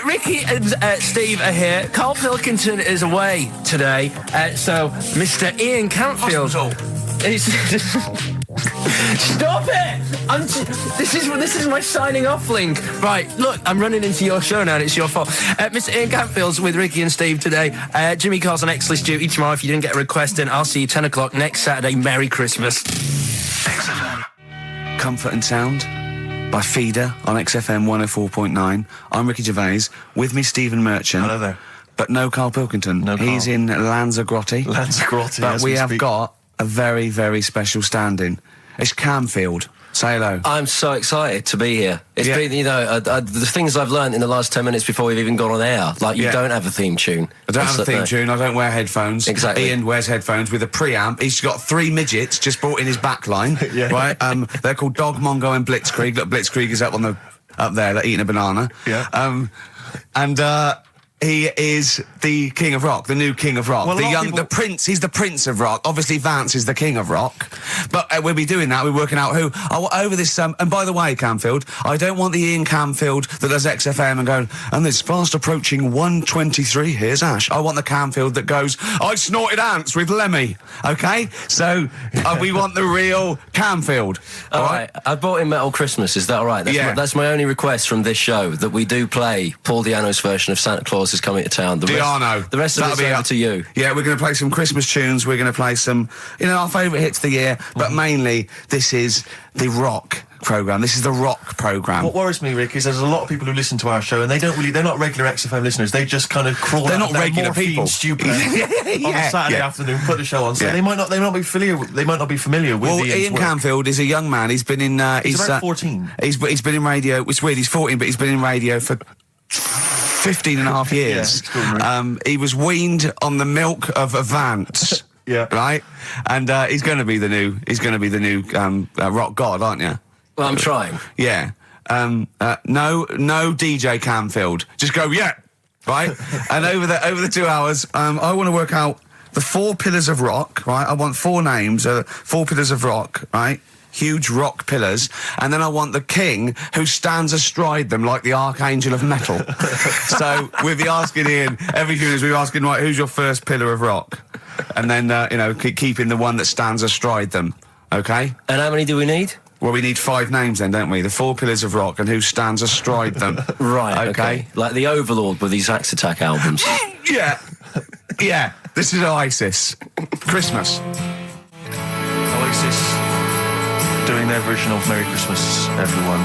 Ricky and Steve are here. Karl Pilkington is away today, so Mr. Ian Campfield. Stop it! This is my signing off link. Right, look, I'm running into your show now and it's your fault. Mr. Ian Campfield's with Ricky and Steve today. Jimmy Carr's on X-List duty tomorrow. If you didn't get a request in, I'll see you 10 o'clock next Saturday. Merry Christmas. XFM. Comfort and Sound by Feeder on XFM 104.9. I'm Ricky Gervais. With me, Stephen Merchant. Hello there. But no Karl Pilkington. No Karl. He's in Lanzagrotte. Lanzagrotte, but as we we have speak. got a very, very special stand-in. It's Camfield. Say hello. I'm so excited to be here. It's been, the things I've learned in the last 10 minutes before we've even gone on air. Like, you don't have a theme tune. I don't have a theme tune. I don't wear headphones. Exactly. Ian wears headphones with a preamp. He's got 3 midgets just brought in his back line. Right? They're called Dog, Mongo and Blitzkrieg. Look, Blitzkrieg is up there. They're eating a banana. Yeah. He is the king of rock, the new king of rock. Well, the prince, he's the prince of rock. Obviously, Vance is the king of rock. But we'll be doing that. We're working out who. Over this, and by the way, Camfield, I don't want the Ian Camfield that does XFM and going, and it's fast approaching 1:23, here's Ash. I want the Camfield that goes, I snorted ants with Lemmy. Okay? So, we want the real Camfield. All right. I bought in Metal Christmas. Is that all right? That's my only request from this show, that we do play Paul Di'Anno's version of Santa Claus is Coming to Town. The rest of it's over to you. Yeah, we're going to play some Christmas tunes. We're going to play some, our favourite hits of the year. But mainly, this is the rock programme. This is the rock programme. What worries me, Rick, is there's a lot of people who listen to our show and they're not regular XFM listeners. They just kind of crawl They're out not of their regular people. stupid on a Saturday afternoon, put the show on. So they might not be familiar with Ian Camfield is a young man. He's been in he's about 14. He's been in radio. It's weird, he's 14, but he's been in radio for 15 and a half years. He was weaned on the milk of a Vance. Right? And he's going to be the new rock god, aren't you? Well, I'm trying. Yeah. No DJ Camfield. Just go, right? And over the 2 hours, I want to work out the 4 pillars of rock, right? I want 4 names, 4 pillars of rock, right? Huge rock pillars, and then I want the king who stands astride them like the archangel of metal. So we'll be asking Ian every few minutes. We're asking, right, who's your first pillar of rock, and then keeping the one that stands astride them. Okay. And how many do we need? Well, we need 5 names then, don't we? The 4 pillars of rock and who stands astride them. Right. Okay. Like the Overlord with these Axe Attack albums. Yeah. This is Oasis. Christmas. Oasis doing their version of Merry Christmas, everyone.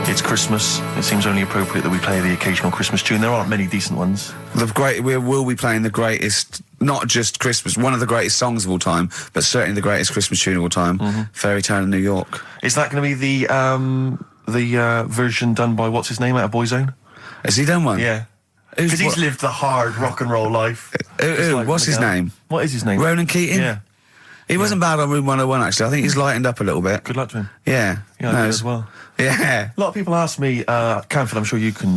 It's Christmas. It seems only appropriate that we play the occasional Christmas tune. There aren't many decent ones. We will be playing the greatest, not just Christmas, one of the greatest songs of all time, but certainly the greatest Christmas tune of all time, Fairy Tale in New York. Is that going to be the version done by, what's his name, out of Boyzone? Has he done one? Yeah. Because he's lived the hard rock and roll life. What's his name? What is his name? Ronan Keating? Yeah. He wasn't bad on Room 101, actually. I think he's lightened up a little bit. Good luck to him. Yeah. Yeah, I do as well. Yeah. A lot of people ask me, Camfield, I'm sure you can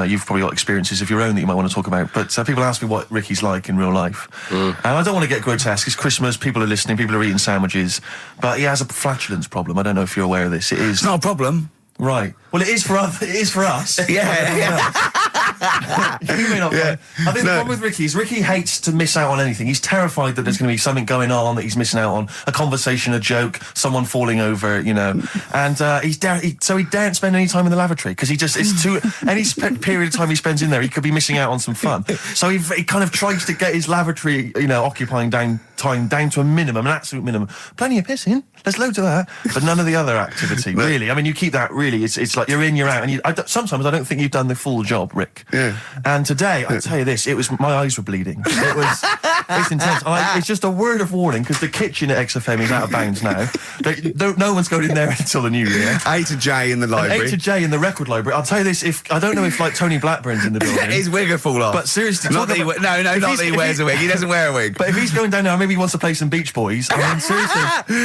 you've probably got experiences of your own that you might want to talk about, but people ask me what Ricky's like in real life. And I don't want to get grotesque. It's Christmas, people are listening, people are eating sandwiches, but he has a flatulence problem. I don't know if you're aware of this. It's not a problem. Right. Well, it is for us. Yeah. You may not. Yeah. I think the problem with Ricky is Ricky hates to miss out on anything. He's terrified that there's going to be something going on that he's missing out on, a conversation, a joke, someone falling over, And he daren't spend any time in the lavatory because any period of time he spends in there, he could be missing out on some fun. So he kind of tries to get his lavatory, occupying time down to a minimum, an absolute minimum. Plenty of pissing. There's loads of that, but none of the other activity, really. I mean, you keep that, really, it's like you're in, you're out, and sometimes I don't think you've done the full job, Rick. Yeah. And today, I'll tell you this, my eyes were bleeding. It's intense. It's just a word of warning, because the kitchen at XFM is out of bounds now. No one's going in there until the new year. A to J in the library. A to J in the record library. I'll tell you this, I don't know if, Tony Blackburn's in the building. His wig will fall off. But seriously... Not that he wears a wig. He doesn't wear a wig. But if he's going down now, maybe he wants to play some Beach Boys. I mean, seriously,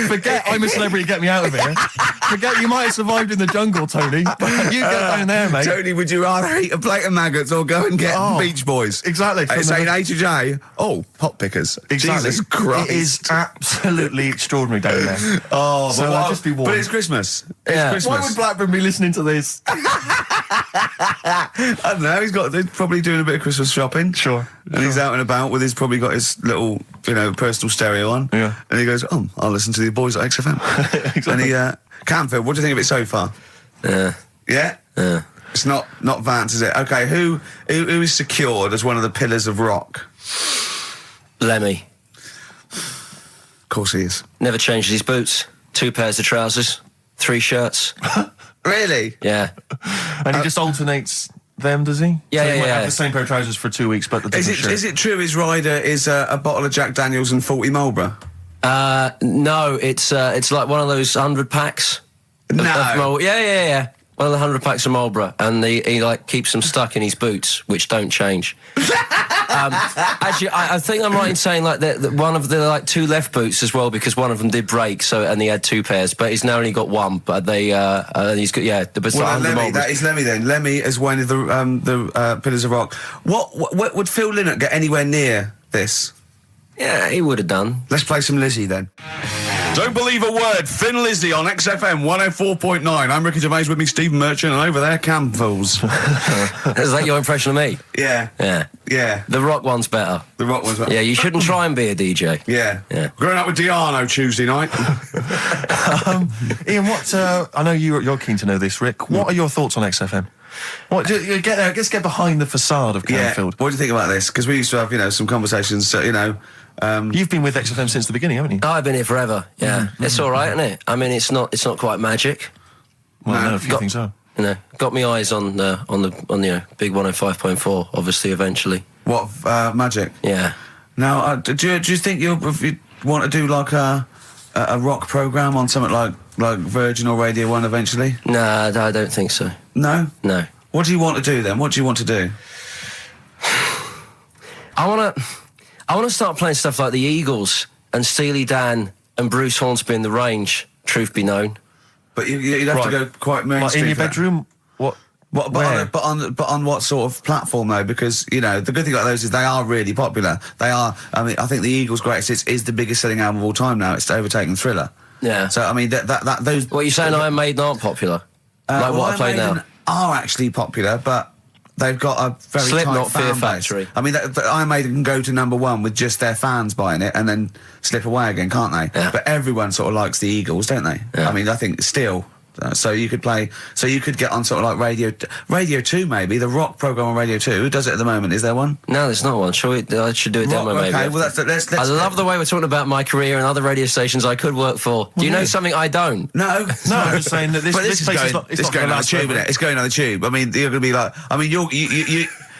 forget I'm a celebrity, get me out of here. Forget you might have survived in the jungle, Tony, but you get down there, mate. Tony, would you rather eat a plate of maggots or go and get Beach Boys? Exactly. Saying A to J, pot pickers. Exactly. Jesus Christ. It is absolutely extraordinary down there. Oh, so just be warned. But it's Christmas. It's Christmas. Why would Blackburn be listening to this? I don't know. He's probably doing a bit of Christmas shopping. Sure. And he's out and about with probably got his little, personal stereo on. Yeah. And he goes, I'll listen to the boys at XFM. Exactly. And Canfield, what do you think of it so far? Yeah. Yeah? Yeah. It's not Vance, is it? Okay, who is secured as one of the pillars of rock? Lemmy. Of course he is. Never changes his boots. 2 pairs of trousers. 3 shirts. Really? Yeah. And he just alternates them, does he? Yeah, so he might yeah. have the same pair of trousers for 2 weeks, but the different shirt. Is it true his rider is a bottle of Jack Daniels and 40 Marlboro? No, it's like one of those 100 packs. No. Yeah. One of the 100 packs of Marlboro, and he like keeps them stuck in his boots, which don't change. Actually, I think I'm right in saying like that one of the like 2 left boots as well, because one of them did break. And he had 2 pairs, but he's now only got 1. But he's got the Lemmy, that is Lemmy then. Lemmy is one of the pillars of rock. What would Phil Lynott get anywhere near this? Yeah, he would have done. Let's play some Lizzie then. Don't believe a word. Thin Lizzie on XFM 104.9. I'm Ricky Gervais, with me Stephen Merchant, and over there Campbells. Is that your impression of me? Yeah. Yeah. The rock one's better. The rock one's better. Yeah, you shouldn't try and be a DJ. Yeah. Growing up with Diano Tuesday night. Ian, what? I know you're keen to know this, Rick. What are your thoughts on XFM? What? You get there. Let's get behind the facade of Canfield. What do you think about this? Because we used to have, some conversations. You've been with XFM since the beginning, haven't you? I've been here forever. Yeah, it's all right, isn't it? I mean, it's not quite magic. Well, no, a few things are. Got me eyes on the big 105.4. Obviously, eventually. What magic? Yeah. Now, do you think you want to do like a rock program on something like Virgin or Radio 1 eventually? Nah, I don't think so. No. What do you want to do then? What do you want to do? I want to start playing stuff like the Eagles and Steely Dan and Bruce Hornsby in the Range. Truth be known. But you'd have to go quite mainstream. Like in your bedroom? What? But on what sort of platform though? Because the good thing about those is they are really popular. They are. I mean, I think the Eagles' Greatest Hits is the biggest selling album of all time now. It's overtaken Thriller. Yeah. So I mean, that those. What are you saying? Iron Maiden aren't popular? Like what I play now are actually popular, but they've got a very Slipknot, tight fan Fear base. Factory. I mean, Iron Maiden can go to #1 with just their fans buying it and then slip away again, can't they? Yeah. But everyone sort of likes the Eagles, don't they? Yeah. I mean, I think still. So you could get on sort of like Radio 2 maybe, the rock program on Radio 2. Who does it at the moment? Is there one? No, there's not one. I should do a demo maybe. Okay, well let's I love the way we're talking about my career and other radio stations I could work for. Do you know something I don't? No, I'm just saying that this place is not going on the tube, isn't it? It's going on the tube. I mean, you're going to be like, I mean,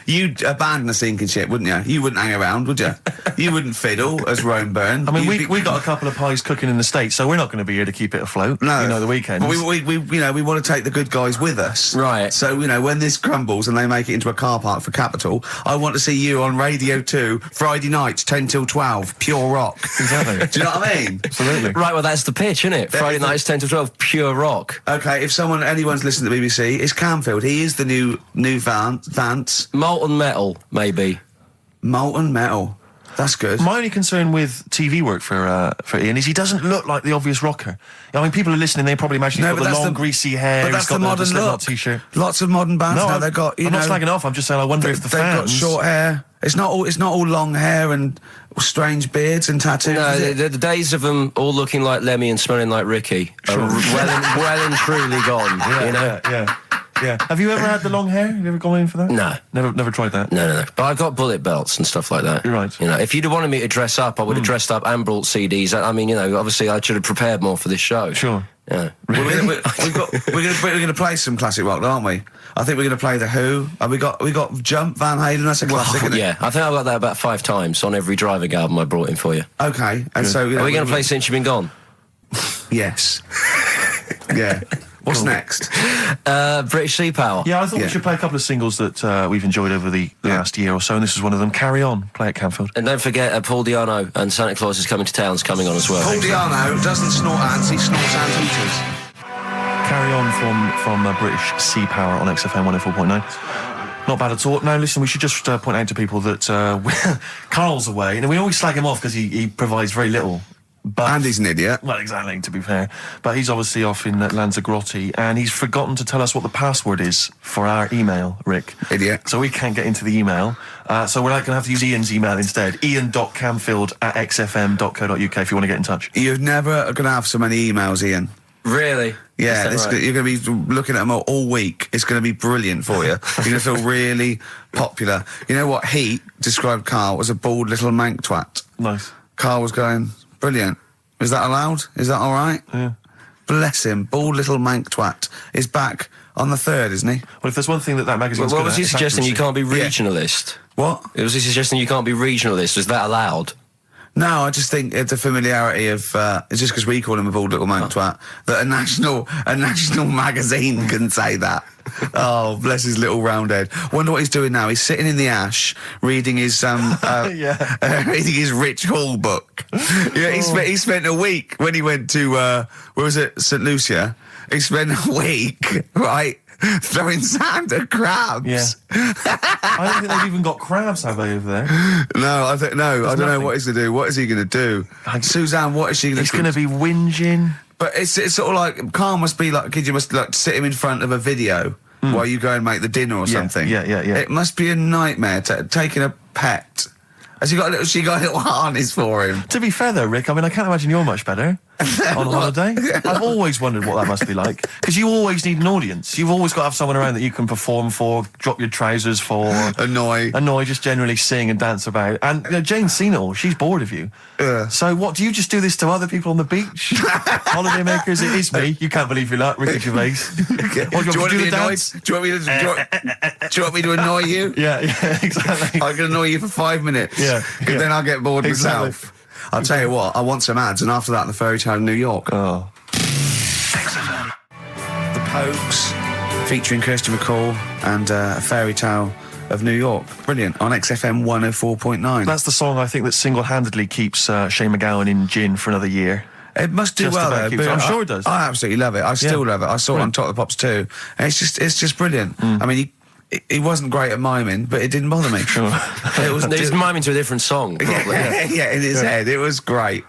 you'd abandon a sinking ship, wouldn't you? You wouldn't hang around, would you? You wouldn't fiddle as Rome Byrne. I mean, we got a couple of pies cooking in the States, so we're not going to be here to keep it afloat. No, the weekends. But we want to take the good guys with us, right? So when this crumbles and they make it into a car park for Capital, I want to see you on Radio 2 Friday nights 10 till 12, pure rock. Exactly. Do you know what I mean? Absolutely. Right. Well, that's the pitch, isn't it? Friday nights 10 till 12, pure rock. Okay. If anyone's listening to the BBC, it's Canfield. He is the new Vance. Molten Metal, maybe. Molten Metal. That's good. My only concern with TV work for Ian is he doesn't look like the obvious rocker. I mean, people are listening, they probably imagine he's got the long, greasy hair. But that's the modern look. T-shirt. Lots of modern bands now. They've got. I'm not slagging off. I'm just saying. I wonder if the they've fans. got short hair. It's not all long hair and strange beards and tattoos. No, the days of them all looking like Lemmy and smelling like Ricky are well and truly gone. Yeah. Have you ever had the long hair? Have you ever gone in for that? No. Never tried that? No. But I've got bullet belts and stuff like that. You're right. If you'd have wanted me to dress up, I would have dressed up and brought CDs. I mean, obviously I should have prepared more for this show. Sure. Yeah. We're going to play some classic rock, aren't we? I think we're going to play The Who. We got Jump, Van Halen. That's a classic, isn't it? Yeah, I think I've got that about 5 times on every driving album I brought in for you. Okay. And so are we going to play Since You've Been Gone? Yes. Yeah. What's next? British Sea Power. Yeah, I thought we should play a couple of singles that we've enjoyed over the last year or so, and this is one of them. Carry On, play at Canfield. And don't forget, Paul Di'Anno and Santa Claus is Coming to Town's coming on as well. Paul Di'Anno doesn't snort ants, he snorts anteaters. Carry On from British Sea Power on XFM 104.9. Not bad at all. Now, listen, we should just point out to people that Carl's away, and we always slag him off because he provides very little And he's an idiot. Well, exactly, to be fair. But he's obviously off in Lanzarote, and he's forgotten to tell us what the password is for our email, Rick. Idiot. So we can't get into the email. So we're going to have to use Ian's email instead. ian.camfield@xfm.co.uk if you want to get in touch. You're never going to have so many emails, Ian. Really? Yeah, Right? You're going to be looking at them all week. It's going to be brilliant for you. You're going to feel really popular. You know what? Heat described Karl as a bald little mank twat. Nice. Karl was going, brilliant. Is that allowed? Is that all right? Yeah. Bless him. Bald little mank twat is back on the 3rd, isn't he? Well, if there's one thing that magazine's What was he suggesting? You can't be regionalist? What? Was he suggesting you can't be regionalist? Was that allowed? No, I just think it's a familiarity of, it's just because we call him a bald little mank twat, that a national magazine can say that. Oh, bless his little round head. Wonder what he's doing now. He's sitting in the ash, reading his, reading his Rich Hall book. Yeah, he spent a week when he went to, where was it, St. Lucia? He spent a week, right, throwing sand at crabs. Yeah. I don't think they've even got crabs, have they, over there? No, I don't know what he's going to do. What is he going to do? Suzanne, what is she going to do? He's going to be whinging. But it's sort of like, Karl must be like, you must like sit him in front of a video while you go and make the dinner or something. Yeah. It must be a nightmare taking a pet. Has she got a little harness for him? To be fair though, Rick, I mean, I can't imagine you're much better on holiday. I've always wondered what that must be like. Because you always need an audience. You've always got to have someone around that you can perform for, drop your trousers for. Annoy, just generally sing and dance about. And Jane's seen it all. She's bored of you. So what, do you just do this to other people on the beach? Holiday makers, it is me. You can't believe you're like Ricky Gervais. Do you want me to annoy you? Yeah, exactly. I can annoy you for 5 minutes. Yeah. Then I'll get bored myself. I'll tell you what, I want some ads, and after that, the fairy tale in New York. Oh. The Pokes, featuring Kirsty McCall and a fairy tale of New York. Brilliant, on XFM 104.9. That's the song I think that single-handedly keeps Shane McGowan in gin for another year. It must do Just well, about though. keeps- But I'm sure it does. I absolutely love it. I still love it. I saw it on Top of the Pops too. And it's just brilliant. I mean, he wasn't great at miming, but it didn't bother me. Sure. He's miming to a different song, probably. Yeah, in his head. It was great.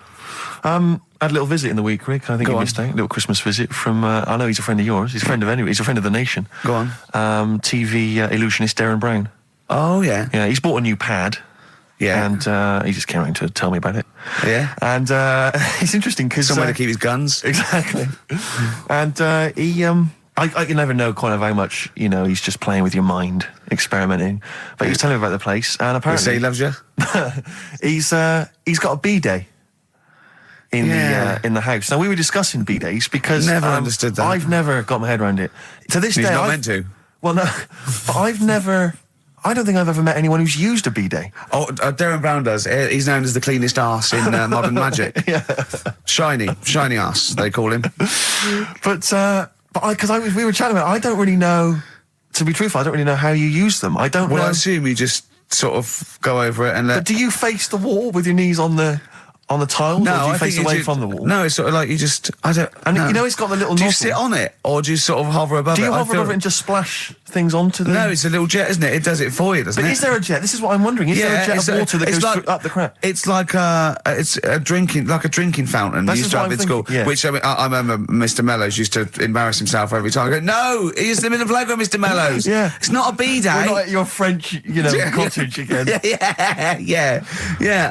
I had a little visit in the week, Rick. I think you missed out. A little Christmas visit from, I know he's a friend of yours. He's a friend of He's a friend of the nation. Go on. TV illusionist Darren Brown. Oh, yeah. Yeah, he's bought a new pad. Yeah. And he just came around to tell me about it. Yeah. And it's interesting because... Somewhere to keep his guns. Exactly. And I can never know kind of how much, he's just playing with your mind, experimenting. But he was telling me about the place, and apparently... Say he loves you? he's got a B-day in the house. Now, we were discussing B-days because... Never understood that. I've never got my head around it. To this day... He's not meant to. Well, no, but I don't think I've ever met anyone who's used a B-day. Oh, Darren Brown does. He's known as the cleanest arse in Modern Magic. Yeah. Shiny arse, they call him. But we were chatting about it, I don't really know, to be truthful, I don't really know how you use them. I don't know. Well, I assume you just sort of go over it and let... But do you face the wall with your knees on the tiles, or do you face away from the wall? No, it's sort of like you just... I don't... And no. it's got the little Do you nozzle. sit on it, or do you sort of hover above it? Do you hover above it and just splash things onto them? No, it's a little jet, isn't it? It does it for you, doesn't But it? is there a jet? This is what I'm wondering. Is there a jet of water that goes up the crap? It's like it's a drinking fountain. That's you used to have in school. Yeah. Which I remember Mr. Mellows used to embarrass himself every time. I go, no, he's in the playground, Mr. Mellows. Yeah. It's not a B-day. We're not at your French, cottage again. Yeah.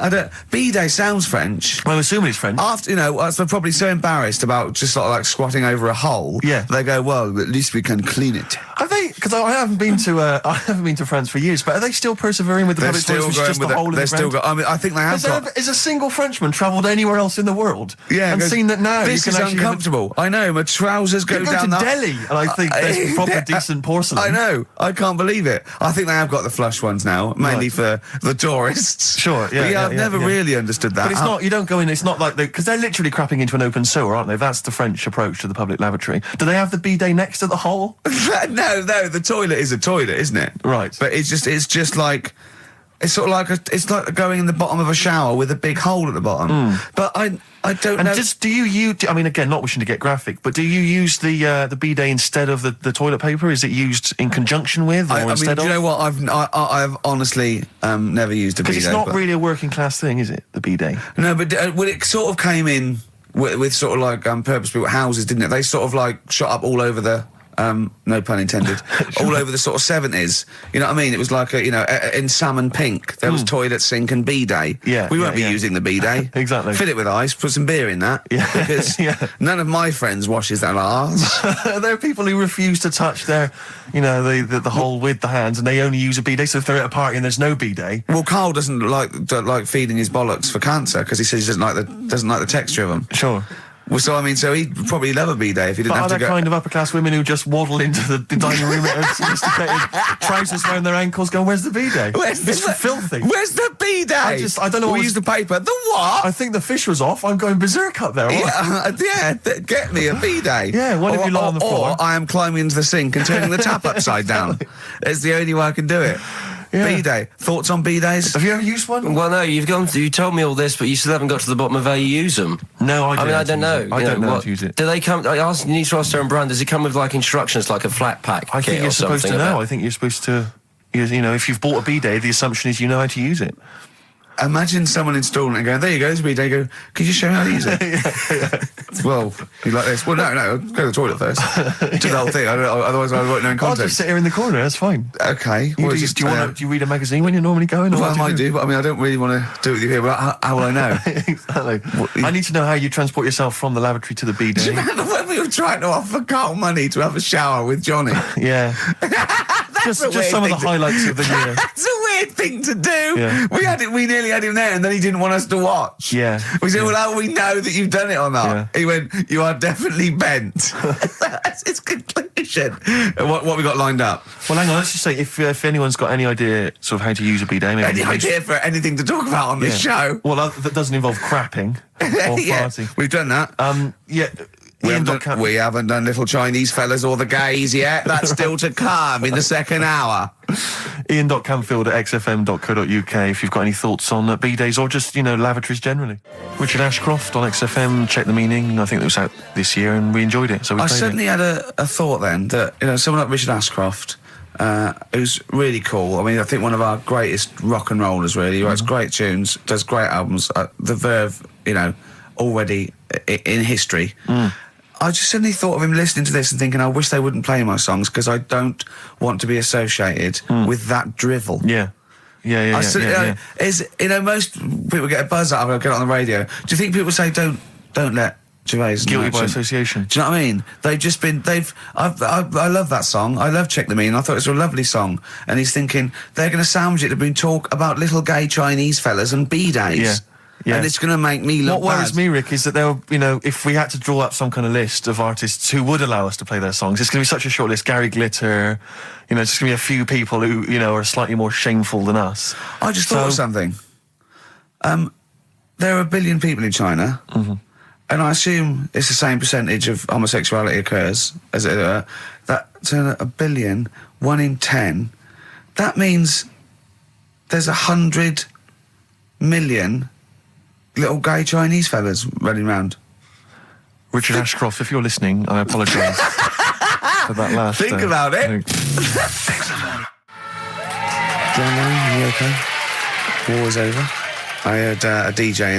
I don't. B-day sounds French. I'm assuming it's French. After they're probably so embarrassed about just sort of like squatting over a hole. Yeah. They go, well, at least we can clean it. Have they? Because I haven't been to France for years. But are they still persevering with the public toilets? Just the hole in the ground? I mean, I think they have got. Is a single Frenchman travelled anywhere else in the world? Yeah, and seen that now. This you is can uncomfortable. I know. My trousers go down to Delhi, and I think there's proper decent porcelain. I know. I can't believe it. I think they have got the flush ones now, mainly for the tourists. Sure. Yeah. I've never really understood that. But it's not. You don't go in. It's not like because they're literally crapping into an open sewer, aren't they? That's the French approach to the public lavatory. Do they have the bidet next to the hole? No. The toilet is a toilet, isn't it? Right. But it's just like It's sort of like it's like going in the bottom of a shower with a big hole at the bottom. But I don't know. And do you use? I mean, again, not wishing to get graphic, but do you use the bidet instead of the toilet paper? Is it used in conjunction with, or instead of? Do you know what? I've honestly never used a bidet. Because it's not really a working class thing, is it? The bidet. No, but well, it sort of came in with sort of like purpose-built houses, didn't it? They sort of like shot up all over the. No pun intended. All over the sort of 70s. You know what I mean? It was like in salmon pink. There was toilet, sink, and bidet. Yeah, we won't be using the bidet. Exactly. Fill it with ice. Put some beer in that. Yeah, because none of my friends washes their arse. There are people who refuse to touch their, the hole with the hands, and they only use a bidet. So if they're at a party and there's no bidet, well, Carl doesn't like feeding his bollocks for cancer because he says he doesn't like the texture of them. Sure. Well, so I mean, so he'd probably love a bidet if he didn't have to go. But are there kind of upper class women who just waddle into the dining room in sophisticated trousers around their ankles, going, "Where's the bidet? It's filthy. Where's the bidet? I don't know. We use the paper. The what? I think the fish was off. I'm going berserk up there. Get me a bidet. Yeah, why don't you lie on the floor? Or I am climbing into the sink and turning the tap upside down. It's the only way I can do it. Yeah. Bidet. Thoughts on bidets? Have you ever used one? Well, no. You told me all this, but you still haven't got to the bottom of how you use them. No, I don't know. I don't know how to use it. Do they come? You need to ask their own brand. Does it come with like instructions, like a flat pack? I think you're supposed to know. I think you're supposed to. If you've bought a bidet, the assumption is you know how to use it. Imagine someone installing it and going, "There you go, there's a bidet." Go, "Could you show me how to use it?" Well, you like this? Well, no, go to the toilet first. Do the whole thing. Otherwise, I won't know in context. I'll just sit here in the corner. That's fine. Okay. Do you read a magazine when you're normally going? Well, I might do, but I mean, I don't really want to do it with you here. But how will I know? Exactly. I need to know how you transport yourself from the lavatory to the bidet. Do you remember when we were trying to offer Carl money to have a shower with Johnny? Yeah. just some of the highlights of the year. That's a weird thing to do. Yeah. We nearly had him there, and then he didn't want us to watch. Yeah. We said, "Well, how do we know that you've done it or not?" Yeah. He went, "You are definitely bent." That's his conclusion. What we got lined up? Well, hang on. Let's just say if anyone's got any idea sort of how to use a bidet, maybe any idea for anything to talk about on this show? Well, that doesn't involve crapping or farting. We've done that. We haven't done little Chinese fellas or the gays yet. That's still to come in the second hour. Ian.Camfield@xfm.co.uk if you've got any thoughts on bidets or just, lavatories generally. Richard Ashcroft on XFM, Check the Meaning. I think it was out this year and we enjoyed it. So I certainly had a thought then that, someone like Richard Ashcroft, who's really cool. I mean, I think one of our greatest rock and rollers, really. He writes great tunes, does great albums. The Verve, already in history. I just suddenly thought of him listening to this and thinking, I wish they wouldn't play my songs because I don't want to be associated with that drivel. Yeah. Most people get a buzz out of it, get it on the radio. Do you think people say, don't let Gervais guilty by association? Do you know what I mean? I love that song. I love Check the Meaning. I thought it was a lovely song. And he's thinking, they're going to sandwich it to been talk about little gay Chinese fellas and bidets. Yeah. And it's going to make me look What worries me, Rick, is that if we had to draw up some kind of list of artists who would allow us to play their songs, it's going to be such a short list. Gary Glitter, it's just going to be a few people who, are slightly more shameful than us. I just thought of something. There are 1 billion people in China, and I assume it's the same percentage of homosexuality occurs, as it were. That's 1 billion, 1 in 10. That means there's 100 million little gay Chinese fellas running around. Richard Ashcroft, if you're listening, I apologise for that last... Think about it. John, you okay? War's over. I heard a DJ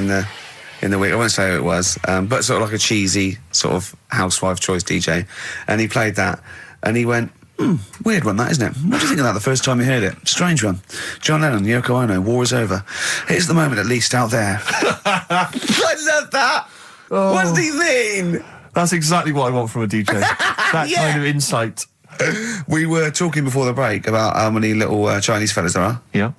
in the week. I won't say who it was, but sort of like a cheesy sort of housewife choice DJ, and he played that, and he went, weird one, that, isn't it? What do you think of that the first time you heard it? Strange one. John Lennon, Yoko Ono, war is over. Here's the moment, at least, out there. I love that. Oh. What does he mean? That's exactly what I want from a DJ. That kind of insight. We were talking before the break about how many little Chinese fellas there are. Yeah.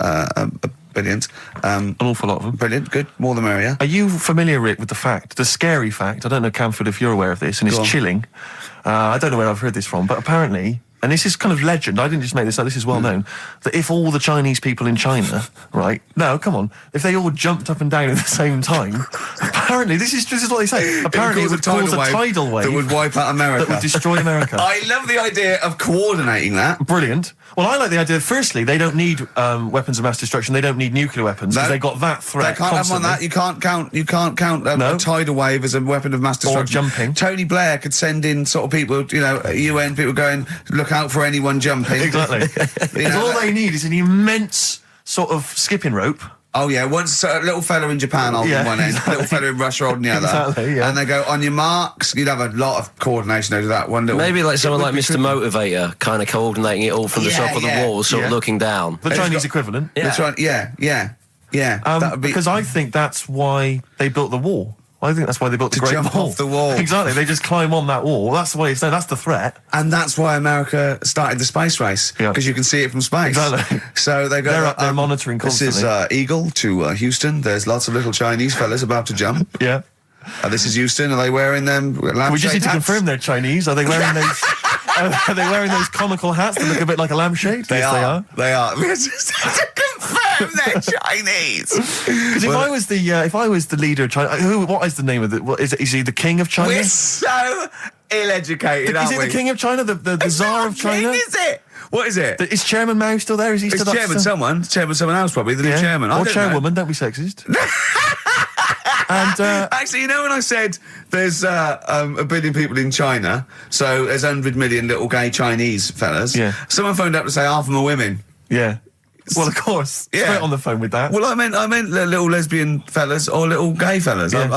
Billions. An awful lot of them. Brilliant, good, more the merrier. Are you familiar, Rick, with the scary fact, I don't know, Camfield, if you're aware of this, and it's chilling. I don't know where I've heard this from, but apparently... And this is kind of legend, I didn't just make this up, this is well known, that if all the Chinese people in China, right, no, come on, if they all jumped up and down at the same time, Apparently, this is what they say. Apparently, it would cause a tidal wave that would wipe out America. That would destroy America. I love the idea of coordinating that. Brilliant. Well, I like the idea. Firstly, they don't need weapons of mass destruction. They don't need nuclear weapons because they got that threat. They can't constantly. have that. You can't count a tidal wave as a weapon of mass destruction. Or jumping. Tony Blair could send in sort of people, UN people going, look out for anyone jumping. Exactly. All they need is an immense sort of skipping rope. Oh yeah, once a little fella in Japan holding one end, a little fella in Russia holding the other. Exactly, yeah. And they go, on your marks. You'd have a lot of coordination over that one little... Maybe like someone like Mr. Motivator, kind of coordinating it all from the top of the wall, sort of looking down. The Chinese equivalent. Yeah. That's right, yeah. That would be... Because I think that's why they built the wall. I think that's why they built the Great Wall. To jump off the wall. Exactly, they just climb on that wall. That's the way it's done. That's the threat. And that's why America started the space race, because you can see it from space. Exactly. So they go... They're up there monitoring constantly. This is Eagle to Houston. There's lots of little Chinese fellas about to jump. Yeah. This is Houston. Are they wearing them lampshade We just need to hats? confirm they're Chinese. Are they wearing those... Are they wearing those comical hats that look a bit like a lampshade? They are. They are. We just have to confirm they're Chinese. Because if I was the leader of China, what is the name of it? Is he the king of China? We're so ill-educated, aren't we? Is he the king of China? The Tsar of China? King, is it? What is it? Is Chairman Mao still there? Is he still Chairman someone else probably, the new chairman. Or chairwoman, don't be sexist. And actually, when I said there's a billion people in China, so there's 100 million little gay Chinese fellas, someone phoned up to say half of them are women. Yeah. Well, of course. Yeah. Straight on the phone with that. Well, I meant little lesbian fellas or little gay fellas. Yeah.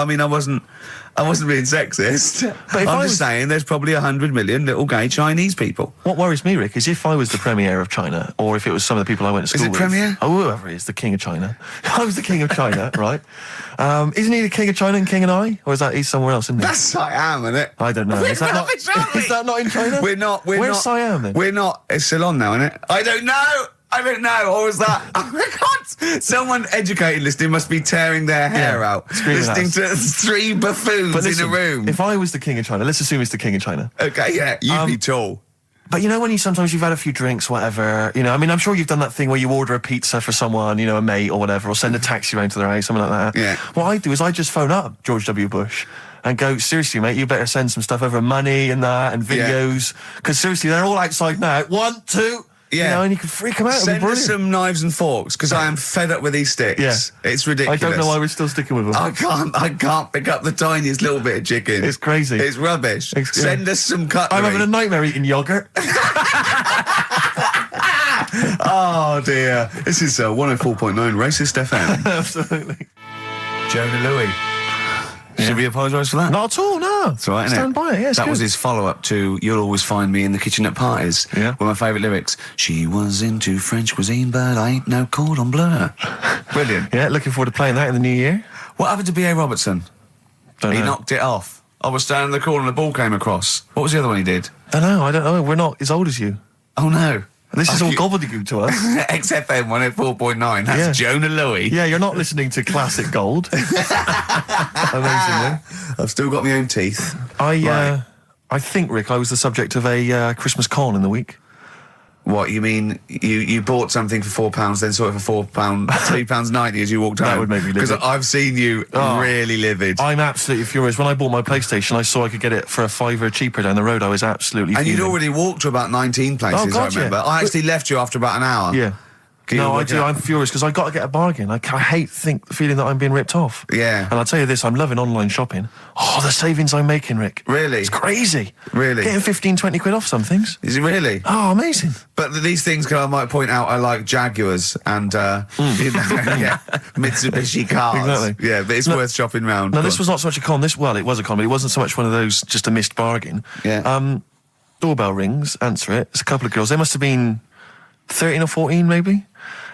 I wasn't being sexist. But I'm just saying there's probably 100 million little gay Chinese people. What worries me, Rick, is if I was the premier of China, or if it was some of the people I went to school with. Is it premier? Oh, whoever he is, the king of China. If I was the king of China, right? Isn't he the king of China and king and I? Or is that he's somewhere else, isn't he? That's Siam, isn't it? I don't know. Is that not in China? Where's Siam then? We're not. It's Ceylon now, isn't it? I don't know. Or was that... Oh my God! Someone educated listening must be tearing their hair out, listening to three buffoons in a room. If I was the king of China, let's assume it's the king of China. Okay, yeah, you'd be tall. But when sometimes you've had a few drinks, whatever, I'm sure you've done that thing where you order a pizza for someone, a mate or whatever, or send a taxi around to their house, something like that. Yeah. What I do is I just phone up George W. Bush and go, seriously, mate, you better send some stuff over, money and that, and videos, because seriously, they're all outside now. 1, 2... Yeah, and you can freak them out. Send us some knives and forks, because I am fed up with these sticks. Yeah. It's ridiculous. I don't know why we're still sticking with them. I can't pick up the tiniest little bit of chicken. It's crazy. It's rubbish. Send us some cutlery. I'm having a nightmare eating yogurt. Oh dear. This is 104.9 Racist FM. Absolutely. Jonah Louis. Should we apologise for that? Not at all, no. That's right, isn't Stand by it, yeah, that was his follow-up to You'll Always Find Me in the Kitchen at Parties. Yeah. One of my favourite lyrics. She was into French cuisine, but I ain't no cordon bleu. Brilliant. Yeah, looking forward to playing that in the new year. What happened to B.A. Robertson? Don't know. He knocked it off. I was standing in the corner and the ball came across. What was the other one he did? I don't know. We're not as old as you. Oh, no. This is all gobbledygook to us. XFM 104.9. That's Jonah Louis. Yeah, you're not listening to classic gold. Amazingly. I've still got my own teeth. I think, Rick, I was the subject of a Christmas con in the week. What, you mean you bought something for £4, then saw it for £4, £3.90 as you walked home? That would make me livid. Because I've seen you really livid. I'm absolutely furious. When I bought my PlayStation, I saw I could get it for £5 cheaper down the road. I was absolutely fuming. And you'd already walked to about 19 places, I remember. Yeah. I actually left you after about an hour. Yeah. No, I do. I'm furious because I got to get a bargain. I hate the feeling that I'm being ripped off. Yeah. And I'll tell you this, I'm loving online shopping. Oh, the savings I'm making, Rick. Really? It's crazy. Really? Getting 15, 20 quid off some things. Is it really? Oh, amazing. But these things, I might point out, are like Jaguars and Mitsubishi cars. Exactly. Yeah, but it's worth shopping round. No, this was not so much a con. It was a con, but it wasn't so much one of those just a missed bargain. Yeah. Doorbell rings, answer it. It's a couple of girls. They must have been 13 or 14, maybe.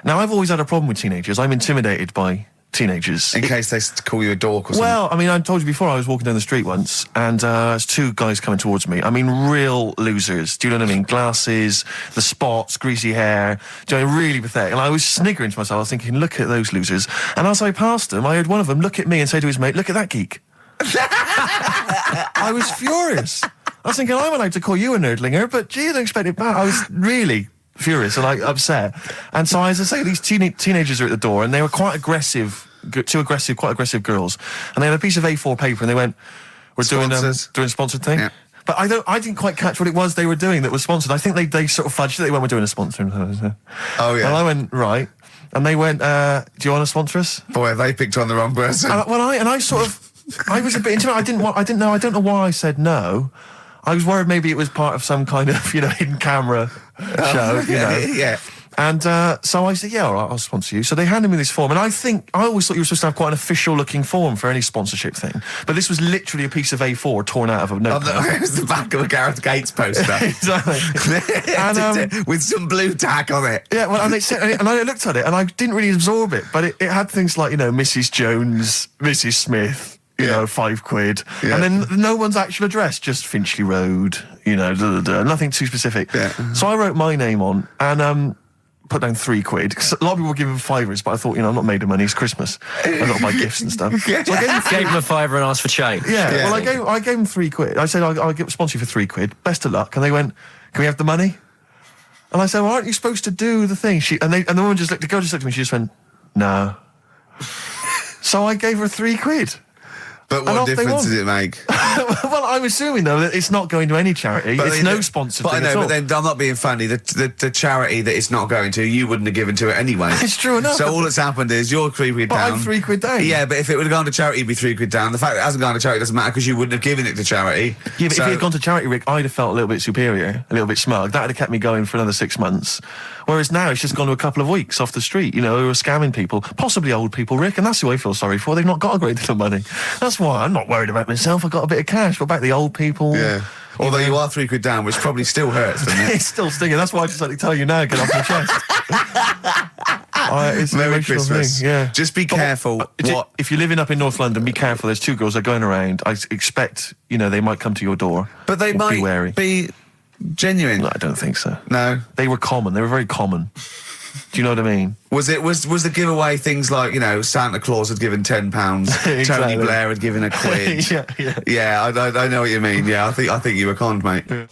Now, I've always had a problem with teenagers. I'm intimidated by teenagers. In case they call you a dork or something. Well, I mean, I told you before, I was walking down the street once, and there's two guys coming towards me. I mean, real losers. Do you know what I mean? Glasses, the spots, greasy hair. Do you know, really pathetic. And I was sniggering to myself. I was thinking, look at those losers. And as I passed them, I heard one of them look at me and say to his mate, look at that geek. I was furious. I was thinking, I'm allowed to call you a nerdlinger, but gee, I don't expect it back. I was really furious and upset. And so, as I say, these teenagers are at the door, and they were quite aggressive quite aggressive girls, and they had a piece of A4 paper, and they went, "We're doing a sponsored thing." Yeah. But I didn't quite catch what it was they were doing that was sponsored. I think they sort of fudged it. They went, "We're doing a sponsor." Oh yeah. And I went, right. And they went, "Do you want to sponsor us?" Boy, they picked on the wrong person. I was a bit intimate. I don't know why I said no. I was worried maybe it was part of some kind of, hidden camera show, Yeah. And so I said, yeah, all right, I'll sponsor you. So they handed me this form, and I always thought you were supposed to have quite an official-looking form for any sponsorship thing. But this was literally a piece of A4 torn out of a notepad. It was the back of a Gareth Gates poster. Exactly. And, with some blue tack on it. Yeah, well, and I looked at it, and I didn't really absorb it, but it had things like, Mrs. Jones, Mrs. Smith, £5. Yeah. And then no one's actual address, just Finchley Road, nothing too specific. Yeah. So I wrote my name on, and put down £3. 'Cause a lot of people were giving fivers, but I thought, I'm not made of money. It's Christmas. I've got to buy gifts and stuff. Yeah. So I gave him a fiver and asked for change. Yeah. Well, I gave him £3. I said, I'll sponsor you for £3. Best of luck. And they went, "Can we have the money?" And I said, "Well, aren't you supposed to do the thing?" And the woman the girl just looked at me. She just went, "No." So I gave her £3. But what difference does it make? Well, I'm assuming, though, that it's not going to any charity. It's no sponsored thing at all. But then I'm not being funny. The charity that it's not going to, you wouldn't have given to it anyway. It's true enough. So all that's happened is you're £3 down. But I'm £3 down. Yeah, but if it would have gone to charity, it'd be £3 down. The fact that it hasn't gone to charity doesn't matter because you wouldn't have given it to charity. Yeah, but if it had gone to charity, Rick, I'd have felt a little bit superior, a little bit smug. That would have kept me going for another 6 months. Whereas now it's just gone to a couple of weeks off the street, who are scamming people, possibly old people, Rick, and that's who I feel sorry for. They've not got a great deal of money. That's why I'm not worried about myself. I've got a bit of cash. What about the old people? Yeah. Although you are £3 down, which probably still hurts, doesn't it? It's still stinging. That's why I just like to tell you now, get off my chest. It's an Merry emotional Christmas. thing, yeah. Just be careful. If you're living up in North London, be careful. There's 2 girls that are going around. I expect, they might come to your door. But they might be wary. Be genuine. No, I don't think so. No. They were common. They were very common. Do you know what I mean? Was the giveaway things like, Santa Claus had given £10, Exactly. Tony Blair had given £1? Yeah, I know what you mean. Yeah, I think you were conned, mate. Yeah.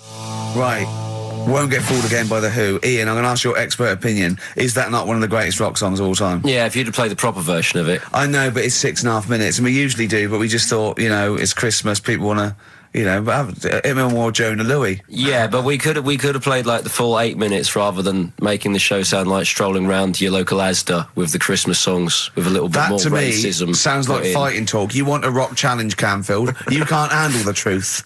Right. Won't Get Fooled Again by The Who. Ian, I'm going to ask your expert opinion. Is that not one of the greatest rock songs of all time? Yeah, if you'd have played the proper version of it. I know, but it's 6.5 minutes, and we usually do, but we just thought, it's Christmas, people want to... him and more Jonah Louis. Yeah, but we could have played like the full 8 minutes rather than making the show sound like strolling round your local Asda with the Christmas songs with a little bit more racism. That to me sounds like fighting talk. You want a rock challenge, Canfield. You can't handle the truth.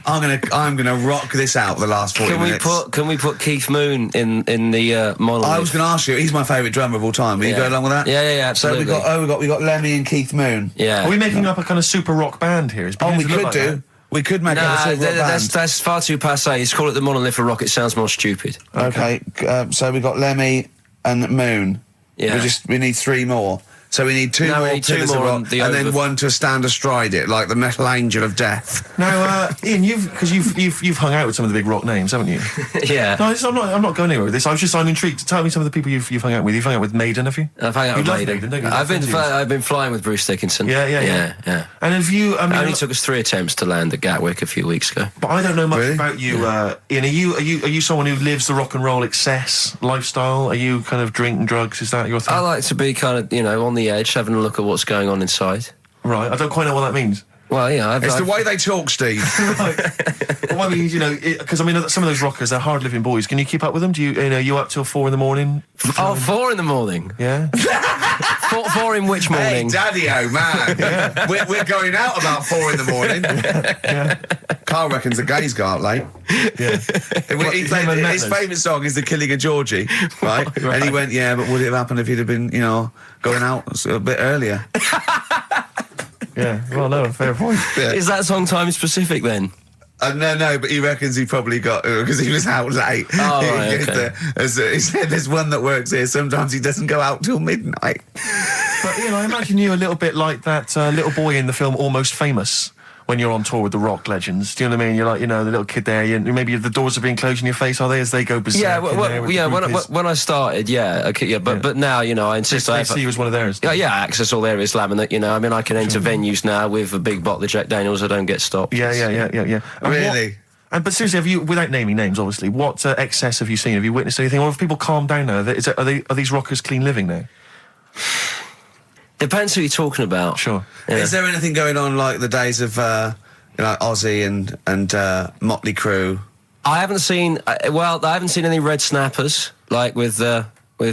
I'm gonna rock this out the last 40 minutes. Can we put Keith Moon in the monolith? I was going to ask you. He's my favourite drummer of all time. Will you go along with that? Yeah, absolutely. So we got Lemmy and Keith Moon. Yeah. Are we making up a kind of super rock band here? We could do. That? We could make up a super rock band. That's far too passé. Let's call it the Monolith of Rock. It sounds more stupid. Okay. So we got Lemmy and Moon. Yeah. We need 3 more. So we need 2 more Pillars of Rock, and then one to stand astride it, like the Metal Angel of Death. Now, Ian, you've hung out with some of the big rock names, haven't you? Yeah. No, I'm not going anywhere with this. I'm intrigued. Tell me some of the people you've hung out with. You've hung out with Maiden, have you? I've hung out with Maiden, don't you? I've been flying with Bruce Dickinson. Yeah. And have you? It only took us 3 attempts to land at Gatwick a few weeks ago. But I don't know much about you, Ian. Are you someone who lives the rock and roll excess lifestyle? Are you kind of drink and drugs? Is that your thing? I like to be kind of on the edge, having a look at what's going on inside. Right, I don't quite know what that means. Well, it's the way they talk, Steve. Right. Well, I mean, because some of those rockers, they're hard-living boys. Can you keep up with them? Do you up till 4 in the morning? 4 in the morning? Yeah. 4 in which morning? Hey, Daddy-o, man. Yeah. We're going out about 4 in the morning. Yeah. Carl reckons the gays go out late. Yeah. His favourite song is The Killing of Georgie, right? And he went, yeah, but would it have happened if he'd have been, going out a bit earlier? Yeah, well, no, fair point. Yeah. Is that song time specific then? No, but he reckons he probably got because he was out late. Oh, right, okay. He said there's one that works here. Sometimes he doesn't go out till midnight. But I imagine you a little bit like that little boy in the film Almost Famous. When you're on tour with the rock legends, do you know what I mean? You're like, the little kid there. Maybe the doors are being closed in your face, are they? As they go berserk. Yeah, when I started, but now, I insist. I see you as one of theirs. Yeah, access all areas, Islam, and that. I can enter venues now with a big bottle of Jack Daniels. I don't get stopped. Yeah. Really? But seriously, have you, without naming names, obviously, what excess have you seen? Have you witnessed anything? Or have people calmed down now? Are these rockers clean living now? Depends who you're talking about. Sure. Yeah. Is there anything going on like the days of Ozzy and Motley Crue? I haven't seen. I haven't seen any Red Snappers like with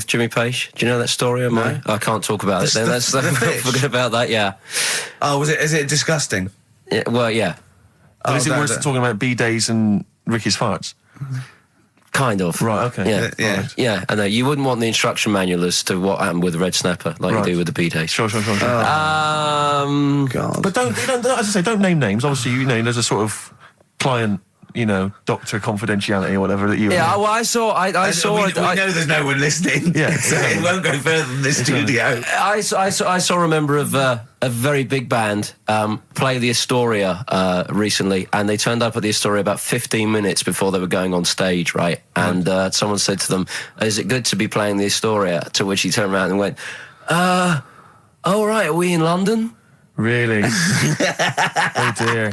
Jimmy Page. Do you know that story? No. I can't talk about it. Then that's forget about that. Yeah. Oh, is it disgusting? Yeah, well, yeah. But is it worse than talking about B-days and Ricky's farts? Kind of. Right, okay. Yeah. Yeah. Yeah, I know. You wouldn't want the instruction manual as to what happened with the Red Snapper like you do with the B-days. Sure. God. But don't, as I say, don't name names. Obviously, there's a sort of client, doctor confidentiality or whatever that you... Yeah, well, I saw... We know there's no one listening. Yeah. So it won't go further than this studio. I saw a member of a very big band play the Astoria recently, and they turned up at the Astoria about 15 minutes before they were going on stage, right? And someone said to them, "Is it good to be playing the Astoria?" To which he turned around and went, "Oh, right, are we in London?" Really? Oh, dear.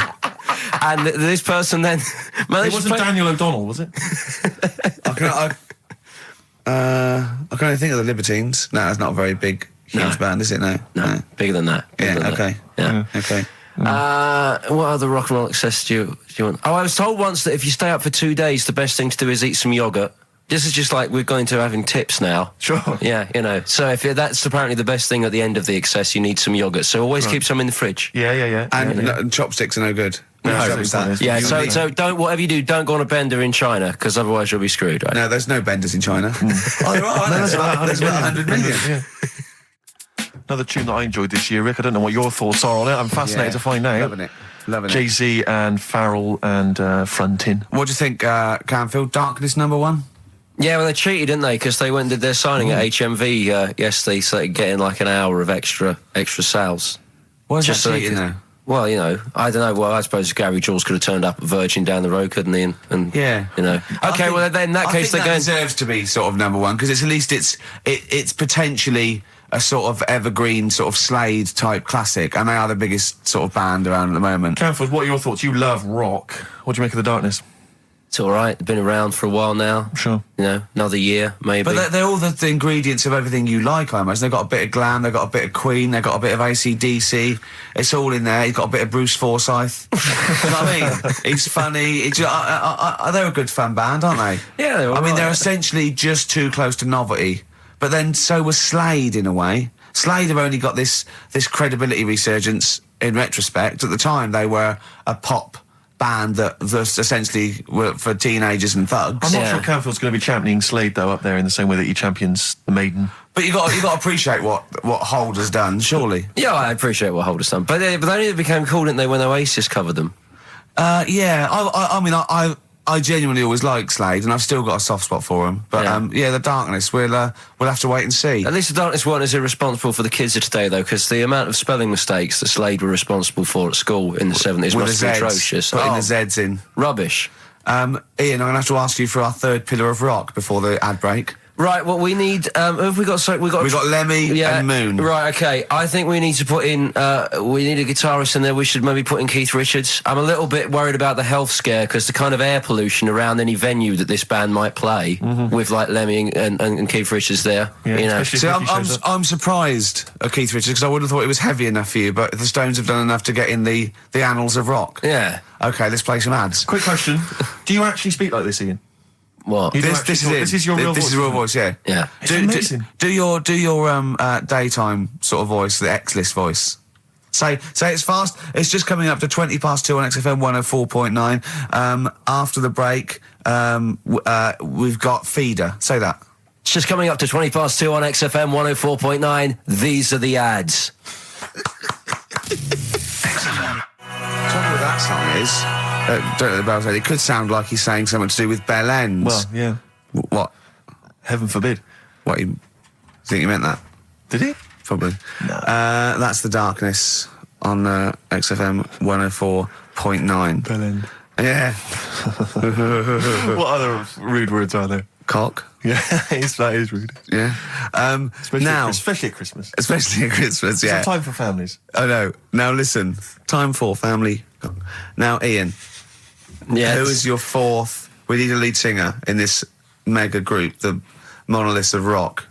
And this person then... It wasn't Daniel O'Donnell, was it? I can only think of the Libertines. No, that's not a very big, huge band, is it? No. Bigger than that. Okay. Yeah. Okay. What other rock and roll excess do you want? Oh, I was told once that if you stay up for 2 days, the best thing to do is eat some yogurt. This is just like we're going to having tips now. Sure. Yeah, So if that's apparently the best thing at the end of the excess, you need some yogurt. So always keep some in the fridge. Yeah. And chopsticks are no good. Yeah, so don't, whatever you do, don't go on a bender in China, because otherwise you'll be screwed, right? No, there's no benders in China. Oh, there are. There's about 100 million. Yeah. Another tune that I enjoyed this year, Rick. I don't know what your thoughts are on it. I'm fascinated to find out. Loving it. Jay-Z and Farrell and Frontin. What do you think, Canfield? Darkness #1? Yeah, well, they cheated, didn't they? Because they went and did their signing at HMV yesterday, so they could get in like an hour of extra sales. Why is Just that so cheating, though? Well, I don't know. Well, I suppose Gary Jules could have turned up at Virgin down the road, couldn't he? And Yeah. Okay, well, then in that case, they're going... deserves to be sort of #1, because at least it's potentially a sort of evergreen, sort of Slade type classic, and they are the biggest sort of band around at the moment. Canfield, what are your thoughts? You love rock. What do you make of The Darkness? It's all right. They've been around for a while now. Sure. Another year, maybe. But they're all the ingredients of everything you like, I imagine. They've got a bit of glam, they've got a bit of Queen, they've got a bit of AC/DC. It's all in there. You've got a bit of Bruce Forsyth. You know what I mean? He's funny. They're a good fun band, aren't they? Yeah, they're all right. They're essentially just too close to novelty. But then so was Slade, in a way. Slade have only got this credibility resurgence in retrospect. At the time, they were a pop band that essentially were for teenagers and thugs. I'm not sure Canfield's going to be championing Slade, though, up there in the same way that he champions the Maiden. But you got to appreciate what Hold has done, surely. Yeah, I appreciate what Hold has done. But they only became cool, didn't they, when Oasis covered them? Yeah. I genuinely always liked Slade, and I've still got a soft spot for him. But The Darkness, we'll have to wait and see. At least The Darkness weren't as irresponsible for the kids of today, though, because the amount of spelling mistakes that Slade were responsible for at school in the 70s must be atrocious. Putting the Zs in. Rubbish. Ian, I'm going to have to ask you for our third pillar of rock before the ad break. Right, well, we need... who have we got? So we got Lemmy and Moon. Right, okay. I think we need to put in... we need a guitarist in there. We should maybe put in Keith Richards. I'm a little bit worried about the health scare, because the kind of air pollution around any venue that this band might play with, like, Lemmy and Keith Richards there. Yeah, See, I'm surprised at Keith Richards, because I would have thought it was heavy enough for you, but the Stones have done enough to get in the annals of rock. Yeah. Okay, let's play some ads. Quick question. Do you actually speak like this, Ian? What? This is your real voice. This is real voice, yeah. Yeah. It's amazing. Do your daytime sort of voice, the X-list voice. Say it's fast. It's just coming up to 2 on XFM 104.9. After the break, we've got Feeder. Say that. It's just coming up to 2 on XFM 104.9. These are the ads. XFM. Trouble with that song is... it could sound like he's saying something to do with Bell Ends. Well, yeah. What? Heaven forbid. What, you think he meant that? Did he? Probably. No. That's The Darkness on XFM 104.9. Bell End. Yeah. What other rude words are there? Cock. Yeah, that is rude. Yeah. Especially at Christmas. Especially at Christmas, yeah. It's time for families. I know. Now listen, time for family. Now, Ian. Yes. Who is your fourth? We need a lead singer in this mega group, the monoliths of rock.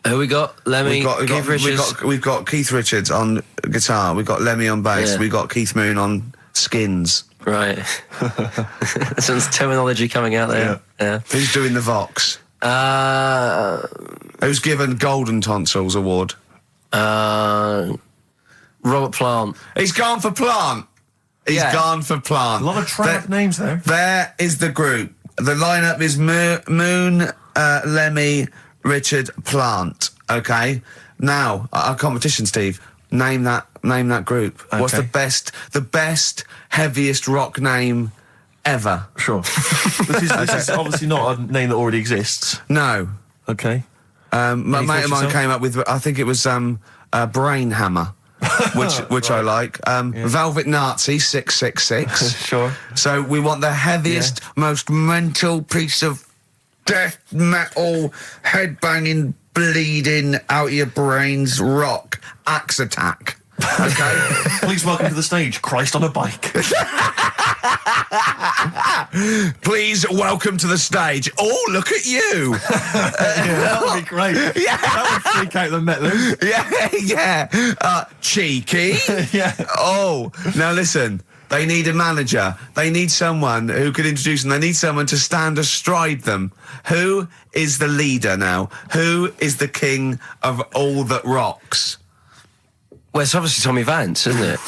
Who we got? Lemmy, Keith Richards. We've got Keith Richards on guitar. We've got Lemmy on bass. Yeah. We've got Keith Moon on skins. Right. Some terminology coming out there. Yeah. Who's doing the Vox? Who's given Golden Tonsils Award? Robert Plant. He's gone for Plant. He's gone for Plant. A lot of trap names there. There is the group. The lineup is Moon, Lemmy, Richard, Plant. Okay. Now our competition, Steve. Name that group. Okay. What's the best, heaviest rock name ever? Sure. This is obviously not a name that already exists. No. Okay. My Any mate thoughts of mine yourself? came up with, I think it was Brain Hammer, which I like. Velvet Nazi 666. Sure. So we want the heaviest, most mental piece of death metal, headbanging, bleeding out your brains rock. Axe Attack. Okay. Please welcome to the stage, Christ on a bike. Please welcome to the stage. Oh, look at you. That would be great. Yeah. That would freak out the metalers. Yeah. Cheeky. Yeah. Oh, now listen. They need a manager. They need someone who could introduce them. They need someone to stand astride them. Who is the leader now? Who is the king of all that rocks? Well, it's obviously Tommy Vance, isn't it?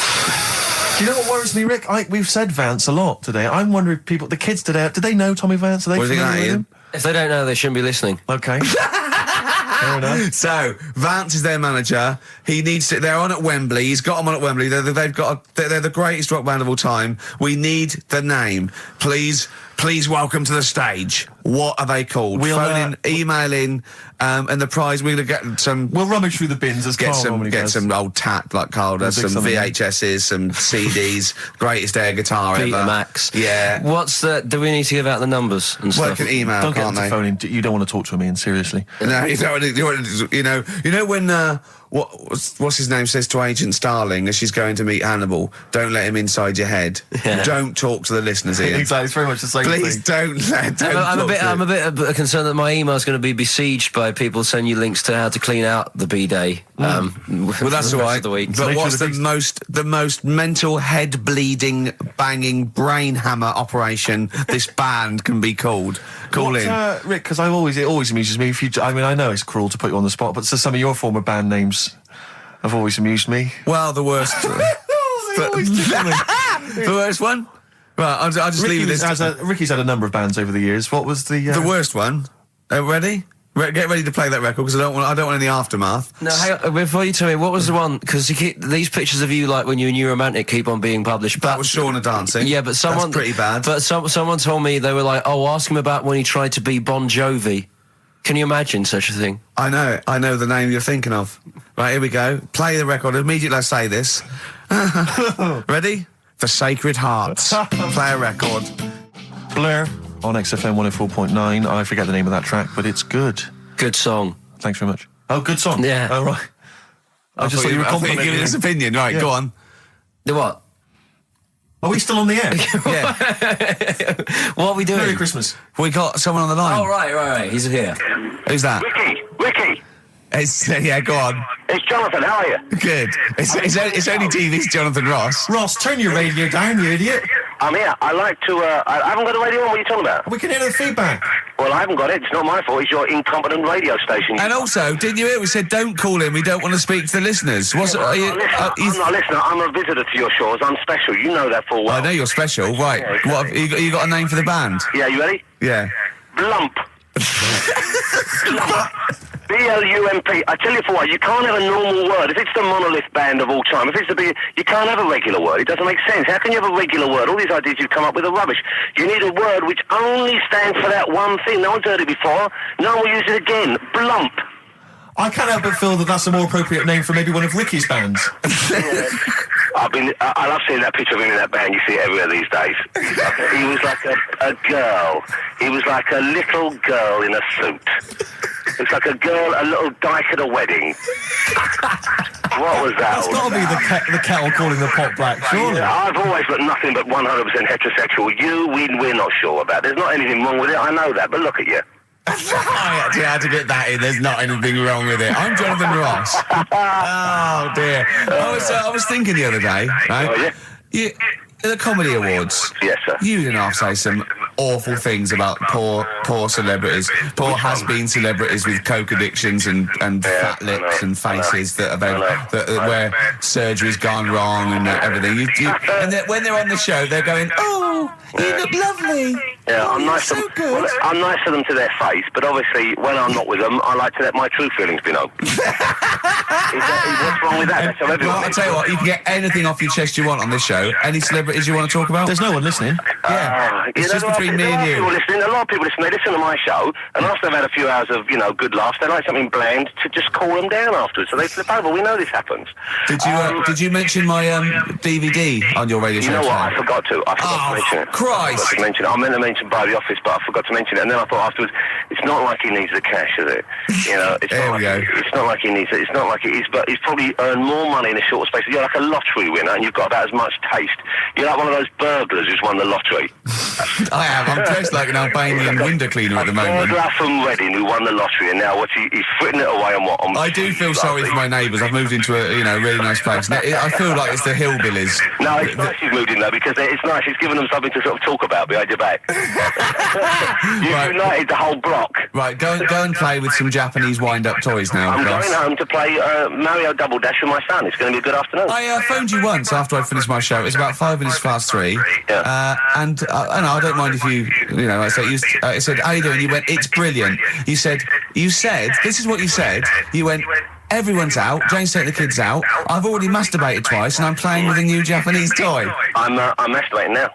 Do you know what worries me, Rick? We've said Vance a lot today. I'm wondering if the kids today, do they know Tommy Vance? Are they What do you think familiar that, with Ian? him? If they don't know, they shouldn't be listening. Okay. Fair enough. So Vance is their manager. He needs to. They're on at Wembley. He's got them on at Wembley. They're the greatest rock band of all time. We need the name. Please welcome to the stage. What are they called? We'll, Phone in, email in, and the prize we're gonna get some. We'll rummage through the bins as Carl normally does. Some old tat like Carl does. We'll Some dig something VHSs, some CDs. Greatest air guitar ever. Betamax. Yeah. What's the? Do we need to give out the numbers and Well, stuff? can email, Don't get can't them to they? phone in. You don't want to talk to him, Ian, seriously. No, you know when what's his name says to Agent Starling as she's going to meet Hannibal, don't let him inside your head. Yeah. Don't talk to the listeners, Ian. Exactly, it's very much the same Please thing. I'm a bit concerned that my email's going to be besieged by people sending you links to how to clean out the B-Day. Well, that's all right. The week. But Make what's sure the most mental, head bleeding, banging brain hammer operation this band can be called? Call in. Rick, because it always amuses me. I know it's cruel to put you on the spot, but so some of your former band names have always amused me. Well, the worst. The worst one. Right, I'll just leave this. Ricky's had a number of bands over the years. What was the The worst one. Ready? Get ready to play that record because I don't want any aftermath. No, hang on, before you tell me, what was the one? Because these pictures of you, like when you were New Romantic, keep on being published. That was Shauna dancing. Yeah, but someone That's pretty bad. But someone told me, they were like, "Oh, ask him about when he tried to be Bon Jovi." Can you imagine such a thing? I know the name you're thinking of. Right, here we go. Play the record. Immediately I say this. Ready? The Sacred Hearts. Play a record. Blur on XFM 104.9. I forget the name of that track, but it's good. Good song. Thanks very much. Oh, good song. Yeah. Oh, right. I just thought you were complimenting giving his opinion. Right, Yeah. go on. The what? Are we still on the air? Yeah. What are we doing? Merry Christmas. We got someone on the line. Oh, right. He's here. Who's that? Ricky, Yeah, go on. it's Jonathan. How are you? Good. It's only TV's Jonathan Ross. Ross, turn your radio down, you idiot. I'm here. I like to. I haven't got a radio on. What are you talking about? We can hear the feedback. Well, I haven't got it. It's not my fault. It's your incompetent radio station. And also, didn't you hear we said don't call in, we don't want to speak to the listeners? What's I'm not a listener. I'm a visitor to your shores. I'm special. You know that full well. I know you're special, right? Yeah, exactly. What have you got a name for the band? Yeah, you ready? Yeah. Blump. B-L-U-M-P. I tell you for what, you can't have a normal word. If it's the monolith band of all time, if it's the big, you can't have a regular word. It doesn't make sense. How can you have a regular word? All these ideas you've come up with are rubbish. You need a word which only stands for that one thing. No one's heard it before. No one will use it again. Blump. I can't help but feel that that's a more appropriate name for maybe one of Ricky's bands. I love seeing that picture of him in that band. You see it everywhere these days. He was like a girl. He was like a little girl in a suit. It's like a little dyke at a wedding. What was that? That's got to be the kettle calling the pot black, surely. I've always got nothing but 100% heterosexual. We're not sure about. There's not anything wrong with it. I know that, but look at you. I actually had to get that in. There's not anything wrong with it. I'm Jonathan Ross. Oh dear. I was thinking the other day, right? Oh, yeah? The Comedy Awards. Yes, sir. You didn't have to say some awful things about poor celebrities, poor has-been celebrities with coke addictions and fat lips and faces that where surgery's gone wrong and everything. And when they're on the show, they're going, "Oh, you look lovely." Yeah, I'm nice so to good. well, I'm nice to them to their face, but obviously when I'm not with them, I like to let my true feelings be known. What's wrong with that? That's how everyone Well, I'll tell you what, you can get anything off your chest you want on this show. Any celebrities you want to talk about? There's no one listening. Yeah, it's just between me and you. A lot of people listen. They listen to my show, and after they've had a few hours of good laughs, they like something bland to just cool them down afterwards. So they flip over. We know this happens. Did you mention my DVD on your radio show? You know what? I forgot to mention it. Christ! I forgot to mention it. I meant to mention by the office, but I forgot to mention it. And then I thought afterwards, it's not like he needs the cash, is it? It's There not we go. It's not like he needs it. It's not like it is, but he's probably earned more money in a shorter space. You're like a lottery winner, and you've got about as much taste. You're like one of those burglars who's won the lottery. I have. I'm dressed like an Albanian window cleaner at the moment. Burglar from Reading who won the lottery, and now he's fritting it away on what? I do feel sorry for my neighbours. I've moved into a really nice place. I feel like it's the hillbillies. No, it's nice he's moved in though, because it's nice. He's given them something to sort of talk about behind your back. You've united the whole block. Right, go and play with some Japanese wind-up toys now. I'm Ross. going home to play Mario Double Dash with my son. It's going to be a good afternoon. I phoned you once after I finished my show. It was about 5 minutes past 3. Yeah. And I don't mind if you I said, "How you doing?" You went, "It's brilliant." You said, this is what you said. You went, "Everyone's out. Jane's taking the kids out. I've already masturbated twice, and I'm playing with a new Japanese toy." I'm masturbating now.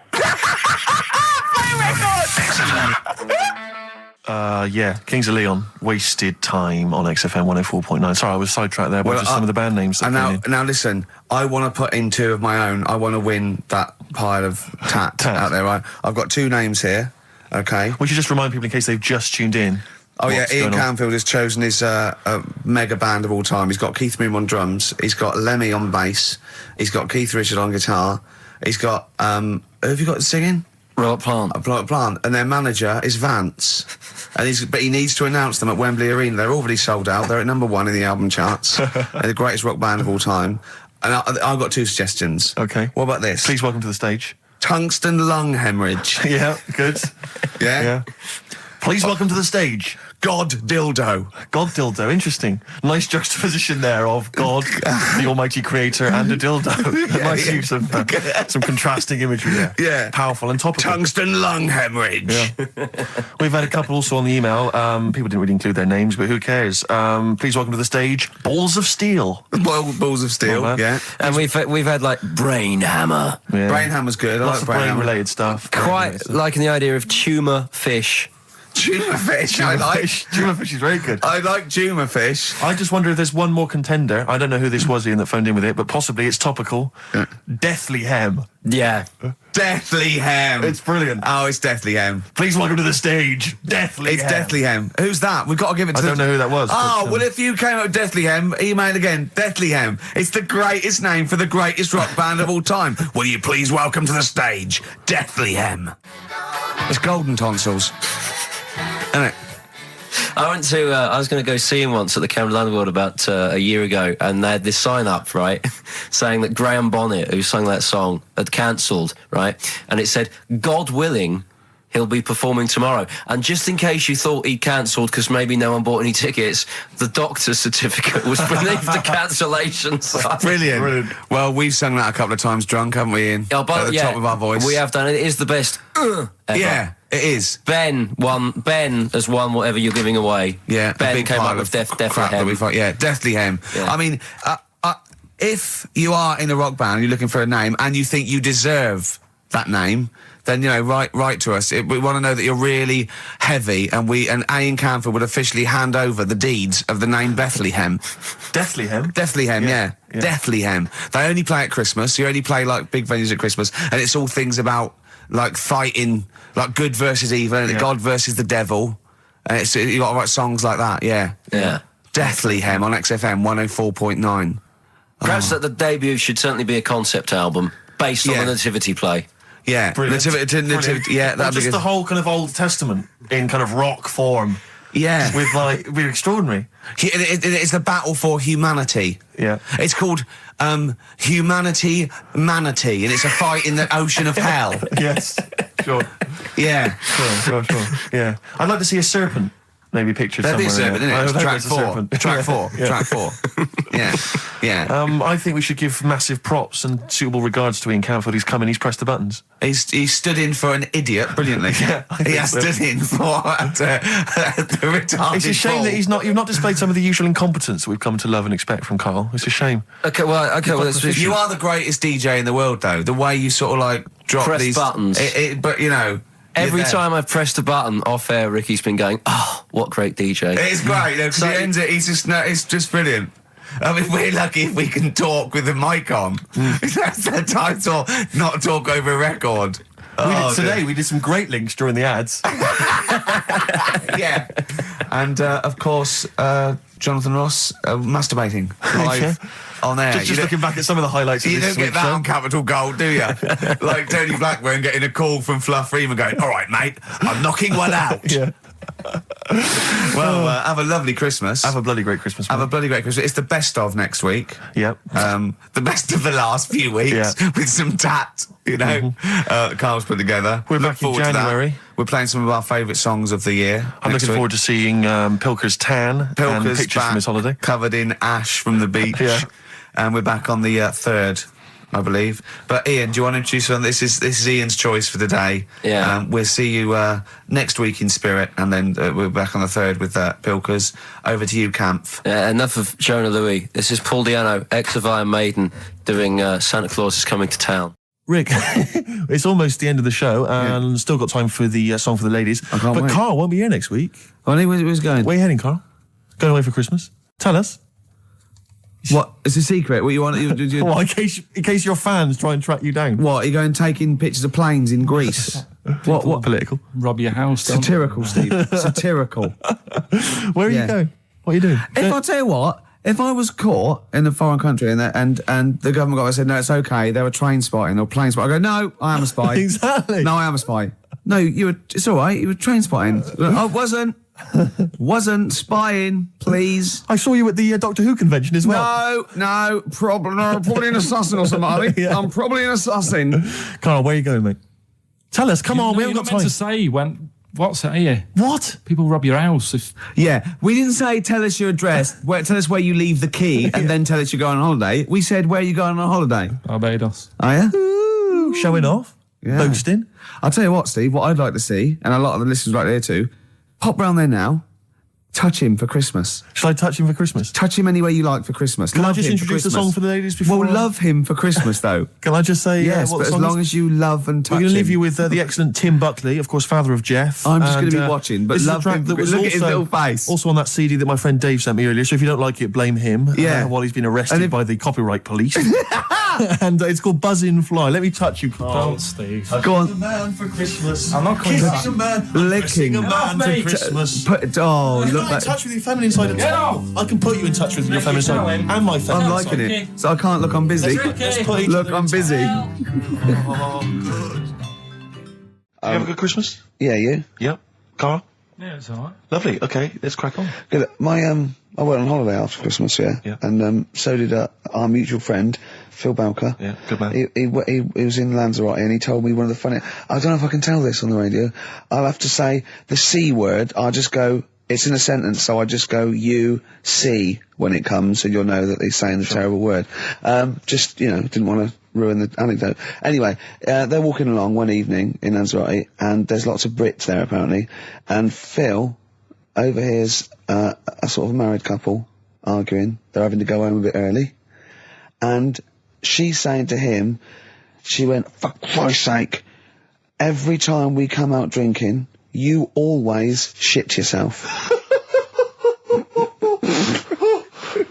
Kings of Leon, Wasted Time on XFM 104.9. Sorry, I was sidetracked there by just some of the band names. Now listen, I want to put in 2 of my own. I want to win that pile of tat out there, right? I've got 2 names here, okay? We should just remind people in case they've just tuned in. Oh yeah, what's Ian going on. Canfield has chosen his mega band of all time. He's got Keith Moon on drums, he's got Lemmy on bass, he's got Keith Richard on guitar, he's got, who have you got singing? Robert Plant. Plant, and their manager is Vance, but he needs to announce them at Wembley Arena. They're already sold out. They're at number 1 in the album charts. They're the greatest rock band of all time. And I've got 2 suggestions. Okay. What about this? Please welcome to the stage. Tungsten lung hemorrhage. Yeah, good. Yeah. Please welcome to the stage. God dildo. God dildo, interesting. Nice juxtaposition there of God, the Almighty Creator, and a dildo. Nice use of some contrasting imagery there. Yeah. Powerful and topical. Tungsten lung hemorrhage. Yeah. We've had a couple also on the email. People didn't really include their names, but who cares? Please welcome to the stage, Balls of Steel. Balls of steel, Well, yeah. And we've had like Brain Hammer. Yeah. Brain hammer's good. I Lots like of brain hammer. brain-related stuff. Quite liking the idea of tumour fish. Tuna fish. I like. Tuna fish is very good. I like tuna fish. I just wonder if there's one more contender. I don't know who this was, Ian, that phoned in with it, but possibly it's topical. Deathly Hem. Yeah. Deathly Hem. It's brilliant. Oh, it's Deathly Hem. Please welcome to the stage, Deathly It's Hem. Deathly Hem. Who's that? We've got to give it to I don't know who that was. Oh, but, well, if you came up with Deathly Hem, email again. Deathly Hem. It's the greatest name for the greatest rock band of all time. Will you please welcome to the stage, Deathly Hem? It's golden tonsils. Isn't it? I went to. I was going to go see him once at the Camden Underworld about a year ago, and they had this sign up, right, saying that Graham Bonnet, who sang that song, had cancelled, right, and it said, "God willing, he'll be performing tomorrow." And just in case you thought he cancelled because maybe no one bought any tickets, the doctor's certificate was beneath the cancellation sign. Brilliant. Well, we've sung that a couple of times drunk, haven't we, Ian? Oh, but, At the top of our voice. We have done it. It is the best. Ever. Yeah, it is. Ben has won whatever you're giving away. Yeah, a Ben big came pile up with of Deathly crap that we Hem. find. Yeah, Deathly Hem. Yeah. I mean, if you are in a rock band, you're looking for a name, and you think you deserve that name, then write to us. We want to know that you're really heavy, and Ian Canfield would officially hand over the deeds of the name Bethlehem. Deathly Hem. Deathly Hem, yeah. Yeah. Deathly Hem. They only play at Christmas. You only play like big venues at Christmas, and it's all things about like fighting, like good versus evil, and God versus the devil. And you got to write songs like that. Yeah. Yeah. Deathly Hem on XFM 104.9. Perhaps that the debut should certainly be a concept album based on Yeah. the Nativity play. Yeah. Brilliant. Nativity, Brilliant. yeah, Or that'd be just good. the whole kind of Old Testament in kind of rock form. Yeah. With like, we're extraordinary. It's the battle for humanity. Yeah. It's called Humanity Manatee, and it's a fight in the ocean of hell. Yes. Sure. Yeah. Sure. Yeah. I'd like to see a serpent. Maybe pictured There'd be a somewhere. serpent, isn't it? Track 4. Track 4. Yeah. Track 4. Yeah. I think we should give massive props and suitable regards to Ian Canfield. He's come in, he's pressed the buttons. He stood in for an idiot brilliantly. Yeah, he has so. stood in for the retarded. It's a shame that you've not displayed some of the usual incompetence that we've come to love and expect from Karl. It's a shame. Okay, well, You are the greatest DJ in the world, though. The way you sort of like drop Press these buttons. But you know. Every there. time I've pressed a button off air, Ricky's been going, "Oh, what great DJ!" It's great because So- he ends it. It's just brilliant. I mean, we're lucky if we can talk with the mic on. That's the title, not talk over a record. We did some great links during the ads. Yeah. And, of course, Jonathan Ross masturbating live on air. Just looking back at some of the highlights of You this don't get week's that show. on Capital Gold, do you? Like Tony Blackburn getting a call from Fluff Freeman going, "All right, mate, I'm knocking one out." Yeah. Well, have a lovely Christmas. Have a bloody great Christmas. Have a mate. bloody great Christmas. It's the best of next week. Yep. The best of the last few weeks Yeah. with some tat, you know, Carl's put together. We're Look back in forward to that. January. We're playing some of our favourite songs of the year. I'm looking forward to seeing Pilker's tan and Pilker's pictures from his holiday. covered in ash from the beach. Yeah. And we're back on the 3rd, I believe. But Ian, do you want to introduce one? This is Ian's choice for the day. Yeah. We'll see you next week in spirit, and then we're back on the 3rd with Pilkers. Over to you, Kampf. Enough of Jonah Louis. This is Paul Di'Anno, ex of Iron Maiden, doing Santa Claus is Coming to Town. Rick, it's almost the end of the show, and still got time for the song for the ladies. I can't but wait. Karl won't be here next week. Where's going? Where are you heading, Karl? Going away for Christmas? Tell us. What? It's a secret. What you want? Well, in case your fans try and track you down. What? Are you going taking pictures of planes in Greece? What? Political. Rob your house. don't Satirical, Steve. Satirical. Where are Yeah. you going? What are you doing? If I tell you what, if I was caught in a foreign country and the government got said, "No, it's okay," they were train spotting or plane spotting, I go, "No, I am a spy." Exactly. No, I am a spy. No, it's all right. You were train spotting. I wasn't spying. Please. I saw you at the Doctor Who convention as well. No, probably an assassin or something. Yeah. I'm probably an assassin. Karl, where are you going, mate? Tell us. Come on, we you're haven't not got meant time. to say when. What's it here? What? People rob your house. If Yeah, we didn't say tell us your address. Tell us where you leave the key, and then tell us you're going on holiday. We said where you going on holiday. Barbados. Are you? Ooh, showing off. Yeah. Boasting. I'll tell you what, Steve, what I'd like to see, and a lot of the listeners right there too, pop round there now, touch him for Christmas. Shall I touch him for Christmas? Touch him any way you like for Christmas. Can I Love just him for introduce the Christmas. song for the ladies before? Well, love him for Christmas, though. Can I just say Yes, what but the as song long is? as you love and touch We're going to leave him. you with the excellent Tim Buckley, of course, father of Jeff. I'm just And, gonna be watching, but this is a love track him that for- was look at his also- little face. Also on that CD that my friend Dave sent me earlier. So if you don't like it, blame him. Yeah. While he's been arrested And if- by the copyright police. And it's called Buzzin' Fly. Let me touch you, Karl. Don't, Steve. Go on. A man for Christmas. I'm not coming back. a man. Licking. A man Off for me. Christmas. Look, Get like in touch with your feminine side. Get off. I can put you in touch with your feminine side going. and my feminine I'm side. liking it. So I can't look, I'm busy. Let's put each Look, other I'm in busy. touch. Oh, good. You have a good Christmas? Yeah, you? Yep. Karl? Yeah, it's alright. Lovely. Okay, let's crack on. Good. I went on holiday after Christmas, Yeah. and so did our mutual friend Phil Bowker. Yeah, good man. He was in Lanzarote, and he told me one of the funny. I don't know if I can tell this on the radio. I'll have to say the C word. I'll just go. It's in a sentence, so I just go you see when it comes, and you'll know that he's saying the terrible word. Just didn't want to ruin the anecdote. Anyway, they're walking along one evening in Lanzarote, and there's lots of Brits there apparently, and Phil overhears a sort of married couple arguing. They're having to go home a bit early, and she's saying to him, she went, "For Christ's sake, every time we come out drinking, you always shit yourself."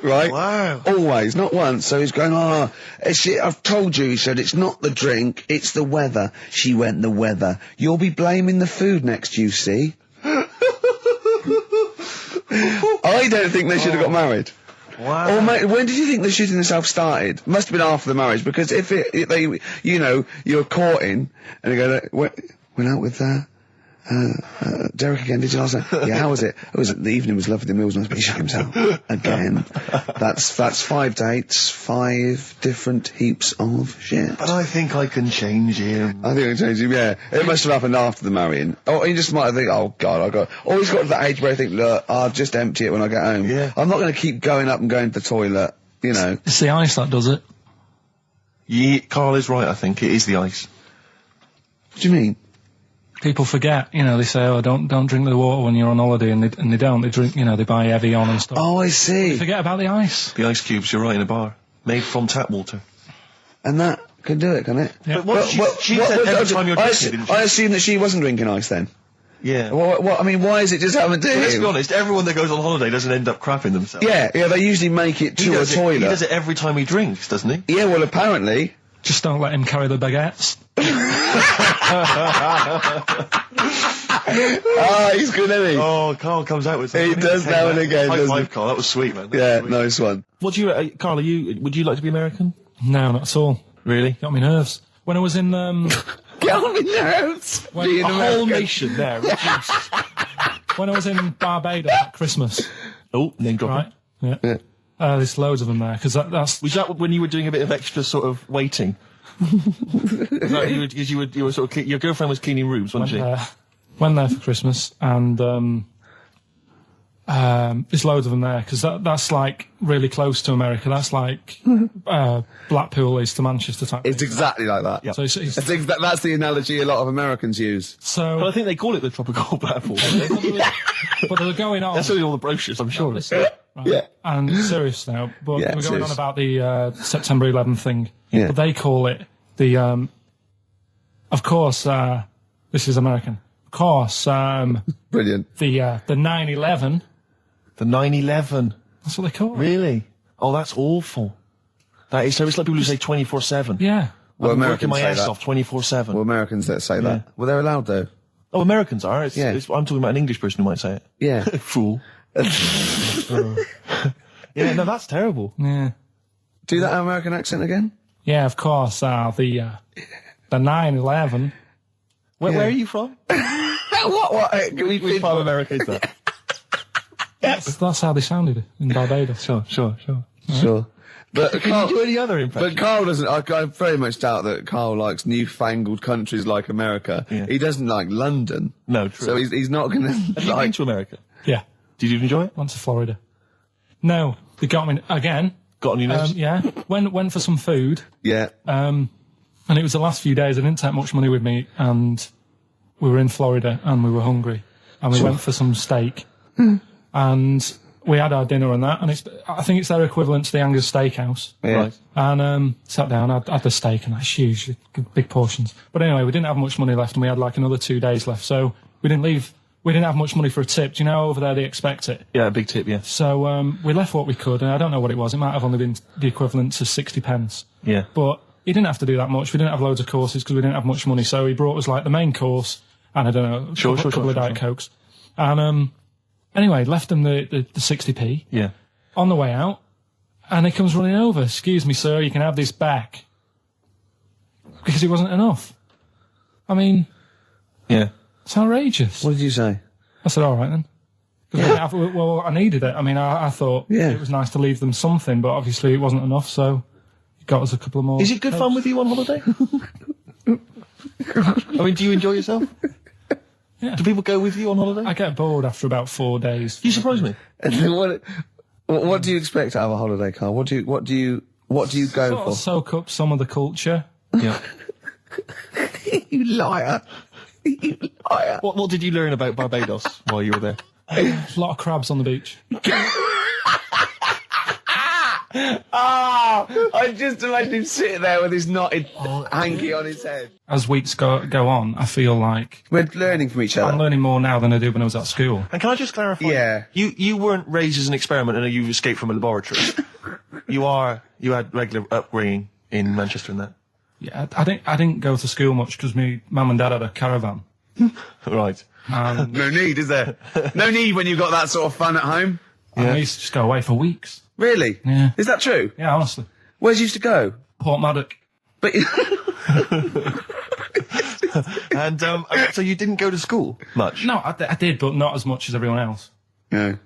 Right? Wow. Always, not once. So he's going, I've told you, he said, it's not the drink, it's the weather. She went, the weather. You'll be blaming the food next, you see. I don't think they should have got married. Wow. Or when did you think the shooting itself started? Must have been after the marriage, because if you're courting, and you go, went out with Derek again, did you last night? Yeah, how was it? The evening was lovely, the meal was nice, but he shut himself. Again. That's 5 dates, 5 different heaps of shit. But I think I can change him. I think I can change him, yeah. It must have happened after the marrying. Or he just might have think, oh God, or he's got to that age where I think, look, I'll just empty it when I get home. Yeah. I'm not going to keep going up and going to the toilet, you know. It's the ice that does it. Yeah, Carl is right, I think. It is the ice. What do you mean? People forget, you know, they say, oh, don't drink the water when you're on holiday, and they don't. They drink, you know, they buy Evian and stuff. Oh, I see. They forget about the ice. The ice cubes, you're right, in a bar. Made from tap water. And that can do it, can it? Yeah. But what she said every time you're drinking, didn't she? I assume that she wasn't drinking ice then. Yeah. I mean, why is it just happened to Well, let's him? be honest, everyone that goes on holiday doesn't end up crapping themselves. Yeah, they usually make it to a toilet. He does it every time he drinks, doesn't he? Yeah, well, apparently. Just don't let him carry the baguettes. He's good, isn't he? Oh, Carl comes out with something. He does now and again, High doesn't five, he? Carl. That was sweet, man. Yeah, nice one. What do you, Carl? Would you like to be American? No, not at all. Really? Got me nerves. When I was in, Get on my nerves. when, A whole nation there. reduced. when I was in Barbados at Christmas, Oh, name dropping. right? Yeah. There's loads of them there, because that's... Was that when you were doing a bit of extra sort of waiting? Was that you were sort of your girlfriend was cleaning rooms, wasn't she? Went there for Christmas, and there's loads of them there, because that's like really close to America. That's like Blackpool is to Manchester type. It's exactly like that. Yep. So it's That's the analogy a lot of Americans use. so, Well, I think they call it the tropical platform. but they're going on. That's only all the brochures, I'm sure. Right. Yeah. And serious now, but Yeah, we're going serious. on about the September 11th thing. Yeah. But they call it the, of course, this is American. Of course, Brilliant. the 9/11. The 9/11. That's what they call it. Really? Oh, that's awful. That is. So it's like people who say 24/7. Yeah. Well, I'm working Americans my say ass that. off 24/7. Well, Americans that say that. Well, they're allowed though. Oh, Americans are. Yeah. I'm talking about an English person who might say it. Yeah. Fool. Yeah, no, that's terrible. Yeah. Do that American accent again. Yeah, of course, the 9/11. Where are you from? What? Which part of America is that? That's how they sounded in Barbados. Sure. Sure. But Can you do any other impression? But Carl doesn't. I very much doubt that Carl likes newfangled countries like America. Yeah. He doesn't like London. No, true. So he's not going to Have you been like. to America? Yeah. Did you enjoy it? Went to Florida. No, they got me again. Got on your nerves? Yeah. Went for some food. Yeah. And it was the last few days. I didn't take much money with me, and we were in Florida, and we were hungry, and we went for some steak, and we had our dinner and that, and I think it's their equivalent to the Angus Steakhouse. Yeah. Right. And sat down, had the steak, and that's huge, big portions. But anyway, we didn't have much money left, and we had like another 2 days left, so we didn't leave. We didn't have much money for a tip. Do you know over there they expect it? Yeah, big tip, yeah. So we left what we could, and I don't know what it was. It might have only been the equivalent to 60 pence. Yeah. But he didn't have to do that much. We didn't have loads of courses because we didn't have much money. So he brought us like the main course and I don't know, a couple of Diet Cokes. And anyway, left him the 60p Yeah. on the way out, and he comes running over. Excuse me, sir, you can have this back. Because it wasn't enough. I mean, Yeah. it's outrageous. What did you say? I said, all right then. 'Cause well, I needed it. I mean, I thought it was nice to leave them something, but obviously it wasn't enough, so he got us a couple of more. Is it good fun with you on holiday? I mean, do you enjoy yourself? Yeah. Do people go with you on holiday? I get bored after about 4 days. You surprise me. And then what do you expect out of a holiday, Carl? What do you go Sort for? of soak up some of the culture. Yeah. You liar. You liar. What did you learn about Barbados while you were there? A lot of crabs on the beach. I just imagine him sitting there with his knotted hanky on his head. As weeks go on, I feel like We're learning from each other. I'm learning more now than I did when I was at school. And can I just clarify? Yeah. You weren't raised as an experiment and you escaped from a laboratory. You had regular upbringing in Manchester and that. Yeah, I didn't go to school much because my mum and dad had a caravan. Right. And No need, is there? No need when you've got that sort of fun at home. I used to just go away for weeks. Really? Yeah. Is that true? Yeah, honestly. Where's you used to go? Port Maddock. But And so you didn't go to school much? No, I did, but not as much as everyone else. Yeah.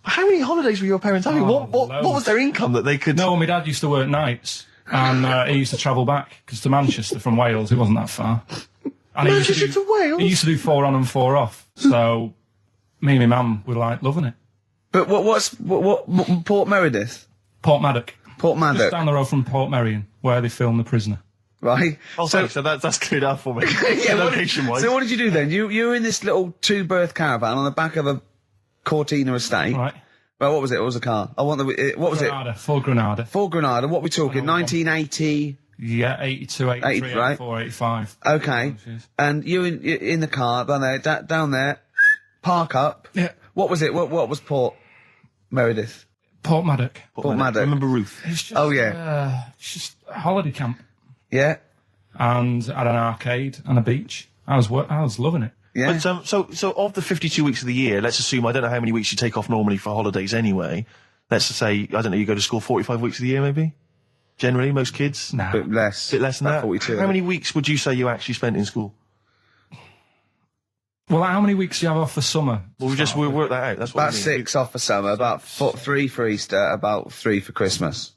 How many holidays were your parents having? Oh, What was their income that they could... No, my dad used to work nights, and he used to travel back, because to Manchester from Wales, it wasn't that far. And Manchester to Wales? He used to do 4 on and 4 off, so me and my mum were, like, loving it. But what Port Meredith? Port Maddock. Port Just Maddock, down the road from Port Merion, where they filmed The Prisoner. right? Oh, so that's cleared up for me. Location-wise. So what did you do then? You were in this little 2-berth caravan on the back of a Cortina estate. Right. Well, what was it? What was the car? I want the. What was Granada, it? full Granada. Full Granada. What are we talking? 1980. Yeah, 82, 83, 80, right? 84, 85. Okay. And you in the car down there, park up. Yeah. What was it? What was Port Meredith? Port Maddock. Port Maddock. I remember Ruth. It's just, Oh, yeah. it's just a holiday camp. Yeah. And had an arcade and a beach. I was loving it. Yeah. But so of the 52 weeks of the year, let's assume, I don't know how many weeks you take off normally for holidays anyway. Let's just say, I don't know, you go to school 45 weeks of the year maybe? Generally, most kids? Nah. Bit less. Bit less than About that? 42. How many weeks would you say you actually spent in school? Well, how many weeks do you have off for summer? Well, we'll work that out. That's what About I mean. 6 off for summer, about 3 for Easter, about 3 for Christmas.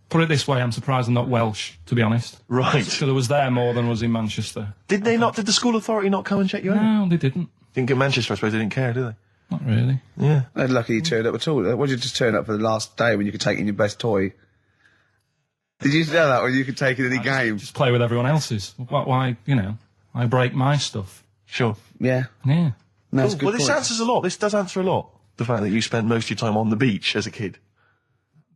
Put it this way, I'm surprised I'm not Welsh, to be honest. Right. So there was there more than was in Manchester. Did the school authority not come and check you out? No, they didn't. Didn't get Manchester, I suppose they didn't care, did they? Not really. Yeah. They're lucky you turned up at all. What did you just turn up for the last day when you could take in your best toy? Did you know that when you could take in any game? Just play with everyone else's. Why, I break my stuff. Sure. Yeah. Yeah. No, that's a good Well, this point. answers a lot. This does answer a lot. The fact that you spent most of your time on the beach as a kid.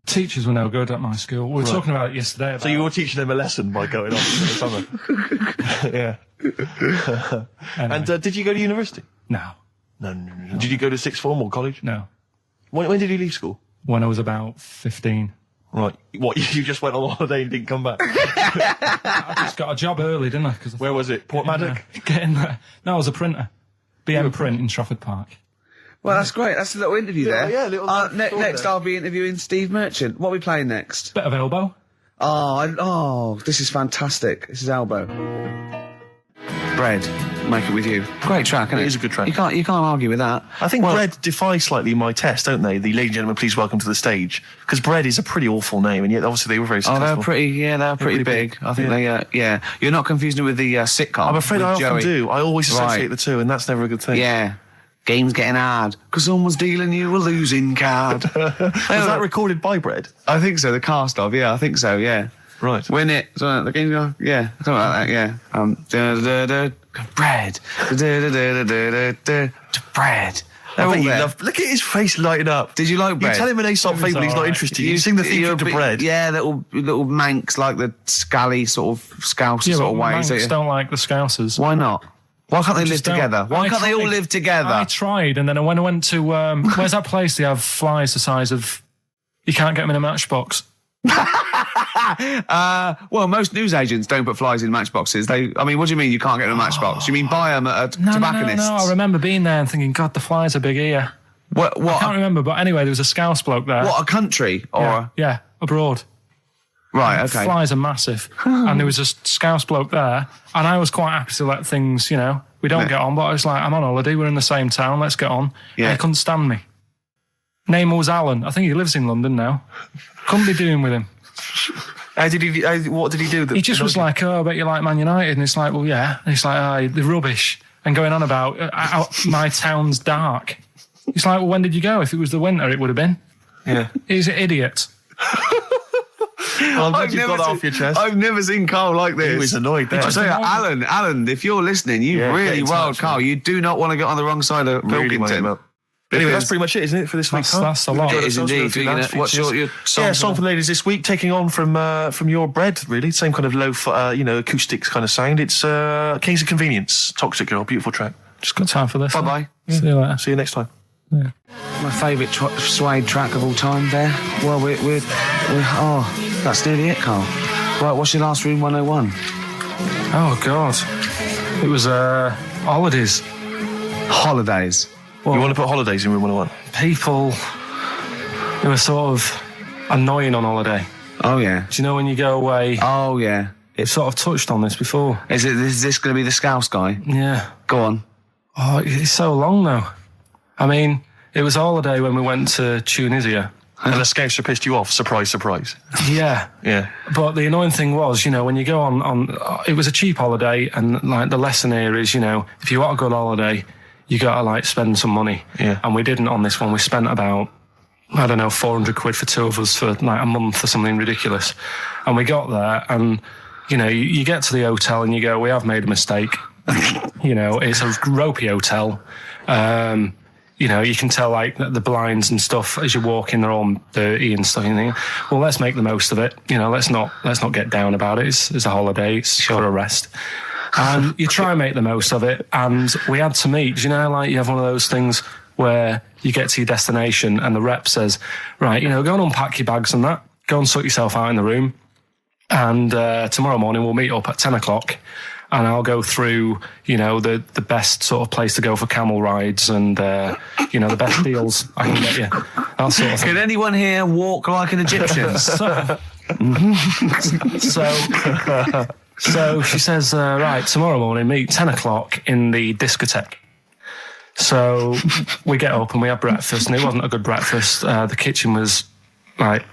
Teachers were no good at my school. We were talking about it yesterday. So you were teaching them a lesson by going off in the summer. Yeah. And did you go to university? No. No. Did you go to sixth form or college? No. When did you leave school? When I was about 15. Right. What, you just went on holiday and didn't come back? I just got a job early, didn't I? Where was it? Port Maddock? Get in there. No, I was a printer. BM Print in Trafford Park. Well, that's great. That's a little interview there. yeah, little next, there. I'll be interviewing Steve Merchant. What are we playing next? Bit of elbow. Oh, this is fantastic. This is Elbow. Bread. Make it with you. Great track, isn't it? It is a good track. You can't argue with that. I think Bread defy slightly my test, don't they? The ladies and gentlemen, please welcome to the stage. Because Bread is a pretty awful name, and yet obviously they were very successful. Oh, they're pretty big. I think yeah. You're not confusing it with the sitcom. I'm afraid with I often Joey. do. I always associate Right. the two, and that's never a good thing. Yeah. Game's getting hard because someone's dealing you a losing card. Was that recorded by Bread? I think so. The cast of, yeah, I think so, yeah. Right. Win it. So the game, yeah, something like that, yeah. Bread. Bread. I bet you love. Look at his face lighting up. Did you like Bread? You tell him an Aesop It was fable, he's not alright. interested. You sing the theme to Bread. Yeah, little manx, like the scally sort of scouse Yeah, sort but of ways. Manx don't like the Scousers. Why not? Why can't they live Just don't. together? Why I can't they all tried. live together? I tried, and then when I went to where's that place? They have flies the size of you can't get them in a matchbox. Well, most newsagents don't put flies in matchboxes. I mean, what do you mean you can't get in a matchbox? You mean buy them at a tobacconist? No. I remember being there and thinking, God, the flies are big here. What? I can't remember, but anyway, there was a Scouse bloke there. What, a country? Or Yeah, abroad. right, okay. Flies are massive, and there was a Scouse bloke there, and I was quite happy to let things, we don't get on, but I was like, I'm on holiday, we're in the same town, let's get on. Yeah. And he couldn't stand me. Name was Alan. I think he lives in London now. Couldn't be doing with him. What did he do? He just was like, oh, I bet you like Man United. And it's like, well, yeah. And it's like, oh, they're rubbish. And going on about my town's dark. It's like, well, when did you go? If it was the winter, it would have been. Yeah. He's an idiot. Well, I'm glad you got that off your chest. I've never seen Carl like this. He was annoyed there. I tell you, Alan, if you're listening, you Yeah, really get in wild touch, Carl. man. You do not want to get on the wrong side of Really mind Pilkington. him up. Anyway, that's Because- pretty much it, isn't it, for this week? That's a lot. It is indeed. What's your song? Yeah, song for the ladies this week, taking on from your Bread, really. Same kind of low, acoustics kind of sound. It's Kings of Convenience, Toxic Girl, beautiful track. Just got time for this. Bye-bye. See you later. See you next time. Yeah. My favourite suede track of all time there. Well, we're that's nearly it, Carl. Right, what's your last Room 101? Oh, God. It was holidays. Holidays. Well, You want to put holidays in Room 101? people who are sort of annoying on holiday. Oh, yeah. Do you know when you go away Oh, yeah. sort of touched on this before. Is this going to be the Scouse guy? Yeah. Go on. Oh, it's so long now. I mean, it was a holiday when we went to Tunisia. And the Scouser pissed you off. Surprise, surprise. Yeah. Yeah. But the annoying thing was, when you go on, it was a cheap holiday, and like the lesson here is, if you want a good holiday, you got to like spend some money. Yeah. And we didn't on this one. We spent about, I don't know, 400 quid for two of us for like a month or something ridiculous. And we got there, and you get to the hotel and you go, we have made a mistake. It's a ropey hotel. You can tell like the blinds and stuff as you walk in, they're all dirty and stuff. You think, well, let's make the most of it. Let's not get down about it. It's a holiday. It's for a rest. And you try and make the most of it. And we had to meet. Like you have one of those things where you get to your destination and the rep says, right, go and unpack your bags and that. Go and sort yourself out in the room. And tomorrow morning we'll meet up at 10 o'clock. And I'll go through, the best sort of place to go for camel rides and, the best deals I can get you. That sort of thing. Can anyone here walk like an Egyptian? So she says, right, tomorrow morning, meet 10 o'clock in the discotheque. So we get up and we have breakfast, and it wasn't a good breakfast. The kitchen was, like,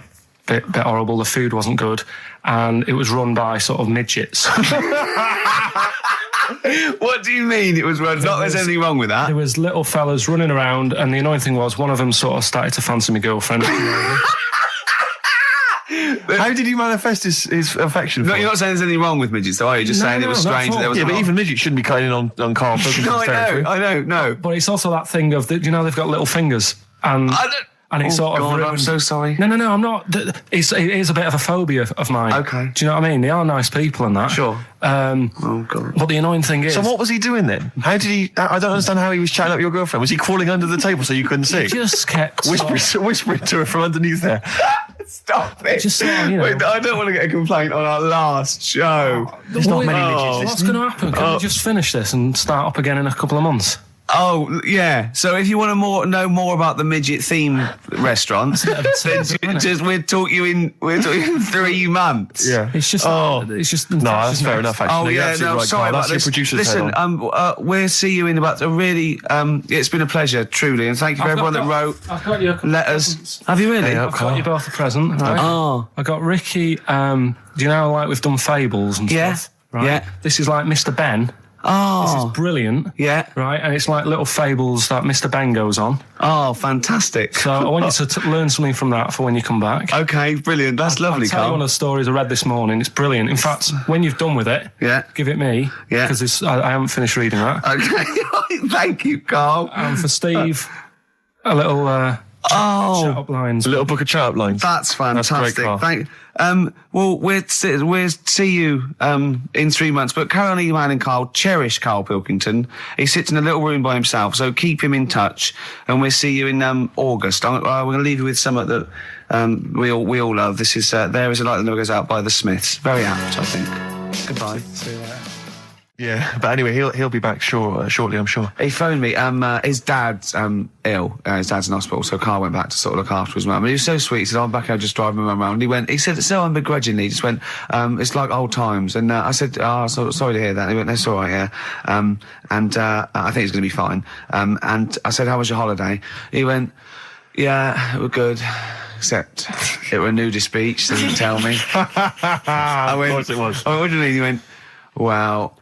bit horrible. The food wasn't good. And it was run by sort of midgets. What do you mean it was run? Not there's anything wrong with that. There was little fellas running around, and the annoying thing was one of them sort of started to fancy my girlfriend. How did he manifest his affection for No, you're not saying there's anything wrong with midgets, though, are you? Just saying it was strange that there was Yeah, but even midgets shouldn't be cutting in on Karl Pilkington's territory. I know. But it's also that thing of, they've got little fingers. And it sort of God, ruined... I'm so sorry. No, I'm not. It is a bit of a phobia of mine. Okay. Do you know what I mean? They are nice people and that. Sure. Oh, God. But the annoying thing is... So what was he doing then? How did he... I don't understand how he was chatting up your girlfriend. Was he crawling under the table so you couldn't see? He just kept... Whispering to her from underneath there. Stop it. Just sort of, Wait, I don't want to get a complaint on our last show. There's not many midgets What's going to happen? Can we just finish this and start up again in a couple of months? Oh, yeah. So if you want to know more about the midget theme restaurant, then we'll talk you in 3 months. Yeah. It's just... It's just... No, that's fair enough, actually. Oh, No, you're yeah, absolutely no, right, sorry Karl. about That's your this. producer's Listen, head on. we'll see you in about a really... it's been a pleasure, truly, and thank you for everyone that wrote I've got you letters. Have you really? I've got you both a present, right? Oh. I got Ricky, do you know like we've done fables and Yeah. stuff? Right? Yeah. This is like Mr. Ben. Oh. This is brilliant. Yeah. Right, and it's like little fables that Mr. Ben goes on. Oh, fantastic. So I want you to learn something from that for when you come back. Okay, brilliant. That's lovely, I'll tell you Karl. one of the stories I read this morning. It's brilliant. In fact, when you've done with it, give it me. Yeah. Because I haven't finished reading that. Okay, thank you, Karl. And for Steve, a little chat up lines. A little book of chat up lines. That's fantastic. Karl. Thank. Well, we'll see you in 3 months. But carry on emailing Karl. Cherish Karl Pilkington. He sits in a little room by himself, so keep him in touch. And we'll see you in August. We're going to leave you with something that we all love. This is There Is a Light That Never Goes Out by the Smiths. Very apt, I think. Goodbye. See you later. Yeah, but anyway, he'll be back shortly, I'm sure. He phoned me. His dad's ill. His dad's in hospital, so Karl went back to sort of look after his mum. And he was so sweet. He said, "I'm back. I'll just drive my mum around." He said, so unbegrudgingly, he just went, "It's like old times." And I said, "Oh, sorry to hear that." And he went, "That's all right, yeah." I think it's going to be fine. And I said, "How was your holiday?" He went, "Yeah, it was good. Except it was a nudist beach, so he didn't tell me." I went, of course it was. I went, "What do you mean?" He went, "Well,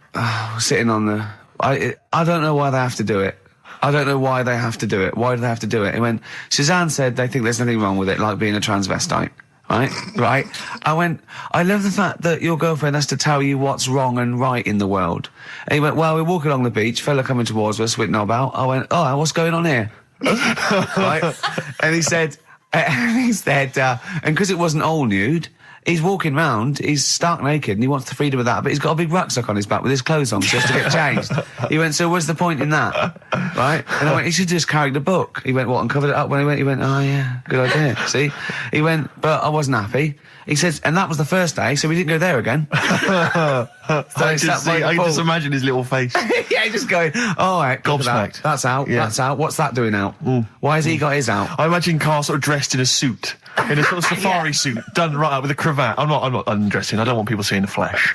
sitting on the... I don't know why they have to do it. I don't know why they have to do it. Why do they have to do it?" He went, "Suzanne said they think there's nothing wrong with it, like being a transvestite." Right? I went, "I love the fact that your girlfriend has to tell you what's wrong and right in the world." And he went, "Well, we're walking along the beach, fella coming towards us with knob out." I went, "Oh, what's going on here?" Right? And he said, and because it wasn't all nude, he's walking round, he's stark naked, and he wants the freedom of that, but he's got a big rucksack on his back with his clothes on just to get changed. He went, "So what's the point in that?" Right? And I went, "He should just carry the book." He went, "What, and covered it up?" When he went, "Oh yeah, good idea." See? He went, "But I wasn't happy." He says, and that was the first day, so we didn't go there again. I can just imagine his little face. Yeah, just going, "All right, gobsmacked. That's out, Yeah. that's out. What's that doing out? Why has he got his out?" I imagine Karl sort of dressed in a suit in a sort of safari suit, done right up with a cravat. I'm not undressing. I don't want people seeing the flesh.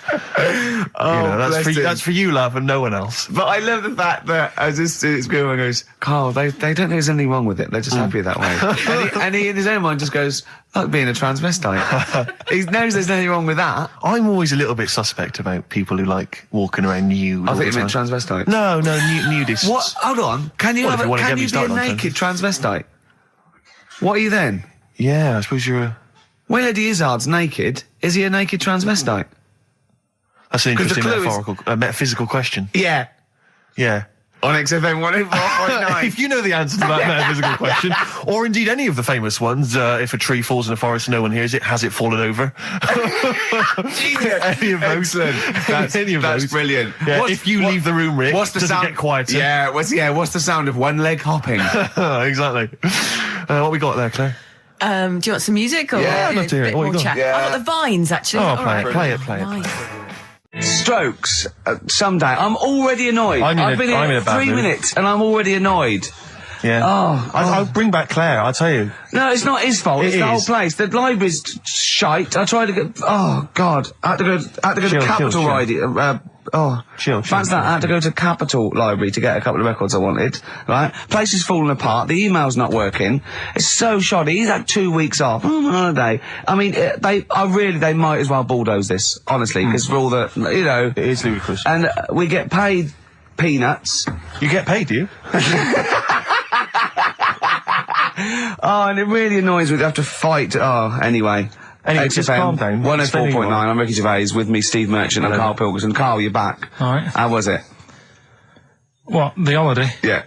That's for you, love, and no one else. But I love the fact that it's girl goes, Carl, they don't think there's anything wrong with it. They're just happy that way. and he in his own mind just goes, like being a transvestite. He knows there's nothing wrong with that. I'm always a little bit suspect about people who like walking around nude. I think you meant transvestite. No, nudists. What? Hold on. Can you be a naked transvestite? What are you then? Yeah, I suppose you're a... When Eddie Izzard's naked, is he a naked transvestite? That's an interesting metaphysical question. Yeah. Yeah. On XFM 104.9. If you know the answer to that metaphysical question, or indeed any of the famous ones, if a tree falls in a forest and no one hears it, has it fallen over? Any of those. Excellent. That's brilliant. Yeah, if you leave the room, Rick, does it get quieter? Yeah, what's the sound of one leg hopping? Exactly. What we got there, Claire? Do you want some music or I'd love to hear it. bit What more you got? chat? Yeah. I've got the Vines, actually. Oh, All right. play it. Nice. Strokes. Someday. I'm already annoyed. I've been here 3 minutes and I'm already annoyed. Yeah. I'll bring back Claire, I'll tell you. No, it's not his fault. It's the whole place. The library's shite. I tried to get... Oh, God. I had to go to Capitol Library. Fancy that. I had to go to Capitol Library to get a couple of records I wanted, right? Place is falling apart. The email's not working. It's so shoddy. He's had 2 weeks off. I'm on holiday. I mean, they might as well bulldoze this, honestly, because for all the, you know... It is ludicrous. And we get paid peanuts. You get paid, do you? Oh, and it really annoys me to have to fight. Oh, anyway. Just calm down. 104.9, I'm Ricky Gervais, with me Steve Merchant and Karl Pilkington. Carl, you're back. All right. How was it? What, the holiday? Yeah.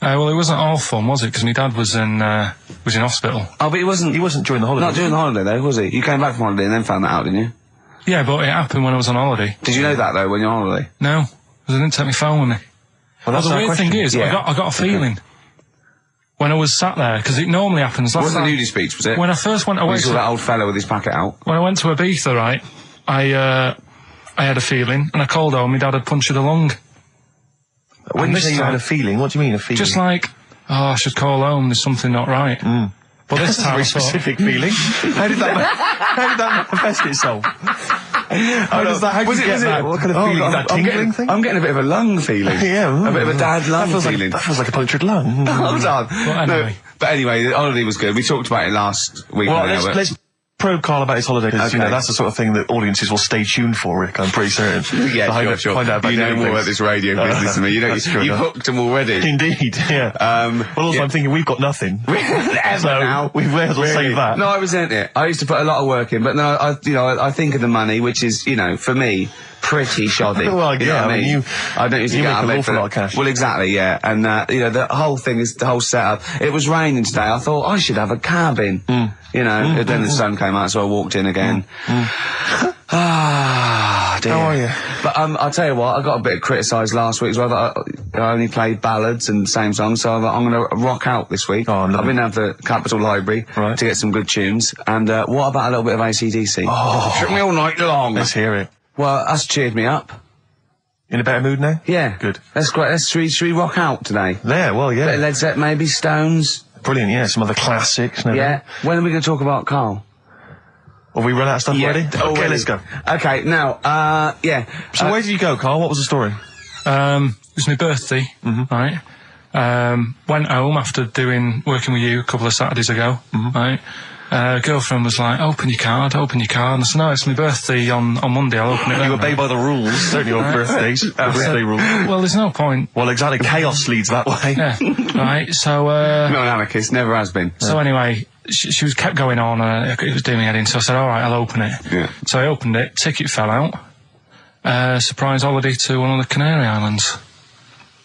Well, it wasn't all fun, was it? Because my dad was in hospital. Oh, but he wasn't during the holiday. Not during the holiday, though, was he? You came back from holiday and then found that out, didn't you? Yeah, but it happened when I was on holiday. Did you know that, though, when you're on holiday? No, because I didn't take my phone with me. Well, the weird thing is, I got a feeling when I was sat there, because it normally happens. What was the Nudist speech, was it? When I first went away... You saw that old fellow with his packet out. When I went to Ibiza, right, I had a feeling, and I called home, my dad had punctured a lung. When you say you had a feeling, what do you mean, a feeling? Just like, I should call home, there's something not right. But this time very specific feeling. How did that manifest itself? How did you get that? What kind of feeling? Is that tingling thing? I'm getting a bit of a lung feeling. Yeah. A bit of a dad lung feeling. That feels like a punctured lung. Hold on. Well, anyway. But anyway, the holiday was good. We talked about it last week. Well, let's probe Carl about his holiday, because that's the sort of thing that audiences will stay tuned for, Rick, I'm pretty certain. Yeah, sure. Find out about you know more about this radio business than me. You know, you've hooked them already. Indeed, yeah. Well, also, I'm thinking we've got nothing. Now. We may as well save that. No, I resent it. I used to put a lot of work in, but no, I think of the money, which is, for me, pretty shoddy. Well, you know what I mean? I don't usually get out of bed for a lot of cash. Well, exactly, yeah. And, the whole thing is, the whole setup. It was raining today. I thought I should have a cabin. And then the sun came out, so I walked in again. Ah, dear. How are you? But I'll tell you what, I got a bit criticised last week as well. I only played ballads and same songs, so I'm going to rock out this week. Oh, I've been down to the Capitol Library to get some good tunes. And what about a little bit of AC/DC? Oh, took me all night long. Let's hear it. Well, that's cheered me up. In a better mood now? Yeah. Good. That's great. Should we rock out today? Yeah, well, yeah. Bit of Led Zeppelin, maybe Stones. Brilliant, yeah. Some other classics. Yeah. When are we going to talk about Carl? Have we run out of stuff already? Okay, let's go. Okay, now, yeah. So where did you go, Carl? What was the story? It was my birthday, right? Went home after working with you a couple of Saturdays ago, right? Girlfriend was like, open your card, and I said, no, it's my birthday on Monday, I'll open it then. You obey by the rules, certainly on birthdays, birthday rules. Well, there's no point. Well, exactly, chaos leads that way. Yeah, right, so... not an anarchist, never has been. So anyway, she was kept going on, it was doing me head in, so I said, alright, I'll open it. Yeah. So I opened it, ticket fell out, surprise holiday to one of the Canary Islands.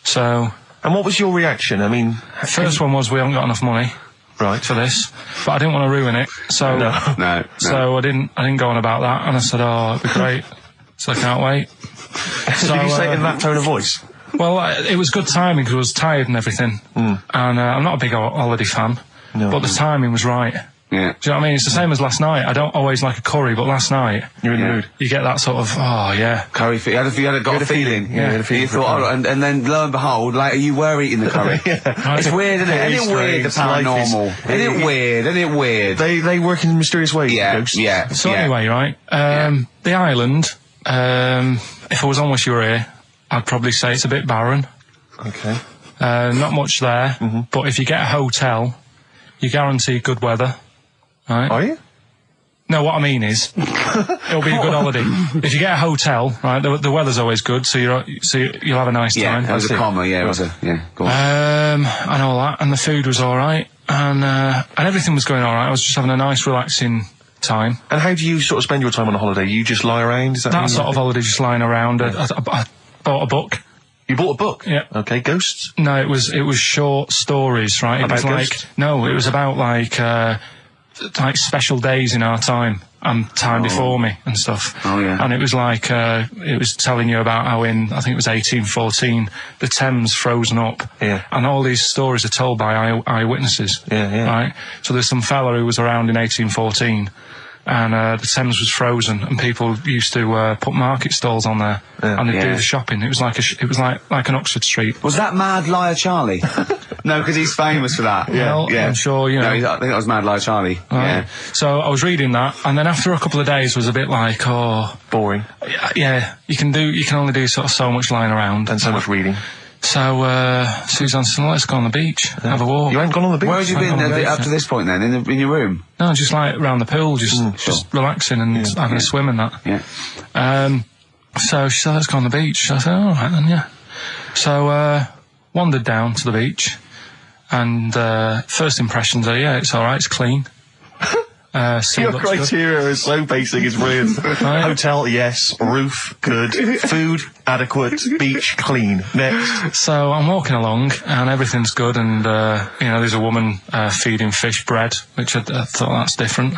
So... And what was your reaction? I mean... First one was, we haven't got enough money. Right. For this, but I didn't want to ruin it, so no. So I didn't go on about that, and I said, it'd be great, so I can't wait. So, did you say it in that tone of voice? Well, it was good timing because I was tired and everything, and I'm not a big holiday fan, but the timing was right. Yeah. Do you know what I mean? It's the same as last night. I don't always like a curry, but last night You're in the mood. you get that sort of, oh yeah. Curry, you had a feeling. Yeah, you had a feeling You for thought, curry. and then lo and behold, later you were eating the curry. It's weird, isn't it? Isn't it weird, the paranormal? Isn't it weird? Isn't it weird? They work in mysterious ways. Yeah, ghosts. yeah. So anyway, right, the island, if I was on with you here, I'd probably say it's a bit barren. Okay. Not much there, but if you get a hotel, you guarantee good weather, right? Are you? No, what I mean is, it'll be a good holiday. If you get a hotel, right, the weather's always good, so you'll have a nice Yeah, time. that was a comma, yeah, it was go on. And all that, and the food was all right, and everything was going all right. I was just having a nice, relaxing time. And how do you sort of spend your time on a holiday? You just lie around? Is that Sort of holiday, just lying around. I bought a book. You bought a book? Yeah. Okay, ghosts? No, it was short stories, right? It About was like ghosts? no, it was about like special days in our time and time before me and stuff. Oh, yeah. And it was like it was telling you about how in I think it was 1814 the Thames frozen up. Yeah. And all these stories are told by eyewitnesses. Yeah. Right. So there's some fella who was around in 1814. And the Thames was frozen, and people used to put market stalls on there, and they'd do the shopping. It was like like an Oxford Street. Was that Mad Liar Charlie? No, because he's famous for that. Well, I'm sure you know. No, I think that was Mad Liar Charlie. Yeah. So I was reading that, and then after a couple of days, was a bit like, oh, Boring. yeah, you can only do sort of so much lying around And so much reading. So Suzanne said, well, let's go on the beach, have a walk. You ain't gone on the beach? Where had you been up to this point then? In your room? No, just like around the pool, just relaxing and having a swim and that. Yeah. So she said, let's go on the beach. I said, all right then, yeah. So wandered down to the beach, and first impressions are, yeah, it's all right, it's clean. Sea Your looks good. criteria is so basic, it's brilliant. Hotel, yes. Roof, good. Food, adequate. Beach, clean. Next. So I'm walking along, and everything's good, and there's a woman feeding fish bread, which I thought that's different.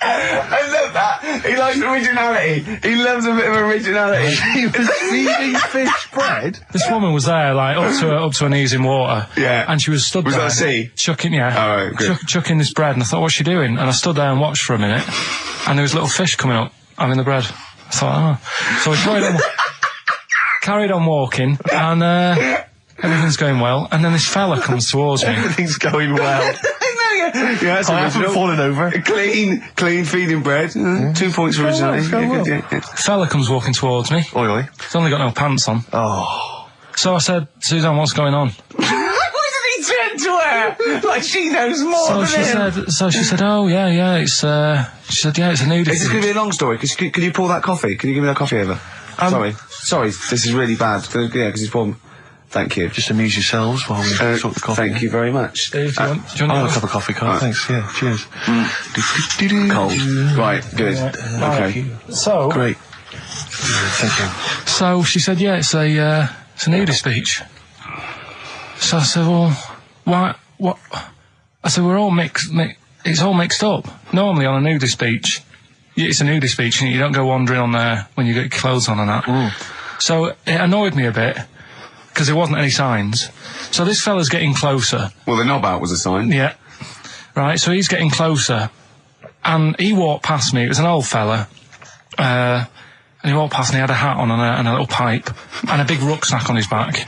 I love that. He likes originality. He loves a bit of originality. He was feeding fish bread? This woman was there, like up to her knees in water. Yeah. And she was stood Was there. that a sea? Chucking, yeah. Oh, right, good. Chucking this bread, and I thought, what's she doing? And I stood there and watched for a minute, and there was little fish coming up, having the bread. I thought, oh. So we carried on walking, and everything's going well, and then this fella comes towards me. Everything's going well. Yeah, that's I haven't original. fallen over. Clean feeding bread. 2 points for originality. well. Yeah. Fella comes walking towards me. Oi, oi. He's only got no pants on. Oh. So I said, Suzanne, what's going on? What did he turn to her? Like she knows more So than him. she said, oh yeah, it's she said, yeah, it's a nudist. Is this going to be a long story? Could you pour that coffee? Can you give me that coffee over? Sorry, this is really bad. Yeah, because he's poured. Thank you. Just amuse yourselves while we sort the coffee. Thank you very much. Steve, do you want I'll have a cup of coffee, Carl. Thanks. Yeah, cheers. Cold. Right, good. Okay. So Great. Thank you. So she said, yeah, it's a nudist beach. So I said, well, why? What? I said, we're all mixed. It's all mixed up. Normally on a nudist beach, it's a nudist beach, and you don't go wandering on there when you get your clothes on and that. So it annoyed me a bit, because there wasn't any signs. So this fella's getting closer. Well, the knob out was a sign. Yeah. Right, so he's getting closer. And he walked past me. It was an old fella. And he walked past and he had a hat on and a little pipe. And a big rucksack on his back.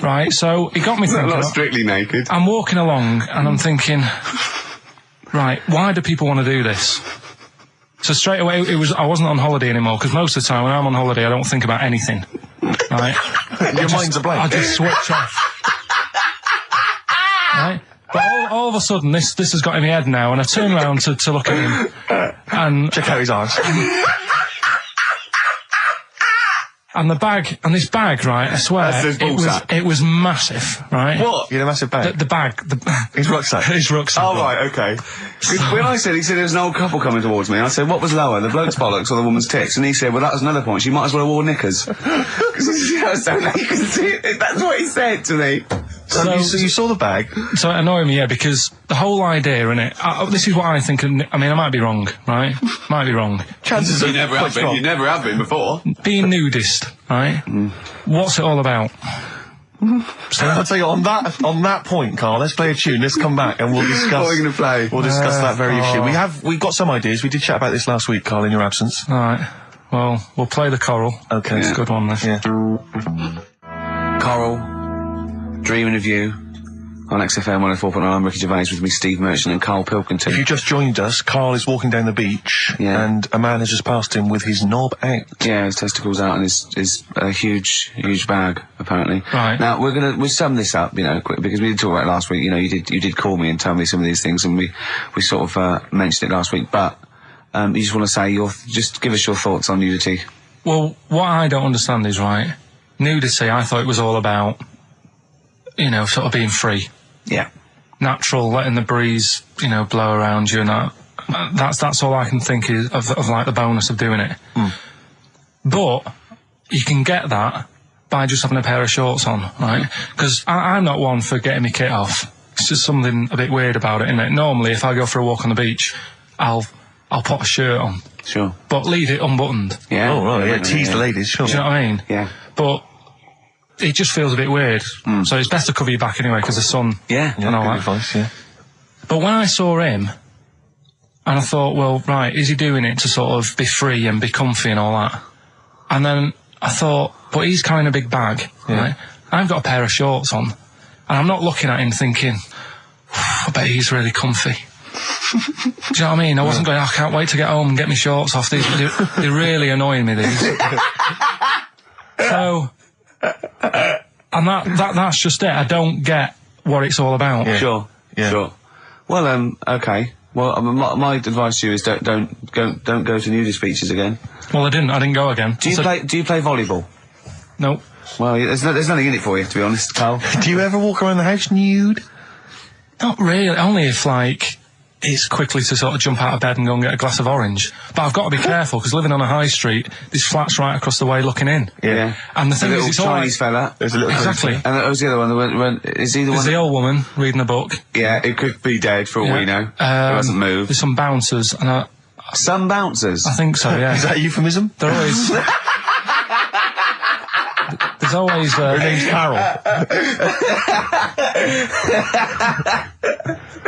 Right, so he got me thinking. Not strictly naked. I'm walking along and I'm thinking, right, why do people want to do this? So straight away, I wasn't on holiday anymore, because most of the time when I'm on holiday, I don't think about anything. Right? Your mind's a blank. I just switch off. Right? But all of a sudden, this has got in my head now, and I turn around to look at him, and Check out his arse. and this bag, right? I swear, That's his ballsack. it was massive, right? What? You had a massive bag. The bag, His rucksack. his rucksack. Oh, right, okay. 'Cause when he said there was an old couple coming towards me, I said, what was lower, the bloke's bollocks or the woman's tits? And he said, well, that was another point. She might as well have worn knickers. Because so you can see it. That's what he said to me. So you saw the bag. So it annoyed me, yeah, because the whole idea in it. This is what I think. I mean, I might be wrong, right? Might be wrong. Chances are You never have been. You never have been before. Being nudist, right? What's it all about? So I'll tell you on that point, Carl. Let's play a tune. Let's come back and we'll discuss. What are we going to play? We'll discuss that very issue. We've got some ideas. We did chat about this last week, Carl, in your absence. All right. Well, we'll play the choral. Okay. It's a good one, this. Yeah. Coral, Dreaming of You, on XFM 104.9. I'm Ricky Gervais, with me Steve Merchant and Karl Pilkington. If you just joined us, Carl is walking down the beach, and a man has just passed him with his knob out. Yeah, his testicles out and his huge bag, apparently. Right. Now, we'll sum this up, you know, quick, because we did talk about it last week. You know, you did call me and tell me some of these things, and we sort of mentioned it last week, but you just want to say just give us your thoughts on nudity. Well, what I don't understand is, right, nudity, I thought it was all about, you know, sort of being free. Yeah. Natural, letting the breeze, you know, blow around you and that. That's all I can think of like the bonus of doing it. But you can get that by just having a pair of shorts on, right? Because I'm not one for getting my kit off. It's just something a bit weird about it, isn't it? Normally, if I go for a walk on the beach, I'll put a shirt on. Sure. But leave it unbuttoned. Yeah. Oh, right, yeah, tease the ladies, sure. Do you know what I mean? Yeah. But it just feels a bit weird. So it's best to cover your back anyway, because the sun and all good that. advice, yeah. But when I saw him, and I thought, well, right, is he doing it to sort of be free and be comfy and all that? And then I thought, but he's carrying a big bag, right? I've got a pair of shorts on, and I'm not looking at him thinking, I bet he's really comfy. Do you know what I mean? I wasn't going, I can't wait to get home and get my shorts off. They're really annoying me, these. So, and that's just it. I don't get what it's all about. Yeah. Sure. Yeah. Sure. Well, okay. Well, my advice to you is don't go to nudist beaches again. Well, I didn't go again. Do you play volleyball? Nope. Well, there's nothing in it for you, to be honest, Carl. Do you ever walk around the house nude? Not really. Only if, like, it's quickly to sort of jump out of bed and go and get a glass of orange. But I've got to be careful, because living on a high street, there's flats right across the way looking in. Yeah. And the thing is, it's all Chinese fella. There's a little exactly. And that was the other one. Is he the one? There's the old woman reading a book. Yeah, it could be dead for all we know. It hasn't moved. There's some bouncers, and some bouncers? I think so, yeah. Is that a euphemism? They're always... There's always... Her name's Carol.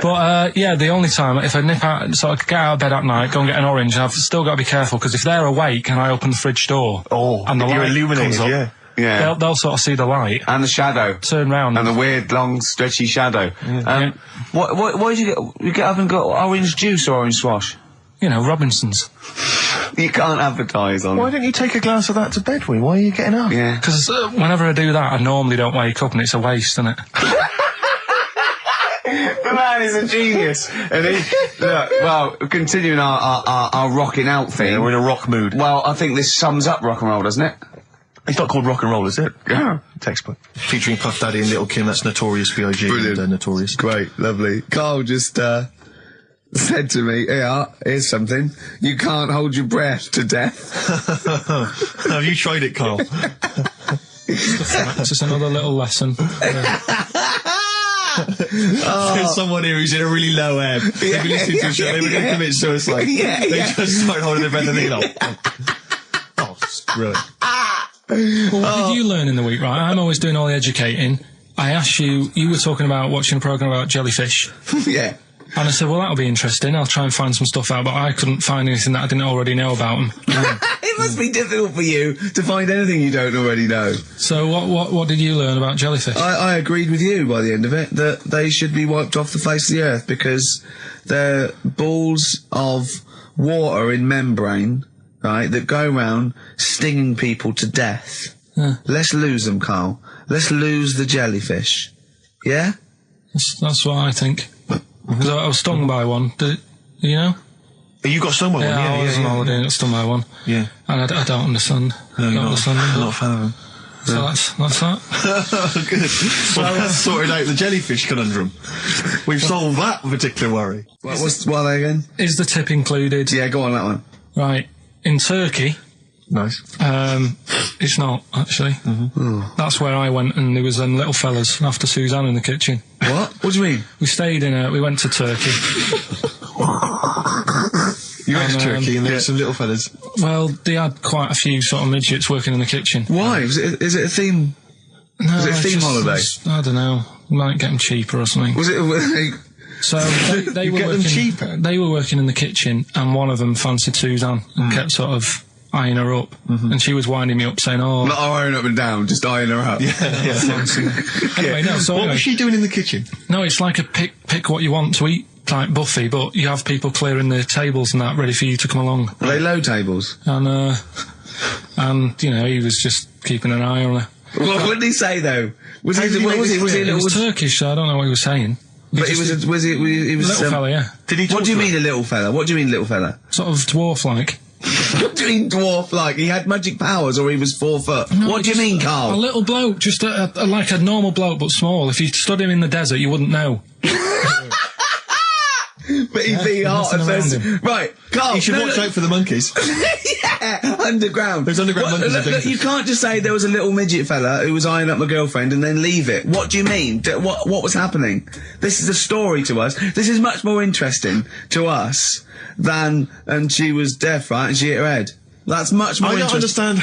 But, yeah, the only time, if I nip out, sort of get out of bed at night, go and get an orange, I've still got to be careful, because if they're awake and I open the fridge door... and the light illuminated, comes up, yeah. They'll sort of see the light. And the shadow. Turn round. And the weird, long, stretchy shadow. What did you get up and got orange juice or orange swash? You know, Robinson's. You can't advertise on... Why don't you take a glass of that to bed with? Why are you getting up? Yeah. Because whenever I do that, I normally don't wake up, and it's a waste, isn't it? The man is a genius. And continuing our rocking out thing. Yeah, we're in a rock mood. Well, I think this sums up rock and roll, doesn't it? It's not called rock and roll, is it? Yeah. Textbook. Featuring Puff Daddy and Little Kim, that's Notorious B.I.G. Brilliant. Notorious. Great, lovely. Carl just said to me, here's something. You can't hold your breath to death. Have you tried it, Carl? It's just another little lesson. There's someone here who's in a really low ebb. They've been listening to a show, they were going to commit suicide. They just started holding their breath and thinking, oh, it's brilliant. Well, what did you learn in the week, right? I'm always doing all the educating. I asked you were talking about watching a programme about jellyfish. Yeah. And I said, well, that'll be interesting. I'll try and find some stuff out, but I couldn't find anything that I didn't already know about them. It must be difficult for you to find anything you don't already know. So what did you learn about jellyfish? I agreed with you by the end of it, that they should be wiped off the face of the earth, because they're balls of water in membrane, right, that go around stinging people to death. Yeah. Let's lose them, Carl. Let's lose the jellyfish. Yeah? That's what I think. Because I was stung by one. You know? You got stung by one? Yeah, I was on holiday and got stung by one. Yeah. And I don't understand. No, I don't understand them. I'm not a fan of them. So that's that. Good. Well, that's sorted out the jellyfish conundrum. We've solved that particular worry. What are they again? Is the tip included? Yeah, go on that one. Right. In Turkey, Nice. It's not, actually. That's where I went, and there was them little fellas after Suzanne in the kitchen. What? What do you mean? We stayed we went to Turkey. You went to Turkey and there were some little fellas. Well, they had quite a few sort of midgets working in the kitchen. Why? Is it a theme? No, Was it a theme holiday? I don't know. Might get them cheaper or something. Was it? So they were get them working, cheaper? They were working in the kitchen, and one of them fancied Suzanne and kept sort of eyeing her up, and she was winding me up saying, "Oh, Not eyeing up and down, just eyeing her up. anyway, no." So What anyway, was she doing in the kitchen? no, it's like a pick what you want to eat type buffet, but you have people clearing the tables and that ready for you to come along, Are they low tables? and you know, he was just keeping an eye on her. What did he say though? Was he? Was he? It was Turkish, so I don't know what he was saying. But he was. He was Little fella, yeah, Did he talk What do you to her? mean a little fella? What do you mean little fella? sort of dwarf-like. What do you mean dwarf like? He had magic powers or he was 4 foot? No, What do you just mean, A Carl? little bloke, just like a normal bloke, but small. If you stood him in the desert, you wouldn't know. But he'd be hot nothing and around says, right, Carl. You should no, watch no, out for the monkeys. yeah, underground. There's underground monkeys Look, in look, you can't just say there was a little midget fella who was eyeing up my girlfriend and then leave it. What do you mean? What was happening? This is a story to us. This is much more interesting to us than, and she was deaf, right, and she hit her head. That's much more I don't interesting. understand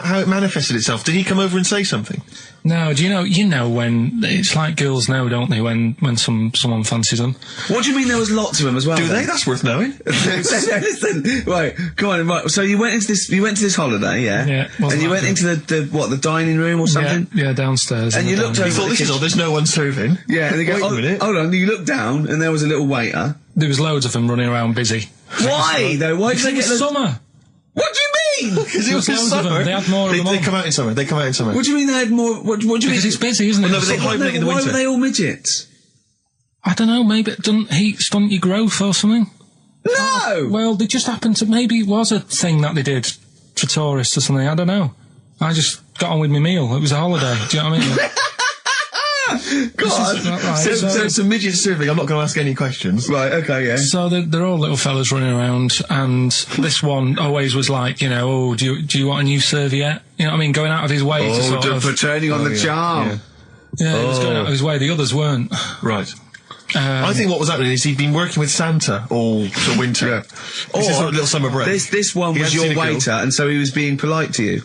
how it manifested itself. Did he come over and say something? No, do you know when it's like girls know, don't they? When someone fancies them. What do you mean there was lots of them as well? Do then? they? That's worth knowing. Listen, right, come on, right. So you went into this holiday, yeah? Yeah, And you went into the dining room or something? Yeah, downstairs. And in you the looked dining over Thought room. this is all. There's no one serving. Yeah, and they go, Wait a oh, minute. hold on, you looked down and there was a little waiter. There was loads of them running around busy. Why, though? Why did Because they it get was the... summer. What do you mean? Because it was There was loads of summer. them. They had more of them They on. come out in summer. They come out in summer. What do you mean they had more... What do you mean? Because it's busy, isn't it? Well, no, but they hibernate in the Why winter. were they all midgets? I don't know, maybe it doesn't heat stunt your growth or something. No! Well, they just happened to, maybe it was a thing that they did for tourists or something, I don't know. I just got on with my meal. It was a holiday, do you know what I mean? God. Right, So it's a midget serving. I'm not going to ask any questions. Right, okay, yeah. So they're all little fellas running around, and this one always was like, you know, oh, do you want a new serviette? You know what I mean? Going out of his way to sort of... for turning on the charm. Yeah, he was going out of his way. The others weren't. Right. I think what was happening is he'd been working with Santa all the winter. Yeah. This is sort of little summer break. This one He was hadn't seen your a girl. waiter, and so he was being polite to you.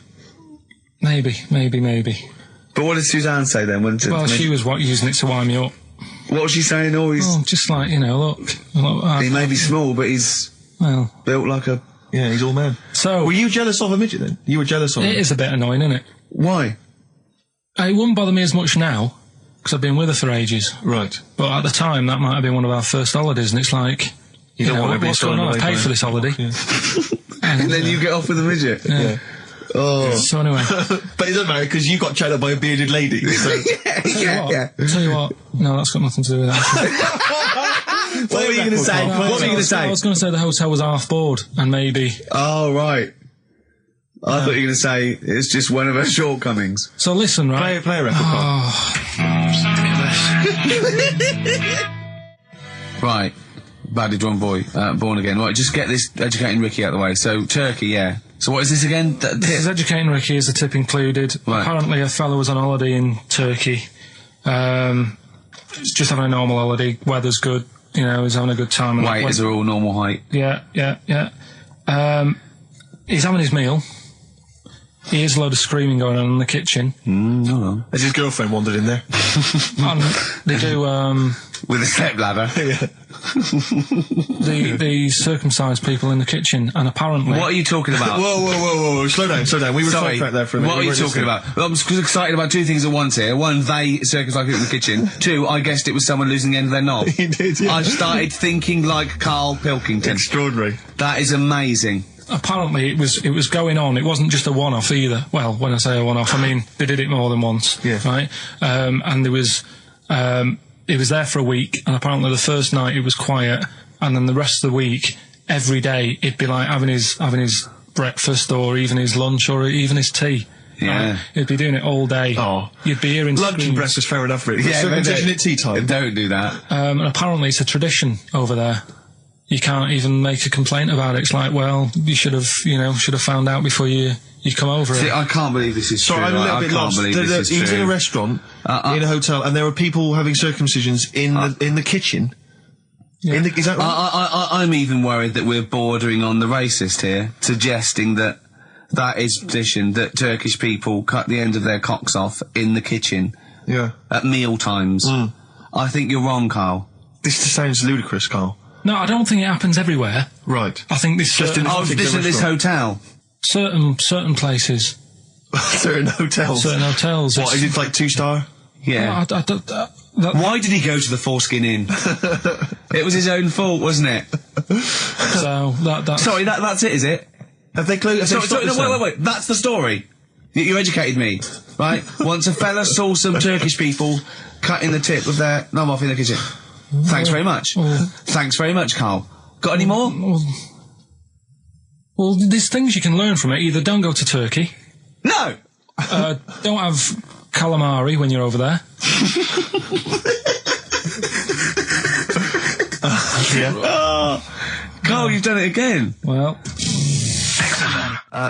Maybe. But what did Suzanne say then? Well, she was using it to wind me up. What was she saying? Oh, he's... Oh, just like, you know, look. He may be small, but he's Well, built like a... Yeah, he's all man. so... Were you jealous of a midget then? You were jealous of him? It is a bit annoying, isn't it? Why? It wouldn't bother me as much now, because I've been with her for ages. Right. But at the time, that might have been one of our first holidays, and it's like, you don't know, want to be what's going on? I've thrown away paid by for it. this holiday. Yeah. And then you get off with a midget. Yeah. Oh. So anyway, But it doesn't matter because you got chatted up by a bearded lady. So. yeah. tell you what, no, that's got nothing to do with that. What were you going to say? What were you going to say? I was going to say the hotel was half board, and maybe. Oh, right. I thought you were going to say it's just one of her shortcomings. So listen, right? Play a record. Right. Badly drawn boy, born again. Right, just get this educating Ricky out of the way. So, Turkey, yeah. So what is this again? This is educating Ricky, is the tip included. Right. Apparently a fella was on holiday in Turkey. He's just having a normal holiday, weather's good, you know, he's having a good time. And Waiters are all normal height. Yeah. He's having his meal. He hears a load of screaming going on in the kitchen. Hold on. Has his girlfriend wandered in there? And they do, With a stepladder. the circumcised people in the kitchen, and apparently... What are you talking about? Whoa. Slow down. We were Sorry, sidetracked there for a minute. what are you talking about? Well, I'm excited about two things at once here. One, they circumcised people in the kitchen. Two, I guessed it was someone losing the end of their knob. He did, yeah. I started thinking like Karl Pilkington. Extraordinary. That is amazing. Apparently it was going on. It wasn't just a one-off either. Well, when I say a one-off, I mean they did it more than once. Yeah. Right? And there was... it was there for a week, and apparently the first night it was quiet, and then the rest of the week, every day, it'd be like having his breakfast, or even his lunch, or even his tea. Yeah. Right? He'd be doing it all day. Oh. You'd be hearing Lunch and screams. breakfast, fair enough, really. Yeah, Circumcision but at tea time. Don't do that. And apparently it's a tradition over there. you can't even make a complaint about it. It's like, well, you should have found out before you come over. See, I can't believe this is Sorry, true. I'm a little I bit can't lost. believe this is He was in true. a restaurant, in a hotel, and there were people having circumcisions in the kitchen. Yeah. Is that right? I'm even worried that we're bordering on the racist here, suggesting that is tradition, that Turkish people cut the end of their cocks off in the kitchen Yeah. at meal times. I think you're wrong, Carl. This just sounds ludicrous, Carl. No, I don't think it happens everywhere. Right. I think this Just in Oh, particular this is this restaurant. hotel. certain places, Certain hotels. certain hotels. What, is it like 2-star? Yeah. Why did he go to the Foreskin Inn? It was his own fault, wasn't it? So that's Sorry, that's it, is it? Have they closed? Sorry, no, wait. That's the story. You educated me, right? Once a fella saw some Turkish people cutting the tip of their knob off in the kitchen. Thanks very much. Thanks very much, Carl. Got any more? Well, there's things you can learn from it. Either don't go to Turkey, No! don't have calamari when you're over there. Carl, you've done it again. Well,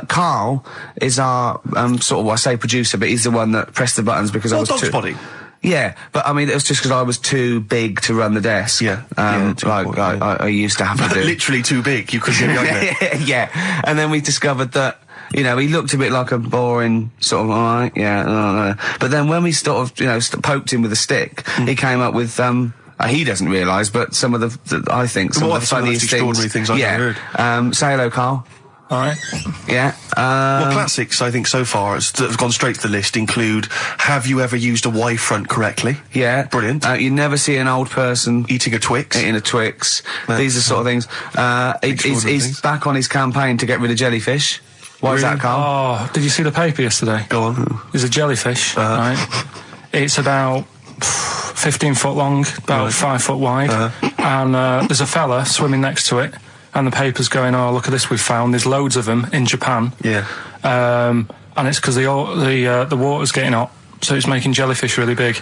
Carl is our, sort of, I say producer, but he's the one that pressed the buttons because I was Dog's too... body. Yeah, but I mean, it was just because I was too big to run the desk. Yeah, too like important, I used to have to do. Literally too big. You couldn't get behind it. Yeah, and then we discovered that, you know, he looked a bit like a boring sort of, alright, yeah, no. But then when we sort of, you know, poked him with a stick, he came up with, he doesn't realise, but some of I think, some of the funniest extraordinary things I've ever heard. Say hello, Carl. alright. Yeah. Well, classics, I think, so far, that have gone straight to the list include, have you ever used a Y front correctly? Yeah. Brilliant. You never see an old person Eating a Twix. eating a Twix. These are sort of things. Extraordinary He's things. back on his campaign to get rid of jellyfish. Why is that, Carl? Oh, did you see the paper yesterday? Go on. There's a jellyfish, right? It's about 15 foot long, about 5 foot wide, and there's a fella swimming next to it, and the paper's going, oh, look at this we've found, there's loads of them in Japan. Yeah. And it's because the water's getting hot, so it's making jellyfish really big.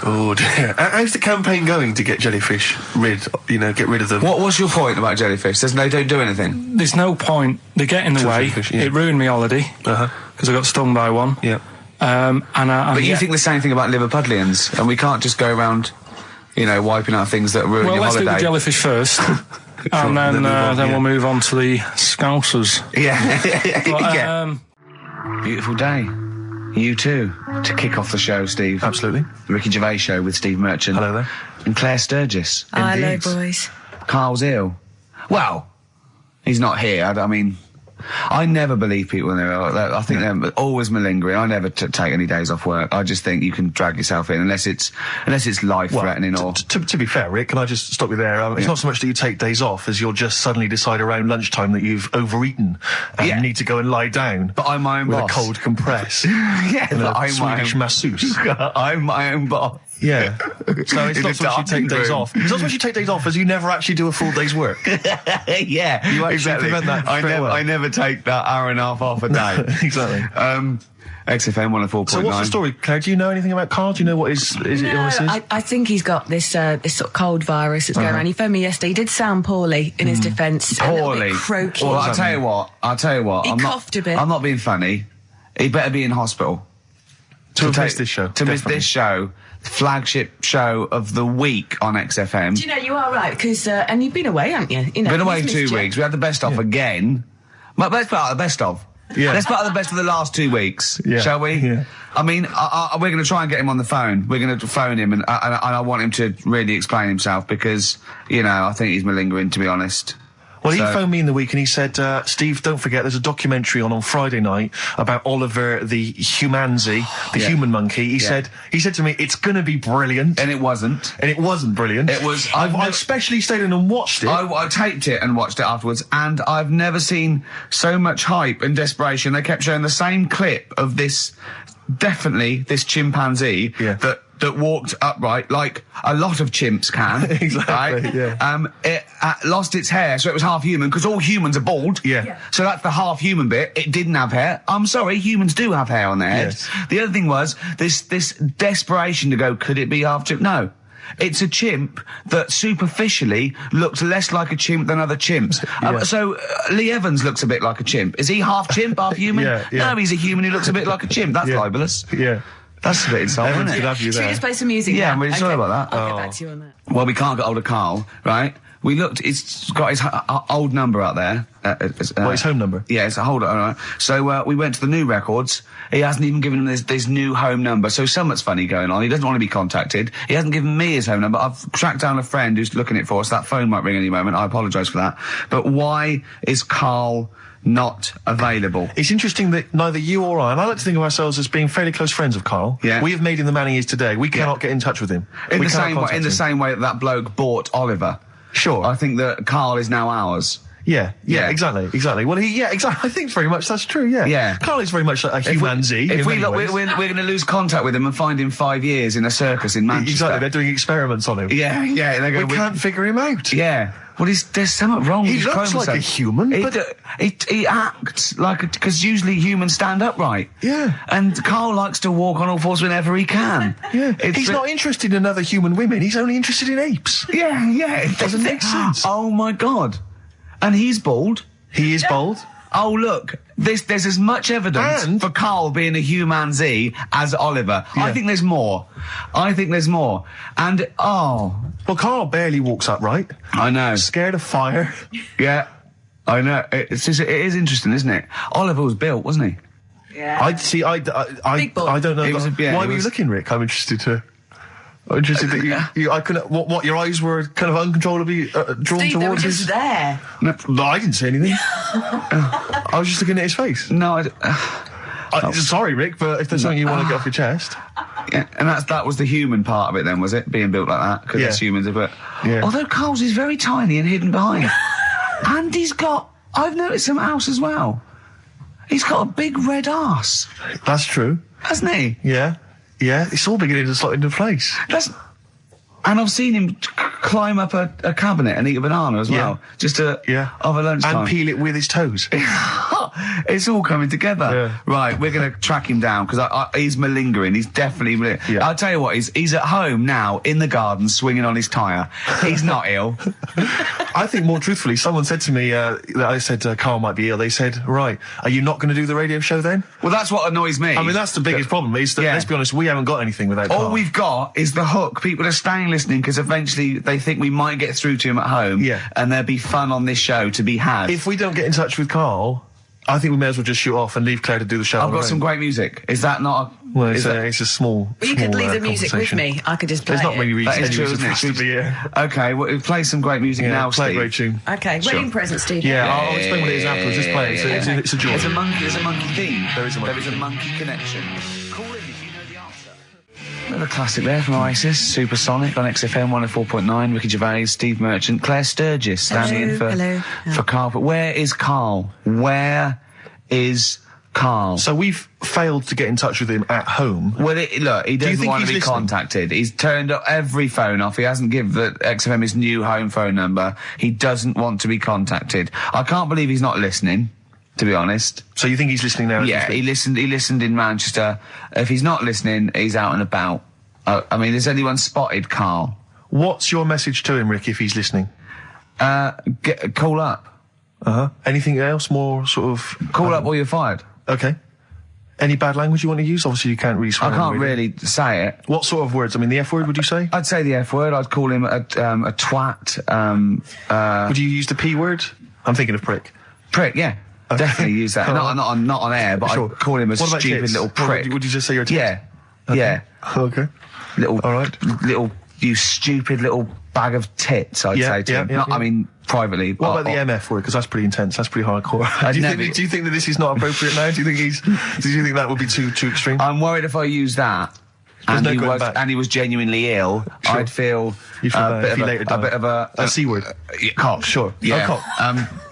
Oh dear. How's the campaign going to get jellyfish get rid of them? What's your point about jellyfish? They don't do anything. There's no point. They get in the way. Jellyfish, yeah. It ruined me holiday because I got stung by one. Yeah. But you think the same thing about Liverpudlians, and we can't just go around, wiping out things that ruin Well, your let's do holiday. the jellyfish first, and then we'll move on to the Scousers. Yeah. But, Yeah. Beautiful day. You too, to kick off the show, Steve. Absolutely. The Ricky Gervais Show with Steve Merchant. Hello there. And Claire Sturgis. Hello, Indeed. boys. Carl's ill. Well, he's not here. I mean, I never believe people when they're ill. I think they're always malingering. I never take any days off work. I just think you can drag yourself in unless it's life-threatening or... To be fair, Rick, can I just stop you there? It's not so much that you take days off as you'll just suddenly decide around lunchtime that you've overeaten and you need to go and lie down. But I'm my own with boss. a cold compress. Yeah, and but a I'm my Swedish own... masseuse. I'm my own boss. Yeah. So it's In not a so much you take days room. off. It's not so much you take days off as you never actually do a full day's work. Yeah, You actually exactly. prevent that straight away. I never take that hour and a half off a day. Exactly. XFM 104.9. So what's the story, Claire? Do you know anything about Carl? Do you know what his illness is? I think he's got this sort of cold virus that's going around. He phoned me yesterday. He did sound poorly in his defence. A little Poorly. bit croaky. Well, I'll tell you what. He I'm coughed a bit. I'm not being funny. He better be in hospital. To miss this show. To miss definitely. this show. Flagship show of the week on XFM. Do you know, you are right, because, and you've been away, haven't you? Been away he's 2 missed you. weeks. We had the best of again. But let's part of the best of. Yeah. Let's part of the best of the last 2 weeks, Yeah. shall we? Yeah. I mean, we're going to try and get him on the phone. We're going to phone him, and I want him to really explain himself because, I think he's malingering, to be honest. Well, he So- phoned me in the week and he said, Steve, don't forget, there's a documentary on Friday night about Oliver the humanzi, the human monkey. He said to me, it's going to be brilliant. And it wasn't. And it wasn't brilliant. It was- I especially stayed in and watched it. I taped it and watched it afterwards, and I've never seen so much hype and desperation. They kept showing the same clip of this chimpanzee that walked upright like a lot of chimps can. Exactly, Right? yeah. It lost its hair, so it was half human, because all humans are bald. Yeah. So that's the half human bit. It didn't have hair. I'm sorry, humans do have hair on their heads. Yes. The other thing was this desperation to go, could it be half chimp? No. It's a chimp that superficially looks less like a chimp than other chimps. So Lee Evans looks a bit like a chimp. Is he half chimp, half human? No, he's a human who looks a bit like a chimp. That's libelous. Yeah. That's a bit insulting, Evans isn't could it? have you Should we there. just play some music? Yeah, now? I'm really sorry about that. I'll get back to you on that. Well, we can't get hold of Carl, right? We looked, it's got his old number out there. His home number? Yeah, it's a hold on, all right. So, we went to the new records. He hasn't even given him this new home number. So something's funny going on. He doesn't want to be contacted. He hasn't given me his home number. I've tracked down a friend who's looking it for us. That phone might ring any moment. I apologise for that. But why is Carl not available? It's interesting that neither you or I, and I like to think of ourselves as being fairly close friends of Carl. Yeah. We have made him the man he is today. We cannot get in touch with him. In We the cannot same way, contact in the him. same way that bloke bought Oliver. Sure. I think that Carl is now ours. Yeah, Yeah. exactly. Well, exactly. I think very much that's true. Yeah, Yeah. Carl is very much like a humanzee. If in we many look, ways. we're going to lose contact with him and find him 5 years in a circus in Manchester. Exactly, they're doing experiments on him. Yeah. They go, We can't figure him out. Yeah. Well, there's something wrong with He his looks like chromosome. a human, He acts like because usually humans stand upright. Yeah. And Carl likes to walk on all fours whenever he can. Yeah, he's not interested in other human women. He's only interested in apes. Yeah. It Doesn't make sense. Oh my God. And he's bald. He is bold. Oh look, there's as much evidence And- for Carl being a humanzee as Oliver. Yeah. I think there's more. And Well, Carl barely walks upright. I know. Scared of fire. Yeah, I know. It is interesting, isn't it? Oliver was built, wasn't he? Yeah. I boy. don't know. It was Why were you looking, Rick? I'm interested that I couldn't. What your eyes were kind of uncontrollably drawn Steve, they were towards just his. there. No, I didn't say anything. I was just looking at his face. No, Sorry, Rick, but if there's something you want to get off your chest. yeah, and that was the human part of it then, was it? Being built like that? Because Yeah. that's humans, but... Yeah. Although Carl's is very tiny and hidden behind. And he's got... I've noticed something else as well. He's got a big red arse, That's true. hasn't he? Yeah. It's all beginning to slot into place. And I've seen him climb up a cabinet and eat a banana as well. Just over lunchtime. And peel it with his toes. It's all coming together. Yeah. Right, we're going to track him down because he's malingering. He's definitely... Yeah. I'll tell you what, he's at home now in the garden swinging on his tyre. He's not ill. I think more truthfully, someone said to me that I said Carl might be ill. They said, right, are you not going to do the radio show then? Well, that's what annoys me. I mean, that's the biggest problem. Is that, Yeah. let's be honest, we haven't got anything without All Carl. we've got is the hook. People are staying listening because eventually they think we might get through to him at home. Yeah. And there'll be fun on this show to be had. If we don't get in touch with Carl, I think we may as well just shoot off and leave Claire to do the show. I've on her got some own. great music. Is that not a... Well, is that- it's a small. Well, you could small, leave the music with conversation. me. I could just play There's not it. many That is reasons true, for isn't it? us to be here. Okay, well, play some great music now, play a Steve. great tune. Okay, Sure. wedding present, Steve. Yeah, I'll explain what it is afterwards. Just play it. It's a joy. There's a monkey theme. There is a monkey There is a theme. monkey connection. Call in if you know the answer. Another classic there from Oasis, Supersonic on XFM 104.9. Ricky Gervais, Steve Merchant, Claire Sturgis standing in for Carl. But where is Carl? Where is Carl? So we've failed to get in touch with him at home. Well, look, he you doesn't think want to he's be listening? contacted. He's turned up every phone off. He hasn't given the XFM his new home phone number. He doesn't want to be contacted. I can't believe he's not listening, to be honest. So you think he's listening now? as we Yeah, speak? he listened in Manchester. If he's not listening, he's out and about. I mean, has anyone spotted Carl? What's your message to him, Rick, if he's listening? Call up. Anything else more sort of... Call up or you're fired. Okay. Any bad language you want to use? Obviously, you can't really swear. I on can't the radio. really say it. What sort of words? I mean, the F word, would you say? I'd say the F word. I'd call him a twat. Would you use the P word? I'm thinking of prick. Prick, yeah. Definitely use that. Not on air, but Sure. I'd call him a What about stupid tits? little prick. Would you just say you're a tit? Yeah. Yeah. Okay. Little, All right. little, you stupid little bag of tits, I'd Yeah, say to yeah, him. yeah, Not, yeah. I mean, privately. What about the MF word? Because that's pretty intense. That's pretty hardcore. Do you think that this is not appropriate now? Do you think that would be too extreme? I'm worried if I use that. There's no going was, back. and he was genuinely ill. Sure. I'd feel You'd feel bad bit if of he a, later a died. bit of A C word. cock. Sure. Yeah. A cock.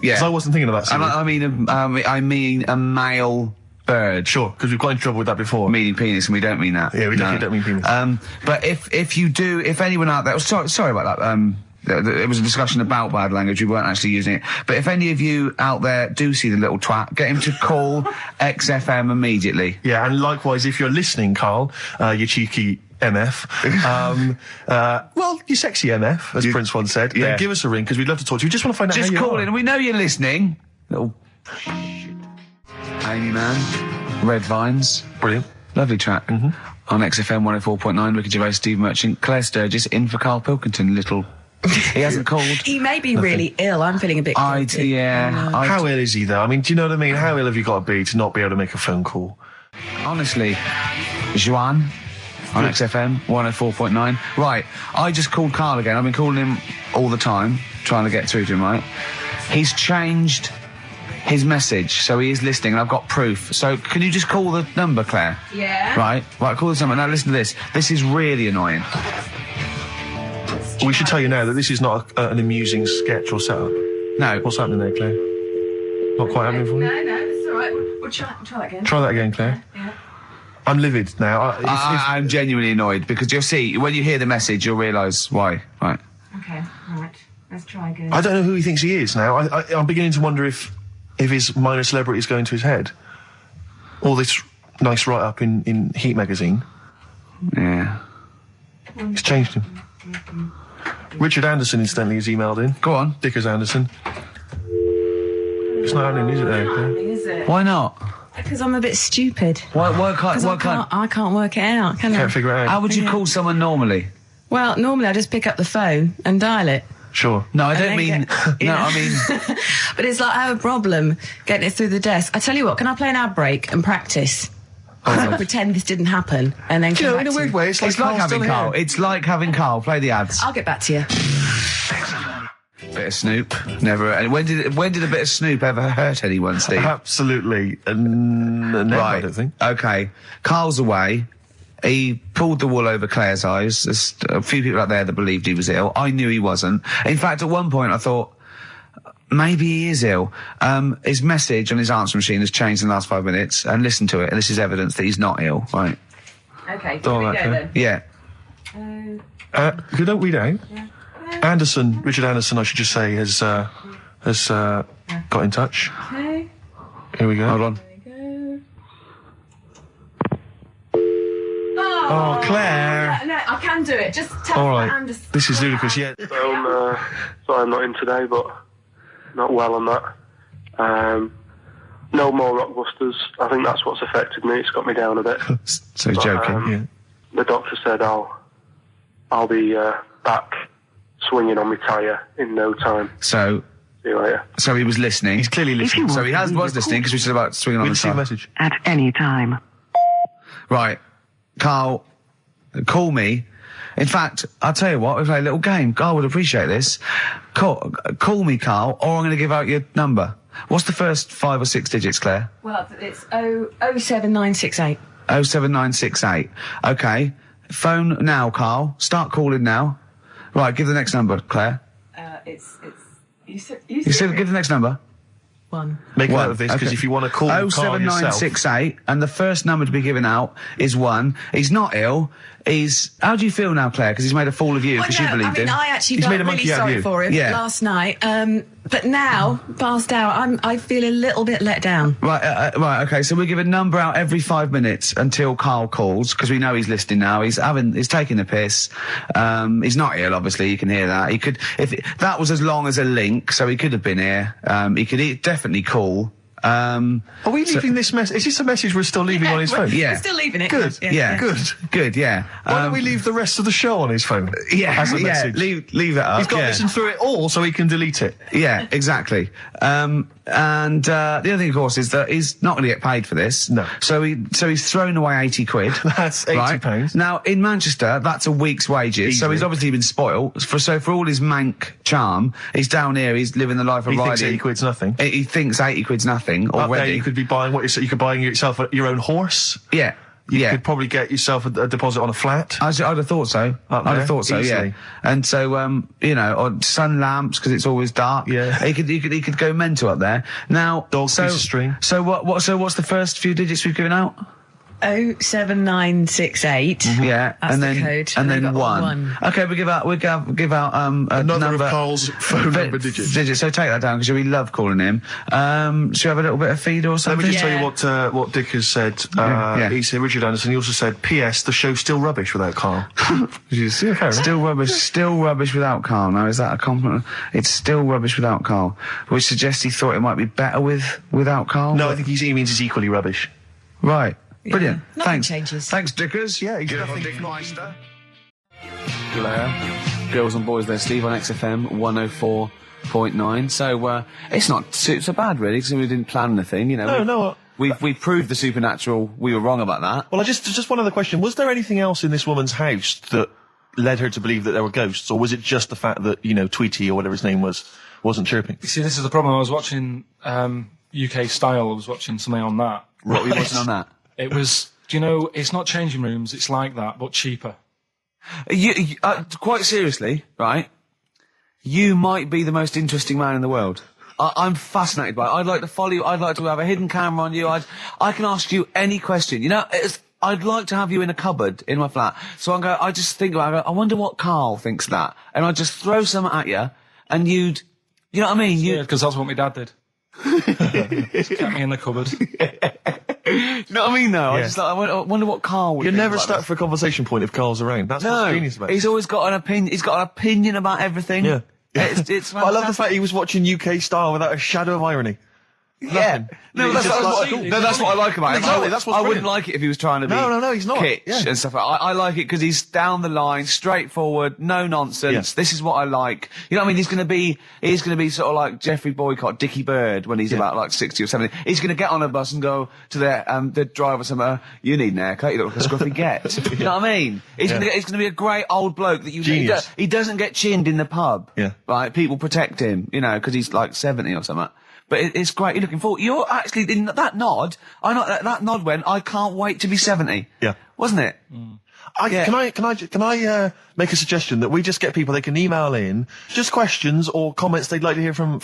Yeah. Because I wasn't thinking of that. C And word. I mean a male bird. Sure, because we've got in trouble with that before. Meaning penis, and we don't mean that. Yeah, we definitely don't mean penis. But if anyone out there, sorry about that. It was a discussion about bad language. We weren't actually using it. But if any of you out there do see the little twat, get him to call XFM immediately. Yeah, and likewise, if you're listening, Carl, you cheeky MF, well, you sexy MF, as Prince once said, then give us a ring, because we'd love to talk to you. We just want to find out how you are. Just call in. We know you're listening. Little Amy Man, Red Vines. Brilliant. Lovely track. On XFM 104.9, Ricky Gervais, Steve Merchant, Claire Sturgis, in for Karl Pilkington. He hasn't called. He may be really ill. I'm feeling a bit guilty. How ill is he, though? I mean, do you know what I mean? How ill have you got to be to not be able to make a phone call? Honestly, Joanne on XFM 104.9. Right, I just called Karl again. I've been calling him all the time, trying to get through to him, right? He's changed his message, so he is listening, and I've got proof. So can you just call the number, Claire? Yeah. Right, call this number. Now listen to this. This is really annoying. We should tell you now that this is not an amusing sketch or setup. No. What's happening there, Claire? Not quite happening for you? No, it's all right. We'll try that again. Try that again, Claire. Yeah. I'm livid now. I'm genuinely annoyed, because you'll see, when you hear the message, you'll realise why. Right. Okay, right. Let's try again. I don't know who he thinks he is now. I'm beginning to wonder if his minor celebrity is going to his head. All this nice write-up in Heat magazine. Yeah. It's changed him. Richard Anderson, incidentally, has emailed in. Go on. Dickers Anderson. It's not happening, is it, there? Is it? Why not? Because I'm a bit stupid. Why can't... I can't work it out, can I? Can't figure it out. How would you call someone normally? Well, normally I just pick up the phone and dial it. Sure. No, I don't mean... I mean... But it's like I have a problem getting it through the desk. I tell you what, can I play an ad break and practice? Pretend this didn't happen, and then come back in a to weird you. way, it's like having Karl. Here. It's like having Karl. Play the ads. I'll get back to you. Bit of Snoop. Never... And when did a bit of Snoop ever hurt anyone, Steve? Absolutely. Never, Right. I don't think. Okay. Karl's away. He pulled the wool over Claire's eyes. There's a few people out there that believed he was ill. I knew he wasn't. In fact, at one point I thought, maybe he is ill. His message on his answer machine has changed in the last 5 minutes, and listen to it, and this is evidence that he's not ill, right? Okay, here we Don't go like then. Yeah. Who don't read out? Yeah. Anderson, Richard Anderson, I should just say, has got in touch. Okay. Here we go. Hold on. Oh, Claire. No, I can do it. Just tell All me right. Anderson. This is ludicrous, yeah. Sorry I'm not in today, but not well on that. No more Rockbusters. I think that's what's affected me. It's got me down a bit. So he's joking. Yeah. The doctor said I'll be back swinging on my tyre in no time. So See you later. he was listening. He's clearly listening. So he was listening, because we said about swinging on We'll the see the side. message. At any time. Right. Karl, call me. In fact, I'll tell you what, we play a little game. Karl would appreciate this. Call me, Karl, or I'm going to give out your number. What's the first 5 or 6 digits, Claire? Well, it's 07968. 07968. Okay. Phone now, Karl. Start calling now. Right, give the next number, Claire. You said Give the next number. 1. Make One. note of this, because Okay. if you want to call Karl yourself... 07968, and the first number to be given out is 1. He's not ill. How do you feel now, Claire? Because he's made a fool of you, because you believed him. I actually He's felt made a really monkey out of sorry you. for him Yeah. last night. But now, passed out, I feel a little bit let down. Right, okay, so we give a number out every 5 minutes until Karl calls, because we know he's listening now. He's taking the piss. He's not ill, obviously, you can hear that. That was as long as a link, so he could have been here. He could definitely call. Are we leaving this message? Is this a message we're still leaving on his phone? Yeah. We're still leaving it. Good. Yeah. Good, yeah. Why don't we leave the rest of the show on his phone? Yeah, As a yeah, message? leave it up. He's got to yeah. listen through it all so he can delete it. Yeah, exactly. And the other thing, of course, is that he's not going to get paid for this. No. So he's thrown away 80 quid. That's 80 right? pounds. Now, in Manchester, that's a week's wages. So Easily. he's obviously been spoilt. For all his mank charm, he's down here, he's living the life of He Riley. thinks 80 quid's nothing. He thinks 80 quid's nothing Up there, already. you could be buying you could buy yourself your own horse. Yeah. You yeah. could probably get yourself a deposit on a flat. I'd have thought so. Up I'd there, have thought so, easily. yeah. And so, on sun lamps, because it's always dark. Yeah. He could go mental up there. Now, Dog piece of string. So what's the first few digits we've given out? 07968. Yeah, That's and the then code. and I've then got one. Okay, we give out a Another number, of Carl's phone number digits. So take that down because we love calling him. Should we have a little bit of feed or Let something? me just tell you what Dick has said. Yeah. He said, Richard Anderson, he also said, P.S. the show's still rubbish without Carl. Still rubbish without Carl. Now, is that a compliment? It's still rubbish without Carl, which suggests he thought it might be better without Carl. No, I think he means it's equally rubbish. Right. Brilliant. Nothing Thanks. changes. Thanks, Dickers. Yeah, he's Good nothing Dick not- Meister. Girls and boys there, Steve, on XFM 104.9. So, it's not so bad, really, because we didn't plan anything, you know. No. We proved the supernatural. We were wrong about that. Well, just one other question. Was there anything else in this woman's house that led her to believe that there were ghosts, or was it just the fact that, Tweety or whatever his name wasn't chirping? You see, this is the problem. I was watching UK Style. I was watching something on that. What were you watching on that? It was, it's not changing rooms. It's like that, but cheaper. You, quite seriously, right? You might be the most interesting man in the world. I'm fascinated by it. I'd like to follow you. I'd like to have a hidden camera on you. I can ask you any question. I'd like to have you in a cupboard in my flat. So I just think about it. I wonder what Karl thinks of that. And I'd just throw something at you, and you know what I mean? Yeah, because that's what my dad did. Just kept me in the cupboard. You know what I mean, though? Yeah. I wonder what Karl would You're think never about stuck this. for a conversation point if Carl's around. That's what's genius about it. He's always got an opinion. He's got an opinion about everything. Yeah. It's But I love the fantastic. fact he was watching UK Style without a shadow of irony. Yeah. No, He's that's just what like- that's what I like about him. Exactly, that's what's I wouldn't brilliant. like it if he was trying to be No, he's not. kitsch Yeah. and stuff like that. I like it because he's down the line, straightforward, no nonsense. Yeah. This is what I like. You know what I mean? He's going to be sort of like Jeffrey Boycott, Dickie Bird when he's about like 60 or 70. He's going to get on a bus and go to the driver somewhere, you need an haircut, you look like a scruffy get. You know what I mean? He's going to be a great old bloke that Genius. he doesn't get chinned in the pub. Yeah. Right? People protect him, because he's like 70 or something. But it's great. You're looking forward. You're actually in that nod. That nod went. I can't wait to be 70. Yeah. Wasn't it? Can I make a suggestion that we just get people, they can email in just questions or comments they'd like to hear from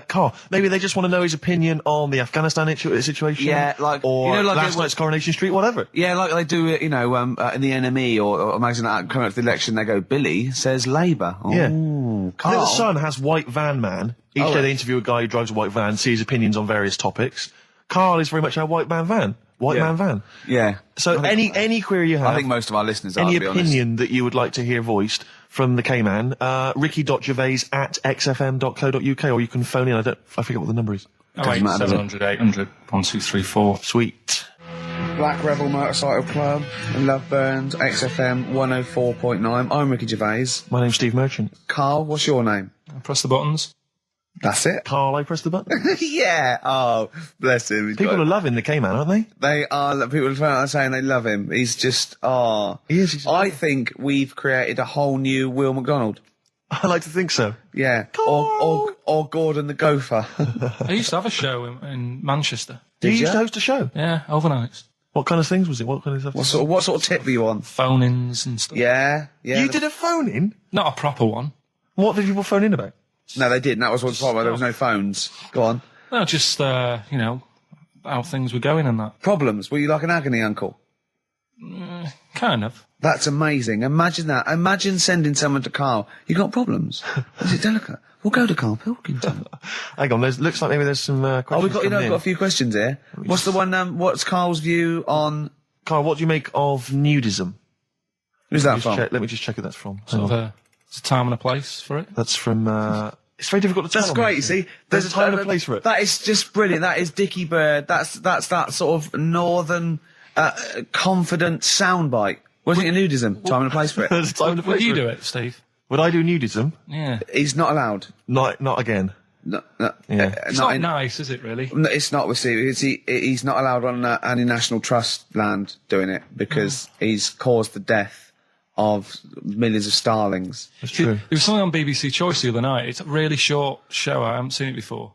Carl. Maybe they just want to know his opinion on the Afghanistan situation. Yeah, like, or like last night's Coronation Street, whatever. Yeah, like they do it. In the NME or imagine that coming up to the election, they go, Billy says Labour. Yeah. Ooh, I think Carl. the Sun has White Van Man. Each day they interview a guy who drives a white van, see his opinions on various topics. Carl is very much our white man van. White man van. Yeah. So any query you have, I think most of our listeners are, any to be honest. opinion that you would like to hear voiced from the K-Man, ricky.gervais@xfm.co.uk, or you can phone in. I forget what the number is. Doesn't matter, does it? 700 800 1234. Sweet. Black Rebel Motorcycle Club, Love Burns, XFM 104.9. I'm Ricky Gervais. My name's Steve Merchant. Carl, what's your name? Press the buttons. That's it. Carl, I press the button. Yeah. Oh, bless him. People are loving the K-Man, aren't they? They are. People are saying they love him. He's just. He is. I think we've created a whole new Will McDonald. I like to think so. Yeah. Or Gordon the Gopher. I used to have a show in Manchester. You Did used ya? to host a show. Yeah, overnights. What kind of things was it? What kind of stuff? What sort of tip were you on? Phone-ins and stuff. Yeah. You did a phone in? Not a proper one. What did people phone in about? No, they didn't. That was what's the problem. There was no phones. Go on. No, just, how things were going and that. Problems. Were you like an agony uncle? Kind of. That's amazing. Imagine that. Imagine sending someone to Carl. You got problems? Is it delicate? We'll go to Karl Pilkington. Hang on, looks like maybe there's some questions. Oh, we've got, coming I've in. got a few questions here. What's the one, what's Carl's view on... Carl, what do you make of nudism? Who's that from? Let me just check who that's from. Hang Sort on. of there's a time and a place for it. That's from, it's very difficult to tell. That's great, you see. There's a time and a place for it. That is just brilliant. That is Dickie Bird. That's that sort of northern, confident soundbite. What do you think of nudism? Time and a place for it. There's a time and a place Would you for do it. it, Steve? Would I do nudism? Yeah. He's not allowed. Not again. No, Yeah. It's not nice, is it, really? No, it's not with Steve. He's not allowed on any National Trust land doing it because he's caused the death of millions of starlings. That's true. There was something on BBC Choice the other night. It's a really short show. I haven't seen it before.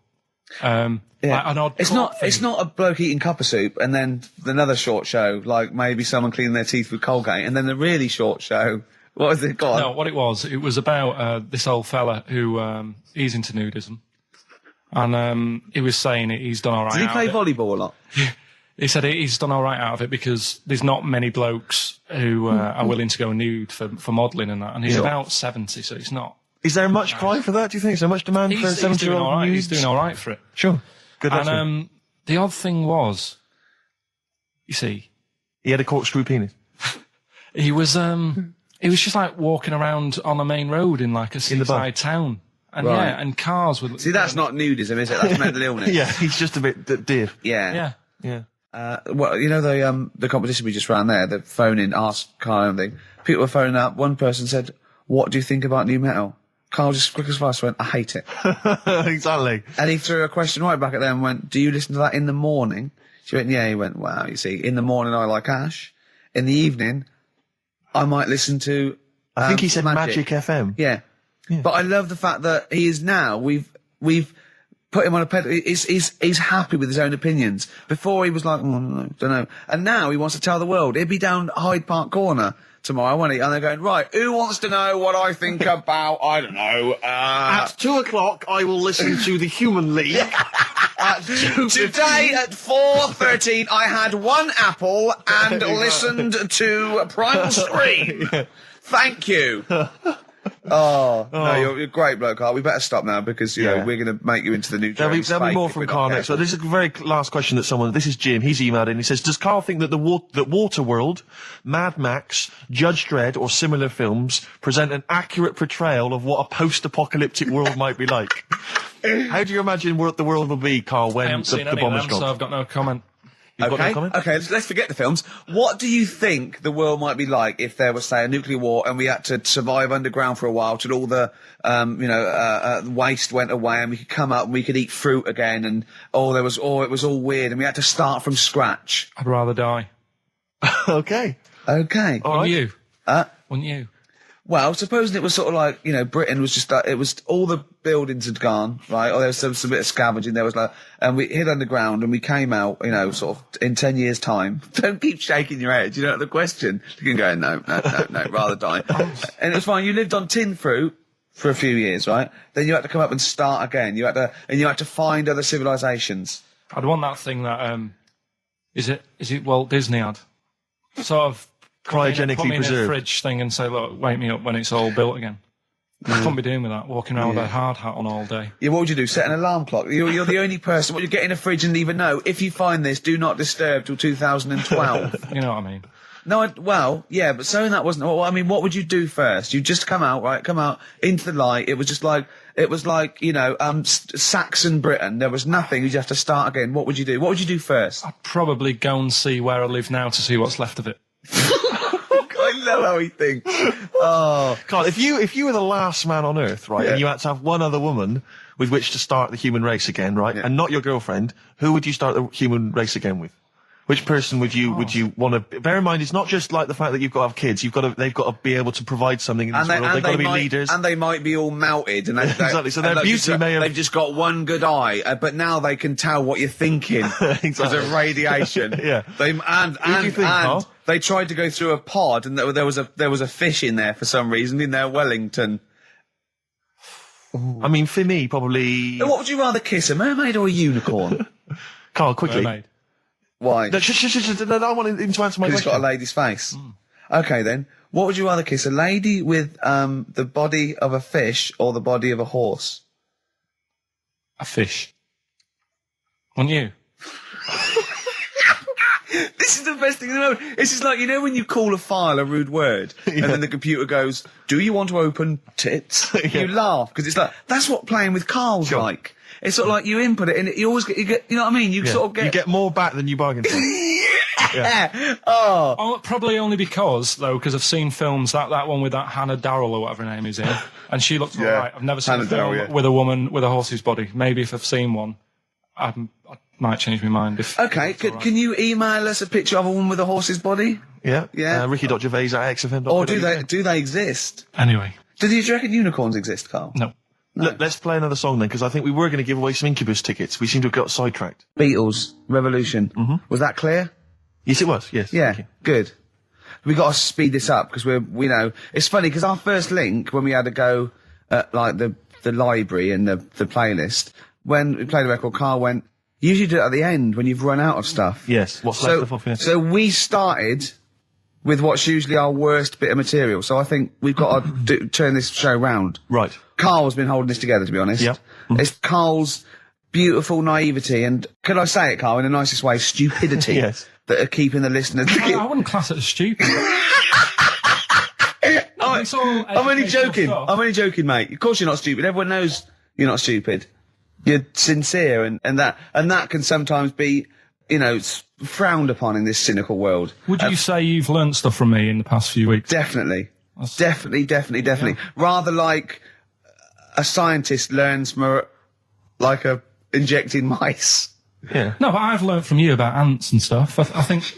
Like an odd It's court not a bloke eating cuppa soup and then another short show, like maybe someone cleaning their teeth with Colgate, and then the really short show. What was it called? No, what it was about this old fella who he's into nudism. And he was saying he's done all right. Did he out play of it. volleyball a lot? he said he's done all right out of it because there's not many blokes who are willing to go nude for modelling and that. And he's about 70, so it's not. Is there much cry for that, do you think? Is there much demand for a 70-year-old nude? He's doing all right for it. Sure. Good luck. And the odd thing was, you see, he had a corkscrew penis. he was just like walking around on a main road in like a seaside town. And Right. yeah, and cars would... See, that's not nudism, is it? That's mental illness. Yeah, he's just a bit deaf. Yeah. Yeah. Well, you know the competition we just ran there, the phone in, ask Carl and thing. People were phoning up. One person said, "What do you think about new metal?" Carl just quick as fast went, "I hate it." Exactly. And he threw a question right back at them and went, "Do you listen to that in the morning?" She went, "Yeah." He went, "Wow, you see, in the morning I like Ash. In the evening, I might listen to I think he said Magic FM. Yeah. But I love the fact that he is now, we've put him on a pedal. He's happy with his own opinions. Before he was like, don't know. And now he wants to tell the world. He'd be down Hyde Park Corner tomorrow, won't he? And they're going, right, who wants to know what I think about, I don't know, At 2 o'clock, I will listen to the Human League. At 2:15. Today at 4:13, I had one apple and listened to Primal Scream. Thank you. No, you're a great bloke, Carl. We better stop now because, you know, we're going to make you into the new There'll be Fake more if from we're not Carl next. So careful. this is a very last question that this is Jim, he's emailed in. He says, does Carl think that that Waterworld, Mad Max, Judge Dredd or similar films present an accurate portrayal of what a post-apocalyptic world might be like? How do you imagine the world will be, Carl, I when haven't seen the any bomb of is them, so dropped? I've got no comment. You've got no comment? Okay, let's forget the films. What do you think the world might be like if there was, say, a nuclear war and we had to survive underground for a while till all the, waste went away and we could come up and we could eat fruit again and, it was all weird and we had to start from scratch? I'd rather die. Okay. Okay. Wouldn't you? Wouldn't you? Well, supposing it was sort of like, Britain was just it was all the buildings had gone, right? Or there was some bit of scavenging. There was and we hid underground and we came out, sort of in 10 years' time. Don't keep shaking your head. You know the question. You can go, no, rather die. And it's fine. You lived on tin fruit for a few years, right? Then you had to come up and start again. You had to find other civilizations. I'd want that thing that, is it Walt Disney had? Sort of, Cryogenically put me in a preserved. fridge thing and say, look, wake me up when it's all built again. I couldn't be doing with that, walking around with a hard hat on all day. Yeah, what would you do? Set an alarm clock? You're the only person. What you get in a fridge and leave a note. If you find this, do not disturb till 2012. You know what I mean? No, yeah, but saying that wasn't. Well, I mean, what would you do first? You just come out into the light. It was like Saxon Britain. There was nothing. You'd have to start again. What would you do? What would you do first? I'd probably go and see where I live now to see what's left of it. I love how he thinks. Oh, Carl, if you were the last man on Earth, right, and you had to have one other woman with which to start the human race again, right, and not your girlfriend, who would you start the human race again with? Which person would you want to? Bear in mind, it's not just like the fact that you've got to have kids. They've got to be able to provide something in this world. They've got to be leaders, and they might be all melted. And exactly. So their beauty may have. They've just got one good eye, but now they can tell what you're thinking because of radiation. Yeah. And they tried to go through a pod, and there was a fish in there for some reason in their Wellington. I mean, for me, probably. What would you rather kiss, a mermaid or a unicorn? Carl, quickly. Mermaid. Why? No, I want him to answer my Because question. it's got a lady's face. Okay, then. What would you rather kiss, a lady with the body of a fish or the body of a horse? A fish. Wouldn't you? This is the best thing in the world. It's just like, when you call a file a rude word, and then the computer goes, "Do you want to open tits?" You laugh, because it's like, that's what playing with Carl's like. It's sort of like you input it, and you always get, you know what I mean? You sort of get... You get more back than you bargained for. Yeah. Oh. Probably only because I've seen films, that one with that Hannah Darrell or whatever her name is in, and she looked alright. I've never seen Hannah a film Darrell, with a woman with a horse's body. Maybe if I've seen one, I might change my mind. Okay, can you email us a picture of a woman with a horse's body? Yeah. Yeah. Ricky.Gervais at XFM. Or do they exist? Anyway. Do you reckon unicorns exist, Carl? No. Let's play another song then, because I think we were going to give away some Incubus tickets. We seem to have got sidetracked. Beatles, Revolution. Was that clear? Yes, it was. Yes. Yeah, Thank you. good. We got to speed this up because we know it's funny because our first link when we had to go at like the library and the playlist when we played the record, Carl went, You usually do it at the end when you've run out of stuff. Yes. What's left of it? So we started with what's usually our worst bit of material. So I think we've got to turn this show round. Right. Carl's been holding this together, to be honest. Yeah. It's Carl's beautiful naivety and, could I say it, Carl, in the nicest way, stupidity Yes. that are keeping the listeners... I wouldn't class it as stupid. I'm only joking. I'm only joking, mate. Of course you're not stupid. Everyone knows you're not stupid. You're sincere, and that can sometimes be, you know, frowned upon in this cynical world. Would you say you've learnt stuff from me in the past few weeks? Definitely. Definitely. Yeah. Rather like a scientist learns from injecting mice. Yeah. No, but I've learnt from you about ants and stuff. I think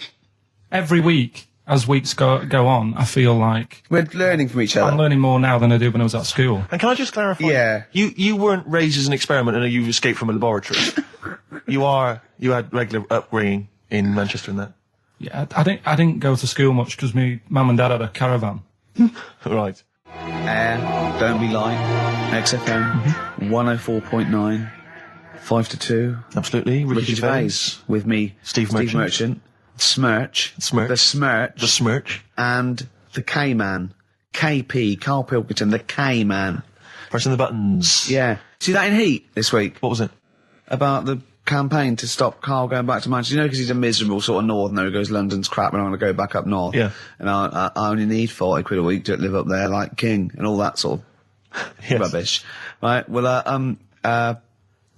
every week, as weeks go on, I feel like we're learning from each other. I'm learning more now than I did when I was at school. And can I just clarify? Yeah. You weren't raised as an experiment and you escaped from a laboratory. You had regular upbringing in Manchester and that. Yeah, I didn't go to school much because my mum and dad had a caravan. Right. Air, Don't Be Light, XFM, 104.9, 5 to 2. Absolutely. Ricky Gervais with me, Steve Merchant. Smirch. The Smirch. And the K-Man. KP, Karl Pilkington, the K-Man. Pressing the buttons. Yeah. See that in Heat this week? What was it? About the campaign to stop Karl going back to Manchester. You know, because he's a miserable sort of northerner who goes, London's crap and I want to go back up north. Yeah. And I only need 40 quid a week to live up there like king and all that sort of rubbish. Right. Well,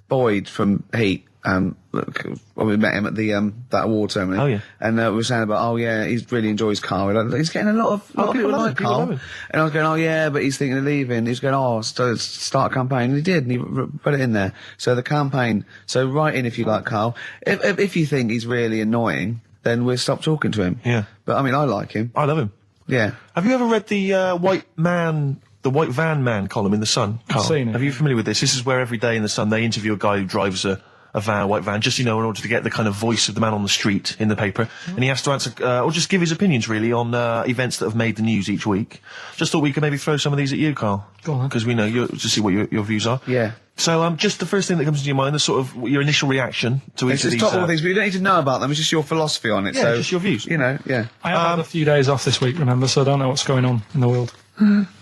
Boyd from Heat, we met him at the that award ceremony. Oh yeah. And we were saying about, he really enjoys Karl. He's getting a lot of people like Karl. And I was going, but he's thinking of leaving. He's going, start a campaign. And he did, and he put it in there. So the campaign. So write in if you like Karl. If you think he's really annoying, then we'll stop talking to him. Yeah. But I mean, I like him. I love him. Yeah. Have you ever read the White Van Man column in The Sun, Karl? I've seen it. Are you familiar with this? This is where every day in The Sun they interview a guy who drives a white van, just, in order to get the kind of voice of the man on the street in the paper. And he has to answer, or just give his opinions, really, on events that have made the news each week. Just thought we could maybe throw some of these at you, Karl. Go on. Because we know to see what your views are. Yeah. So, just the first thing that comes into your mind, the sort of your initial reaction to each of these. It's all things, but you don't need to know about them. It's just your philosophy on it. Yeah, so, just your views. You know, yeah. I have had a few days off this week, remember, so I don't know what's going on in the world.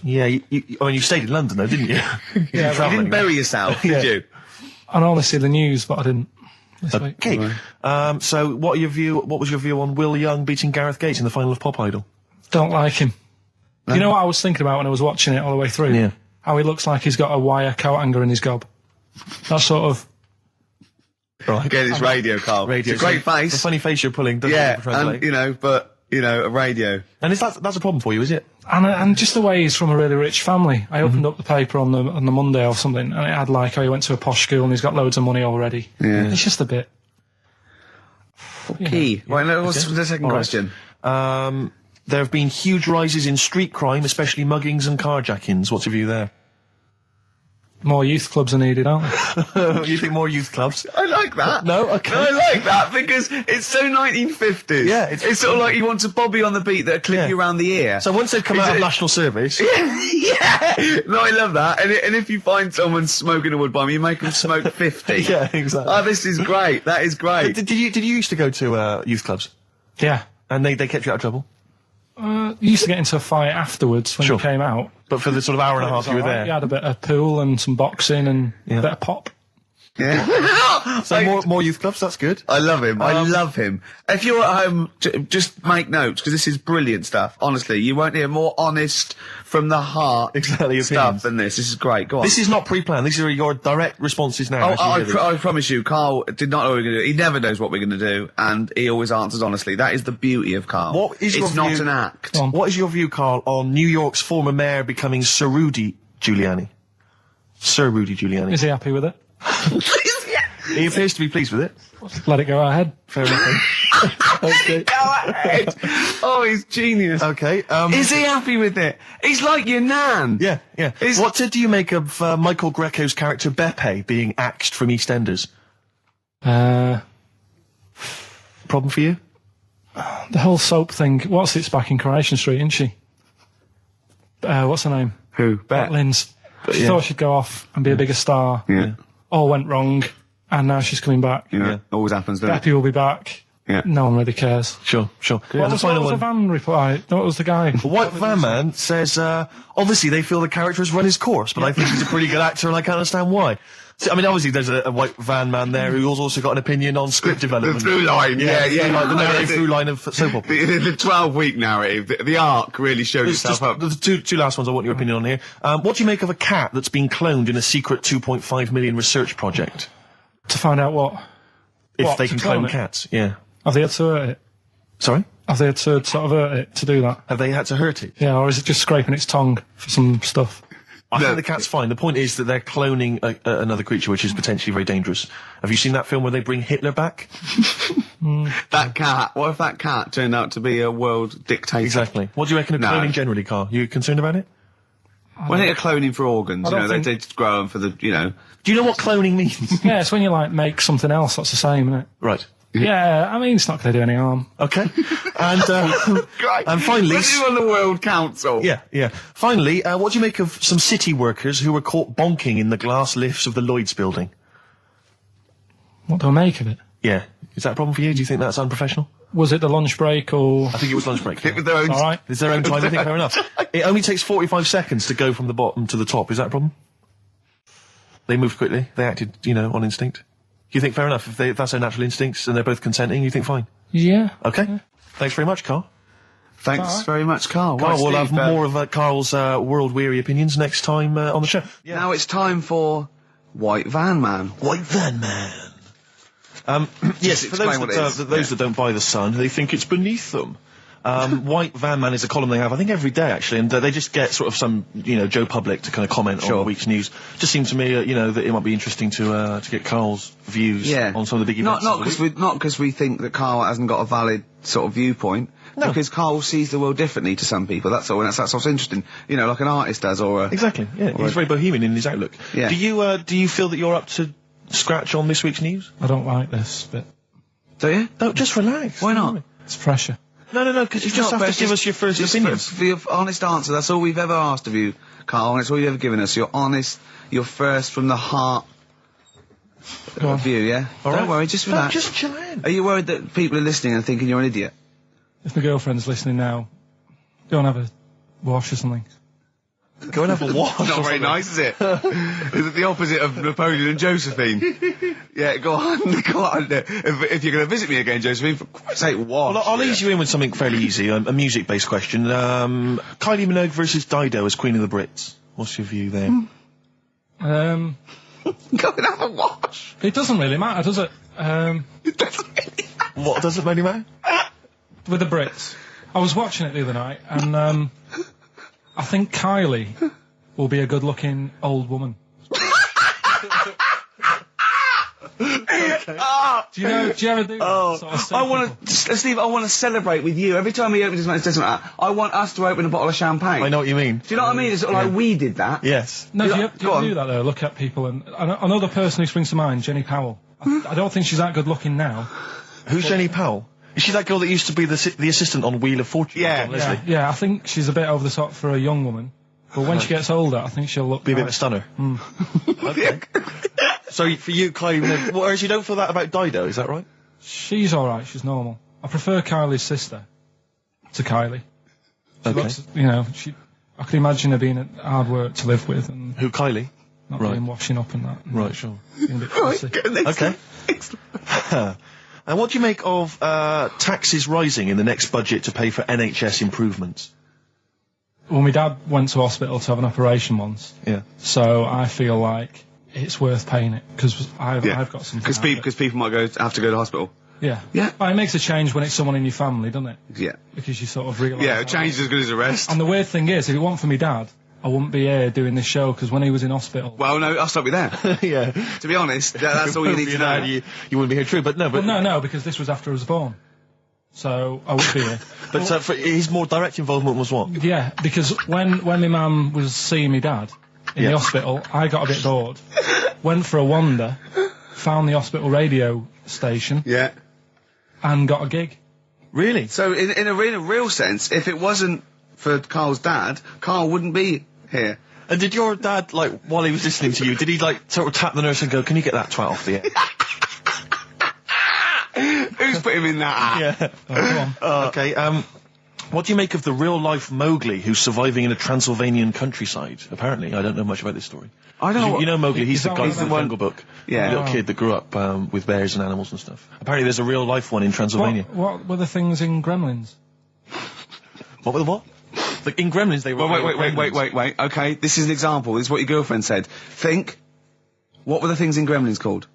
Yeah, you stayed in London, though, didn't you? You didn't bury yourself, did you? I normally see the news, but I didn't. Okay. So, what was your view on Will Young beating Gareth Gates in the final of Pop Idol? Don't like him. No? You know what I was thinking about when I was watching it all the way through? Yeah. How he looks like he's got a wire coat hanger in his gob. That sort of... Right. Again, it's radio, Karl. Radio. It's a great face. The funny face you're pulling doesn't translate. And, a radio. And that's a problem for you, is it? And just the way he's from a really rich family. I opened up the paper on the Monday or something, and it had he went to a posh school and he's got loads of money already. Yeah. It's just a bit... Key. Right, what's the second question? There have been huge rises in street crime, especially muggings and carjackings. What's your view there? More youth clubs are needed, aren't there? You think more youth clubs? I like that. No? Okay. I like that because it's so 1950s. Yeah, it's sort of like you want a bobby on the beat that'll clip you around the ear. So once they've come out of national service... Yeah! No, I love that. And if you find someone smoking a wood bomb, you make them smoke 50. Yeah, exactly. Oh, this is great. That is great. Did you used to go to youth clubs? Yeah. And they kept you out of trouble? You used to get into a fight afterwards when you came out. But for the sort of hour and a half you were there? You had a bit of pool and some boxing and a bit of pop. Yeah. So more youth clubs, that's good. I love him. I love him. If you're at home, just make notes, because this is brilliant stuff. Honestly, you won't hear more honest, from the heart stuff than this. This is great. Go on. This is not pre-planned. These are your direct responses now. I promise you, Karl did not know what we're going to do. He never knows what we're going to do, and he always answers honestly. That is the beauty of Karl. It's not an act. What is your view, Karl, on New York's former mayor becoming Sir Rudy Giuliani? Sir Rudy Giuliani. Is he happy with it? He appears to be pleased with it. Let it go ahead. Fair enough. Okay. Go ahead. Oh, he's genius. Okay. Is he happy with it? He's like your nan. Yeah. What do you make of Michael Greco's character Beppe being axed from EastEnders? Problem for you? The whole soap thing. It's back in Coronation Street, isn't she? What's her name? Who? Lynn's. She thought she'd go off and be a bigger star. Yeah. All went wrong. and now she's coming back. Yeah. Always happens, doesn't Beppy will be back. Yeah. No one really cares. Sure. What was the van reply? What was the guy? The White Van Man says, obviously they feel the character has run his course, but I think he's a pretty good actor and I can't understand why. So, I mean, obviously there's a White Van Man there who's also got an opinion on script development. The through line, like the narrative through line of soap opera. The 12-week narrative, the arc really shows itself up. The two last ones I want your opinion on here. What do you make of a cat that's been cloned in a secret 2.5 million research project? To find out what? If they can clone it? cats, yeah. Have they had to hurt it? Sorry? Have they had to sort of hurt it to do that? Have they had to hurt it? Yeah, or is it just scraping its tongue for some stuff? I think the cat's fine. The point is that they're cloning another creature, which is potentially very dangerous. Have you seen that film where they bring Hitler back? That cat. What if that cat turned out to be a world dictator? Exactly. What do you reckon of cloning generally, Carl? You cloning about it? When they're cloning for organs, they just grow them for the, Do you know what cloning means? Yeah, it's when you, make something else that's the same, isn't it? Right. Yeah, I mean, it's not going to do any harm. Okay. And finally... This is on the World Council. Yeah. Finally, what do you make of some city workers who were caught bonking in the glass lifts of the Lloyd's building? What do I make of it? Yeah. Is that a problem for you? Do you think that's unprofessional? Was it the lunch break or...? I think it was lunch break. It was their own... All right. It's their own time. I think fair enough. It only takes 45 seconds to go from the bottom to the top. Is that a problem? They moved quickly. They acted, on instinct. You think fair enough? If that's their natural instincts and they're both consenting, you think fine? Yeah. Okay. Yeah. Thanks very much, Carl. Thanks very much, Carl. Carl, we'll have more of Carl's world-weary opinions next time on the show. Yeah. Now it's time for White Van Man. White Van Man. Yes, for those that don't buy The Sun, they think it's beneath them. White Van Man is a column they have, I think, every day, actually, and they just get sort of some, Joe Public to kind of comment on the week's news. Just seems to me, that it might be interesting to get Carl's views on some of the big events. Not because we think that Carl hasn't got a valid sort of viewpoint. No. Because Carl sees the world differently to some people, that's all, and that's what's interesting. Like an artist does, or a... Exactly, yeah. He's very bohemian in his outlook. Yeah. Do you feel that you're up to scratch on this week's news? I don't like this bit. Do you? No, just relax. Why not? It's pressure. No, because you just have to give us your first opinion. For your honest answer, that's all we've ever asked of you, Carl, and it's all you've ever given us. Your honest, your first from the heart view, yeah? Don't worry, just relax. Just chill in. Are you worried that people are listening and thinking you're an idiot? If my girlfriend's listening now, go and have a wash or something. Go and have a wash. Not very nice, is it? Is it the opposite of Napoleon and Josephine? Yeah, go on. If you're going to visit me again, Josephine, for Christ's sake, wash. Well, I'll ease you in with something fairly easy, a music-based question. Kylie Minogue versus Dido as Queen of the Brits. What's your view there? Go and have a wash. It doesn't really matter, does it? It doesn't really matter. What doesn't really matter? With the Brits. I was watching it the other night, and I think Kylie will be a good-looking old woman. Okay. Do you ever do that sort of thing? Steve, I want to celebrate with you. Every time he opens his mouth, it doesn't matter. I want us to open a bottle of champagne. I know what you mean. Do you know what I mean? It's sort of like we did that. Yes. No, do you ever do that, though? Look at people, and another person who springs to mind, Jenny Powell. I don't think she's that good-looking now. Who's Jenny Powell? Is she that girl that used to be the assistant on Wheel of Fortune? Yeah, I think she's a bit over the top for a young woman. But when she gets older, I think she'll be a bit of a stunner. Okay. So for you, Kylie, whereas you don't feel that about Dido, is that right? She's alright, she's normal. I prefer Kylie's sister to Kylie. She looks, I can imagine her being hard work to live with. And who, Kylie? Not being washing up and that. Right, sure. Being a bit fussy. Okay. And what do you make of taxes rising in the next budget to pay for NHS improvements? Well, my dad went to hospital to have an operation once. Yeah. So I feel like it's worth paying it, because I've got something. Because people might have to go to hospital. Yeah. Yeah. But it makes a change when it's someone in your family, doesn't it? Yeah. Because you sort of realise... Yeah, a change is as good as a rest. And the weird thing is, if it weren't for me dad, I wouldn't be here doing this show, because when he was in hospital... Well, no, I'll stop you there. Yeah. To be honest, that's all you need to know. You wouldn't be here, true, but no. But no, because this was after I was born. So I would be here. But for his more direct involvement was what? Yeah, because when my mum was seeing me dad in the hospital, I got a bit bored, went for a wander, found the hospital radio station... Yeah. And got a gig. Really? So in a real sense, if it wasn't for Carl's dad, Carl wouldn't be here. And did your dad, while he was listening to you, did he, sort of tap the nurse and go, can you get that twat off the air? Who's put him in that hat? Yeah. Go on. Okay. What do you make of the real-life Mowgli who's surviving in a Transylvanian countryside? Apparently, I don't know much about this story. I don't know. You know Mowgli, he's the guy He's from the Jungle Book. Yeah. The little kid that grew up with bears and animals and stuff. Apparently there's a real-life one in Transylvania. What were the things in Gremlins? What were the what? Like, in Gremlins they were... Wait. Okay, this is an example. This is what your girlfriend said. Think. What were the things in Gremlins called?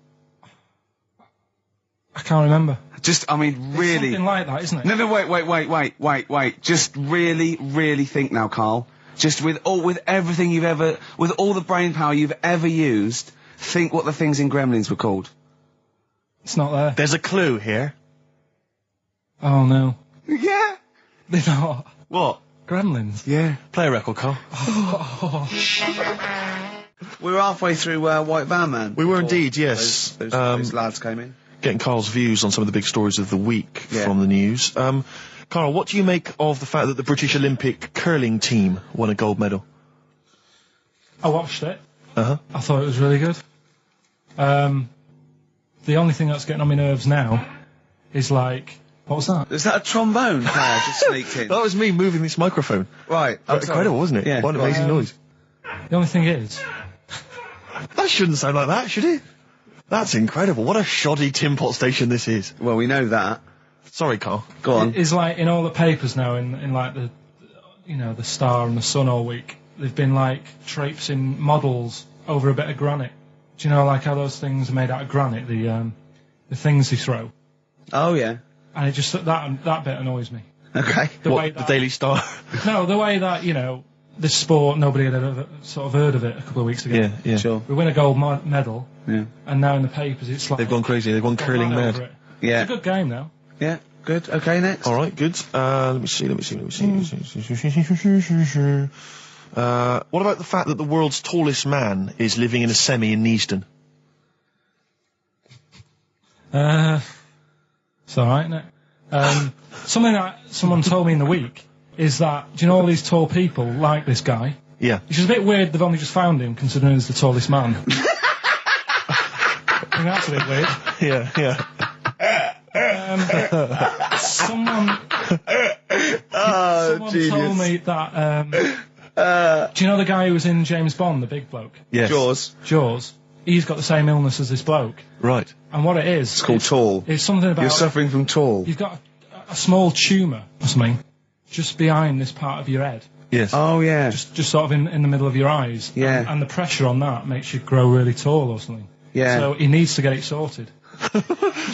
I can't remember. Just, I mean, really. Something like that, isn't it? No, wait. Just really think now, Carl. Just with everything you've ever, with all the brain power you've ever used, think what the things in Gremlins were called. It's not there. There's a clue here. Oh no. Yeah. They're not. What? Gremlins. Yeah. Play a record, Carl. We were halfway through White Van Man. We were indeed, yes. Those lads came in. Getting Carl's views on some of the big stories of the week from the news. Carl, what do you make of the fact that the British Olympic curling team won a gold medal? I watched it. Uh-huh. I thought it was really good. The only thing that's getting on my nerves now is like, what was that? Is that a trombone player just sneaked in? That was me moving this microphone. Right. Incredible, wasn't it? Yeah. What an amazing noise. The only thing is, That shouldn't sound like that, should it? That's incredible. What a shoddy tin pot station this is. Well, we know that. Sorry, Carl. Go on. is like in all the papers now, in like the, the Star and the Sun all week, they've been like traipsing models over a bit of granite. Do you know like how those things are made out of granite? The things they throw. Oh yeah. And it just that bit annoys me. Okay. The Daily Star? No, the way that this sport, nobody had ever sort of heard of it a couple of weeks ago. Yeah. Sure. We win a gold medal. Yeah. And now in the papers it's like They've gone crazy. They've gone curling over mad. it. Yeah. It's a good game now. Yeah. Good. Okay. Next. All right, good. Let me see. What about the fact that the world's tallest man is living in a semi in Neasden? It's alright, isn't it? Something that someone told me in the week is that, do you know all these tall people like this guy? Yeah. It's just a bit weird they've only just found him, considering he's the tallest man. I think that's a bit weird. Yeah. Someone told me that, do you know the guy who was in James Bond, the big bloke? Yes. Jaws. He's got the same illness as this bloke. Right. And what it is... It's called tall. It's something about... You're suffering from tall. You've got a small tumour or something just behind this part of your head. Yes. Oh yeah. Just sort of in the middle of your eyes. Yeah. And the pressure on that makes you grow really tall or something. Yeah. So he needs to get it sorted.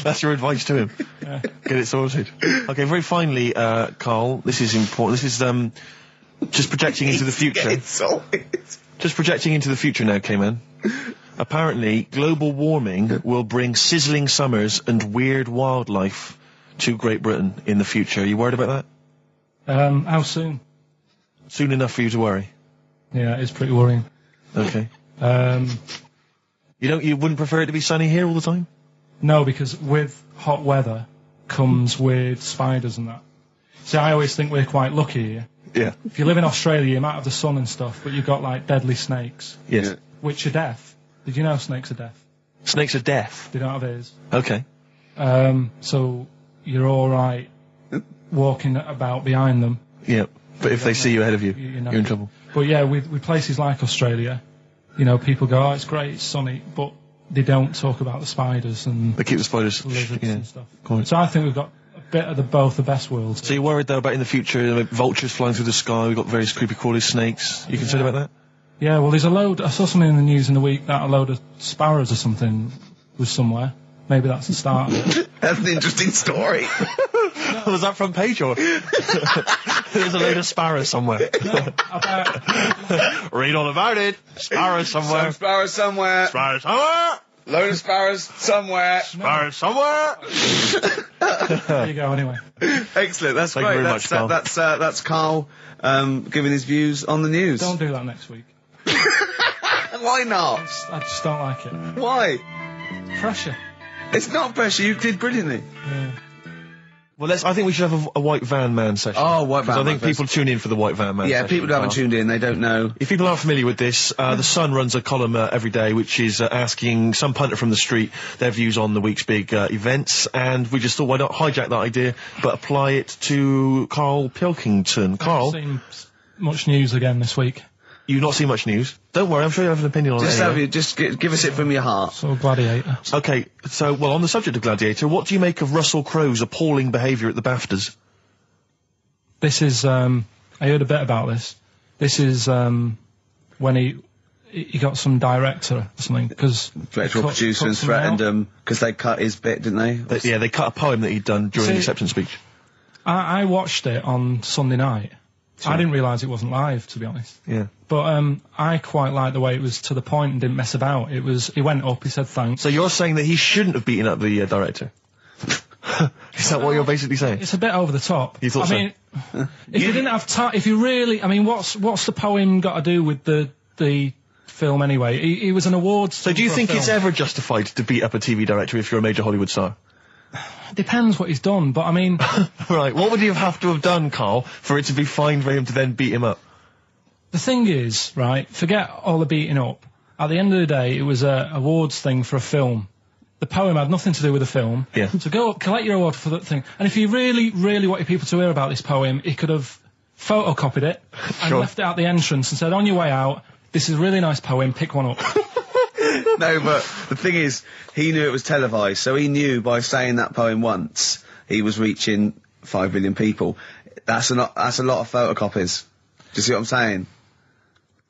That's your advice to him. Yeah. Get it sorted. Okay, very finally, Carl, this is important. This is just projecting into the future. Just projecting into the future now, K-Man. Apparently, global warming will bring sizzling summers and weird wildlife to Great Britain in the future. Are you worried about that? How soon? Soon enough for you to worry. Yeah, it's pretty worrying. Okay. You You wouldn't prefer it to be sunny here all the time? No, because with hot weather comes weird spiders and that. See, I always think we're quite lucky here. Yeah. If you live in Australia, you might have the sun and stuff, but you've got like deadly snakes, Yes. which are deaf. Did you know snakes are deaf? Snakes are deaf. They don't have ears. Okay. So you're all right walking about behind them. Yeah. But if they see you ahead of you, You're not. you're in trouble. But yeah, with places like Australia, people go, oh, it's great, it's sunny, but they don't talk about the spiders and They keep the spiders. lizards Yeah. and stuff. Go on. So I think we've got a bit of both the best worlds. So you're worried though about in the future, vultures flying through the sky, we've got various creepy crawly snakes. You concerned about that? Yeah, well, there's a load. I saw something in the news in the week that a load of sparrows or something was somewhere. Maybe that's the start of it. That's an interesting story. Was that front page or? There's a load of sparrows somewhere. Read all about it. Sparrows somewhere. Some sparrows somewhere. Sparrows somewhere. Load of sparrows somewhere. Sparrows somewhere. There you go. Anyway, Excellent. That's Thank you great. very much, Carl. That's Carl giving his views on the news. don't do that next week. Why not? I just don't like it. Why? Pressure. It's not pressure. You did brilliantly. Yeah. Well, I think we should have a White Van Man session. Oh, White Van I Man think people tune in for the White Van Man Yeah, session. people who haven't tuned in, they don't know. If people aren't familiar with this, The Sun runs a column every day which is asking some punter from the street their views on the week's big events, and we just thought, why not hijack that idea, but apply it to Karl Pilkington. Karl, I haven't seen much news again this week. you've not seen much news. Don't worry, I'm sure you have an opinion on it. Just give us it from your heart. So Gladiator. Okay, so, well, on the subject of Gladiator, what do you make of Russell Crowe's appalling behaviour at the BAFTAs? This is, I heard a bit about this. This is, when he got some director or something, because... Director or producer and threatened him, because they cut his bit, didn't they? They cut a poem that he'd done during the acceptance speech. I watched it on Sunday night. Sure. I didn't realise it wasn't live, to be honest. Yeah. But I quite liked the way it was to the point and didn't mess about. He went up, he said thanks. So you're saying that he shouldn't have beaten up the director? Is that what you're basically saying? It's a bit over the top. You thought I mean, if you didn't have time, if you really, I mean, what's the poem got to do with the film anyway? He was an awards. So do you think it's ever justified to beat up a TV director if you're a major Hollywood star? Depends what he's done, but I mean... Right, what would he have to have done, Karl, for it to be fine for him to then beat him up? The thing is, right, forget all the beating up. At the end of the day, it was a awards thing for a film. The poem had nothing to do with the film. Yeah. So go up, collect your award for that thing. And if he really, really wanted people to hear about this poem, he could have photocopied it and left it at the entrance and said, on your way out, this is a really nice poem, pick one up. No, but the thing is, he knew it was televised, so he knew by saying that poem once, he was reaching 5 billion people. That's a lot of photocopies. Do you see what I'm saying?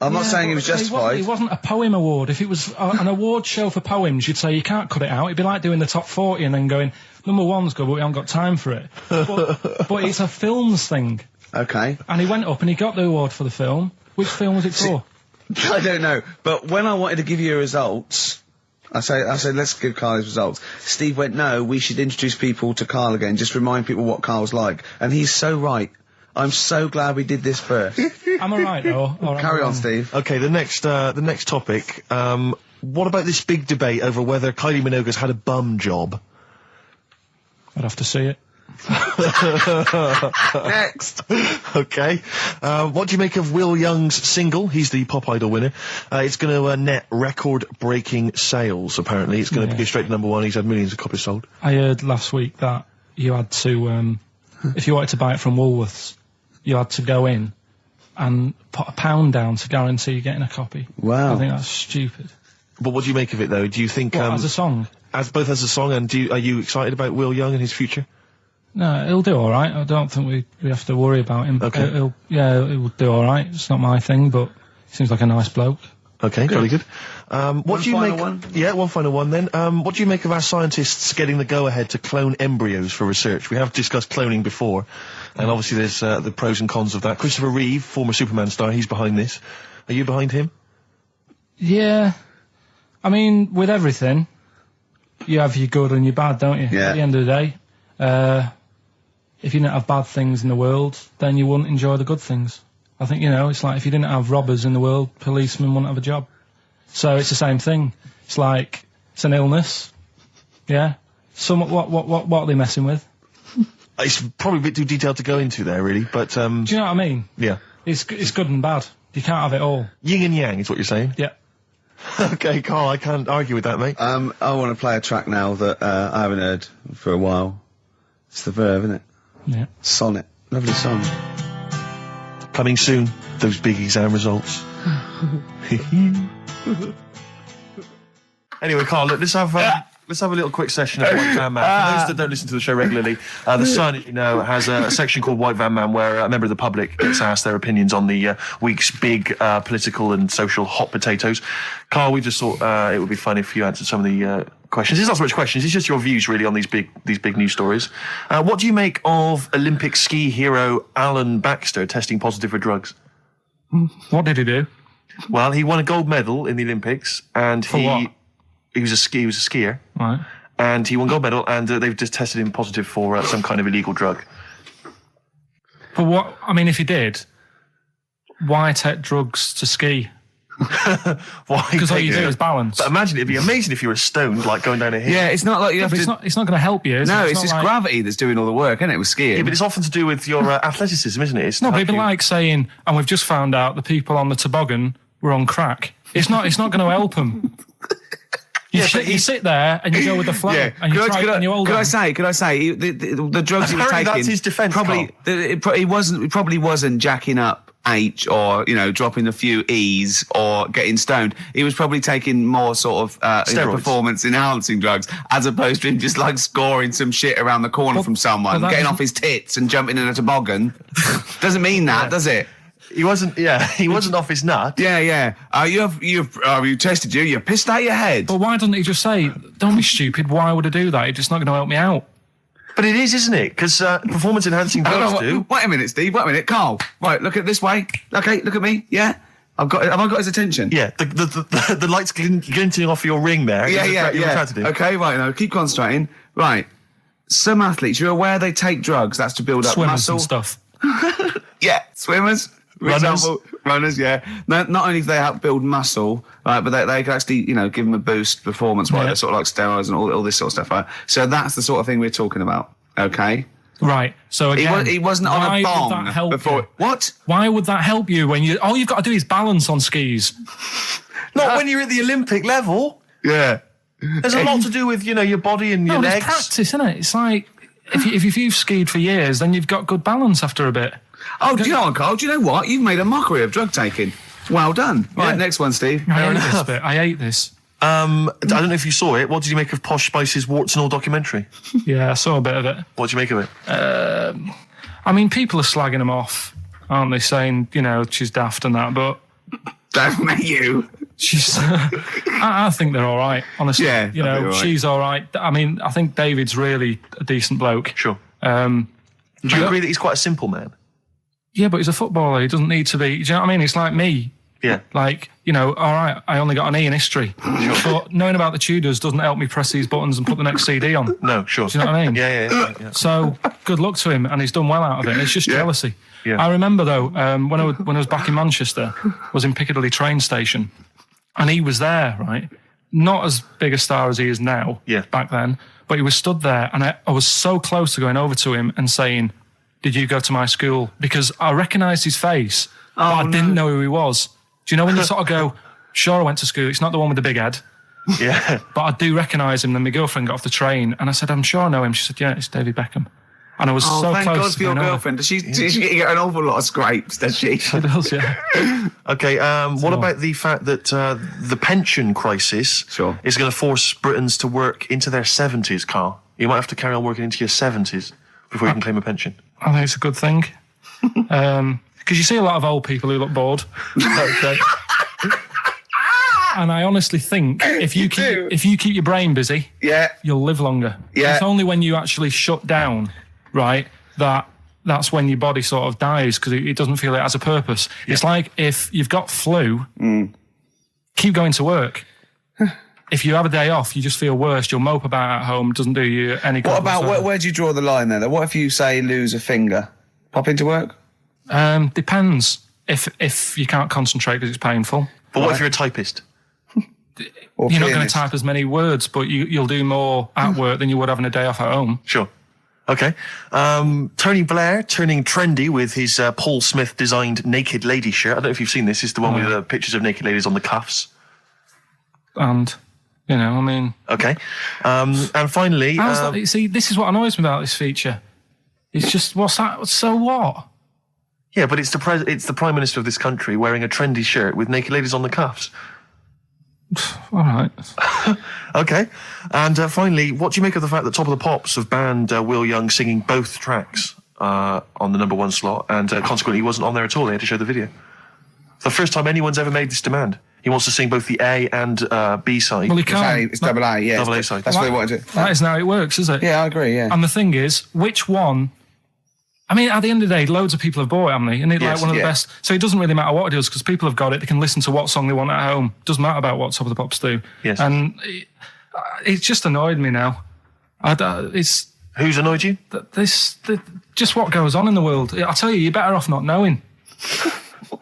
I'm not saying he was justified. It wasn't a poem award. If it was an award show for poems, you'd say you can't cut it out. It'd be like doing the top 40 and then going, number one's good, but we haven't got time for it. But it's a films thing. Okay. And he went up and he got the award for the film. Which film was it for? I don't know, but when I wanted to give you results, I said let's give Karl his results. Steve went, no, we should introduce people to Karl again, just remind people what Karl's like. And he's so right. I'm so glad we did this first. Am I right, though? Carry on, Steve. Okay, the next topic, what about this big debate over whether Kylie Minogue's had a bum job? I'd have to see it. Next. Okay. What do you make of Will Young's single? He's the Pop Idol winner. It's going to net record-breaking sales, apparently. It's going to go straight to #1. He's had millions of copies sold. I heard last week that you had to, if you wanted to buy it from Woolworths, you had to go in and put £1 down to guarantee getting a copy. Wow. I think that's stupid. But what do you make of it, though? Do you think... as a song? Both as a song, and are you excited about Will Young and his future? No, he'll do all right. I don't think we have to worry about him. Okay. He'll do all right. It's not my thing, but he seems like a nice bloke. Okay, very good. What do you make? One? Yeah, one final one then. What do you make of our scientists getting the go-ahead to clone embryos for research? We have discussed cloning before, and obviously there's the pros and cons of that. Christopher Reeve, former Superman star, he's behind this. Are you behind him? Yeah. I mean, with everything, you have your good and your bad, don't you? Yeah. At the end of the day. If you didn't have bad things in the world, then you wouldn't enjoy the good things. I think, it's like if you didn't have robbers in the world, policemen wouldn't have a job. So it's the same thing. It's like, it's an illness. Yeah? What are they messing with? It's probably a bit too detailed to go into there, really, but... Do you know what I mean? Yeah. It's good and bad. You can't have it all. Yin and yang is what you're saying? Yeah. Okay, Karl, I can't argue with that, mate. I want to play a track now that I haven't heard for a while. It's The Verve, isn't it? Yeah. Sonnet. Lovely song. Coming soon, those big exam results. Anyway, Karl, look, let's have a little quick session of White Van Man. For those that don't listen to the show regularly, The Sun, as you know, has a section called White Van Man where a member of the public gets asked their opinions on the week's big political and social hot potatoes. Karl, we just thought it would be fun if you answered some of the questions. It's not so much questions, it's just your views, really, on these big news stories. What do you make of Olympic ski hero Alan Baxter testing positive for drugs? What did he do? Well, he won a gold medal in the Olympics, and what? He was a skier. Right. And he won gold medal, and they've just tested him positive for some kind of illegal drug. But if he did, why take drugs to ski? Why? Because all you do is balance. But imagine it'd be amazing if you were stoned, like going down a hill. Yeah, it's not like you have But to... it's not going to help you, is it? No, it's not just like, gravity that's doing all the work, isn't it, with skiing? Yeah, but it's often to do with your athleticism, isn't it? It's No, to but help it'd be you. like saying, and we've just found out the people on the toboggan were on crack. It's not going to help them. You sit there and you go with the flow, and you try and you hold Could on. I say, the drugs he was Apparently taking... that's his defence, Probably, it probably wasn't jacking up H or, dropping a few E's or getting stoned. He was probably taking more sort of performance-enhancing drugs, as opposed to him just, like, scoring some shit around the corner from someone, getting off his tits and jumping in a toboggan. Doesn't mean that, does it? He wasn't off his nut. Yeah. You tested you. You pissed out your head. But why doesn't he just say, don't be stupid, why would I do that? It's just not going to help me out. But it is, isn't it? Because performance-enhancing drugs do. Wait a minute, Steve. Wait a minute, Carl. Right, look at this way. Okay, look at me. Yeah, have I got his attention? Yeah, the lights glinting off your ring there. Yeah. To Okay, right. Now keep concentrating. Right. Some athletes, you're aware they take drugs. That's to build up Swimmers muscle and stuff. Yeah, swimmers. For example, runners, yeah. Not only do they help build muscle, right, but they can actually, give them a boost performance-wise. They're sort of like steroids and all this sort of stuff, right? So that's the sort of thing we're talking about, okay? Right. So again, he wasn't on a bong would that help before. you? What? Why would that help you when all you've got to do is balance on skis? Not when you're at the Olympic level. Yeah. There's a lot to do with, your body and your legs. It's practice, isn't it? It's like, if you've skied for years, then you've got good balance after a bit. Oh, do you know what, Carl? Do you know what? You've made a mockery of drug taking. Well done. Right, next one, Steve. I hate this. I don't know if you saw it. What did you make of Posh Spice's Warts and All documentary? Yeah, I saw a bit of it. What did you make of it? I mean, people are slagging them off, aren't they? Saying, she's daft and that, but... Don't you. She's... I think they're all right, honestly. Yeah, all right. She's all right. I mean, I think David's really a decent bloke. Sure. Do you agree that he's quite a simple man? Yeah, but he's a footballer. He doesn't need to be... Do you know what I mean? It's like me. Yeah. Like, all right, I only got an E in history. But knowing about the Tudors doesn't help me press these buttons and put the next CD on. No, sure. Do you know what I mean? Yeah. So, good luck to him, and he's done well out of it. It's just jealousy. Yeah. I remember, though, when I was back in Manchester, I was in Piccadilly train station, and he was there, right? Not as big a star as he is now, back then, but he was stood there, and I was so close to going over to him and saying, did you go to my school? Because I recognised his face, but I didn't know who he was. Do you know when you sort of go, sure, I went to school, it's not the one with the big head. Yeah. But I do recognise him. Then my girlfriend got off the train, and I said, I'm sure I know him. She said, yeah, it's David Beckham. And I was so thank close. God for your to girlfriend. Does she get an awful lot of scrapes, does she? She does, yeah. Okay, what about the fact that the pension crisis is going to force Britons to work into their 70s, Carl? You might have to carry on working into your 70s before you can claim a pension. I think it's a good thing. Because you see a lot of old people who look bored. Okay. And I honestly think if you keep your brain busy, you'll live longer. Yeah. It's only when you actually shut down, right, that's when your body sort of dies because it doesn't feel it has a purpose. Yeah. It's like if you've got flu, keep going to work. If you have a day off, you just feel worse. You'll mope about at home. Doesn't do you any good. What about where do you draw the line there? What if you say lose a finger? Pop into work? Depends. If you can't concentrate because it's painful. But what if you're a typist? You're not going to type as many words, but you'll do more at work than you would having a day off at home. Sure. Okay. Tony Blair turning trendy with his Paul Smith designed naked lady shirt. I don't know if you've seen this. It's the one with the pictures of naked ladies on the cuffs. And, I mean... Okay. And finally... see, this is what annoys me about this feature. It's just, what's that? So what? Yeah, but it's the Prime Minister of this country wearing a trendy shirt with naked ladies on the cuffs. All right. Okay. And finally, what do you make of the fact that Top of the Pops have banned Will Young singing both tracks on the number one slot, and consequently he wasn't on there at all? They had to show the video. It's the first time anyone's ever made this demand. He wants to sing both the A and B side. Well, he can't. It's double A, yeah. Double A side. That's what they wanted to do. That isn't how it works, is it? Yeah, I agree, yeah. And the thing is, which one... I mean, at the end of the day, loads of people have bought it, haven't they? And it's like one of the best... So it doesn't really matter what it does, because people have got it. They can listen to what song they want at home. Doesn't matter about what Top of the Pops do. Yes. And it's just annoyed me now. It's... Who's annoyed you? Just what goes on in the world. I tell you, you're better off not knowing.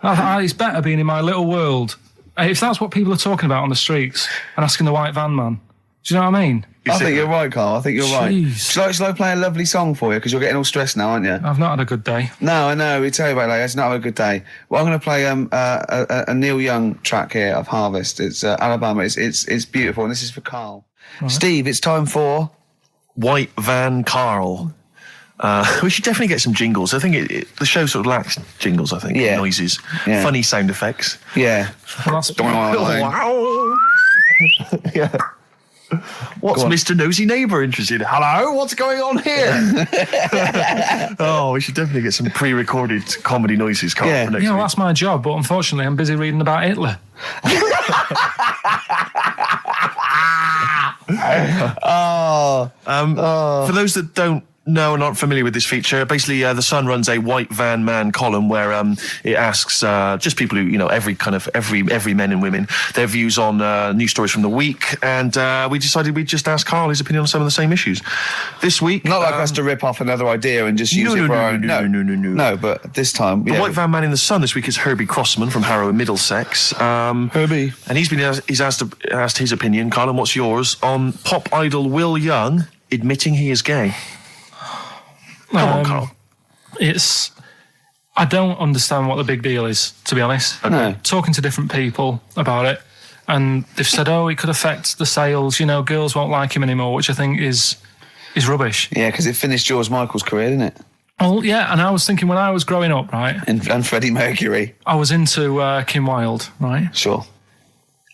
It's better being in my little world if that's what people are talking about on the streets and asking the white van man, do you know what I mean? I think you're right, Carl. I think you're right. Jeez. Shall I play a lovely song for you? Because you're getting all stressed now, aren't you? I've not had a good day. No, I know. We tell you about it later. It's not a good day. Well, I'm going to play a Neil Young track here of Harvest. It's Alabama. It's beautiful, and this is for Carl. Right. Steve, it's time for White Van Carl. We should definitely get some jingles. I think the show sort of lacks jingles, I think. Yeah. Noises. Yeah. Funny sound effects. Yeah. Wow. Yeah. What's Mr. Nosy Neighbour interested in? Hello, what's going on here? Oh, we should definitely get some pre-recorded comedy noises, Carl, for next week. That's my job, but unfortunately I'm busy reading about Hitler. For those that don't know and aren't familiar with this feature, basically The Sun runs a White Van Man column where it asks just people who, every men and women, their views on news stories from the week, and we decided we'd just ask Carl his opinion on some of the same issues. This week... Not like us to rip off another idea and just use it for our own... No, but this time... The White Van Man in The Sun this week is Herbie Crossman from Harrow in Middlesex. Herbie. And he's asked his opinion, Carl, and what's yours, on pop idol Will Young admitting he is gay. Come on, Carl. I don't understand what the big deal is, to be honest. Okay. No. Talking to different people about it, and they've said, it could affect the sales, girls won't like him anymore, which I think is rubbish. Yeah, because it finished George Michael's career, didn't it? Well, yeah, and I was thinking when I was growing up, right? And Freddie Mercury. I was into Kim Wilde, right? Sure.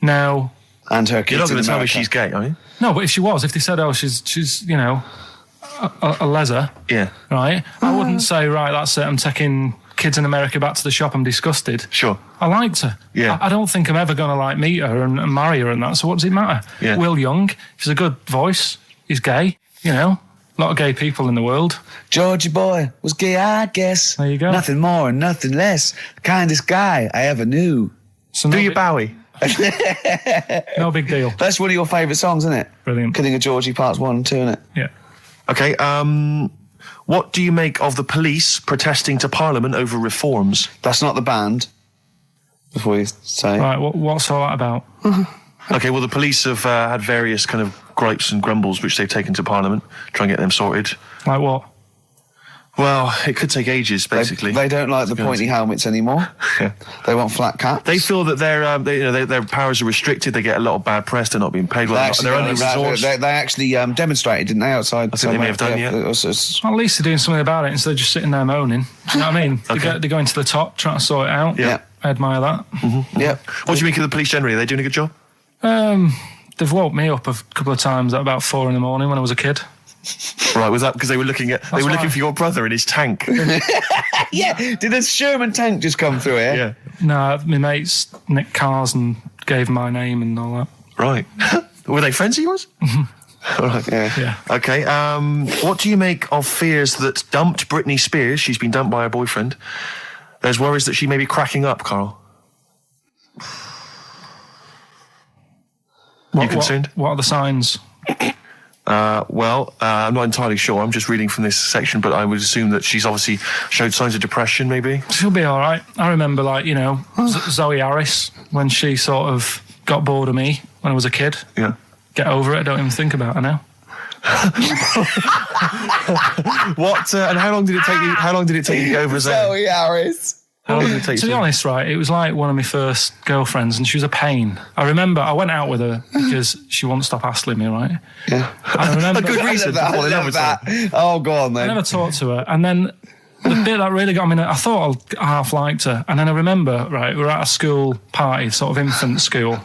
Now... And her kids. You're not going to tell me she's gay, are you? No, but if she was, if they said, she's a leather, yeah, right? I wouldn't say, right, that's it, I'm taking kids in America back to the shop, I'm disgusted. Sure. I liked her. Yeah. I don't think I'm ever going to meet her and marry her and that, so what does it matter? Yeah. Will Young, he's a good voice, he's gay, a lot of gay people in the world. Georgie boy was gay, I guess. There you go. Nothing more and nothing less. The kindest guy I ever knew. So Do you Bowie? No big deal. That's one of your favourite songs, isn't it? Brilliant. Killing of Georgie Parts 1 and 2, isn't it? Yeah. Okay, what do you make of the police protesting to Parliament over reforms? That's not the band, before you say. Right, what's all that about? Okay, well, the police have had various kind of gripes and grumbles which they've taken to Parliament, try and get them sorted. Like what? Well, it could take ages, basically. They don't like the pointy helmets anymore. Yeah. They want flat caps. They feel that their powers are restricted. They get a lot of bad press. They're not being paid well. They're only resource. They actually demonstrated, didn't they, outside? I think they may have done, yeah. At least they're doing something about it instead of just sitting there moaning. Do you know what I mean? Okay. They're going to the top, trying to sort it out. Yeah. I admire that. Mm-hmm. Yeah. What do you think of the police generally? Are they doing a good job? They've woke me up a couple of times at about 4 a.m. when I was a kid. Right, was that because they were looking for your brother in his tank? Yeah, did a Sherman tank just come through here? Yeah. No, my mates nicked cars and gave my name and all that. Right. Were they friends of yours? All right. Yeah. Okay. What do you make of fears that dumped Britney Spears? She's been dumped by her boyfriend. There's worries that she may be cracking up, Carl. Are you concerned? What are the signs? I'm not entirely sure. I'm just reading from this section, but I would assume that she's obviously showed signs of depression, maybe. She'll be all right. I remember, Zoe Harris, when she sort of got bored of me when I was a kid. Yeah. Get over it. I don't even think about her now. What? And how long did it take you? How long did it take you to get over Zoe Harris. How long did it take you? To be honest, right, it was like one of my first girlfriends, and she was a pain. I remember I went out with her because she wouldn't stop hassling me, right? Yeah. I remember A good reason. I love that. Oh, go on then. I never talked to her, and then the bit that really got me, I thought I half liked her, and then I remember, right, we were at a school party, sort of infant school.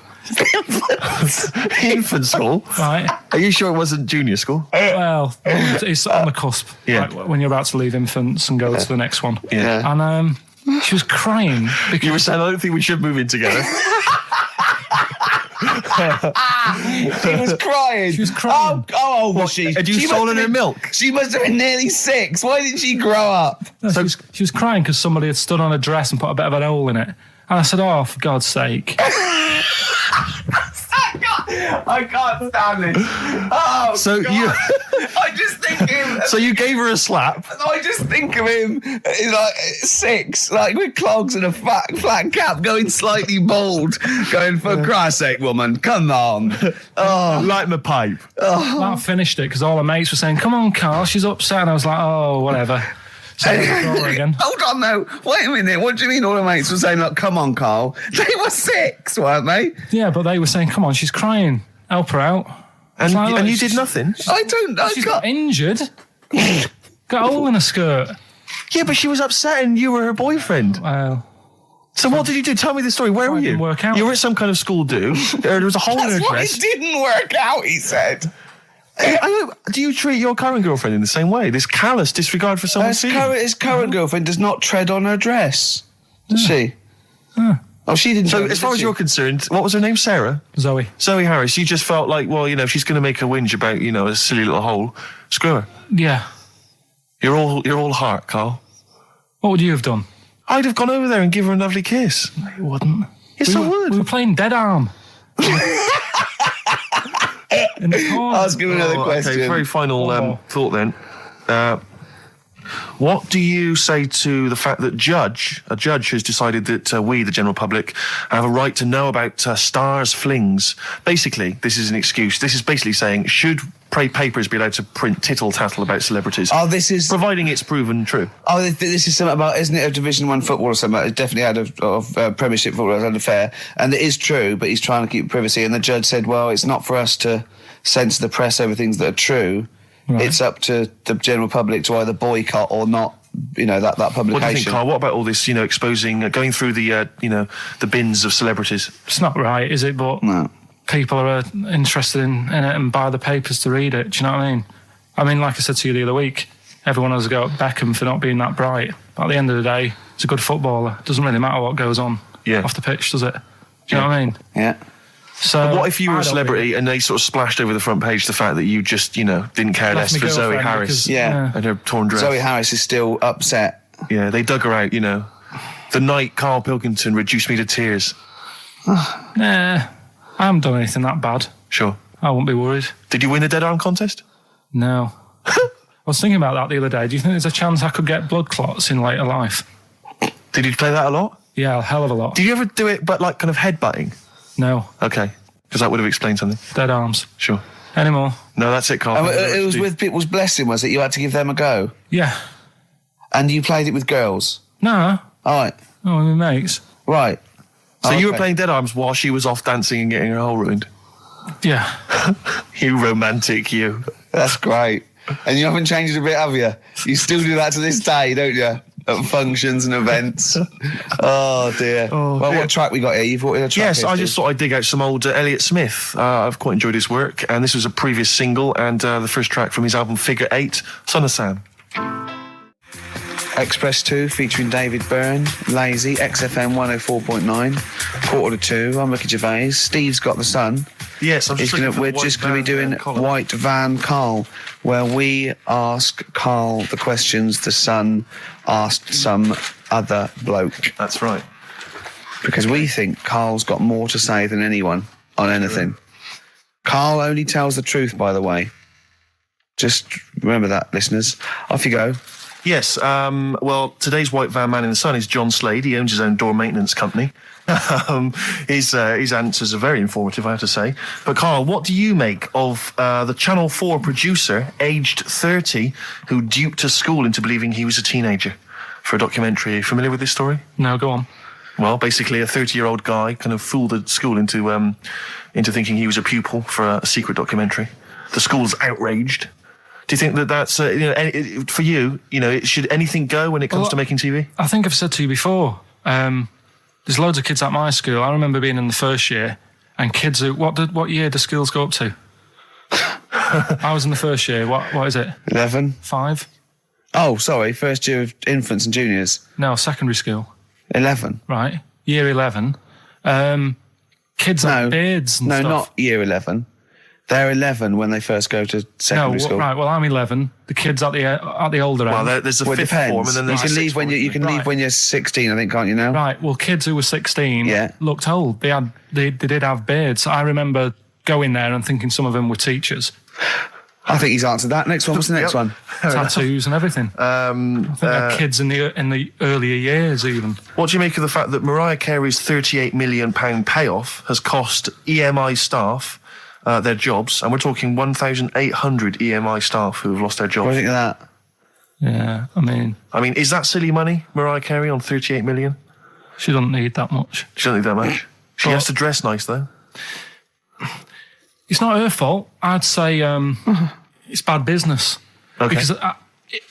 Infant school? Right. Are you sure it wasn't junior school? Well, it's on the cusp. Yeah. Like when you're about to leave infants and go to the next one. Yeah. And she was crying because You were saying, I don't think we should move in together. She was crying. She was crying. Oh, was she? Had you stolen her milk? She must have been nearly 6. Why didn't she grow up? No, she was crying because somebody had stood on a dress and put a bit of an hole in it. And I said, oh, for God's sake. I can't stand this. Oh, So God. I just think him. So you gave her a slap? I just think of him like 6, like with clogs and a flat cap, going slightly bald, going, for Christ's sake, woman, come on. Oh, light my pipe. I finished it because all the mates were saying, "Come on, Carl, she's upset." And I was like, "Oh, whatever." So again. Hold on, though. Wait a minute. What do you mean all the mates were saying, like, come on, Carl? They were 6, weren't they? Yeah, but they were saying, "Come on, she's crying. Help her out." And, Like, look, and you did nothing? She's got injured. Got a hole in her skirt. Yeah, but she was upset and you were her boyfriend. Well, So what did you do? Tell me the story. Where were you? didn't work out. You were at some kind of school do. There was a hole in her That's why dress. it didn't work out, he said. Do you treat your current girlfriend in the same way? This callous disregard for someone's feelings? His current girlfriend does not tread on her dress, does she? Oh, she didn't. So as far as you're concerned, what was her name? Sarah? Zoe Harris. You just felt like, well, if she's going to make a whinge about, a silly little hole, screw her. yeah. You're all heart, Carl. What would you have done? I'd have gone over there and give her a lovely kiss. You wouldn't. Yes, I would. We were playing Dead Arm. In the corner. Ask him another question. Okay, very final thought then. What do you say to the fact that a judge has decided that we, the general public, have a right to know about stars' flings? Basically, this is an excuse. This is basically saying, should papers be allowed to print tittle-tattle about celebrities? Oh, this is... providing it's proven true. Oh, this is something about, isn't it, a Division 1 football or something? It's definitely out of Premiership football, it's unfair. And it is true, but he's trying to keep privacy. And the judge said, well, it's not for us to censor the press over things that are true. Right. It's up to the general public to either boycott or not, that publication. What do you think, Carl? What about all this, exposing, going through the, the bins of celebrities? It's not right, is it? But no. People are interested in it and buy the papers to read it. Do you know what I mean? I mean, like I said to you the other week, everyone has a go at Beckham for not being that bright. But at the end of the day, he's a good footballer. It doesn't really matter what goes on off the pitch, does it? Do you know what I mean? Yeah. So but what if you were a celebrity and they sort of splashed over the front page the fact that you just, didn't care less for Zoe Harris and her torn dress? Zoe Harris is still upset. Yeah, they dug her out, The night Karl Pilkington reduced me to tears. Nah, I haven't done anything that bad. Sure. I won't be worried. Did you win the dead arm contest? No. I was thinking about that the other day. Do you think there's a chance I could get blood clots in later life? Did you play that a lot? Yeah, a hell of a lot. Did you ever do it, but like kind of headbutting? No. Okay. Because that would have explained something. Dead arms. Sure. Any more? No, that's it, Carl. It was with people's blessing, was it? You had to give them a go? Yeah. And you played it with girls? No. All right. Oh, with my mates. Right. So you were playing dead arms while she was off dancing and getting her hole ruined? Yeah. You romantic, you. That's great. And you haven't changed a bit, have you? You still do that to this day, don't you? At functions and events. Oh, dear. Well, what track we got here? You've brought in a track. Yes, I just thought I'd dig out some old Elliott Smith. I've quite enjoyed his work, and this was a previous single and the first track from his album Figure 8, Son of Sam. Express 2 featuring David Byrne, Lazy, XFM 104.9, quarter to 2. I'm Ricky Gervais. Steve's got the sun. Yes, we're just going to be doing White Van Carl, where we ask Carl the questions the Sun asked some other bloke. That's right. Because we think Carl's got more to say than anyone on anything. Yeah. Carl only tells the truth, by the way. Just remember that, listeners. Off you go. Yes, well, today's White Van Man in the Sun is John Slade. He owns his own door maintenance company. His answers are very informative, I have to say. But, Carl, what do you make of the Channel 4 producer, aged 30, who duped a school into believing he was a teenager for a documentary? Are you familiar with this story? No, go on. Well, basically, a 30-year-old guy kind of fooled the school into thinking he was a pupil for a secret documentary. The school's outraged. Do you think that that's, for you, should anything go when it comes to making TV? I think I've said to you before, there's loads of kids at my school. I remember being in the first year, and kids who, what year do schools go up to? I was in the first year. What is it? 11. 5? Oh, sorry, first year of infants and juniors. No, secondary school. 11. Right, year 11. Kids have beards and stuff. No, not year 11. They're 11 when they first go to secondary school. Right. Well, I'm 11. The kids at the older end. Well, there's a fifth form, and then there's you can leave when leave when you're 16. I think, can't you now? Right. Well, kids who were 16 looked old. They did have beards. I remember going there and thinking some of them were teachers. I think he's answered that. Next one. What's the next one? Tattoos and everything. I think they're kids in the earlier years even. What do you make of the fact that Mariah Carey's £38 million payoff has cost EMI staff their jobs, and we're talking 1,800 EMI staff who have lost their jobs? What do you think of that? Yeah, I mean, is that silly money, Mariah Carey, on 38 million? she doesn't need that much. She doesn't need that much. She has to dress nice, though. It's not her fault. I'd say it's bad business. Okay. Because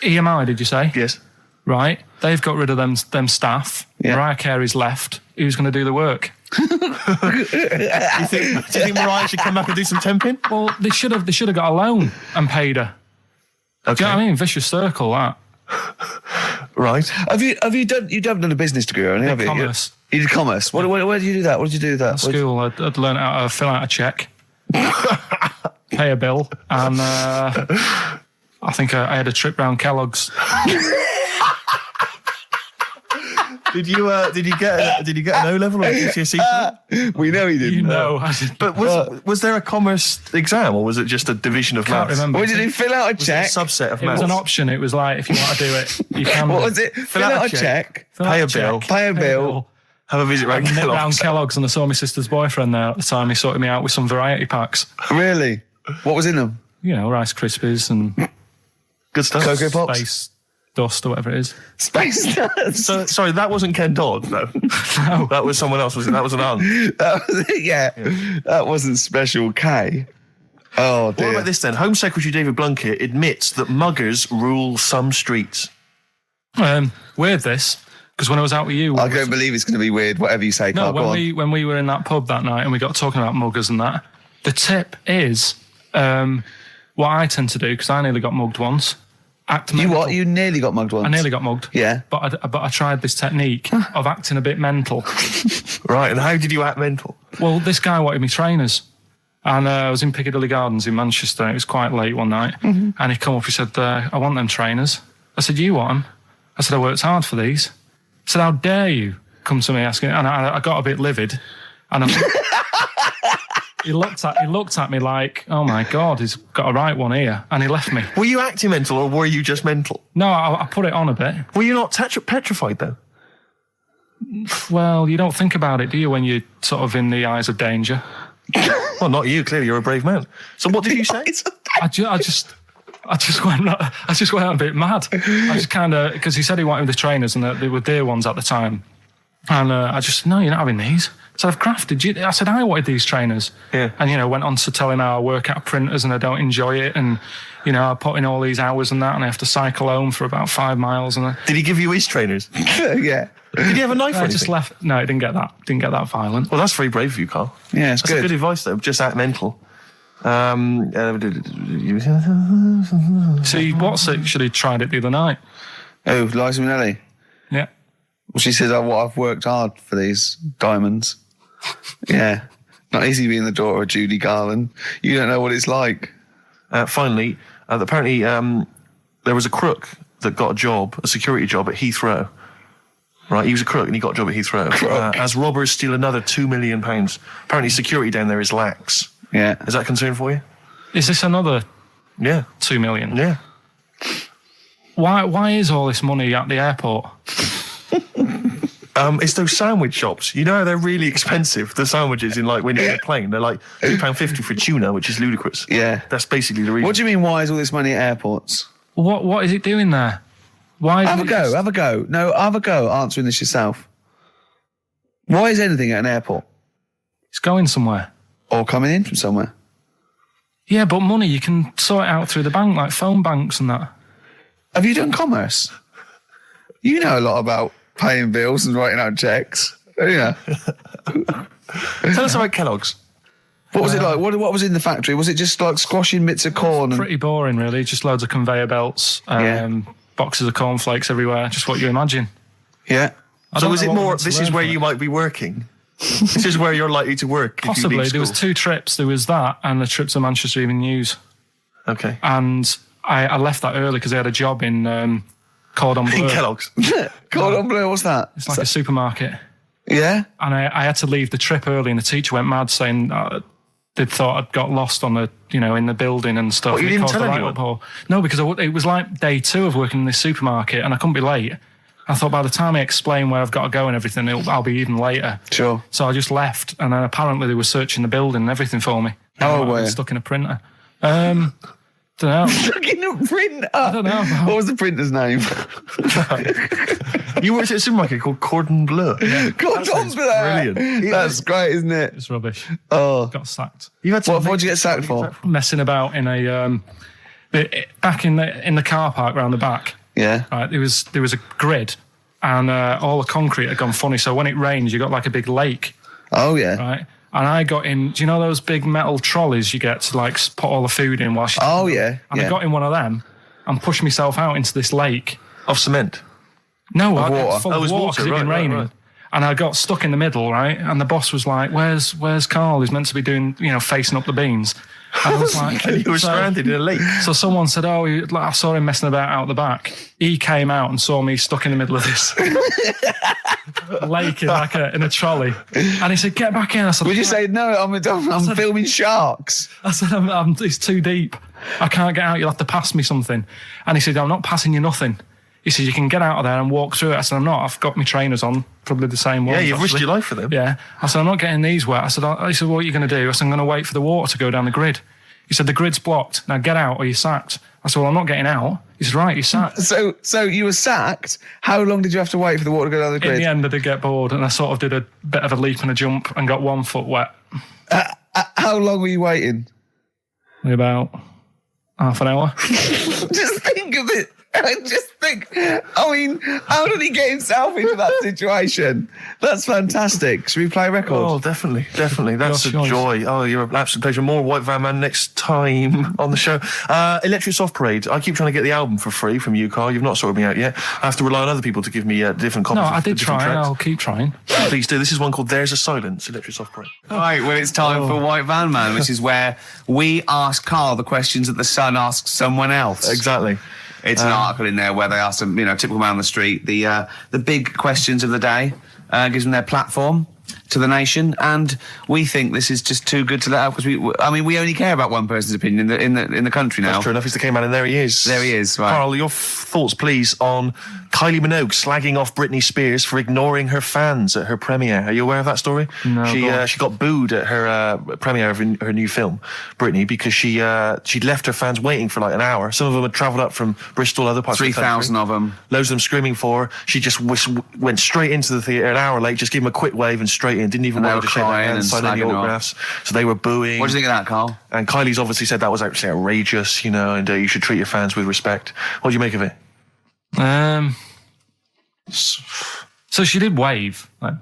EMI, did you say? Yes. Right. They've got rid of them staff. Yeah. Mariah Carey's left. Who's going to do the work? Do you think Mariah should come back and do some temping? Well, they should have got a loan and paid her. Okay. Do you know what I mean? Vicious circle, that. Right. Have you done a business degree or anything? Have you? Commerce. You did commerce. Where did you do that? What did you do with that? At school, I'd learned how to fill out a cheque, pay a bill, and I think I had a trip round Kellogg's. Did you get an O level or a GCSE? We know he didn't. You know, I did. But was there a commerce exam, or was it just a division of Can't maths? remember. What did you do? Fill out a Was it check. a subset of It maths? was an option. It was like, if you want to do it, you can. What was it? Fill out a check. Fill out Pay a check, bill. Pay a bill. Have a visit round I nipped round Kellogg's. Kellogg's, and I saw my sister's boyfriend there at the time. He sorted me out with some variety packs. Really? What was in them? You know, Rice Krispies and Good stuff. Cocoa Pops. Space Dust or whatever it is. Space Nuts. So, sorry, that wasn't Ken Dodd, no. No. That was someone else, was it? That was an aunt. That was it, yeah. That wasn't Special K. Oh, dear. What about this then? Home Secretary David Blunkett admits that muggers rule some streets. Weird this, because when I was out with you... I don't believe it's going to be weird, whatever you say, No, Carl. Go on. when we were in that pub that night and we got talking about muggers and that, the tip is what I tend to do, because I nearly got mugged once. Act You mental. what? You nearly got mugged once? I nearly got mugged. Yeah. But I tried this technique of acting a bit mental. Right, and how did you act mental? Well, this guy wanted me trainers. And I was in Piccadilly Gardens in Manchester. It was quite late one night. Mm-hmm. And he come up, he said, I want them trainers. I said, you want them? I said, I worked hard for these. I said, how dare you come to me asking? And I got a bit livid. And he looked at me like, oh my God, he's got a right one here. And he left me. Were you acting mental or were you just mental? No, I put it on a bit. Were you not petrified though? Well, you don't think about it, do you, when you're sort of in the eyes of danger? Well, not you. Clearly, you're a brave man. So, what did you say? I just went a bit mad. I just kind of, because he said he wanted the trainers and they were dear ones at the time. And I just, no, you're not having these. So I've crafted you. I said, I wanted these trainers. Yeah. And, went on to telling how I work at printers and I don't enjoy it. And, I put in all these hours and that and I have to cycle home for about 5 miles. And Did he give you his trainers? Yeah. Did he have a knife or I anything? just left. No, it didn't get that violent. Well, that's very brave of you, Carl. Yeah, it's That's good. good advice, though. Just act mental. See, Watts actually tried it the other night. Oh, Liza Minnelli. Yeah. Well, she says, I've worked hard for these diamonds. Yeah. Not easy being the daughter of Judy Garland. You don't know what it's like. Finally, apparently there was a crook that got a security job at Heathrow. Right, he was a crook and he got a job at Heathrow. As robbers steal another £2 million. Apparently security down there is lax. Yeah. Is that a concern for you? Is this another Yeah. 2 million? Yeah. Why is all this money at the airport? It's those sandwich shops. You know how they're really expensive, the sandwiches in when you're in a plane. They're like £2.50 for tuna, which is ludicrous. Yeah. That's basically the reason. What do you mean, why is all this money at airports? What is it doing there? Why? Have a go. No, have a go answering this yourself. Why is anything at an airport? It's going somewhere. Or coming in from somewhere? Yeah, but money, you can sort it out through the bank, like phone banks and that. Have you done commerce? You know a lot about paying bills and writing out checks. Yeah. Tell us about Kellogg's. What was it like? What was in the factory? Was it just like squashing bits of corn? And... Pretty boring, really. Just loads of conveyor belts, boxes of cornflakes everywhere. Just what you imagine. Yeah. So is it more, this is where you might be working? This is where you're likely to work if you Possibly. leave There was school. 2 trips. There was that and the trip to Manchester Evening News. Okay. And I left that early because I had a job in Cordon Bleu. In Kellogg's. Cordon Bleu, what's that? It's like a supermarket. Yeah? And I had to leave the trip early and the teacher went mad saying, they'd thought I'd got lost on the, in the building and stuff. What, you It didn't caused tell a light anyone? uproar. No, because it was like day 2 of working in this supermarket and I couldn't be late. I thought by the time I explain where I've got to go and everything, I'll be even later. Sure. So I just left, and then apparently they were searching the building and everything for me. Oh, I was where? stuck in a printer. Don't know. Stuck in a printer? I don't know. What was the printer's name? You worked at a supermarket called Cordon Bleu. Cordon Bleu. Brilliant. That's great, isn't it? It's rubbish. Oh. Got sacked. You had What'd you get sacked for? Messing about in a back in the car park round the back. Yeah. Right, there was a grid, and all the concrete had gone funny. So when it rains, you got like a big lake. Oh, yeah. Right. And I got in. Do you know those big metal trolleys you get to like put all the food in whilst? Oh, yeah. And I got in one of them and pushed myself out into this lake. Of cement. No, water. It was full Oh, it of was water water, because it'd been right, raining. right. And I got stuck in the middle, right? And the boss was like, "Where's Karl? He's meant to be doing, facing up the beans." And I was like, And you were stranded in a lake. So someone said, "Oh, I saw him messing about out the back." He came out and saw me stuck in the middle of this lake in a trolley, and he said, "Get back in." I said, Would you say, no, I'm filming sharks? I said, it's too deep. I can't get out. You'll have to pass me something. And he said, "I'm not passing you nothing." He said, "You can get out of there and walk through it." I said, "I'm not. I've got my trainers on, probably the same ones." Yeah, you've risked actually. your life for them. Yeah. I said, "I'm not getting these wet." He said, "What are you going to do?" I said, "I'm going to wait for the water to go down the grid." He said, "The grid's blocked. Now get out or you're sacked." I said, "Well, I'm not getting out." He said, "Right, you're sacked." So you were sacked. How long did you have to wait for the water to go down the grid? In the end, I did get bored and I sort of did a bit of a leap and a jump and got 1 foot wet. How long were you waiting? About half an hour. Just think of it. How did he get himself into that situation? That's fantastic. Should we play a record? Oh, definitely. That's a Your choice. joy. Oh, you're an absolute pleasure. More White Van Man next time on the show. Electric Soft Parade. I keep trying to get the album for free from you, Karl. You've not sorted me out yet. I have to rely on other people to give me different copies. No, of I did the different try. tracks. I'll keep trying. Please do. This is one called There's a Silence, Electric Soft Parade. Right, well, it's time for White Van Man, which is where we ask Karl the questions that the Sun asks someone else. Exactly. It's an article in there where they ask them, typical man on the street, the big questions of the day, gives them their platform to the nation, and we think this is just too good to let out because we only care about one person's opinion in the country now. That's true enough. He's the K man, and there he is. There he is. Right. Karl, your thoughts, please, on Kylie Minogue slagging off Britney Spears for ignoring her fans at her premiere. Are you aware of that story? No. She got booed at her premiere of her new film, Britney, because she'd left her fans waiting for like an hour. Some of them had travelled up from Bristol, other parts of the country. 3,000 of them. Loads of them screaming for her. She just went straight into the theatre an hour late, just gave them a quick wave and straight in. Didn't even And they bother were to shake their crying hand, and sign any slagging her off. autographs. So they were booing. What do you think of that, Karl? And Kylie's obviously said that was actually outrageous, and you should treat your fans with respect. What do you make of it? So she did wave. Like,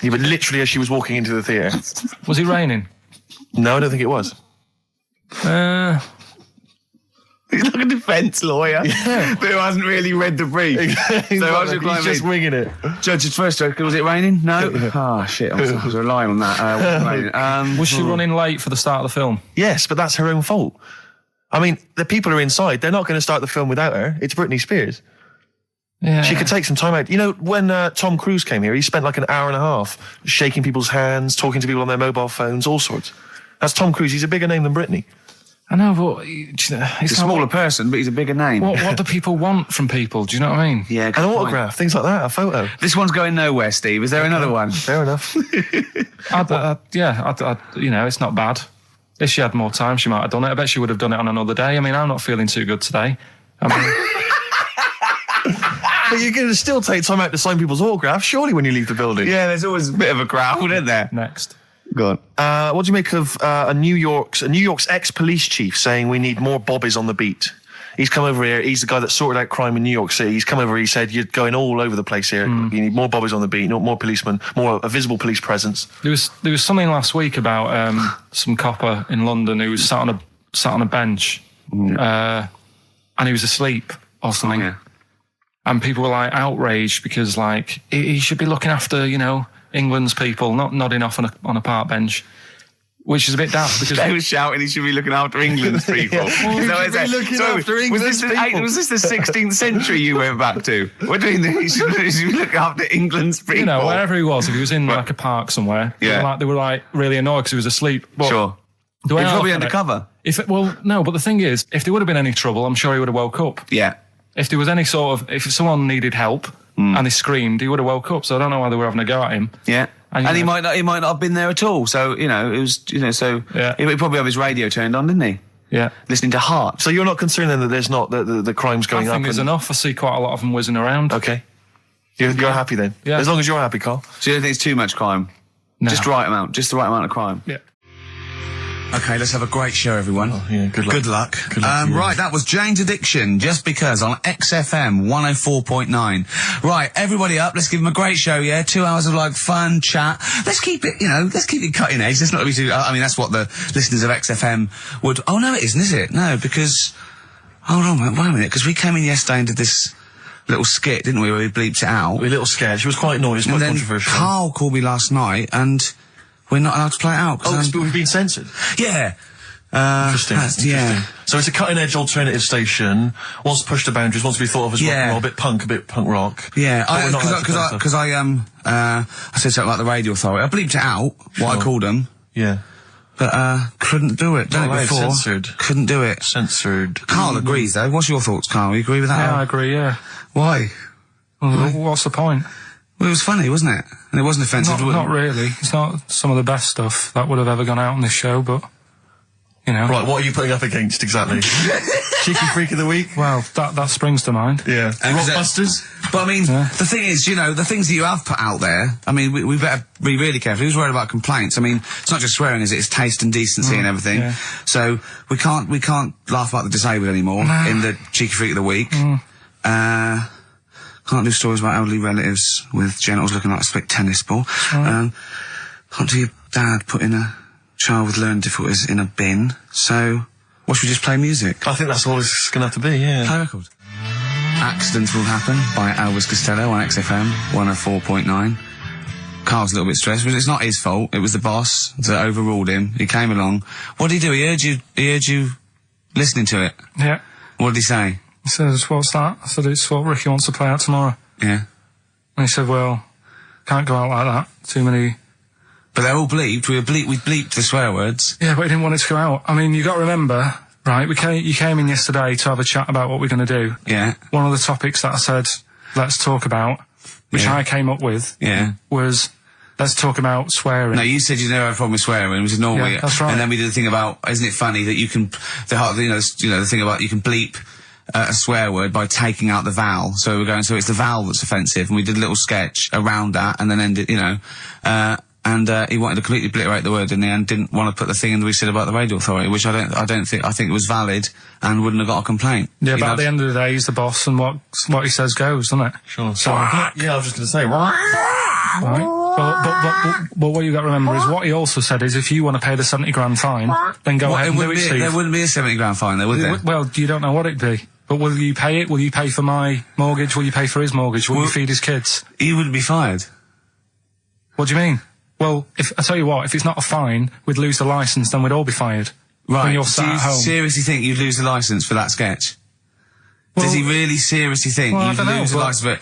Yeah, but literally as she was walking into the theatre. was it raining? No, I don't think it was. He's like a defence lawyer who hasn't really read the brief. He's just winging it. Judge's first joke, was it raining? No? Oh, shit, I was relying on that. Was she running late for the start of the film? Yes, but that's her own fault. I mean, the people are inside. They're not going to start the film without her. It's Britney Spears. Yeah. She could take some time out. When Tom Cruise came here, he spent like an hour and a half shaking people's hands, talking to people on their mobile phones, all sorts. That's Tom Cruise. He's a bigger name than Britney. I know, but He's a smaller person, but he's a bigger name. What do people want from people? Do you know what I mean? Yeah, An good point. autograph, things like that, a photo. This one's going nowhere, Steve. Is there another one? Fair enough. It's not bad. If she had more time, she might have done it. I bet she would have done it on another day. I mean, I'm not feeling too good today. I mean, But you're going to still take time out to sign people's autographs, surely, when you leave the building. Yeah, there's always a bit of a crowd, isn't there? next. Go on. What do you make of a New York's ex-police chief saying we need more bobbies on the beat? He's come over here. He's the guy that sorted out crime in New York City. He's come over. He said, "You're going all over the place here. You need more bobbies on the beat, more policemen, a visible police presence." There was something last week about some copper in London who was sat on a bench, and he was asleep or something. Oh, yeah. And people were like outraged because like he should be looking after England's people, not nodding off on a park bench, which is a bit daft because They were shouting he should be looking after England's people. Was this the 16th century you went back to? What do you mean he should be looking after England's people? wherever he was, if he was in like a park somewhere, Yeah. they were like really annoyed because he was asleep. But Sure. The way He's I probably look at it, undercover. Well, no, but the thing is, if there would have been any trouble, I'm sure he would have woke up. Yeah. If there was any sort of, if someone needed help and he screamed, he would have woke up. So I don't know why they were having a go at him. Yeah. And, And he know, might not have been there at all. So, you know, it was, you know, so Yeah. he probably have his radio turned on, didn't he? Yeah. Listening to Heart. So you're not concerned then that there's not the crimes going I up? think there's enough. I see quite a lot of them whizzing around. Okay. You're happy then? Yeah. As long as you're happy, Carl. So you don't think it's too much crime? No. Just the right amount of crime. Yeah. Okay, let's have a great show, everyone. Oh, yeah, good luck. Good luck. Good luck to you. Right, that was Jane's Addiction, Just Because, on XFM 104.9. Right, everybody up, let's give them a great show, yeah? 2 hours of, like, fun, chat. Let's keep it, you know, let's keep it cutting edge. Let's not be too, I mean, that's what the listeners of XFM would, oh no, it isn't, is it? No, because, hold on, wait a minute, because we came in yesterday and did this little skit, didn't we, where we bleeped it out. We're a little scared. She was quite annoyed. It's And quite then controversial. Carl called me last night, and we're not allowed to play it out. 'cause Oh, it's we've been censored. yeah. Interesting. Yeah. So it's a cutting-edge alternative station. Wants to push the boundaries. Wants to be thought of as rock and roll, a bit punk rock. Yeah, But we're not allowed to play stuff. because I said something about the radio authority. I bleeped it out, what I called them, Yeah. but couldn't do it. Done Not it allowed, before. censored. Couldn't do it. Censored. Carl agrees though. What's your thoughts, Carl? You agree with that? Yeah, I agree, yeah. Why? Well, what's the point? Well, it was funny, wasn't it? And it wasn't offensive. Not really. It's not some of the best stuff that would have ever gone out on this show, but, you know. Right, what are you putting up against exactly? Cheeky Freak of the Week? Well, that springs to mind. Yeah. And Rockbusters? But I mean, Yeah. the thing is, you know, the things that you have put out there, I mean, we better be really careful. Who's worried about complaints? I mean, it's not just swearing, is it? It's taste and decency and everything. yeah. So we can't laugh about the disabled anymore in the Cheeky Freak of the Week. Can't do stories about elderly relatives with genitals looking like a split tennis ball. Can't do your dad putting a child with learning difficulties in a bin. So, what should we just play music? I think that's all it's going to have to be, yeah. Play a record. Accidents Will Happen by Elvis Costello on XFM 104.9. Carl's a little bit stressed, but it's not his fault. It was the boss that overruled him. He came along. What did he do? He heard you listening to it. Yeah. What did he say? He says, what's that? I said, it's what Ricky wants to play out tomorrow. Yeah. And he said, well, can't go out like that. Too many... But they're all bleeped. We bleeped the swear words. Yeah, but he didn't want it to go out. I mean, you got to remember, right, you came in yesterday to have a chat about what we're going to do. Yeah. One of the topics that I said, let's talk about, which Yeah. I came up with, Yeah. was, let's talk about swearing. No, you said you never had a problem with swearing, which is normally. Yeah, that's right. And then we did the thing about, isn't it funny that you can, the thing about you can bleep a swear word by taking out the vowel. So we're going, so it's the vowel that's offensive, and we did a little sketch around that, and then ended, and he wanted to completely obliterate the word in the end, didn't want to put the thing in that we said about the radio authority, which I think it was valid and wouldn't have got a complaint. Yeah, You but know, at the end of the day, he's the boss, and what he says goes, doesn't it? Sure. So, Yeah, I was just going to say, right. But what you got to remember is what he also said is if you want to pay the 70 grand fine, then go ahead and do it, Steve. There wouldn't be a 70 grand fine there, would there? Well, you don't know what it'd be. But will you pay it? Will you pay for my mortgage? Will you pay for his mortgage? Will you feed his kids? He wouldn't be fired. What do you mean? Well, I tell you what, if it's not a fine, we'd lose the licence, then we'd all be fired. Right. When you're Do sat you at home. seriously think you'd lose the licence for that sketch? Does he really seriously think well, I you'd don't know, lose the but- licence for it?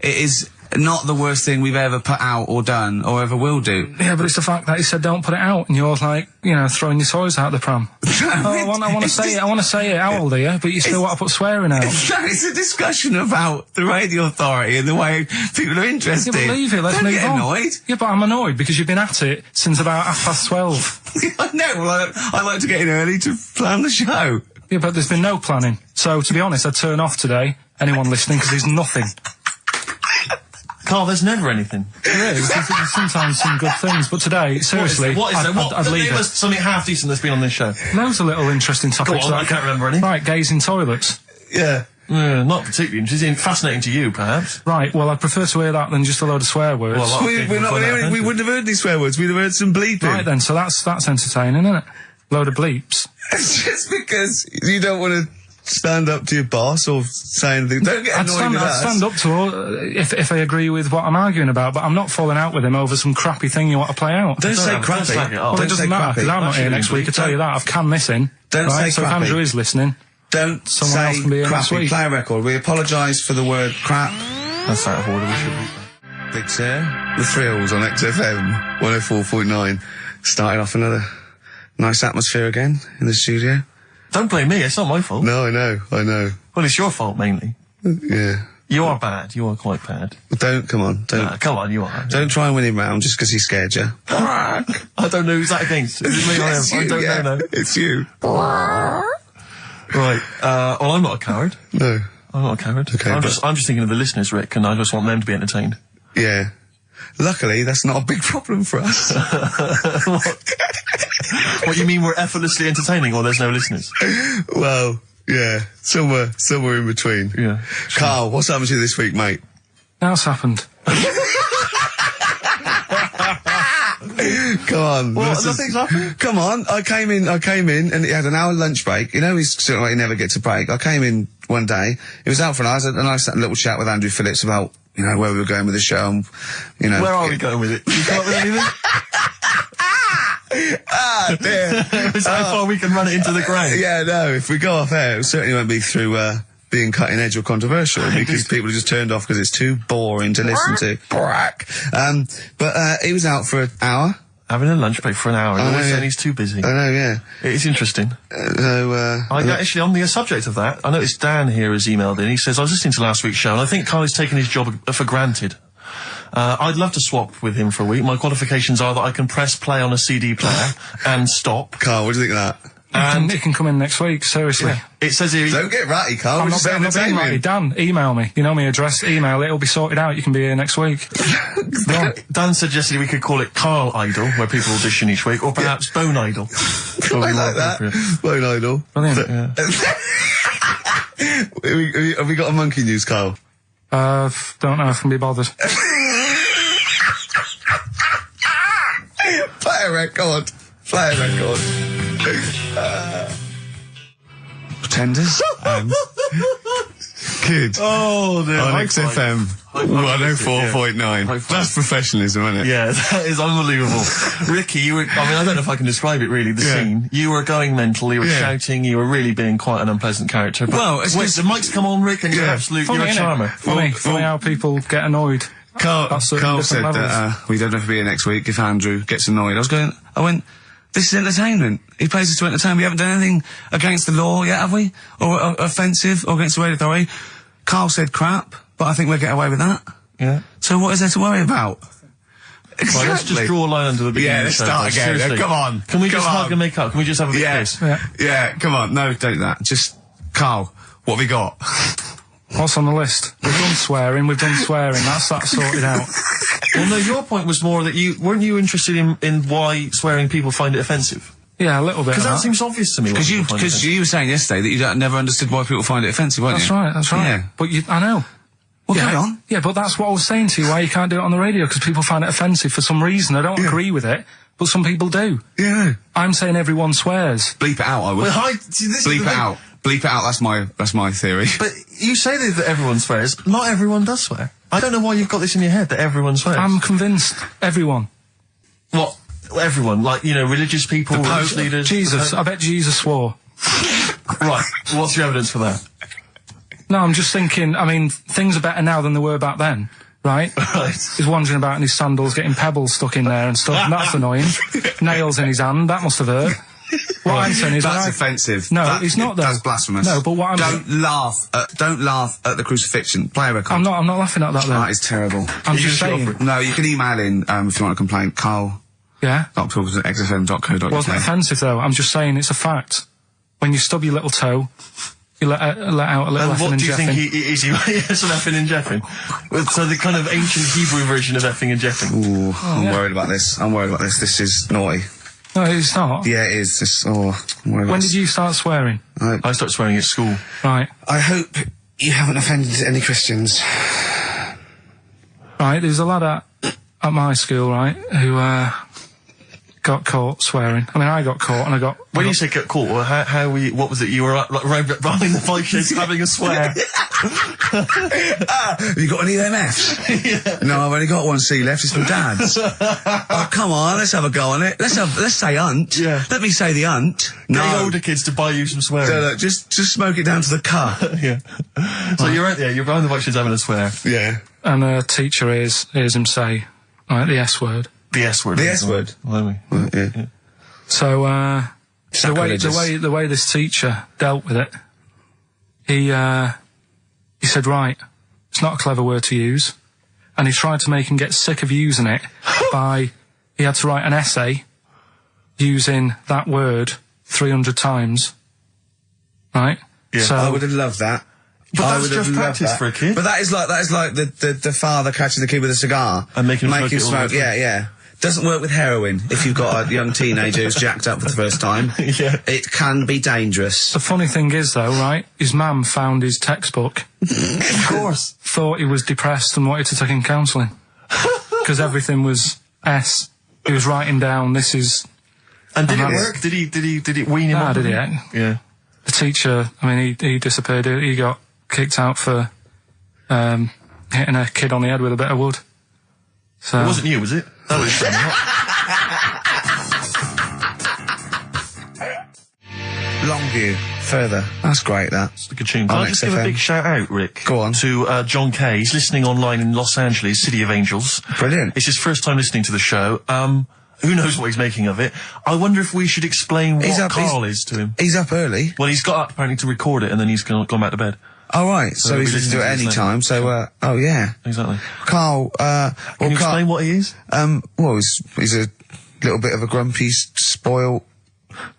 It is not the worst thing we've ever put out or done or ever will do. Yeah, but it's the fact that he said don't put it out, and you're like, throwing your toys out the pram. I want to say it. I want to say it. How old are you? But you still want to put swearing out. It's a discussion about the radio authority and the way people are interested. Yeah, but leave it. Let's Don't move get on. annoyed. Yeah, but I'm annoyed because you've been at it since about 12:30. I know. Well, I like to get in early to plan the show. Yeah, but there's been no planning. So, to be honest, I'd turn off today, anyone listening, because there's nothing. Carl, there's never anything. There is. There's sometimes some good things, but today, seriously, What is there? I'd leave name us it. something half decent that's been on this show. Loads of little interesting topics. Go on, I can't remember any. Right, gays in toilets. Yeah. Not particularly interesting. Fascinating to you, perhaps. Right, well, I'd prefer to hear that than just a load of swear words. Well, a lot of people find that offensive. We wouldn't have heard any swear words. We'd have heard some bleeping. Right then, so that's entertaining, isn't it? Load of bleeps. It's just because you don't want to stand up to your boss or say anything. Don't get annoyed with I'd us. stand up to her if I agree with what I'm arguing about, but I'm not falling out with him over some crappy thing you want to play out. Don't say Don't crappy. slag it off. Well, it Don't doesn't say matter, crappy. because I'm not here next week, I tell you that. I've canned this in. Don't say So if crappy. Andrew is listening, Don't Someone else say can be here next crappy. week. Play a record. We apologise for the word crap. That's out of order. We should be. Big Sir. The Thrills on XFM 104.9. Starting off another Nice atmosphere again in the studio. Don't blame me, it's not my fault. No, I know. Well, it's your fault, mainly. Yeah. You are bad, you are quite bad. Come on, come on, you are. Don't try and win him round just because he scared you. I don't know who's that against. Is it me or him? I don't know. It's you. Right, well, I'm not a coward. No. I'm not a coward. Okay, I'm just thinking of the listeners, Rick, and I just want them to be entertained. Yeah. Luckily, that's not a big problem for us. What, you mean we're effortlessly entertaining, or there's no listeners? Well, yeah, somewhere in between. Yeah. Carl, what's happened to you this week, mate? What's happened? Come on. What, nothing's happened? Come on, I came in, and he had an hour lunch break. You know, he's sort of like he never gets a break. I came in one day, he was out for an hour, and I had a little chat with Andrew Phillips about, you know, where we were going with the show, and, you know. Where are we going with it? You come up with anything? Ah, dear. Is how far we can run it into the ground? Yeah, no, if we go off air, it certainly won't be through, being cutting edge or controversial, because people are just turned off because it's too boring to listen to. But he was out for an hour. Having a lunch break for an hour, and always saying he's too busy. I know, yeah. It's interesting. Actually, on the subject of that, I noticed Dan here has emailed in. He says, I was listening to last week's show, and I think Carl has taken his job for granted. I'd love to swap with him for a week. My qualifications are that I can press play on a CD player and stop. Carl, what do you think of that? And he can come in next week, seriously. It says here... Don't get ratty, Carl. I'm not being ratty. Dan, email me. You know my address, email it, it'll be sorted out. You can be here next week. Dan suggested we could call it Carl Idol, where people audition each week, or perhaps Bone Idol. I like that. Bone Idol. Brilliant. Have we got a monkey news, Carl? Don't know if I can be bothered. Play a record. Pretenders. Good. Oh, dear. On XFM 104.9. That's professionalism, isn't it? Yeah, that is unbelievable. Ricky, you were, I don't know if I can describe it really, the scene. You were going mental, you were shouting, you were really being quite an unpleasant character. But well, wait, the mic's come on, Rick, and you're a charmer. Funny how people get annoyed. Carl said that we don't have to be here next week if Andrew gets annoyed. I went, this is entertainment. He plays us to entertain. We haven't done anything against the law yet, have we? Or offensive, or against the radio authority. Carl said crap, but I think we'll get away with that. Yeah. So what is there to worry about? Exactly. Right, let's just draw a line under the beginning. Yeah, let's start again. Seriously. Come on. Can we just hug and make up? Can we just have a bit of this? Yeah, come on. No, don't do that. Just, Carl, what have we got? What's on the list? We've done swearing, that's that sorted out. Well, no, your point was more that weren't you interested in why swearing people find it offensive? Yeah, a little bit. Because that seems obvious to me. Because you were saying yesterday that you never understood why people find it offensive, weren't you? That's right. Yeah. But I know. Well, carry on. Yeah, but that's what I was saying to you, why you can't do it on the radio, because people find it offensive for some reason. I don't agree with it, but some people do. Yeah. I'm saying everyone swears. Bleep it out, I would. Well, bleep it out. Bleep it out, that's my theory. But you say that everyone swears. Not everyone does swear. I don't know why you've got this in your head that everyone swears. I'm convinced. Everyone. What? Everyone? Like, religious people, religious leaders? Jesus. I bet Jesus swore. Right. What's your evidence for that? No, I'm just thinking, things are better now than they were back then. Right? Right. He's wandering about in his sandals, getting pebbles stuck in there and stuff, and that's annoying. Nails in his hand, that must have hurt. What I'm saying is that's offensive. No, it's not though. That's blasphemous. No, but what I'm don't laugh at the crucifixion. Play a record. I'm not laughing at that though. That is terrible. I'm just saying. No, you can email in if you want to complain. Carl. Yeah. .talkers@xfm.co.uk. Wasn't offensive though. I'm just saying it's a fact. When you stub your little toe, you let out a little effing and jeffing. What do you think is he? Yes, an effing and jeffing. So the kind of ancient Hebrew version of effing and jeffing. Ooh, I'm worried about this. This is naughty. No, it's not. Yeah, it is. When did you start swearing? I started swearing at school. Right. I hope you haven't offended any Christians. Right, there's a lad at my school, right, who got caught swearing. I got caught and I got... When you say get caught, what was it? You were behind the bike sheds having a swear. Have you got any of them Fs? Yeah. No, I've only got one C left. It's from Dad's. Oh, come on, let's have a go on it. Let's say hunt. Yeah. Let me say the hunt. No. Get the older kids to buy you some swearing. No, just smoke it down to the car. Yeah. So you're out there, you're behind the bike sheds having a swear. Yeah. And a teacher hears him say, right, the S word. The S word. The S word. Well, yeah. So, the way this teacher dealt with it, he said, right, it's not a clever word to use, and he tried to make him get sick of using it he had to write an essay using that word 300 times, right? Yeah. So I would have loved that. But I that's would have just loved practice that. for a kid. But that is like the father catching the kid with a cigar and making him smoke. Yeah. Doesn't work with heroin if you've got a young teenager who's jacked up for the first time. Yeah. It can be dangerous. the funny thing is, though, right, his mum found his textbook, Of course. thought he was depressed and wanted to take him counselling. Because everything was S. He was writing down, this is... And did it And work? Did it wean him Nah, up? did it? Yeah. The teacher, I mean, he disappeared. He got kicked out for hitting a kid on the head with a bit of wood. So It wasn't you, was it? That was Longview, further. That's great, that. a good tune. Can I just give a big shout out, Rick? Go on. To John Kay. He's listening online in Los Angeles, City of Angels. Brilliant. It's his first time listening to the show. Who knows what he's making of it? I wonder if we should explain what Carl is to him. He's up early. Well, he's got up apparently to record it, and then he's gone back to bed. Oh, right. So he'll he's be listening to it listening any to this time. So, oh, yeah. Exactly. Carl, Can you explain what he is? well, he's a little bit of a grumpy, spoiled,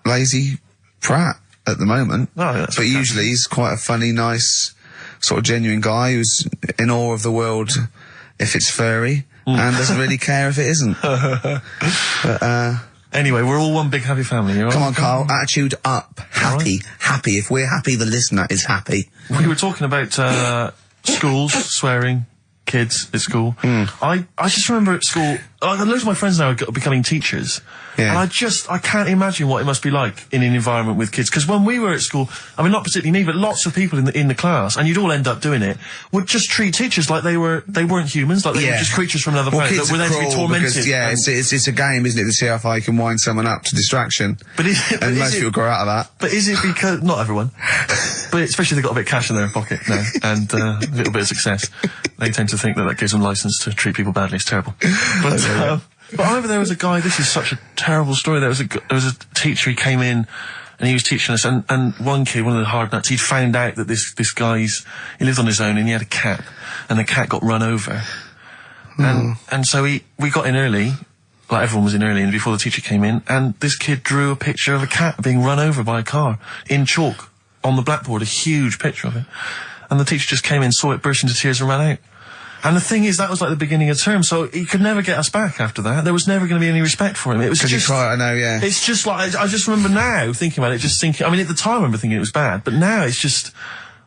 lazy prat at the moment. Oh, yeah, that's but fantastic. usually he's quite a funny, nice, sort of genuine guy who's in awe of the world if it's furry and doesn't really care if it isn't. But, Anyway, we're all one big happy family. You all come right? on, Carl, attitude up. Happy. Happy. If we're happy, the listener is happy. We were talking about schools, swearing, kids at school. I just remember at school, loads of my friends now are becoming teachers. Yeah. And I can't imagine what it must be like in an environment with kids. Because when we were at school, I mean, not particularly me, but lots of people in the class, and you'd all end up doing it, would just treat teachers like they weren't humans, like they were just creatures from another planet kids that were are there to be cruel tormented. because, it's a game, isn't it, to see how far you can wind someone up to distraction. But And most people grow out of that. But is it because, not everyone, but especially they've got a bit of cash in their pocket now, and a little bit of success, they tend to think that gives them license to treat people badly. It's terrible. But I remember there was a guy, this is such a terrible story, there was a teacher, he came in, and he was teaching us, and one kid, one of the hard nuts, he'd found out that this he lived on his own, and he had a cat, and the cat got run over. And so we got in early, like everyone was in early, and before the teacher came in, and this kid drew a picture of a cat being run over by a car, in chalk, on the blackboard, a huge picture of it. And the teacher just came in, saw it, burst into tears, and ran out. And the thing is, that was like the beginning of term, so he could never get us back after that. There was never going to be any respect for him. It was just... I know, yeah. It's just like, I just remember now, thinking about it, just thinking, I mean, at the time I remember thinking it was bad, but now it's just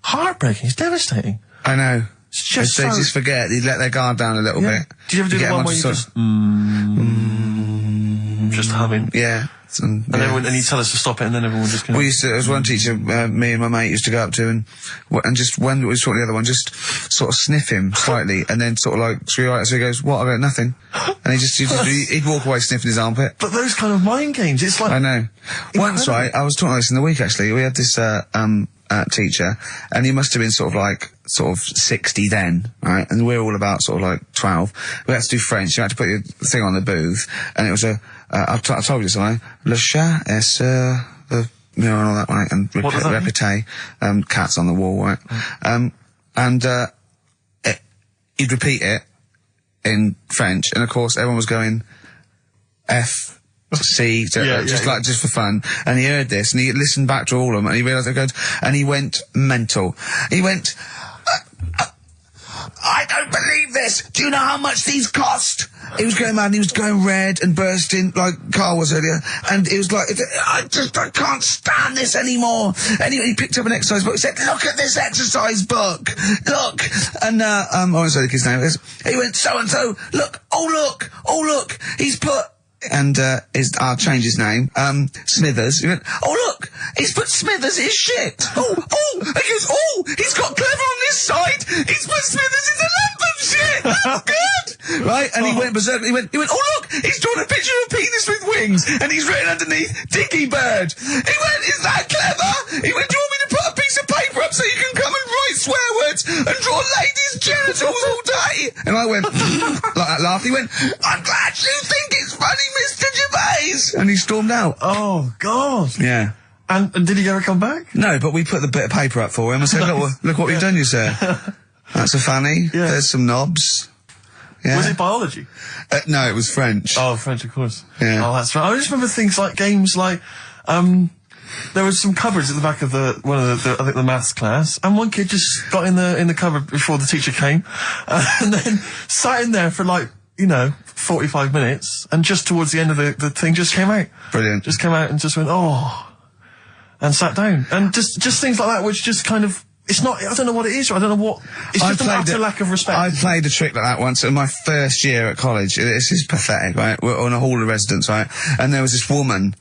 heartbreaking, it's devastating. I know. It's just They just forget, they let their guard down a little bit. Did you ever do the get one them where you onto just humming? Yeah. And He'd tell us to stop it, and then everyone would just kind of... there was one teacher, me and my mate used to go up to, and just when we was talking to the other one, just sort of sniff him slightly, and then sort of like, so he goes, what? I go, nothing. And he'd walk away sniffing his armpit. But those kind of mind games, it's like... I know. Once, right, I was talking about this in the week, actually, we had this, teacher, and he must have been sort of 60 then, right? And we're all about sort of like 12. We had to do French. You had to put your thing on the booth, and it was I told you something. Le chat est and all that, right? And répété, cats on the wall, right? He'd repeat it in French, and of course everyone was going F. C, just for fun, and he heard this, and he listened back to all of them, and he realised and he went mental. He went, I don't believe this. Do you know how much these cost? He was going mad, and he was going red and bursting like Carl was earlier, and it was like, I can't stand this anymore. Anyway, he picked up an exercise book, he said, look at this exercise book, look, and I won't say the kid's name. He went, so-and-so, look, oh look, he's put, and I'll change his name, Smithers. He went, oh look, he's put Smithers in his shit. He goes, he's got Clever on this side, he's put Smithers in the Lambert shit. That's good. Right, and he went berserk. He went, oh look, he's drawn a picture of a penis with wings, and he's written underneath, Dicky Bird. He went, is that clever? He went, do you want me to put a piece of paper up so you can come and write swear words and draw ladies' genitals all day? And I went, like that laugh. He went, I'm glad you think it's funny, Mr. Gervais. days! And he stormed out. Oh, God. Yeah. And did he ever come back? No, but we put the bit of paper up for him and said, look what we've done, you sir. That's a fanny. Yeah. There's some knobs. Yeah. Was it biology? No, it was French. Oh, French, of course. Yeah. Oh, that's right. I just remember things like games like, there was some cupboards at the back of I think the maths class, and one kid just got in the cupboard before the teacher came, and then sat in there for 45 minutes, and just towards the end of the thing just came out. Brilliant. Just came out and just went, oh, and sat down. And just things like that, which just kind of, it's not, I don't know what it is, or I don't know what, it's just an utter lack of respect. I played a trick like that once in my first year at college. This is pathetic, right? We're on a hall of residence, right? And there was this woman,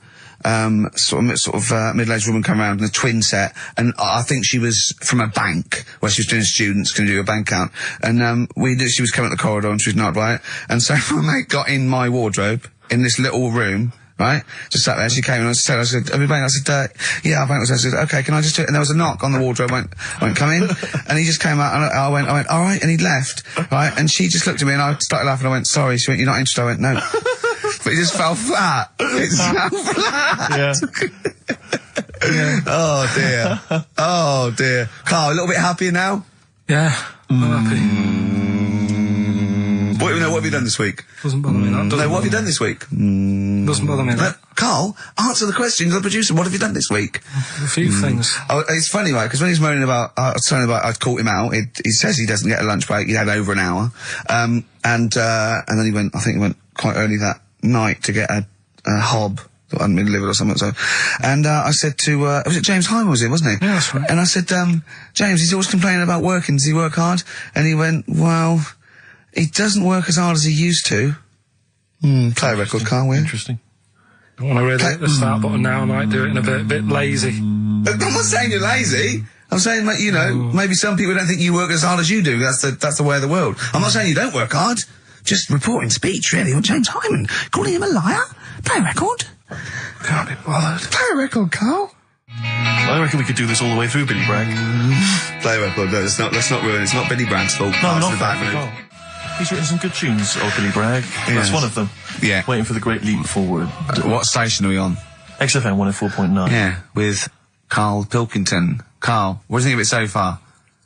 sort of middle-aged woman come around in a twin set, and I think she was from a bank where she was doing students can do a bank account, and she was coming up the corridor and she was not right, and so my mate got in my wardrobe in this little room, right, just sat there. She came and I said, "Have you banked?" I said, "Yeah, I banked." I said, "Okay, can I just do it?" And there was a knock on the wardrobe. I went, "Come in," and he just came out, and I went, "All right," and he left, right, and she just looked at me and I started laughing. I went, "Sorry." She went, "You're not interested?" I went, "No." But it just fell flat. It fell flat. Yeah. Yeah. Oh dear. Oh dear. Carl, a little bit happier now? Yeah, I'm happy. What have you done this week? Doesn't bother me that. What have you done this week? Doesn't bother me that. Carl, answer the question to the producer. What have you done this week? A few things. Oh, it's funny, right? Because when he's moaning about, I'd caught him out. He says he doesn't get a lunch break. He had over an hour, and then he went. I think he went quite early that night to get a hob that hadn't been delivered or something. So, and I said to, was it James Hyman? Was it, wasn't he? Yeah, that's right. And I said, James, he's always complaining about working. Does he work hard? And he went, well, he doesn't work as hard as he used to. Play a record, can't we? Interesting. I want to really hit the start button now. I might do it in a bit lazy. I'm not saying you're lazy. I'm saying, like, maybe some people don't think you work as hard as you do. That's the way of the world. I'm not saying you don't work hard. Just reporting speech, really, on James Hyman. Calling him a liar. Play a record. Can't be bothered. Play a record, Carl. I reckon we could do this all the way through, Billy Bragg. Play a record. No, let's not ruin it. It's not Billy Bragg's fault. No, It's not the that. back Oh. He's written some good tunes, old Billy Bragg. That's Yes. one of them. Yeah. Waiting for the great leap forward. What station are we on? XFM 104.9. Yeah, with Karl Pilkington. Carl, what do you think of it so far?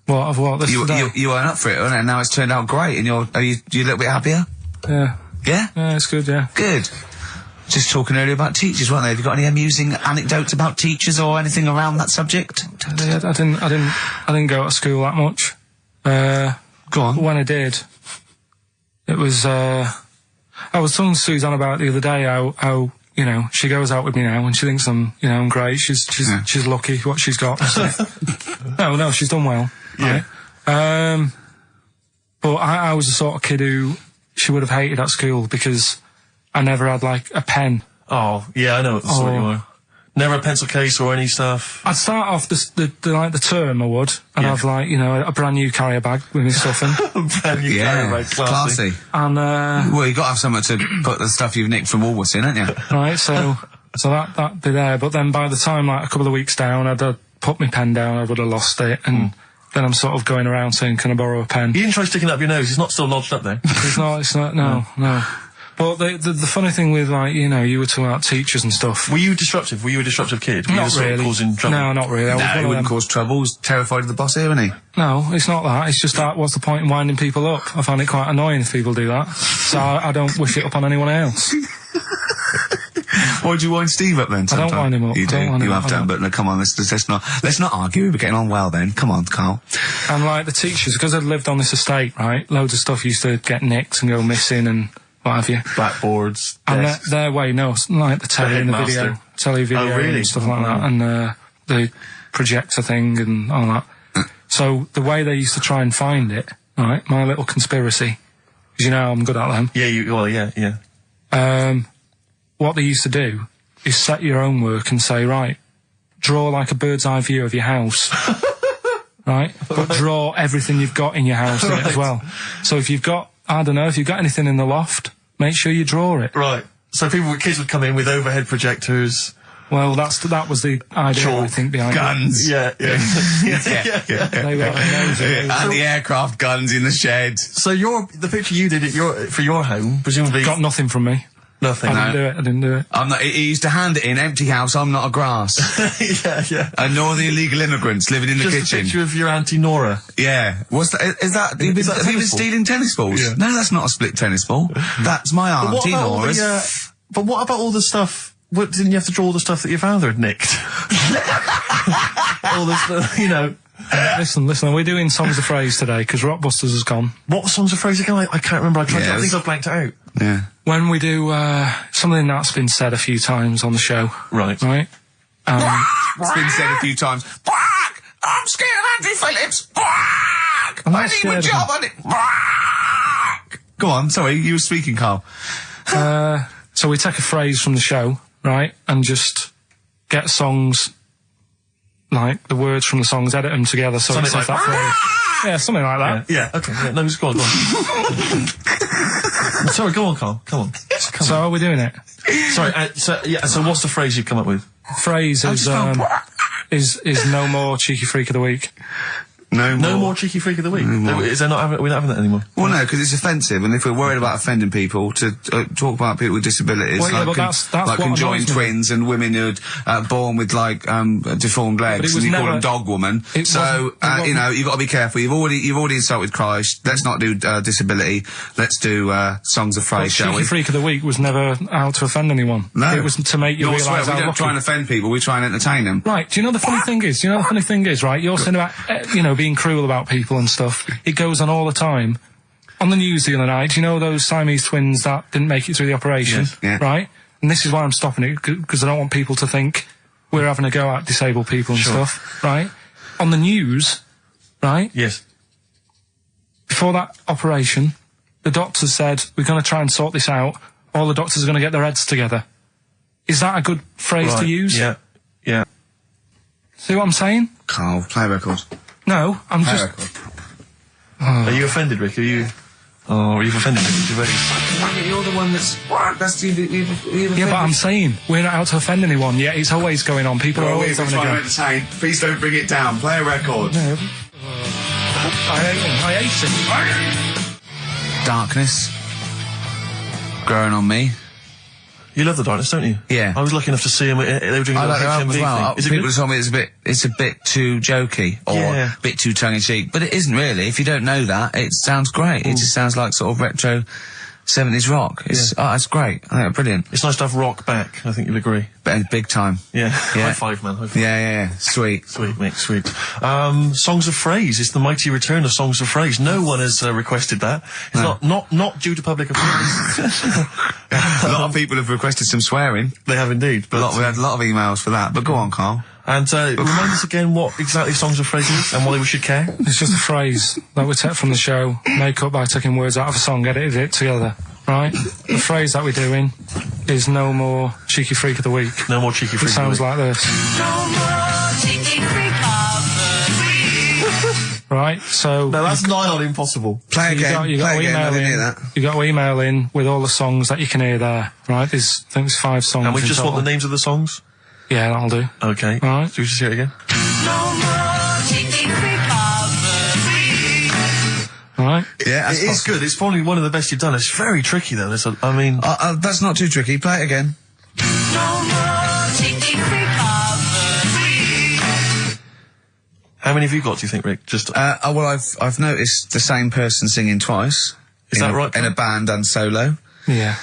What, of what? This today? You weren't up for it, weren't it? And now it's turned out great, and are you a little bit happier? Yeah. Yeah? Yeah, it's good, yeah. Good. Just talking earlier about teachers, weren't they? Have you got any amusing anecdotes about teachers or anything around that subject? I didn't go to school that much. Go on. When I did, it was, I was telling Suzanne about it the other day how she goes out with me now and she thinks I'm great. She's lucky what she's got. So. No, she's done well. Yeah. Right? But I was the sort of kid who she would have hated at school because I never had, like, a pen. Oh, yeah, I know what the sort you are. Never a pencil case or any stuff. I'd start off the term, I would, and have, like, a brand new carrier bag with my stuff in. Brand new carrier bag, classy. And, well, you've got to have somewhere to put the stuff you've nicked from Woolworths in, haven't you? Right, so that'd be there. But then by the time, like, a couple of weeks down, I'd have put my pen down, I would have lost it, and then I'm sort of going around saying, can I borrow a pen? You didn't try sticking it up your nose, it's not still lodged up there. It's not, no. But the funny thing with, like, you were talking about teachers and stuff. Were you disruptive? Were you a disruptive kid? Were Not you sort of really. causing trouble? No, not really. He wouldn't cause trouble. He's terrified of the boss here, isn't he? No, it's not that. It's just that, what's the point in winding people up? I find it quite annoying if people do that. So I don't wish it up on anyone else. Why'd you wind Steve up then? I don't wind him up. You do. You have done, but no, come on, let's not argue. We're getting on well then. Come on, Carl. And, like, the teachers, because I'd lived on this estate, right, loads of stuff used to get nicked and go missing and what have you. Blackboards, and desks. their way, like the telly and the video, Oh, really? and stuff like that, and the projector thing and all that. So the way they used to try and find it, right, my little conspiracy, because I'm good at them. Yeah, What they used to do is set your own work and say, right, draw like a bird's eye view of your house. Right? But draw everything you've got in your house in it as well. So if you've got, if you've got anything in the loft, make sure you draw it. Right. So kids would come in with overhead projectors. Well, that was the idea, I think, behind guns. it. Yeah. They were and the aircraft guns in the shed. So the picture you did for your home, presumably got nothing from me. Nothing. I didn't do it. I'm not. He used to hand it in empty house. I'm not a grass. Yeah. And nor the illegal immigrants living in the Just kitchen. a picture of your Auntie Nora. Yeah. What's that? Is that? Have you Is that a been tennis ball? stealing tennis balls? Yeah. No, that's not a split tennis ball. That's my auntie Nora's. But what about all the stuff? What, didn't you have to draw all the stuff that your father had nicked? All this, you know. Listen, we're doing Songs of Phrase today because Rockbusters has gone. What songs of phrase again? I can't remember. I think I've blanked it out. Yeah. When we do something that's been said a few times on the show. Right. Right? It's been said a few times. Bark! I'm scared of Andrew Phillips. Bark! I'm not I need my scared of job on it. Bark! Go on, sorry, you were speaking, Carl. So we take a phrase from the show, right, and just get songs, like the words from the songs, edit them together so Something it says like that phrase. Yeah, something like that. Yeah, okay. Yeah, no, just go on. Sorry, go on, Carl. Come on. So are we doing it? Sorry, so what's the phrase you've come up with? Phrase is no more cheeky freak of the week. No more cheeky freak of the week. Is there not? We're not having that anymore. Well, no, because it's offensive, and if we're worried about offending people, to talk about people with disabilities, Well, yeah, like, but that's like what conjoined annoys me. twins and women who are born with like deformed legs, was and you call never- them dog woman. It So wasn't- you know, you've got to be careful. You've already insulted Christ. Let's not do disability. Let's do songs of phrase, shall Cheeky we? freak of the week was never out to offend anyone. No, It was to make you Nor realise swear, how we don't lucky. try and offend people. We try and entertain them. Right, do you know the funny thing is? Right, you're saying about, being cruel about people and stuff. It goes on all the time. On the news the other night, do you know those Siamese twins that didn't make it through the operation? Yes, yeah. Right? And this is why I'm stopping it, because I don't want people to think we're having a go at disabled people and stuff, right? On the news, right? Yes. Before that operation, the doctors said, we're going to try and sort this out. All the doctors are going to get their heads together. Is that a good phrase to use? Yeah. Yeah. See what I'm saying? Carl, play a record. No, I'm Play a just... record. Are you offended, Rick? Are you offended, Rick? You're the one that's Yeah, but I'm saying, we're not out to offend anyone, yet it's always going on. People are always having a go. entertain. Please don't bring it down. Play a record. No. I hate it. Darkness. Growing on me. You love the Darkness, don't you? Yeah. I was lucky enough to see them. They were doing I a like their HMV album as well. thing. Is it People good? told me it's a bit too jokey or Yeah. a bit too tongue-in-cheek, but it isn't really. If you don't know that, it sounds great. It just sounds like sort of retro 70s rock. It's great. I think it's brilliant. It's nice to have rock back. I think you'll agree. But big time. Yeah. Yeah. High five, man. High five. Yeah. Sweet. Sweet, mate, sweet. Songs of Phrase. It's the mighty return of Songs of Phrase. No one has requested that. It's not due to public appeal. A lot of people have requested some swearing. They have indeed. But We had a lot of emails for that. But go on, Carl. And remind us again what exactly Songs of Phrase is and why we should care. It's just a phrase that we take from the show, make up by taking words out of a song, edited it together, right? The phrase that we're doing is no more cheeky freak of the week. No more cheeky freak. It sounds like this. Right, so... No, that's nigh on impossible. Play again. You got Play to again. I email didn't hear in. that. You got to email in with all the songs that you can hear there, right? I think there's 5 songs. And we in just want total. the names of the songs? Yeah, that'll do. Okay. Right. So we just hear it again? Right? Yeah, It is good. It's probably one of the best you've done. It's very tricky, though. that's not too tricky. Play it again. How many have you got, do you think, Rick? Just Well, I've noticed the same person singing twice. Is that right, In a band and solo. Yeah.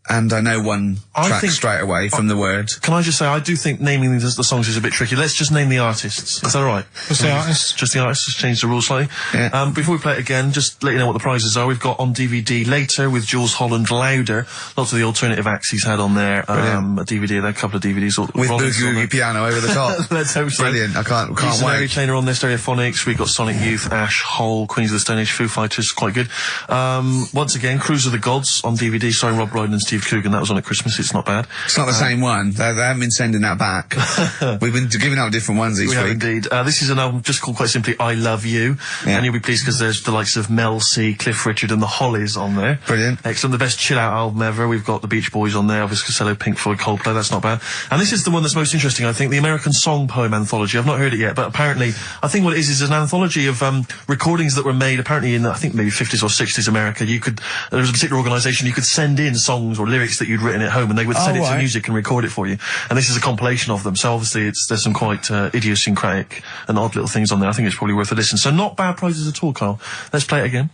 And I know one I track think- straight away from the word. Can I just say, I do think naming the songs is a bit tricky. Let's just name the artists. Is that all right? Just the artists? Just the artists. Just change the rules slightly. Yeah. Before we play it again, just let you know what the prizes are. We've got on DVD Later with Jules Holland Louder. Lots of the alternative acts he's had on there. A DVD, there, a couple of DVDs. With Rollins Boogie on there. Woogie piano over the top. Let's hope so. Brilliant. I can't Mary wait. Chainer on there, Stereophonics. We've got Sonic Youth, Ash, Hole, Queens of the Stone Age, Foo Fighters. Quite good. Once again, Cruise of the Gods on DVD, starring Rob Brydon and Steve Steve Coogan. That was on at Christmas. It's not bad. It's not the same one. They haven't been sending that back. We've been giving out different ones each We week. have indeed. This is an album just called quite simply I Love You. Yeah. And you'll be pleased because there's the likes of Mel C, Cliff Richard and the Hollies on there. Brilliant. Excellent. The best chill out album ever. We've got the Beach Boys on there, Elvis Costello, Pink Floyd, Coldplay. That's not bad. And this is the one that's most interesting, I think, the American Song Poem Anthology. I've not heard it yet, but apparently, I think what it is an anthology of recordings that were made apparently in, I think, maybe 50s or 60s America. There was a particular organisation, you could send in songs or lyrics that you'd written at home and they would send it to music and record it for you. And this is a compilation of them. So obviously there's some quite idiosyncratic and odd little things on there. I think it's probably worth a listen. So not bad prizes at all, Carl. Let's play it again.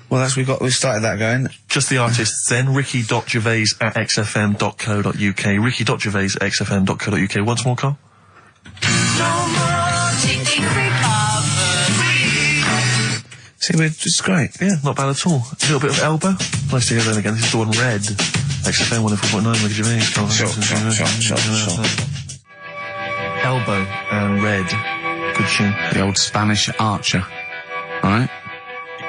Well, we started that going. Just the artists then. ricky.gervais@xfm.co.uk. ricky.gervais@xfm.co.uk. Once more, Carl. See, it's great. Yeah, not bad at all. A little bit of Elbow. Nice to hear that again. This is the one Red. XFM 104.9, Ricky Gervais. Sure. Elbow and Red. Good tune. The old Spanish archer. Alright?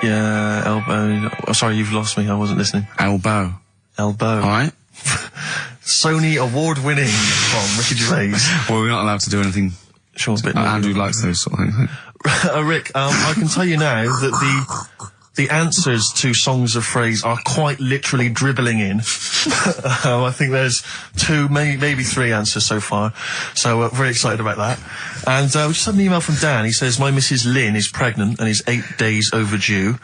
Yeah, Elbow. Oh, sorry, you've lost me. I wasn't listening. Elbow. Alright? Sony award-winning from Ricky Gervais. Well, we're not allowed to do anything. Sure, a bit Andrew likes those sort of things. Rick, I can tell you now that the answers to songs of phrase are quite literally dribbling in. I think there's 2, maybe 3 answers so far. So very excited about that. And we just had an email from Dan. He says, my Mrs. Lynn is pregnant and is 8 days overdue.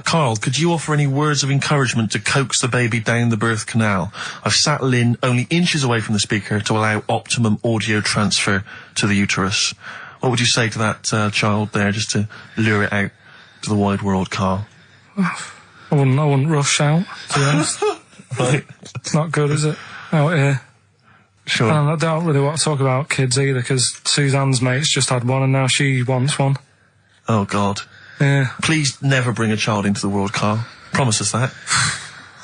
Carl, could you offer any words of encouragement to coax the baby down the birth canal? I've sat Lynn only inches away from the speaker to allow optimum audio transfer to the uterus. What would you say to that child there, just to lure it out to the wide world, Carl? I wouldn't rush out, to be honest. Right. It's not good, is it? Out here. Sure. And I don't really want to talk about kids either, because Suzanne's mate's just had one and now she wants one. Oh, God. Yeah. Please never bring a child into the world, Carl. Promise us that.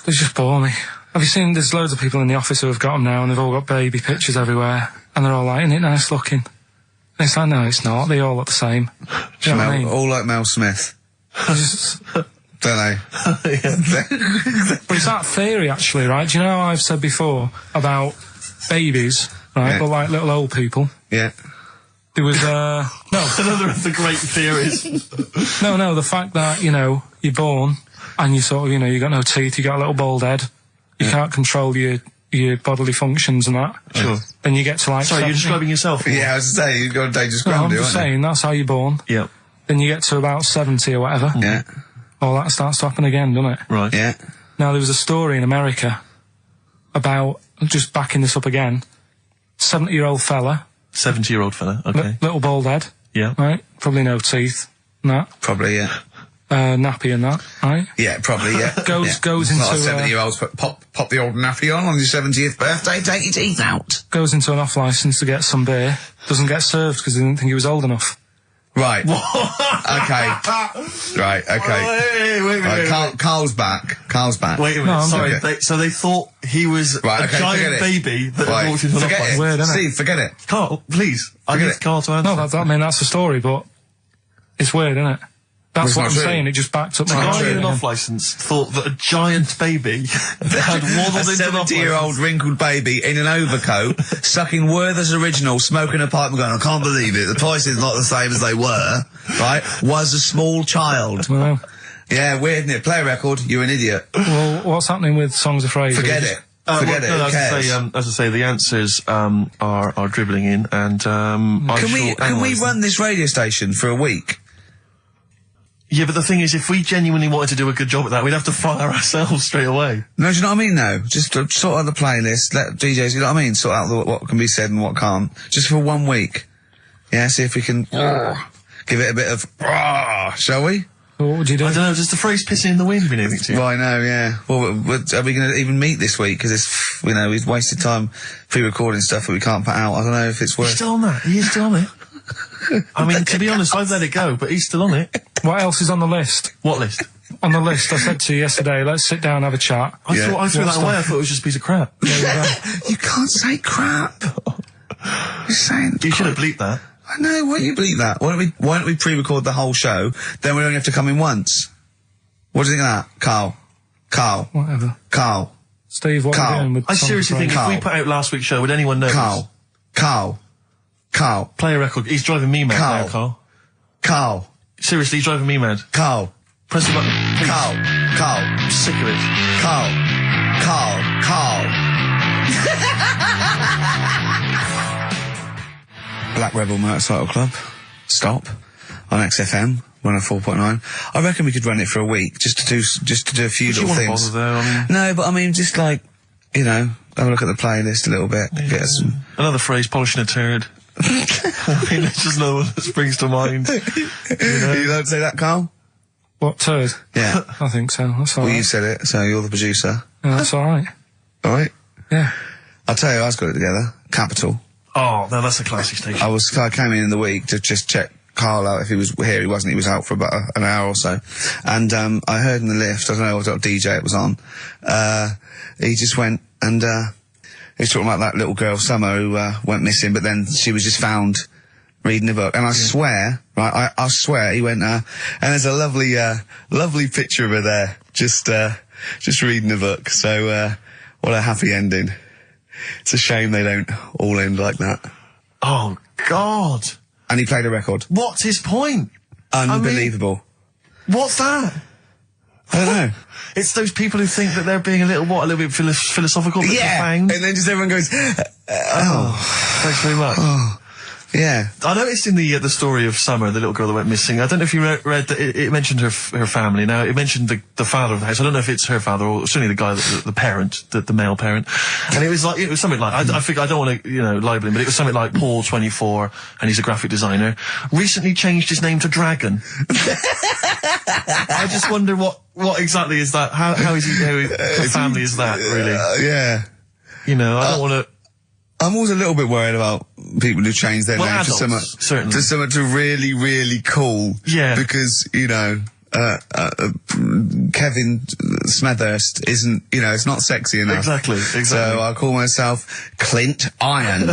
They just bore me. Have you seen, there's loads of people in the office who have got them now and they've all got baby pictures everywhere. And they're all like, isn't it nice looking? And it's like, no, it's not. They all look the same. Do you know what I mean? All like Mel Smith. Don't they? But it's that theory, actually, right? Do you know how I've said before about babies, right? Yeah. But like little old people. Yeah. There was, no. Another of the great theories. No, the fact that, you're born and you sort of, you got no teeth, you got a little bald head, you can't control your bodily functions and that. Sure. Then you get to like... Sorry, 70. you're describing yourself? Yeah, I was saying, you've got a dangerous No, ground, I'm aren't just you? saying, that's how you're born. Yep. Then you get to about 70 or whatever. Yeah. All that starts to happen again, doesn't it? Right. Yeah. Now, there was a story in America about, just backing this up again, 70-year-old fella. 70-year-old fella, okay. Little bald head. Yeah. Right? Probably no teeth. And that. Probably, yeah. Nappy and that, right? Yeah, probably, yeah. Goes into... Not like 70-year-olds, but pop the old nappy on your 70th birthday, take your teeth out. Goes into an off-licence to get some beer. Doesn't get served because he didn't think he was old enough. Right. Okay. Right, okay. Wait. Carl's back. Wait a minute, No, I'm sorry. okay. So they thought he was Right, a okay, giant forget it. baby that had walked into an Forget off-licence. it. Weird, isn't it? Steve, forget it. Carl, please. I Forget need it. Carl to answer. No, that's the story, but it's weird, isn't it? That's It's what not I'm true. saying, it just backed up The my guy argument in an again. off-licence thought that a giant baby had waddled A into an 70-year-old wrinkled baby in an overcoat, sucking Werther's Original, smoking a pipe and going, I can't believe it, the price is not the same as they were, right, was a small child. Well, Yeah, weird, isn't it? Play a record, you're an idiot. well, what's happening with songs of phrase? Forget it. Forget it, no, who as I cares? say, as I say, the answers are dribbling in, and Can we analyse them. run this radio station for a week? Yeah, but the thing is, if we genuinely wanted to do a good job at that, we'd have to fire ourselves straight away. No, do you know what I mean, though? Just sort out the playlist, let DJs, you know what I mean? Sort out what can be said and what can't. Just for 1 week. Yeah, see if we can give it a bit of shall we? Well, what would you do? I don't know, does the phrase pissing in the wind mean anything to you? Well, I know, yeah. Well, are we going to even meet this week? Because it's, we've wasted time pre-recording stuff that we can't put out. I don't know if it's He's worth... still on that. He is still on it. I mean, to be honest, I've let it go, but he's still on it. What else is on the list? What list? On the list, I said to you yesterday, let's sit down and have a chat. I threw that away. I thought it was just a piece of crap. You can't say crap. You're saying... You should have bleeped that. I know, why don't you bleep that? Why don't we pre-record the whole show, then we only have to come in once? What do you think of that, Carl? Carl. Whatever. Carl. Steve, what are you doing with I seriously think Carl. if we put out last week's show, would anyone know? Carl. Play a record. He's driving me mad now, Carl. Carl. Seriously, he's driving me mad. Carl. Press the button. Please. Carl. I'm sick of it. Carl. Black Rebel Motorcycle Club. Stop. On XFM. 104.9. I reckon we could run it for a week, just to do a few Would you little want to things. bother though? I mean, No, but I mean, just like, you know, have a look at the playlist a little bit. Get us some. another phrase, polishing a turd. I mean, it's just another one that springs to mind. You don't say that, Carl? What, turd? Yeah. I think so. That's all Well, right. you said it, so you're the producer. Yeah, that's all right. All right. Yeah. I'll tell you, I got it together. Capital. Oh, no, that's a classic station. I came in the week to just check Carl out if he was here. He wasn't. He was out for about an hour or so. And I heard in the lift, I don't know what DJ it was on, he just went and he was talking about that little girl, Summer, who went missing, but then she was just found reading a book. And I swear, right, I swear, he went, and there's a lovely picture of her there, just reading a book. So, what a happy ending. It's a shame they don't all end like that. Oh, God. And he played a record. What's his point? Unbelievable. What's that? I don't know. It's those people who think that they're being a little bit philosophical. Yeah. And then just everyone goes, Thanks very much. Yeah. I noticed in the story of Summer, the little girl that went missing, I don't know if you read that it mentioned her family. Now, it mentioned the father of the house. I don't know if it's her father or certainly the guy, the parent, the male parent. And it was something like, I think, I don't want to, libel him, but it was something like Paul, 24, and he's a graphic designer, recently changed his name to Dragon. I just wonder what exactly is that? How is he, her family is that, really? Yeah. I don't want to... I'm always a little bit worried about people who change their name adults, to certainly. something to really, really cool. Yeah. Because, Kevin Smethurst isn't, it's not sexy enough. Exactly. So I call myself Clint Iron.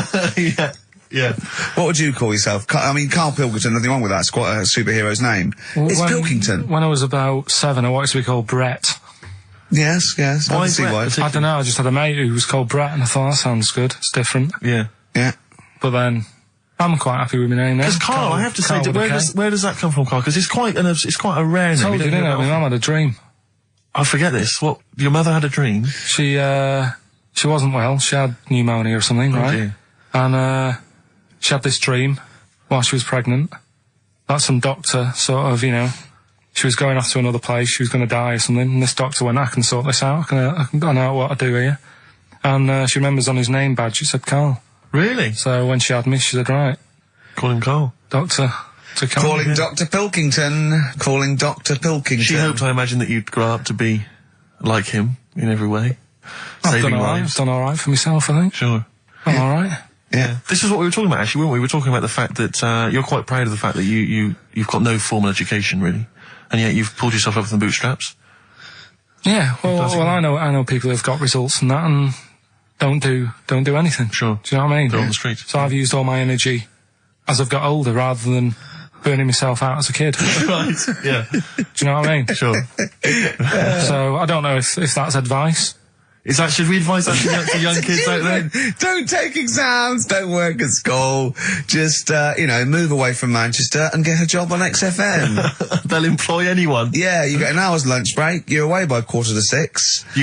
Yeah. What would you call yourself? I mean, Karl Pilkington, nothing wrong with that. It's quite a superhero's name. It's Pilkington. When I was about 7, I wanted to be called Brett. Yes. I can see Brett why. I don't know, I just had a mate who was called Brett, and I thought, that sounds good, it's different. Yeah. Yeah. But then, I'm quite happy with my name now. Because Carl, I have to say, Carl where does that come from, Carl? Because it's quite a rare name. I told you, didn't I? My mum had a dream. I forget this. What? Your mother had a dream? She wasn't well, she had pneumonia or something, right? Dear. And, she had this dream while she was pregnant that some doctor sort of, she was going off to another place, she was going to die or something, and this doctor went, I can sort this out, I know what to do here. And she remembers on his name badge, it said Carl. Really? So when she had me, she said, right, Call him Carl. doctor, to come. Calling Dr. Pilkington. Calling Dr. Pilkington. She hoped, I imagine, that you'd grow up to be like him in every way. I've Saving done lives. alright for myself, I think. Sure. I'm alright. Yeah. This is what we were talking about, actually, weren't we? We were talking about the fact that you're quite proud of the fact that you've got no formal education, really, and yet you've pulled yourself up from the bootstraps. Yeah, well, I know people who've got results and that, and don't do anything. Sure. Do you know what I mean? They're on the street. So I've used all my energy as I've got older, rather than burning myself out as a kid. Right. Yeah. Do you know what I mean? Sure. So I don't know if that's advice. Should we advise that to young kids out there? Don't take exams, don't work at school, just, move away from Manchester and get a job on XFM. They'll employ anyone. Yeah, you get an hour's lunch break, you're away by 5:45.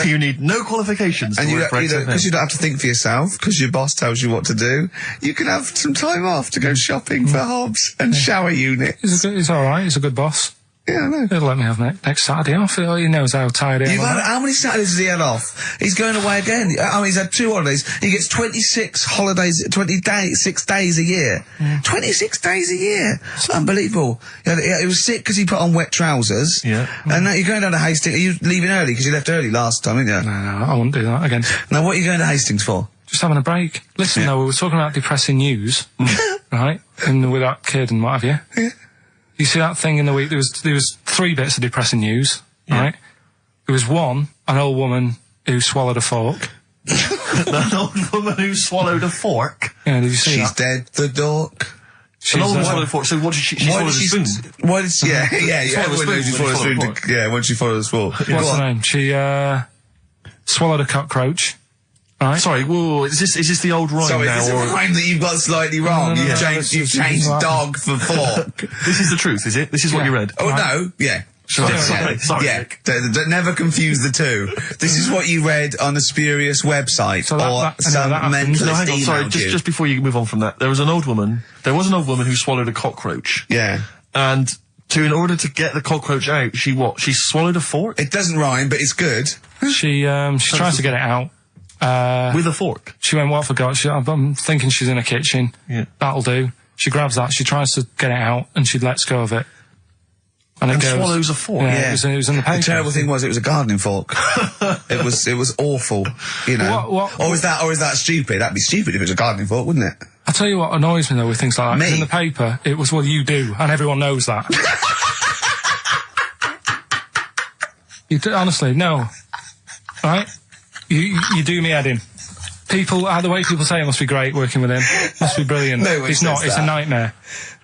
You need no qualifications. And to work for XFM. because you don't have to think for yourself, because your boss tells you what to do, you can have some time off to go shopping for hobs and shower units. He's alright, he's a good boss. Yeah, I know. He'll let me have next Saturday off. He knows how tired I am. How many Saturdays has he had off? He's going away again. He's had 2 holidays. He gets 26 holidays, 6 days a year. 26 days a year. Unbelievable. He was sick because he put on wet trousers. Yeah. And now you're going down to Hastings. Are you leaving early? Because you left early last time, didn't you? No, I wouldn't do that again. Now, what are you going to Hastings for? Just having a break. Listen, though, we were talking about depressing news, right? And with that kid and what have you. Yeah. You see that thing in the week? There was 3 bits of depressing news, right? There was one, an old woman who swallowed a fork. An old woman who swallowed a fork. Yeah, did you see She's that? dead, the dork. An old woman swallowed a fork. So what did she swallow a spoon? Why did she? Yeah. Everyone knows she swallowed a spoon. Yeah. When she followed the spoon. What's her name? She swallowed a cockroach. Right. Sorry, whoa, is this the old rhyme Sorry, now? is this a rhyme that you've got slightly wrong? No, You've it's changed right. dog for fork. This is the truth, is it? This is what you read? Oh, no, yeah. Sorry. Yeah, never confuse the two. This is what you read on a spurious website or some mentalist No, hang on, sorry, emailed you. just before you move on from that, there was an old woman who swallowed a cockroach. Yeah. And in order to get the cockroach out, she swallowed a fork? It doesn't rhyme, but it's good. She tries to get it out. With a fork? She went, what I forgot? I'm thinking she's in a kitchen. Yeah. That'll do. She grabs that, she tries to get it out, and she lets go of it. And it goes, swallows a fork? Yeah, It was in the paper. The terrible thing was it was a gardening fork. it was awful, you know. Or is that stupid? That'd be stupid if it was a gardening fork, wouldn't it? I'll tell you what annoys me though with things like that. 'Cause Me? in the paper, it was, well, you do, and everyone knows that. Honestly, no. Right? You do me head in. People, the way people say it must be great working with him. Must be brilliant. No one it's not, says it's that. a nightmare.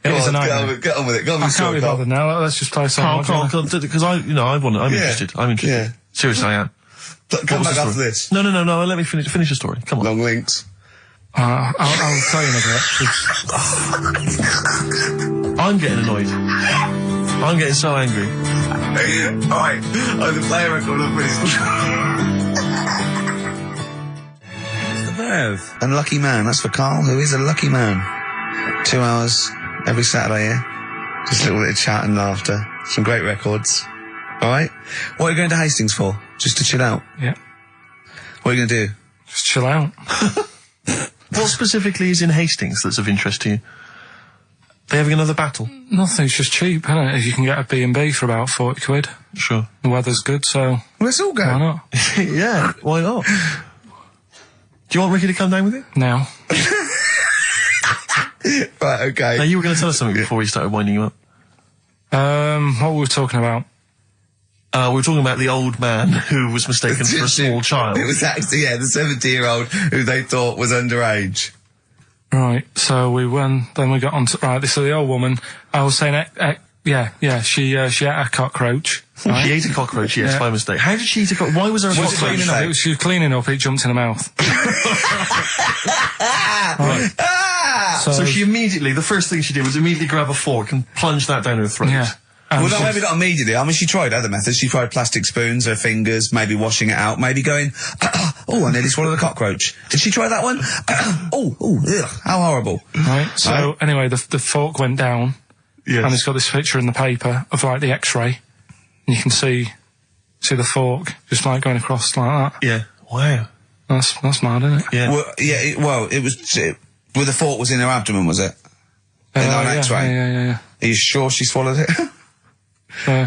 It is a nightmare. Get on with it. Go on I with can't be bothered now. Let's just play a song. Because I'm interested. I'm interested. Yeah. Seriously, I am. Come back after this. No, let me finish the story. Come on. Long links. I'll tell you in a bit. I'm getting annoyed. I'm getting so angry. Alright, the player record up with the verve. Unlucky man, that's for Karl, who is a lucky man. 2 hours every Saturday, yeah? Just a little bit of chat and laughter. Some great records. Alright? What are you going to Hastings for? Just to chill out? Yeah. What are you going to do? Just chill out. What specifically is in Hastings that's of interest to you? They having another battle? Nothing, it's just cheap, isn't it? If you can get a B&B for about 40 quid. Sure. The weather's good, so Well, let's all go. why not? Yeah, why not? Do you want Ricky to come down with you? Now. Right, okay. Now, you were going to tell us something before we started winding you up. What were we talking about? We were talking about the old man who was mistaken for a small child. It was actually, the 70-year-old who they thought was underage. Right, so we got on to, right, this is the old woman. I was saying, she ate a cockroach. Right? She ate a cockroach, yes, by mistake. How did she eat a cockroach? Why was there a cockroach? She was cleaning up, it jumped in her mouth. Right. So she immediately, the first thing she did was immediately grab a fork and plunge that down her throat. Yeah. Well, no, maybe not immediately. I mean, she tried other methods. She tried plastic spoons, her fingers, maybe washing it out, maybe going, oh, I nearly swallowed a cockroach. Did she try that one? Ugh, how horrible. Right, so anyway, the fork went down, Yes. and it's got this picture in the paper of, like, the X-ray, and you can see the fork just, like, going across like that. Yeah. Wow. That's mad, isn't it? Yeah. Well, it was, well, the fork was in her abdomen, was it? In an X-ray? Yeah. Are you sure she swallowed it?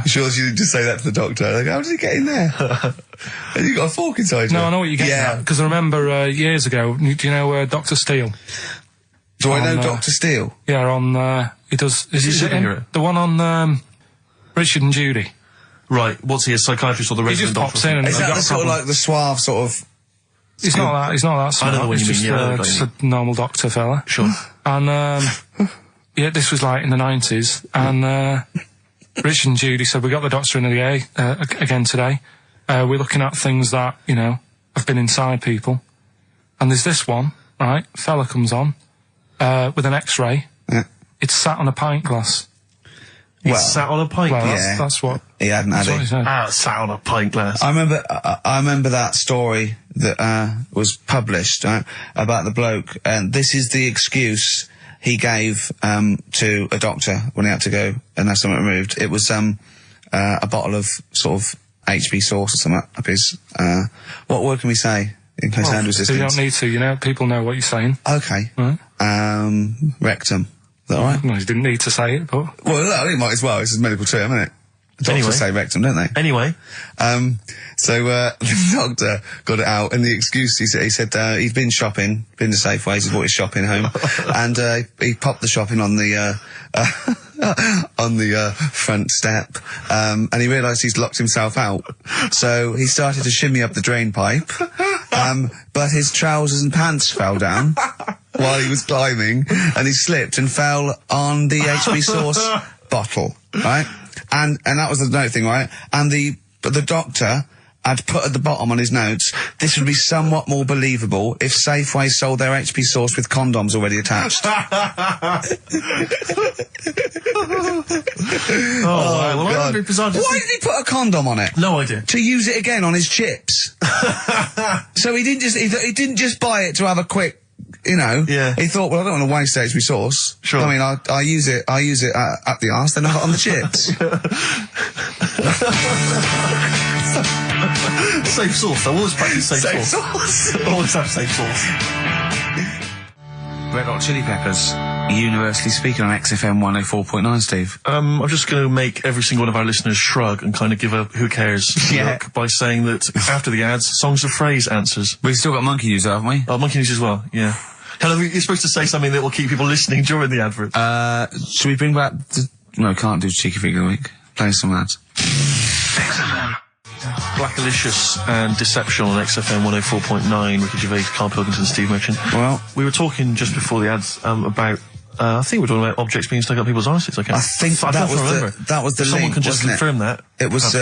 Sure she didn't just say that to the doctor? Like, how did it get in there? And you got a fork inside you? No, I know what you're getting at, because I remember years ago, do you know Dr. Steele? Do I know Dr. Steele? Yeah, on, he does... Is he a superhero? The one on Richard and Judy. Right, what's he, a psychiatrist or the He resident just doctor? pops in and... Is that the sort of like the suave sort of... He's not that smart. I know the one you He's mean, just a normal doctor fella. Sure. And, this was like in the 90s, and, Rich and Judy said, we got the doctor in again today. We're looking at things that, have been inside people. And there's this one, right? Fella comes on, with an X-ray. Yeah. It's sat on a pint glass. It's sat on a pint glass? Yeah. That's what... He hadn't had That's what he it. said. It's sat on a pint glass. I remember that story that, was published, about the bloke, and this is the excuse he gave to a doctor when he had to go and have something removed. It was a bottle of sort of HB sauce or something up his... what word can we say in case sound resistance? You don't need to, people know what you're saying. Okay. Right. Rectum. Is that all right? No, you didn't need to say it, but... Well, no, he might as well. It's a medical term, isn't it? Doctors Anyway. say rectum, don't they? Anyway. So the doctor got it out, and the excuse, he said he'd been shopping, been to Safeways, he brought his shopping home, and he popped the shopping on the front step, and he realised he's locked himself out. So he started to shimmy up the drain pipe, but his trousers and pants fell down. while he was climbing, and he slipped and fell on the HB sauce bottle, right? And that was the note thing, right? And the doctor had put at the bottom on his notes, this would be somewhat more believable if Safeway sold their HP sauce with condoms already attached. Wow. Well, God. I would be bizarre. Why did he put a condom on it? No idea. To use it again on his chips. So he didn't just buy it to have a quick, you know. Yeah. He thought, well, I don't want to waste HP sauce. Sure. I mean, I use it up the arse, then I put on the chips. Safe sauce. I always practice safe sauce. Always have safe sauce. Red Hot Chili Peppers, universally speaking on XFM 104.9, Steve. I'm just going to make every single one of our listeners shrug and kind of give a who cares look by saying that after the ads, songs of phrase answers. We've still got Monkey News, haven't we? Oh, Monkey News as well, yeah. Hello, you're supposed to say something that will keep people listening during the advert. Should we bring back no, can't do Cheeky Figure of the Week. Play some ads. XFM. Blackalicious and Deception on XFM 104.9, Ricky Gervais, Karl Pilkington, Steve Merchant. Well, we were talking just before the ads about I think we're talking about objects being stuck up people's arses. Okay. I think that was the Someone link, can just wasn't confirm that. It was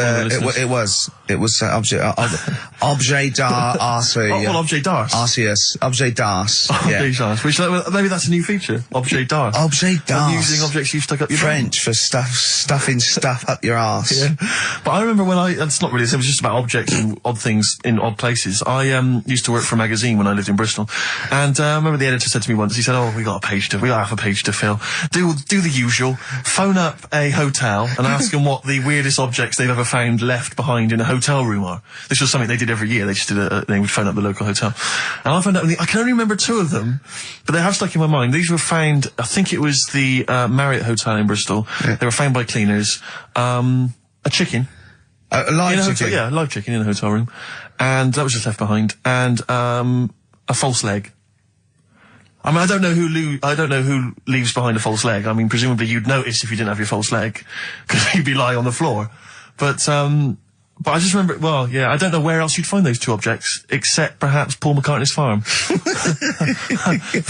objet d'art. Objet d'art. Arceus. Objet d'art. Objet d'art. Which maybe that's a new feature. Objet d'art. Objet d'art. Using objects you've stuck up your French for stuffing stuff up your arse. Yeah. But I remember when it's not really, it was just about objects and odd things in odd places. I used to work for a magazine when I lived in Bristol, and I remember the editor said to me once, he said, "Oh, we got half a page to fill. Do the usual. Phone up a hotel and ask them what the weirdest objects they've ever found left behind in a hotel room are." This was something they did every year. They just they would phone up the local hotel. And I found out, I can only remember 2 of them, but they have stuck in my mind. These were found, I think it was the Marriott Hotel in Bristol. Yeah. They were found by cleaners. A chicken. A live chicken? Yeah, a live chicken in a hotel room. And that was just left behind. And a false leg. I mean, I don't know who leaves behind a false leg. I mean, presumably you'd notice if you didn't have your false leg, because you'd be lying on the floor. But I just remember, well, yeah, I don't know where else you'd find those 2 objects, except perhaps Paul McCartney's farm. But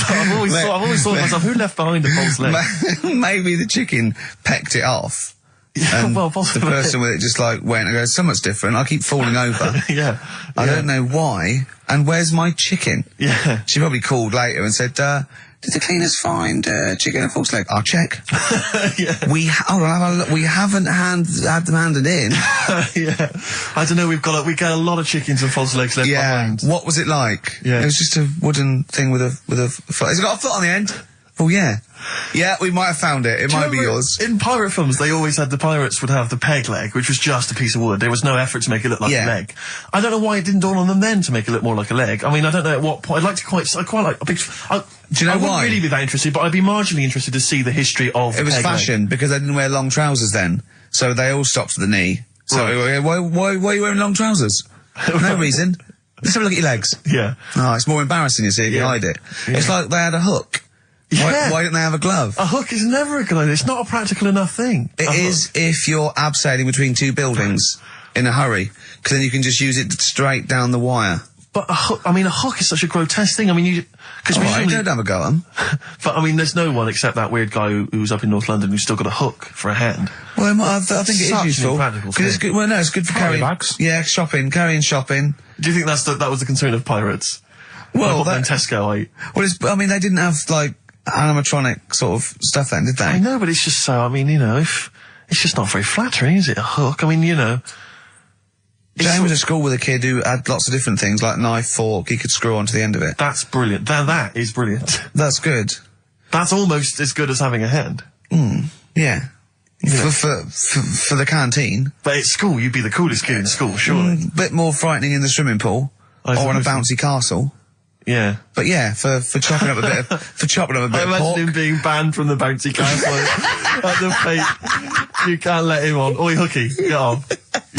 I've always thought to myself, who left behind a false leg? Maybe the chicken pecked it off. Yeah, and well, possibly. the person with it just like went and goes, so much different, I keep falling over. Yeah. I don't know why, and where's my chicken? Yeah. She probably called later and said, did the cleaners find chicken and false leg? I'll check. Yeah. We haven't had them handed in. Yeah. I don't know, we got a lot of chickens and false legs left behind. What was it like? Yeah. It was just a wooden thing with a foot. Has it got a foot on the end? Oh, yeah. Yeah, we might have found it. It might be yours. In pirate films, they always had the pirates would have the peg leg, which was just a piece of wood. There was no effort to make it look like a leg. I don't know why it didn't dawn on them then to make it look more like a leg. I mean, I don't know at what point. I quite like a big. Do you know why? I wouldn't really be that interested, but I'd be marginally interested to see the history of. It was peg fashion leg. because they didn't wear long trousers then, so they all stopped at the knee. So why are you wearing long trousers? No reason. Let's have a look at your legs. Yeah. Oh, it's more embarrassing, you see, if you hide it. Yeah. It's like they had a hook. Yeah. Why didn't they have a glove? A hook is never a good idea. It's not a practical enough thing. It is if you're abseiling between 2 buildings in a hurry, because then you can just use it straight down the wire. But a hook is such a grotesque thing. I mean, because I don't have a go at them. But I mean, there's no one except that weird guy who's up in North London who's still got a hook for a hand. Well, I think it is useful. It's good. Well, no, it's good for carrying bags. Yeah, carrying shopping. Do you think that was the concern of pirates? Well, like Tesco. Well, they didn't have like animatronic sort of stuff then, did they? I know, but it's just so. I mean, it's just not very flattering, is it? A hook. I mean, Jane was at school with a kid who had lots of different things, like knife, fork, he could screw onto the end of it. That's brilliant. That is brilliant. That's good. That's almost as good as having a hand. Yeah. For the canteen. But at school, you'd be the coolest kid in school, surely. Bit more frightening in the swimming pool. Or on a bouncy castle. Yeah. But yeah, for chopping up a bit of, I imagine him being banned from the bouncy castle at the fate. You can't let him on. Oi, hooky, get on.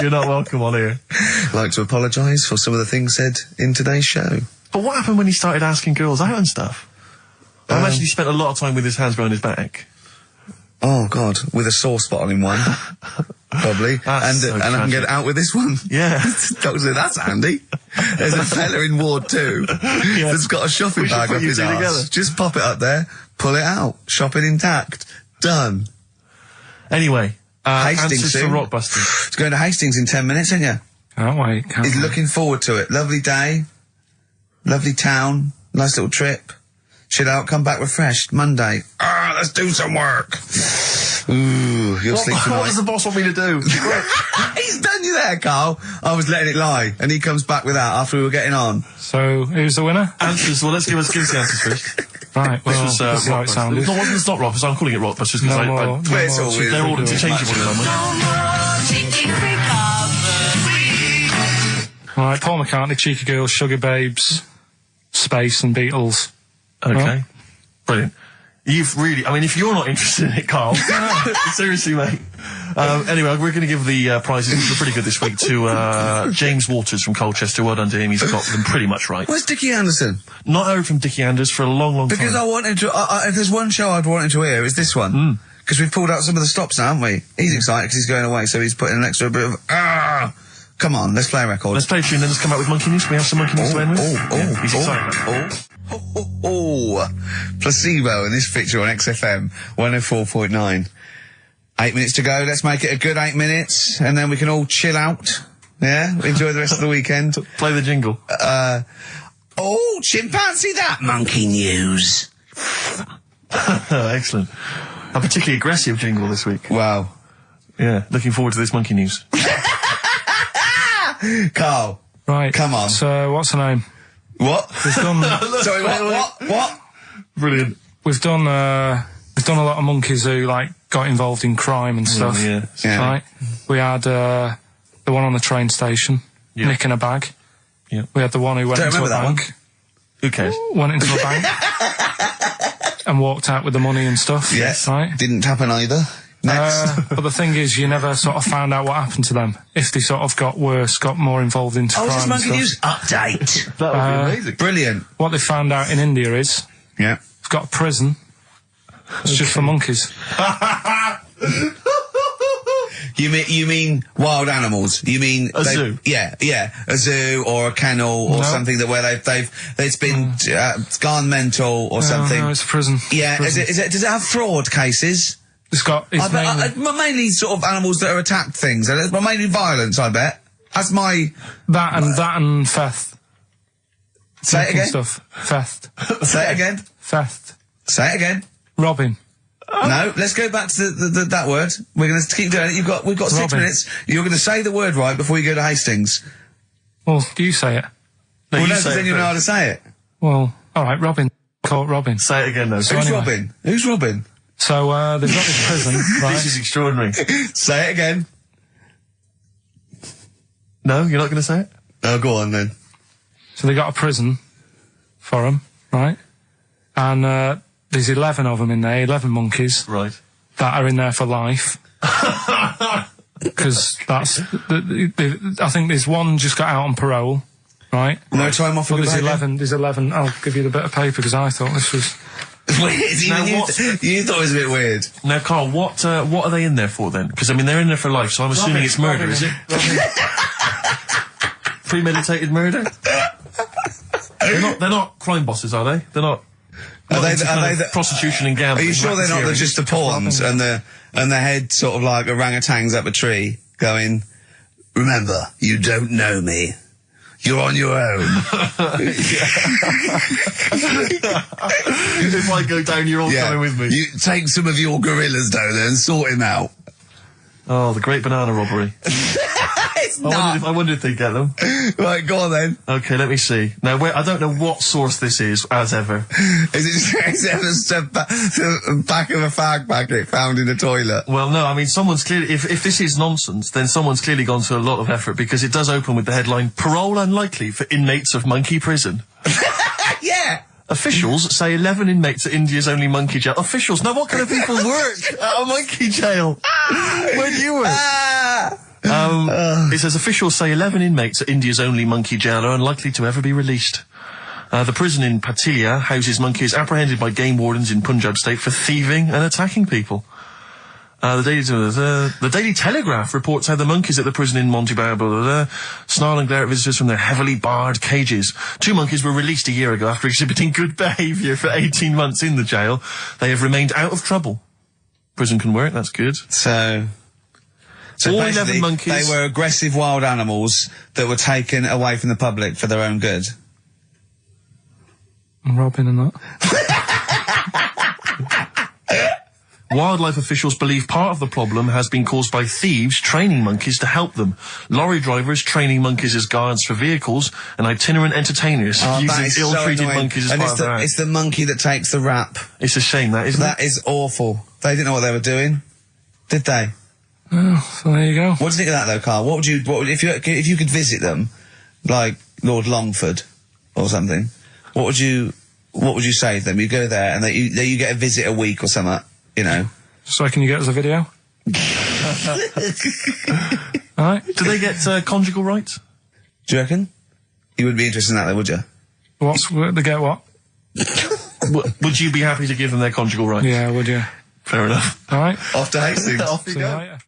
You're not welcome on here. I'd like to apologise for some of the things said in today's show. But what happened when he started asking girls out and stuff? I imagine he spent a lot of time with his hands behind his back. Oh, God, with a sore spot on him one. probably. That's so and I can get tragic. out with this one. Yeah. Doctor, that's handy. There's a fella in Ward 2 that's got a shopping We should bag put up you his two arse. together. Just pop it up there, pull it out, shop it intact. Done. Anyway, Hastings answers for soon. Rockbusters. It's going to Hastings in 10 minutes, isn't you? Can't wait. Can't He's wait. looking forward to it. Lovely day. Lovely town. Nice little trip. Chill out, come back refreshed. Monday. Let's do some work. Ooh, you'll sleep tonight. What does the boss want me to do? He's done you there, Carl. I was letting it lie, and he comes back with that after we were getting on. So, who's the winner? Answers. Well, let's give us the answers first. Right, This well, was this is how it Rockbusters. sounded. No, it wasn't Stop Rockbusters. I'm calling it Rockbusters because No more, But it's all weird. they're all We'll do it. interchangeable at the moment. Right, Paul McCartney, Cheeky Girls, Sugar Babes, Space and Beatles. Okay. Well. Brilliant. You've really, I mean, if you're not interested in it, Carl, seriously, mate. Anyway, we're going to give the prizes, which are pretty good this week, to James Waters from Colchester. Well done to him. He's got them pretty much right. Where's Dickie Anderson? Not heard from Dickie Anders for a long, long Because time. I wanted to, if there's one show I'd wanted to hear, it's this one. Because we've pulled out some of the stops now, haven't we? He's excited because he's going away, so he's putting an extra bit of, Come on, let's play a record. Let's play a tune, then let's come out with Monkey News. We have some Monkey News to end with. Yeah, he's excited. Placebo in this picture on XFM 104.9. 8 minutes to go. Let's make it a good 8 minutes, and then we can all chill out. Yeah, enjoy the rest of the weekend. Play the jingle. Chimpanzee that Monkey News. Excellent. A particularly aggressive jingle this week. Wow. Yeah, looking forward to this Monkey News. Carl. Right. Come on. So, what's her name? What? We've done, Sorry, what? Brilliant. we've done a lot of monkeys who, like, got involved in crime and stuff. Yeah. Right? We had, the one on the train station, Yeah. nicking a bag. Yeah. We had the one who went Don't into a remember that bank. Who cares? Went into a bank. And walked out with the money and stuff. Yes. Right? Didn't happen either. Next. But the thing is, you never sort of found out what happened to them. If they sort of got worse, got more involved into crime This and Monkey stuff. News update. That would be amazing. Brilliant. What they found out in India is, Yeah. it's got a prison. It's just for monkeys. You mean wild animals? You mean A zoo? Yeah, a zoo or a kennel or No. something that where it's been it's gone mental or something. No, it's a prison. Yeah, Prison. is it? Does it have fraud cases? It's got. It's Mainly sort of animals that are attacked things. Mainly violence, I bet. That's my that and theft. say it Making again. Stuff. Theft. Say it again. Theft. Say it again. Robbing. No, let's go back to that word. We're going to keep doing it. We've got 6 Robbing. minutes. You're going to say the word right before you go to Hastings. Well, do you say it? No, Well, you no, say 'cause then it you know how to first. say it. Well, all right. Robbing. Caught robbing. Say it again, though. Who's anyway. Robin? Who's Robin? So they've got this prison, right? This is extraordinary. Say it again. No, you're not going to say it? Oh, go on then. So they got a prison for them, right? And there's 11 of them in there, 11 monkeys Right. that are in there for life. Because that's, I think there's one just got out on parole, right? No time off for But good behaviour? there's 11, I'll give you the bit of paper because I thought this was... Weird. Now, Even what- you thought it was a bit weird. Now, Carl, what are they in there for then? Because, I mean, they're in there for life, so I'm assuming it's murder, is it? Premeditated murder? They're not crime bosses, are they? They're not... Are they into kind of the- prostitution and gambling? Are you sure they're not racketeering? just the pawns and the head sort of like orangutans up a tree going, remember, you don't know me. You're on your own. If I go down, you're all coming with me. You take some of your gorillas down there and sort him out. Oh, the great banana robbery. It's I wondered if they'd get them. Right, go on then. Okay, let me see. Now, I don't know what source this is, as ever. Is it just a back of a fag packet found in a toilet? Well, no, I mean, someone's clearly... If this is nonsense, then someone's clearly gone to a lot of effort, because it does open with the headline, "Parole unlikely for inmates of monkey prison." Yeah. Officials say 11 inmates at India's only monkey jail. Officials? Now, what kind of people work at a monkey jail? Where do you work? It says officials say 11 inmates at India's only monkey jail are unlikely to ever be released. The prison in Patiala houses monkeys apprehended by game wardens in Punjab state for thieving and attacking people. The Daily Telegraph reports how the monkeys at the prison in Montebello snarl and glare at visitors from their heavily barred cages. 2 monkeys were released a year ago after exhibiting good behaviour for 18 months in the jail. They have remained out of trouble. Prison can work, that's good. So all 11 basically, monkeys. they were aggressive wild animals that were taken away from the public for their own good. Robbing and that. Wildlife officials believe part of the problem has been caused by thieves training monkeys to help them. Lorry drivers training monkeys as guards for vehicles, and itinerant entertainers using ill-treated monkeys as part of their act. It's the monkey that takes the rap. It's a shame, that, isn't it? That is awful. They didn't know what they were doing, did they? Oh, so there you go. What do you think of that, though, Carl? What would if you could visit them, like Lord Longford or something? What would you say to them? You go there and you get a visit a week or something. You know. So can you get us a video? Alright. Do they get conjugal rights? Do you reckon? You wouldn't be interested in that, though, would you? They get what? Would you be happy to give them their conjugal rights? Yeah, would you? Fair enough. Alright. Off to Hastings. Off you See you go. later.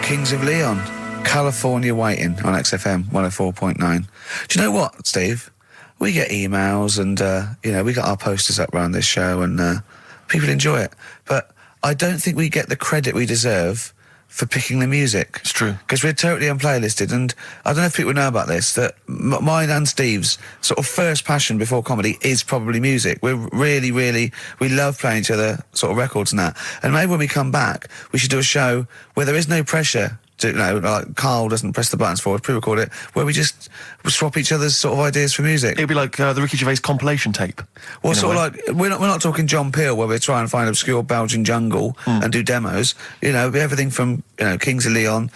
Kings of Leon, California Waiting on XFM 104.9. Do you know what, Steve? We get emails and, we got our posters up around this show and, people enjoy it. But I don't think we get the credit we deserve for picking the music. It's true. Because we're totally unplaylisted, and I don't know if people know about this, that mine and Steve's sort of first passion before comedy is probably music. We're really, we love playing each other sort of records and that. And maybe when we come back, we should do a show where there is no pressure to, like Carl doesn't press the buttons for us, pre-record it, where we just swap each other's sort of ideas for music. It'd be like the Ricky Gervais compilation tape. Well, sort of like, we're not talking John Peel, where we're trying to find obscure Belgian jungle and do demos. Everything from, Kings of Leon,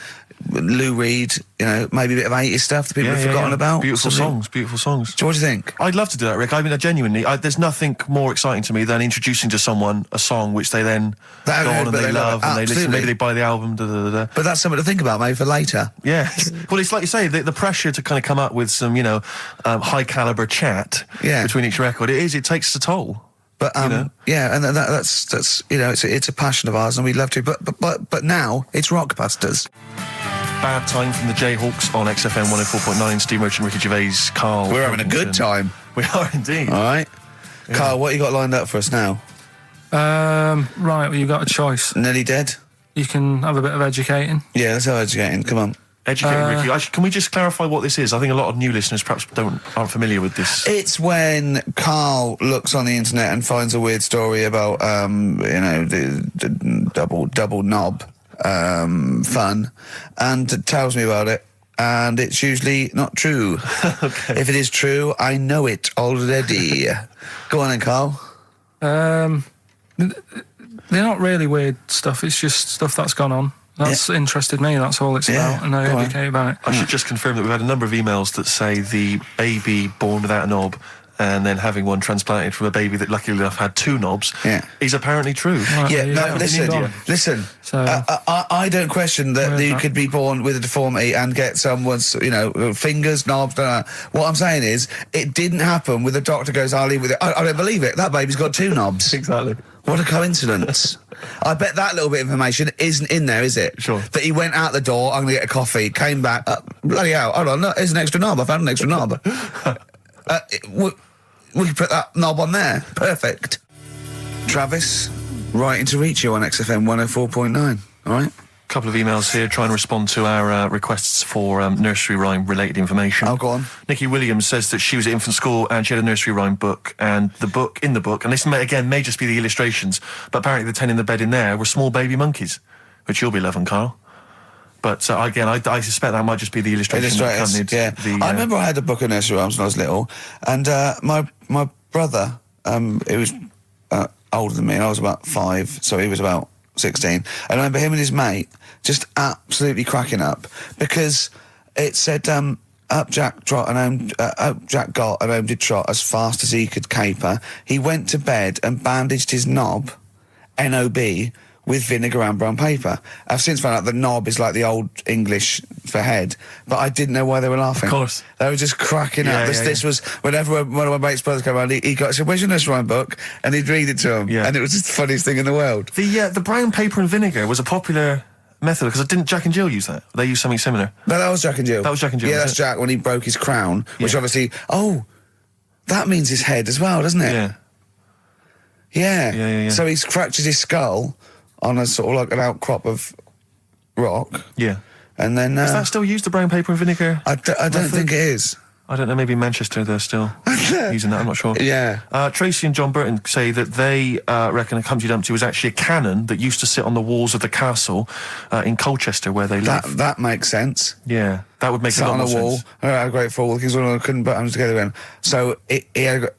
Lou Reed, maybe a bit of 80s stuff that people have forgotten about. Beautiful songs. So what do you think? I'd love to do that, Rick. I mean, genuinely, there's nothing more exciting to me than introducing to someone a song which they then go on and they love and they listen. Maybe they buy the album. But that's something to think about, maybe for later. Yeah. Well, it's like you say, the pressure to kind of come up with some, high caliber chat between each record. It takes a toll. But and that's it's a passion of ours, and we'd love to. But now it's Rockbusters. Bad Time from the Jayhawks on XFM 104.9. Steve Merchant, Ricky Gervais, Karl. We're having a good time. We are indeed. All right, Carl, what you got lined up for us now? Right, well, you've got a choice. Nearly Dead. You can have a bit of educating. Yeah, let's have educating. Come on. Educating, Ricky. Can we just clarify what this is? I think a lot of new listeners perhaps aren't familiar with this. It's when Carl looks on the internet and finds a weird story about, the double knob fun, and tells me about it, and it's usually not true. Okay. If it is true, I know it already. Go on then, Carl. They're not really weird stuff, it's just stuff that's gone on. That's interested me, that's all it's about, and I educate about it. I should just confirm that we've had a number of emails that say the baby born without a knob and then having one transplanted from a baby that luckily enough had 2 knobs is apparently true. Right, listen. So, I don't question that you could be born with a deformity and get someone's, fingers, knobs. What I'm saying is, it didn't happen with the doctor goes, I'll leave with it. I don't believe it. That baby's got 2 knobs. Exactly. What a coincidence. I bet that little bit of information isn't in there, is it? Sure. That he went out the door, I'm going to get a coffee, came back, bloody hell, hold on, no, here's an extra knob, I found an extra knob. We can put that knob on there. Perfect. Travis, writing to reach you on XFM 104.9, all right? A couple of emails here trying to respond to our requests for nursery rhyme related information. Oh, go on. Nikki Williams says that she was at infant school and she had a nursery rhyme book, and in the book, and this may just be the illustrations, but apparently the 10 in the bed in there were small baby monkeys, which you'll be loving, Carl. But again, I suspect that might just be the illustration that accompanied I remember I had a book of nursery rhymes when I was little, and my brother, he was older than me, and I was about 5, so he was about 16. And I remember him and his mate just absolutely cracking up, because it said, up Jack got and home did trot as fast as he could caper. He went to bed and bandaged his knob, N-O-B, with vinegar and brown paper. I've since found out that knob is like the old English for head, but I didn't know why they were laughing. Of course. They were just cracking up. This was, whenever one of my mate's brothers came around, he said, where's your nursery rhyme book? And he'd read it to him. Yeah. And it was just the funniest thing in the world. The brown paper and vinegar was a popular method, because didn't Jack and Jill use that? They used something similar. No, that was Jack and Jill. That was Jack and Jill, Yeah, was that's it? Jack when he broke his crown, which obviously, that means his head as well, doesn't it? Yeah. Yeah. So he's fractured his skull on a sort of like an outcrop of rock. Yeah. And then... Is that still used, the brown paper and vinegar? I don't think it is. I don't know, maybe in Manchester they're still using that, I'm not sure. Yeah. Tracy and John Burton say that they reckon a Humpty Dumpty was actually a cannon that used to sit on the walls of the castle in Colchester where they live. That makes sense. Yeah, that would make Sat a lot on more a wall. sense. I had a great fall. The King's One couldn't put them together again. So it had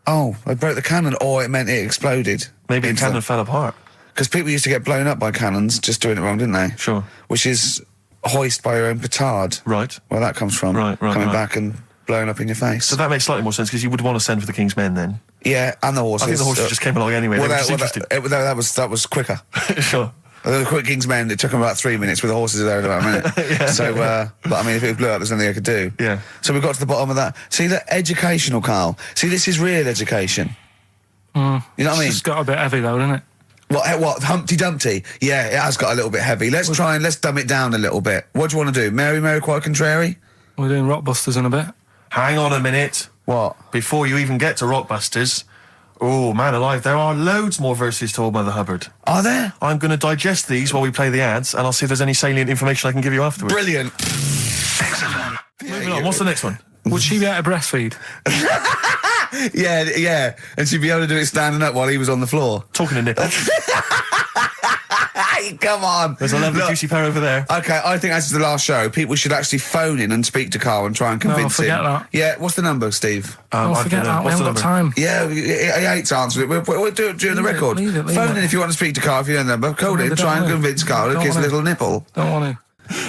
they broke the cannon, or it meant it exploded. Maybe the cannon fell apart. Because people used to get blown up by cannons just doing it wrong, didn't they? Sure. Which is hoist by your own petard. Right. Where that comes from. Right. Coming back and blowing up in your face. So that makes slightly more sense, because you would want to send for the King's Men then. Yeah, and the horses. I think the horses just came along anyway. They were just interested. That was quicker. Sure. The quick King's Men, it took them about 3 minutes, with the horses there in about a minute. So, but I mean, if it blew up, there's nothing I could do. Yeah. So we got to the bottom of that. See, the educational, Carl. See, this is real education. You know what I mean? It's got a bit heavy though, isn't it? What, Humpty Dumpty? Yeah, it has got a little bit heavy. Let's dumb it down a little bit. What do you want to do? Mary, quite contrary? We're doing Rockbusters in a bit. Hang on a minute. What? Before you even get to Rockbusters, oh, man alive, there are loads more verses to Old Mother Hubbard. Are there? I'm going to digest these while we play the ads, and I'll see if there's any salient information I can give you afterwards. Brilliant. Moving on, what's the next one? Would she be able to breastfeed? Yeah. And she'd be able to do it standing up while he was on the floor. Talking to nipples. Hey, come on. There's a lovely juicy pair over there. Okay, I think that's the last show. People should actually phone in and speak to Carl and try and convince him. forget that. Yeah, what's the number, Steve? Forget that. We haven't got time. Yeah, he hates answering it. We'll do it during the record. Leave it. Phone in if you want to speak to Carl, if you know the number. Call in, try and convince Carl to kiss a little nipple. Don't want to.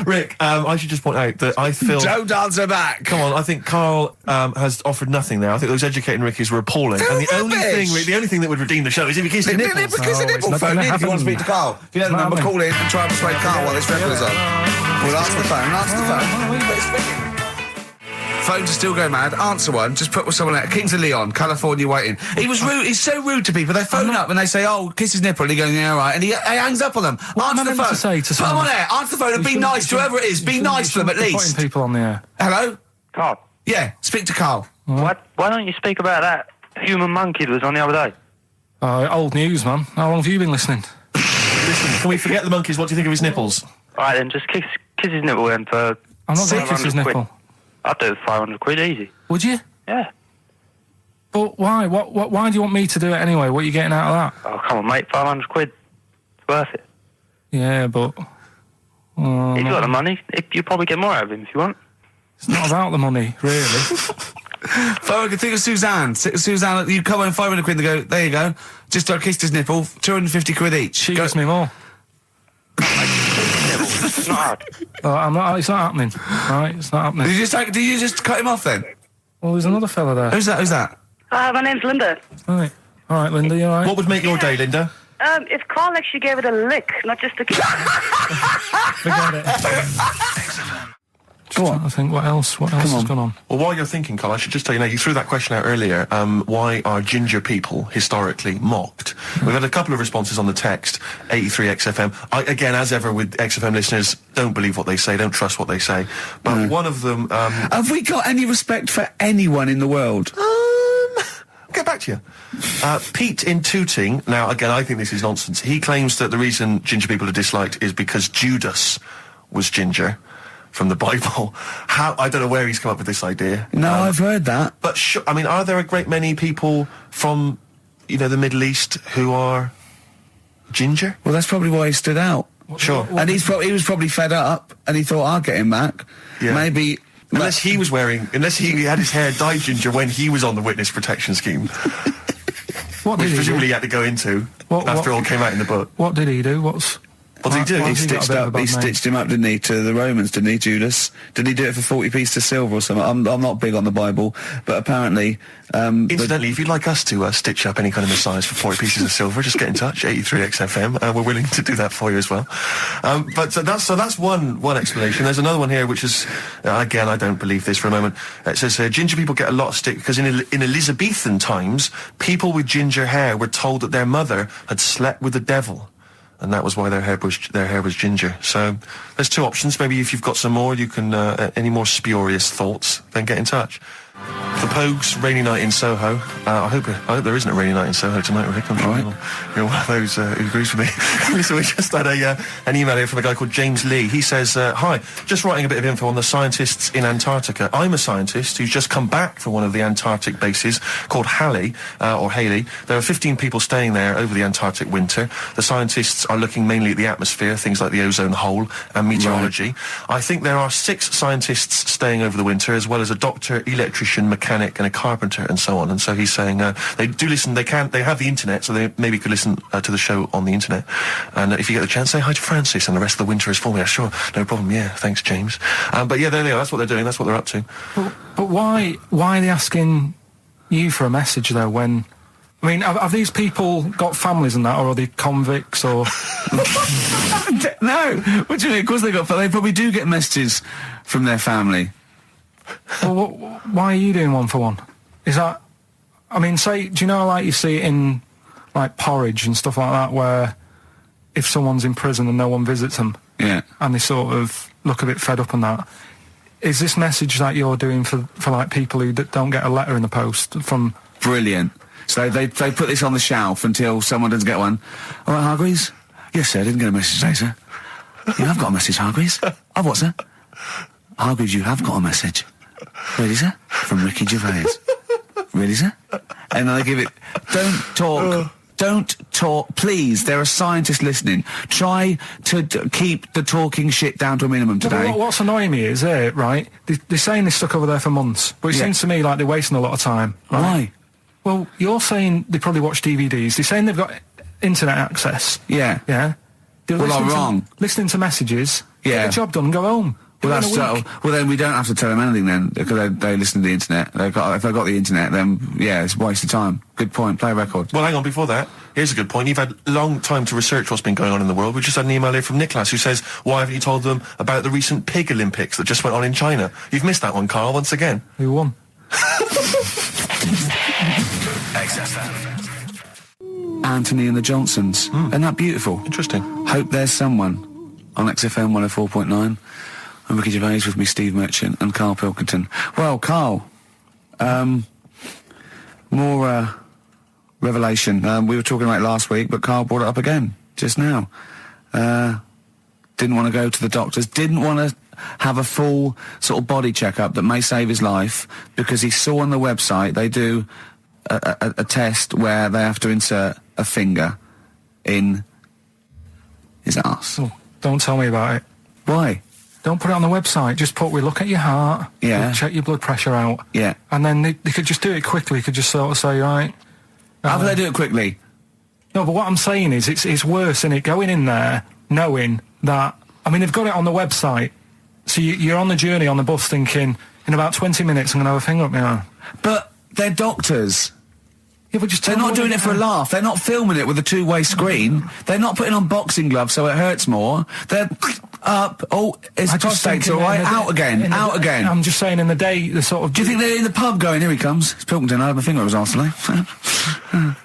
Rick, I should just point out that I feel... Don't answer back! Come on, I think Carl has offered nothing there. I think those educating Rickies were appalling. And the only thing that would redeem the show is if he kissed the nipples. Kiss a nipple. Phone in if you want to speak to Carl. If you know the number, call in and try and persuade Carl while this record is on. We'll answer the phone. But it's ringing. Phones are still going mad. Answer one. Just put with someone out. Kings of Leon, California, waiting. He was rude. He's so rude to people. They phone up and they say, "Oh, kiss his nipple." And he goes, "Yeah, all right." And he hangs up on them. Answer the phone. To say to put them on air. Answer the phone and be nice to whoever it is. Be nice to them at least. Putting people on the air. Hello. Carl. Yeah. Speak to Carl. Why don't you speak about that human monkey that was on the other day? Old news, man. How long have you been listening? Listen, can we forget the monkeys? What do you think of his nipples? All right, then just kiss his nipple then for... I'm not going to kiss his nipple. I'd do it for 500 quid easy. Would you? Yeah. But why? Why do you want me to do it anyway? What are you getting out of that? Oh, come on, mate. 500 quid. It's worth it. Yeah, but... He's got the money. You'll probably get more out of him if you want. It's not about the money, really. Think of Suzanne. Suzanne, you come home 500 quid and go, there you go. Just kissed his nipple, 250 quid each. She gives me more. It's not hard. It's not happening. Right, it's not happening. Did you just cut him off then? Well, there's another fella there. Who's that? My name's Linda. Right. All right, Linda, you all right? What would make your day, Linda? If Carl actually gave it a lick, not just a kiss. Forget it. Go on. I think, what else has gone on? Well, while you're thinking, Carl, I should just tell you now, you threw that question out earlier, why are ginger people historically mocked? We've had a couple of responses on the text, 83XFM. Again, as ever with XFM listeners, don't believe what they say, don't trust what they say. But one of them... Have we got any respect for anyone in the world? I'll get back to you. Pete in Tooting, now, again, I think this is nonsense. He claims that the reason ginger people are disliked is because Judas was ginger. From the Bible. I don't know where he's come up with this idea. No, I've heard that. But I mean, are there a great many people from, the Middle East who are ginger? Well, that's probably why he stood out. Sure. And he was probably fed up, and he thought, I'll get him back. Yeah. Maybe... Unless he had his hair dyed ginger when he was on the witness protection scheme. Which presumably he had to go into after all came out in the book. What did he do? What did he do? Why He has got a stitched bit of a up. bad He name? stitched him up, didn't he, to the Romans? Didn't he, Judas? Did he do it for 40 pieces of silver or something? I'm not big on the Bible, but apparently, Incidentally, if you'd like us to stitch up any kind of messiahs for 40 pieces of silver, just get in touch. 83 XFM. We're willing to do that for you as well. But that's one explanation. There's another one here, which is again, I don't believe this for a moment. It says ginger people get a lot of stick because in Elizabethan times, people with ginger hair were told that their mother had slept with the devil. And that was why their hair was ginger. So there's two options. Maybe if you've got some more, you can any more spurious thoughts, then get in touch. The Pogues, Rainy Night in Soho. I hope there isn't a rainy night in Soho tonight, Rick. I'm sure you're one of those who agrees with me. So we just had an email here from a guy called James Lee. He says, hi, just writing a bit of info on the scientists in Antarctica. I'm a scientist who's just come back from one of the Antarctic bases called Halley, or Haley. There are 15 people staying there over the Antarctic winter. The scientists are looking mainly at the atmosphere, things like the ozone hole and meteorology. Right. I think there are 6 scientists staying over the winter, as well as a doctor, electrician, mechanic and a carpenter and so on. And so he's saying they do listen, they have the internet, so they maybe could listen to the show on the internet. And if you get the chance, say hi to Francis, and the rest of the winter is for me. Sure, no problem. Yeah, thanks, James. But yeah, there they are. That's what they're doing. That's what they're up to. But why are they asking you for a message though? When I mean, have these people got families and that, or are they convicts or? No, what do you mean? Of course they probably do get messages from their family. Well, why are you doing one for one? Is that, I mean, do you know, like you see it in like Porridge and stuff like that, where if someone's in prison and no one visits them, yeah, and they sort of look a bit fed up and that, is this message that you're doing for like people who don't get a letter in the post from? Brilliant. So they put this on the shelf until someone doesn't get one. All right, Hargreaves? Yes, sir, I didn't get a message today, sir. You have got a message, Hargreaves. I've what, sir? Hargreaves, you have got a message. Really, sir? From Ricky Gervais. Really, sir? And then they give it... Don't talk, please. There are scientists listening. Try to keep the talking shit down to a minimum today. No, what's annoying me is, right, they're saying this stuck over there for months, but it seems to me like they're wasting a lot of time. Right? Why? Well, you're saying they probably watch DVDs. They're saying they've got internet access. Yeah. Yeah? Well, I'm wrong. Listening to messages, yeah, get the job done and go home. Well, that's so. Well, then we don't have to tell them anything then, because they listen to the internet. If they've got the internet, then yeah, it's a waste of time. Good point. Play a record. Well, hang on. Before that, here's a good point. You've had a long time to research what's been going on in the world. We just had an email here from Nicholas who says, "Why haven't you told them about the recent Pig Olympics that just went on in China?" You've missed that one, Carl. Once again. Who won? Anthony and the Johnsons. Isn't that beautiful? Interesting. Hope there's someone on XFM 104.9. I'm Ricky Gervais with me, Steve Merchant and Karl Pilkington. Well, Karl, more revelation. We were talking about it last week, but Karl brought it up again just now. Didn't want to go to the doctors, didn't want to have a full sort of body checkup that may save his life, because he saw on the website they do a test where they have to insert a finger in his arse. Oh, don't tell me about it. Why? Don't put it on the website. Just put, we look at your heart. Yeah. We'll check your blood pressure out. Yeah. And then they could just do it quickly. They could just sort of say, right. How do they do it quickly? No, but what I'm saying is it's worse, isn't it? Going in there, knowing that, I mean, they've got it on the website. So you're on the journey on the bus thinking, in about 20 minutes, I'm going to have a finger up my arm. But they're doctors. Yeah, but just they're not doing it for a laugh. They're not filming it with a two-way screen. They're not putting on boxing gloves so it hurts more. They're up. Oh, it's prostate's all right. Out again. Out again. I'm just saying, in the day, the sort of. Do you think they're in the pub going, here he comes? It's Pilkington. I have my finger up his arse today.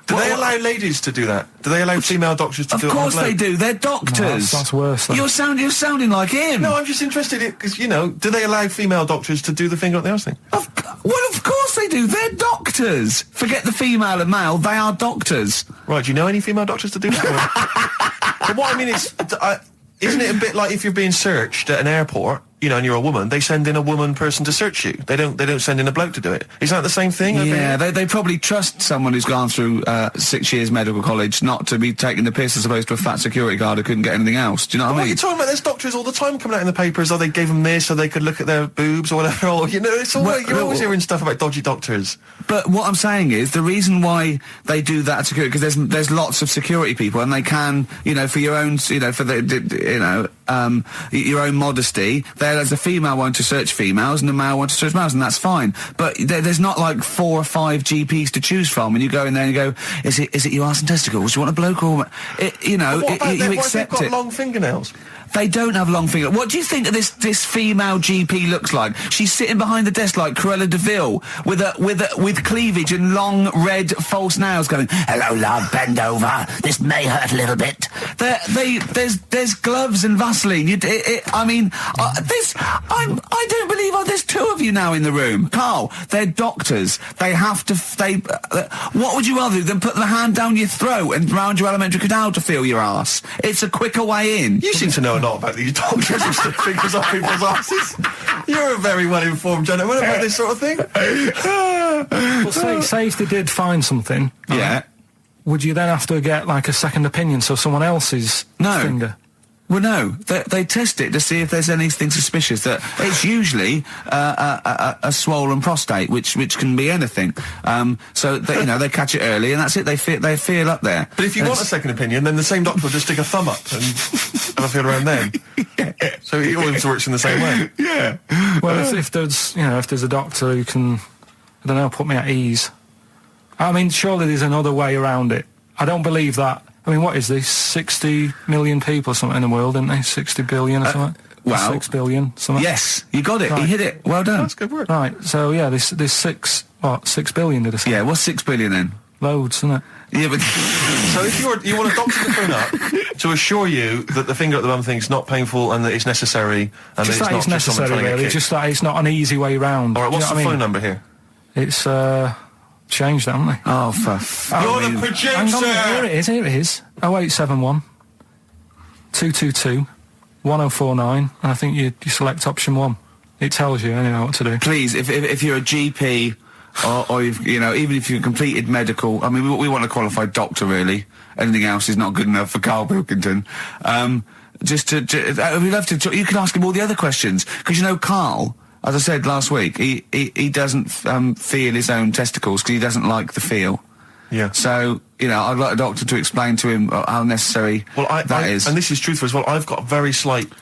Do they allow ladies to do that? Do they allow female doctors to do it? Of course they do. They're doctors. No, that's worse. You're sounding like him. No, I'm just interested because, you know, do they allow female doctors to do the finger up the arse thing? Well, of course they do. They're doctors. Forget the female and male. They are doctors. Right. Do you know any female doctors to do that? But what I mean is, isn't it a bit like if you're being searched at an airport? you know, and you're a woman, they send in a woman person to search you. They don't send in a bloke to do it. Is that the same thing? Yeah, they probably trust someone who's gone through 6 years medical college not to be taking the piss as opposed to a fat security guard who couldn't get anything else. Do you know what I mean? What are you talking about? There's doctors all the time coming out in the papers, oh, they gave them this so they could look at their boobs or whatever. Or, you know, it's all you're always hearing stuff about dodgy doctors. But what I'm saying is the reason why they do that at security, because there's lots of security people, and they can, you know, for your own, you know, for the, you know, your own modesty, there's a female one to search females and a male one to search males, and that's fine. But there's not like 4 or 5 GPs to choose from, and you go in there and you go, is it your arse and testicles? Do you want a bloke or you know? What about you what accept if they've it. got long fingernails? They don't have long fingers. What do you think this female GP looks like? She's sitting behind the desk like Cruella de Vil with cleavage and long red false nails, going, "Hello, love, bend over. This may hurt a little bit." There's gloves and Vaseline. I don't believe there's 2 of you now in the room, Carl. They're doctors. They have to. What would you rather do than put the hand down your throat and round your alimentary canal to feel your arse? It's a quicker way in. You seem to know a lot about these doctors who stick fingers up people's asses. You're a very well-informed gentleman about this sort of thing. Well, say if they did find something, Yeah. would you then have to get like a second opinion, so someone else's finger? Well, no. They test it to see if there's anything suspicious. That it's usually a swollen prostate, which can be anything. So they, you know, they catch it early, and that's it. They feel up there. But if you want a second opinion, then the same doctor will just stick a thumb up and have a feel around then. So it always works in the same way. Yeah. Well, if there's a doctor who can, I don't know, put me at ease. I mean, surely there's another way around it. I don't believe that. I mean, what is this? 60 million people or something in the world, isn't they? 60 billion or something? Wow. 6 billion, something? Yes, you got it. Right. You hit it. Well done. That's good work. Right, so yeah, there's 6 billion, did I say? Yeah, what's 6 billion then? Loads, isn't it? Yeah, but So if you want a doctor to phone up to assure you that the finger at the bum thing's not painful and that it's necessary and Just that that it's it's not just someone necessary, trying to get really. kicked. Just that it's not an easy way round. All right, what's Do the you know what I phone mean? number here? It's changed, haven't they? oh, You're the producer! Hang on, here it is. 0871 222 1049, and I think you select option 1. It tells you anyway what to do. please, if you're a GP or you've, you know, even if you've completed medical, I mean, we want a qualified doctor, really. Anything else is not good enough for Karl Pilkington. We'd love to. You can ask him all the other questions, because you know, Karl, as I said last week, he doesn't feel his own testicles because he doesn't like the feel. Yeah. So, you know, I'd like a doctor to explain to him how necessary that is. And this is truthful as well. I've got very slight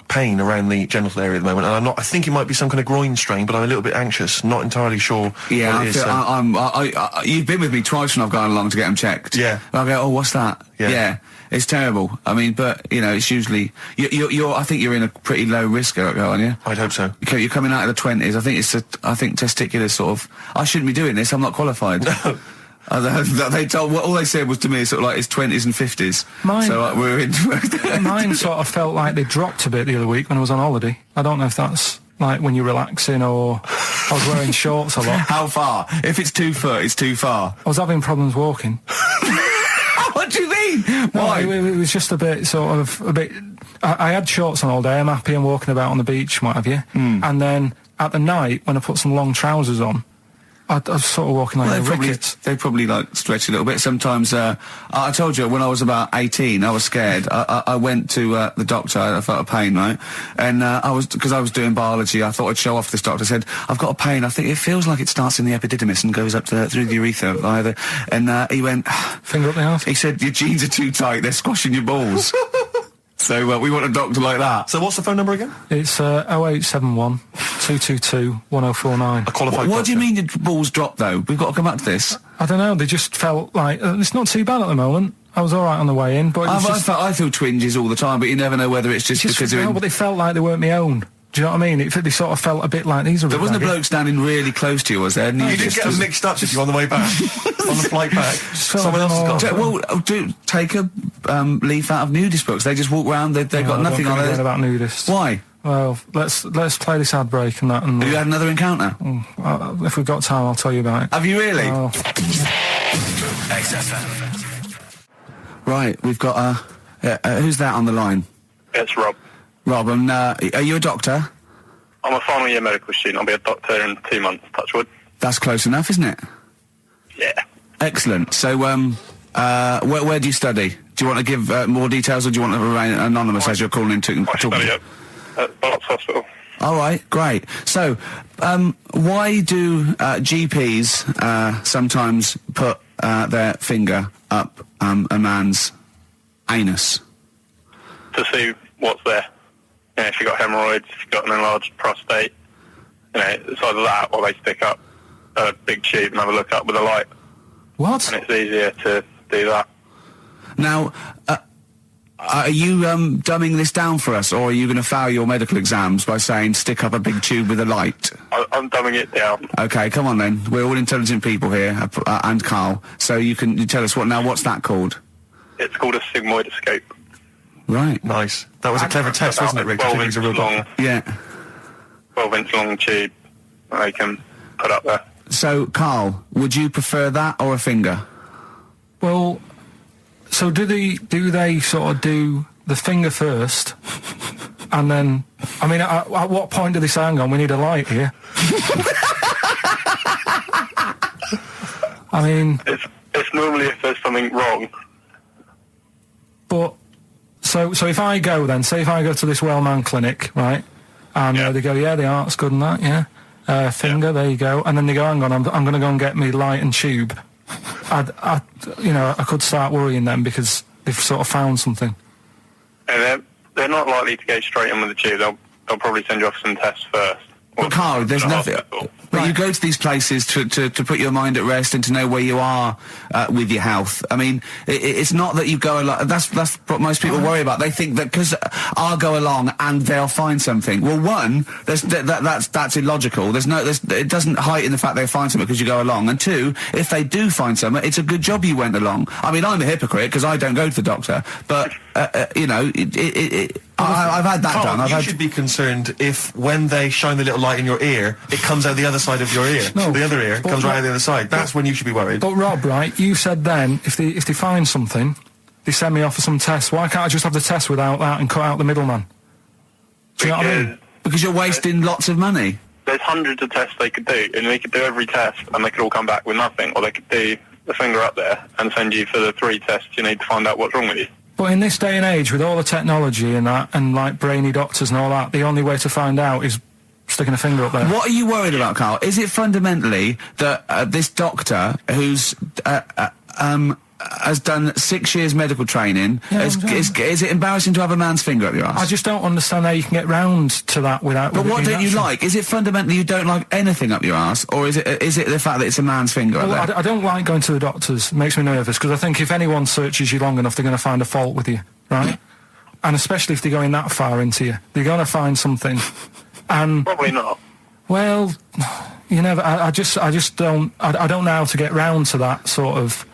pain around the genital area at the moment, and I think it might be some kind of groin strain, but I'm a little bit anxious, not entirely sure Yeah, what it is. you've been with me twice when I've gone along to get them checked. Yeah. And I go, oh, what's that? Yeah. It's terrible. I mean, but, you know, it's usually... I think you're in a pretty low risk, aren't you? I'd hope so. You're coming out of the 20s. I think testicular sort of... I shouldn't be doing this. I'm not qualified. All they said was to me sort of like it's 20s and 50s. We're in... Mine sort of felt like they dropped a bit the other week when I was on holiday. I don't know if that's like when you're relaxing or I was wearing shorts a lot. How far? If it's 2 foot, it's too far. I was having problems walking. What do you mean? Why? No, it was just a bit. I had shorts on all day. I'm happy and walking about on the beach and what have you. And then at the night, when I put some long trousers on, I was sort of walking like a ricket. They probably like stretch a little bit. Sometimes, I told you when I was about 18, I was scared. I went to the doctor. I felt a pain, right? And because I was doing biology, I thought I'd show off this doctor. I said, I've got a pain. I think it feels like it starts in the epididymis and goes up through the urethra either. And he went, finger up the arse. He said, your jeans are too tight. They're squashing your balls. So we want a doctor like that. So what's the phone number again? It's 0871 222 1049. A qualified What do you doctor. mean your balls dropped, though? We've got to come back to this. I don't know, they just felt like... it's not too bad at the moment. I was alright on the way in, but it was I feel twinges all the time, but you never know whether it's just because they're in... but they felt like they weren't my own. Do you know what I mean? They sort of felt a bit like these are... There wasn't a bloke standing really close to you, was there? You didn't get them mixed up, did you, on the way back? On the flight back? Someone else has got them. Take a leaf out of Nudist books. They just walk around, they've got nothing on it. About Nudists. Why? Well, let's play this ad break and that. And have you had another encounter? If we've got time, I'll tell you about it. Have you really? XFM. Right, we've got who's that on the line? It's Rob. Rob, are you a doctor? I'm a final year medical student. I'll be a doctor in 2 months, touch wood. That's close enough, isn't it? Yeah. Excellent. So, where do you study? Do you want to give more details, or do you want to remain anonymous as you're calling in to I study at Barts Hospital. All right, great. So, why do GPs sometimes put their finger up a man's anus? To see what's there. You know, if you've got hemorrhoids, if you've got an enlarged prostate, you know, it's either that or they stick up a big tube and have a look up with a light. What? And it's easier to do that. Now, are you dumbing this down for us, or are you going to fail your medical exams by saying stick up a big tube with a light? I'm dumbing it down. Okay, come on then. We're all intelligent people here, and Carl. So you tell us what's that called? It's called a sigmoidoscope. Right. Nice. That was a clever test, wasn't it, Rick? 12 inch long. Yeah. 12-inch long tube that they can put up there. So, Carl, would you prefer that or a finger? Well, so do they sort of do the finger first, and then, I mean, at what point do they say, hang on, we need a light here? I mean... It's normally if there's something wrong. But, so if I go then, say if I go to this Wellman clinic, right, and they go, yeah, the art's good and that, yeah, finger, there you go, and then they go, hang on, I'm going to go and get me light and tube. I could start worrying then because they've sort of found something. And they're not likely to go straight in with the tube. They'll probably send you off some tests first. But Carl, there's nothing. But you go to these places to put your mind at rest and to know where you are with your health. I mean, it's not that you go along. That's what most people worry about. They think that because I'll go along and they'll find something. Well, one, that's illogical. It doesn't heighten the fact they find something because you go along. And two, if they do find something, it's a good job you went along. I mean, I'm a hypocrite because I don't go to the doctor, but I've had that Carl, done. You should be concerned if when they shine the little light in your ear, it comes out the other side of your ear. No, the other ear comes right out the other side. That's when you should be worried. But Rob, right, you said then, if they find something, they send me off for some tests. Why can't I just have the test without that and cut out the middleman? Do you know what I mean? Because you're wasting lots of money. There's hundreds of tests they could do, and they could do every test, and they could all come back with nothing, or they could do the finger up there and send you for the 3 tests you need to find out what's wrong with you. But in this day and age, with all the technology and that, and like brainy doctors and all that, the only way to find out is sticking a finger up there. What are you worried about, Carl? Is it fundamentally that this doctor who's has done 6 years medical training, is it embarrassing to have a man's finger up your ass? I just don't understand how you can get round to that without... But what don't you like? Is it fundamentally you don't like anything up your ass, or is it the fact that it's a man's finger up there? I don't like going to the doctors. It makes me nervous, because I think if anyone searches you long enough, they're going to find a fault with you, right? And especially if they're going that far into you. They're going to find something. And probably not. Well, you never... I just don't... I don't know how to get round to that sort of...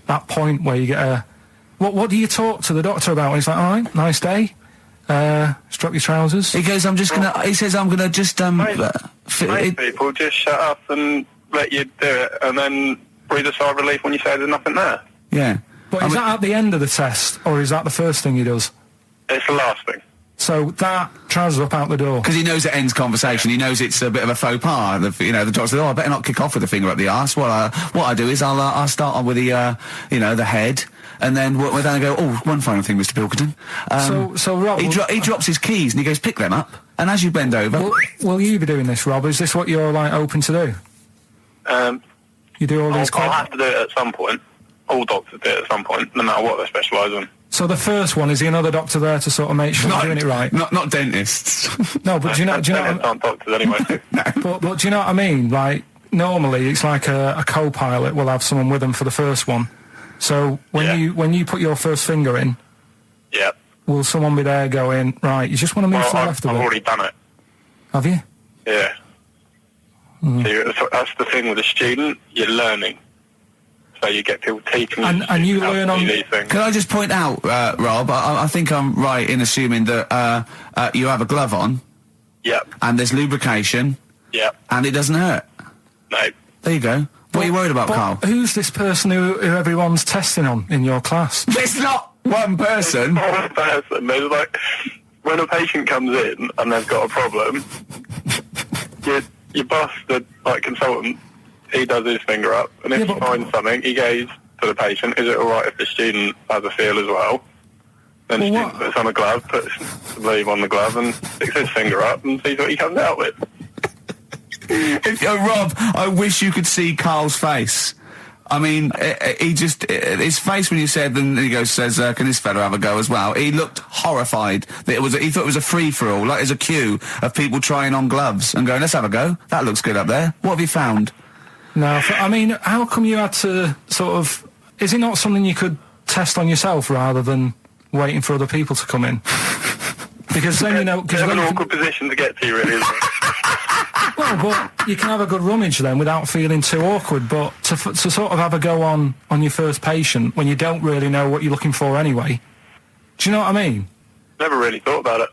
that point where you get a... What do you talk to the doctor about? He's like, all right, nice day. Strap your trousers. He goes, he says, I'm gonna just, Most people just shut up and let you do it, and then breathe a sigh of relief when you say there's nothing there. Yeah. But is that at the end of the test, or is that the first thing he does? It's the last thing. So that trousers up out the door. Because he knows it ends conversation. He knows it's a bit of a faux pas. The doctor says, I better not kick off with the finger up the arse. Well, what I do is I'll start on with the, the head, and then we're down and go, one final thing, Mr. Pilkington. So Rob... He drops his keys and he goes, pick them up. And as you bend over... Will you be doing this, Rob? Is this what you're, open to do? You do all these... I'll have to do it at some point. All doctors do it at some point, no matter what they specialise in. So the first one, is another doctor there to sort of make sure you're doing it right? Not dentists. No, but do you know... aren't doctors anyway. No. But do you know what I mean? Like, normally it's like a co-pilot will have someone with them for the first one. So when you put your first finger in... Yeah. Will someone be there going, right, you just want to move to the left of it? I've already done it. Have you? Yeah. So that's the thing with a student, you're learning. So you get people teaching you. And you learn on... these things. Can I just point out, Rob, I think I'm right in assuming that you have a glove on. Yep. And there's lubrication. Yep. And it doesn't hurt. No. There you go. What are you worried about, Carl? Who's this person who everyone's testing on in your class? It's not one person. One person. There's when a patient comes in and they've got a problem, your boss, the consultant, he does his finger up, and if he finds something, he goes to the patient, is it alright if the student has a feel as well? Then the student puts on a glove, puts the blade on the glove, and sticks his finger up and sees what he comes out with. Rob, I wish you could see Carl's face. I mean, his face when you said, and he says, can this fella have a go as well? He looked horrified. That he thought it was a free-for-all, like there's a queue of people trying on gloves and going, let's have a go. That looks good up there. What have you found? No, I mean, how come you had to sort of... Is it not something you could test on yourself rather than waiting for other people to come in? Because then, you know... It's an awkward position to get to, really, isn't it? Well, but you can have a good rummage then without feeling too awkward, but to sort of have a go on your first patient when you don't really know what you're looking for anyway, do you know what I mean? Never really thought about it.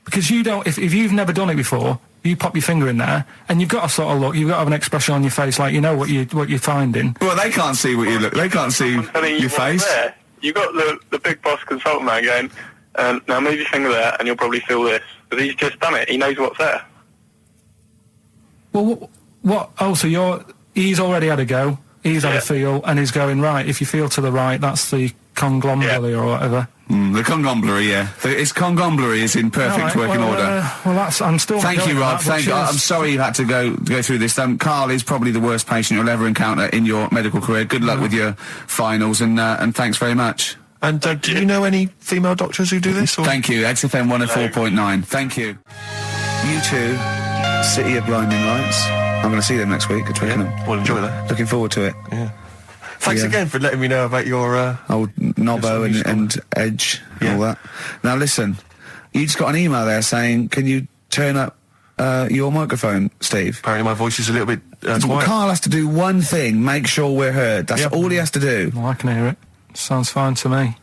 Because you don't, if you've never done it before, you pop your finger in there, and you've got to sort of look, you've got to have an expression on your face like you know what you're finding. Well, they can't see what you look, they can't see your face. There. You got the big boss consultant man going, now move your finger there and you'll probably feel this. But he's just done it, he knows what's there. Well, what? Oh, so he's already had a go. He's had a feel, and he's going right. If you feel to the right, that's the conglomeracy or whatever. The conglomeracy, yeah. Its conglomeracy is in perfect working order. Well, that's. I'm still. Thank you, Rob. Thank you. I'm sorry you had to go through this. Carl is probably the worst patient you'll ever encounter in your medical career. Good luck with your finals, and thanks very much. And do you know any female doctors who do this? Or? Thank you. XFM 104.9. Thank you. U2. City of Blinding Lights. I'm going to see them next week at Twickenham. Yeah, well, enjoy that. Looking forward to it. Yeah. Thanks again for letting me know about your... old Nobbo and Edge and all that. Now, listen, you just got an email there saying, can you turn up your microphone, Steve? Apparently my voice is a little bit quiet. Carl has to do one thing, make sure we're heard. That's all he has to do. Well, I can hear it. Sounds fine to me.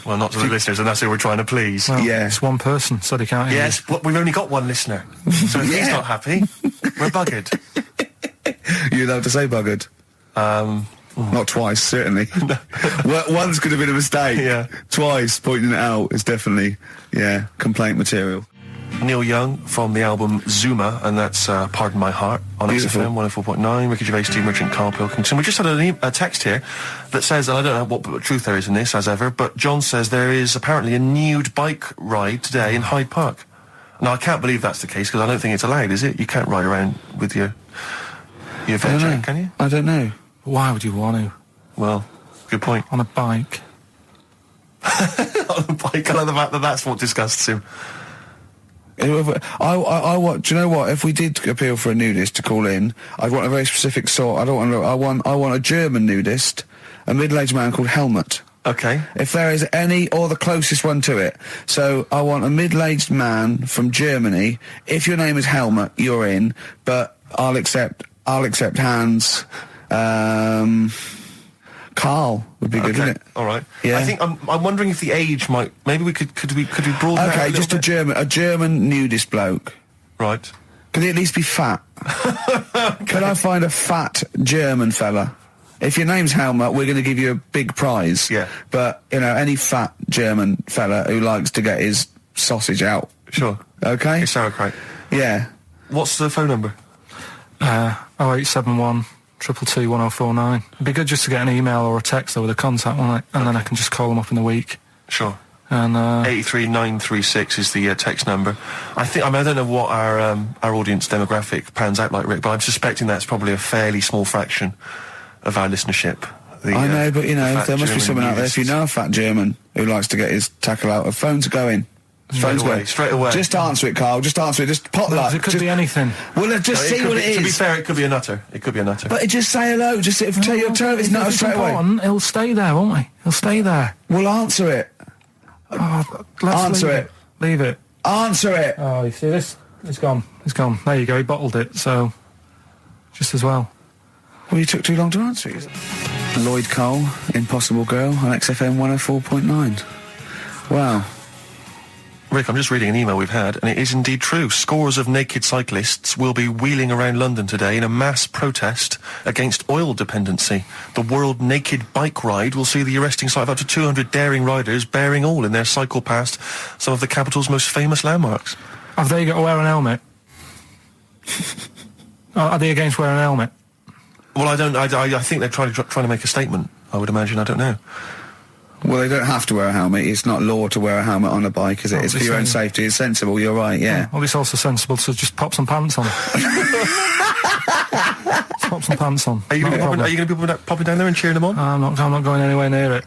Well, not to the listeners, and that's who we're trying to please. Well, it's one person, so they can't hear. Yes, but we've only got one listener. So if he's not happy, we're buggered. You're allowed to say buggered? Not twice, certainly. Once could have been a mistake. Yeah. Twice, pointing it out is definitely, complaint material. Neil Young from the album Zuma, and that's Pardon My Heart on XFM 104.9. Ricky Gervais, Steve Merchant, Karl Pilkington. We just had a text here that says, and I don't know what truth there is in this, as ever, but John says there is apparently a nude bike ride today in Hyde Park. Now, I can't believe that's the case, because I don't think it's allowed, is it? You can't ride around with your veg, can you? I don't know. Why would you want to? Well, good point. On a bike. On a bike, I love the fact that that's what disgusts him. Do you know what? If we did appeal for a nudist to call in, I'd want a very specific sort. I want a German nudist, a middle-aged man called Helmut. Okay. If there is any, or the closest one to it. So I want a middle-aged man from Germany. If your name is Helmut, you're in. But I'll accept hands. Carl would be good, wouldn't it? All right. Yeah. I think I'm wondering if the age might. Maybe we could we broaden that Okay, out just bit? a German nudist bloke. Right. Could he at least be fat? Can I find a fat German fella? If your name's Helmut, we're going to give you a big prize. Yeah. But any fat German fella who likes to get his sausage out. Sure. Okay. It's sauerkraut. Yeah. What's the phone number? 0871 222 1049. It'd be good just to get an email or a text with a contact on it, and then I can just call them up in the week. Sure. And 83936 is the text number. I don't know what our audience demographic pans out like, Rick, but I'm suspecting that's probably a fairly small fraction of our listenership. I know, but there must be someone out there. If you know a fat German who likes to get his tackle out, phones are going. Straight away. Just answer it, Carl. Just answer it. Just potluck. It could be anything. Well, just see what it is. To be fair, it could be a nutter. It could be a nutter. But just say hello. Just tell your turn. It's nutter straight away. He'll stay there, won't he? He'll stay there. Well, answer it. Answer it. Leave it. Answer it. Oh, you see this? It's gone. It's gone. There you go. He bottled it. So, just as well. Well, you took too long to answer it. Lloyd Cole, Impossible Girl, on XFM 104.9. Wow. Rick, I'm just reading an email we've had, and it is indeed true. Scores of naked cyclists will be wheeling around London today in a mass protest against oil dependency. The World Naked Bike Ride will see the arresting sight of up to 200 daring riders bearing all in their cycle past some of the capital's most famous landmarks. Have they got to wear an helmet? Are they against wearing a helmet? Well, I don't. I think they're trying to make a statement. I would imagine. I don't know. Well, they don't have to wear a helmet. It's not law to wear a helmet on a bike, is it? It's for your own safety. It's sensible. You're right. Yeah. Well, it's also sensible to just pop some pants on. Pop some pants on. Are you going to be popping down there and cheering them on? I'm not going anywhere near it.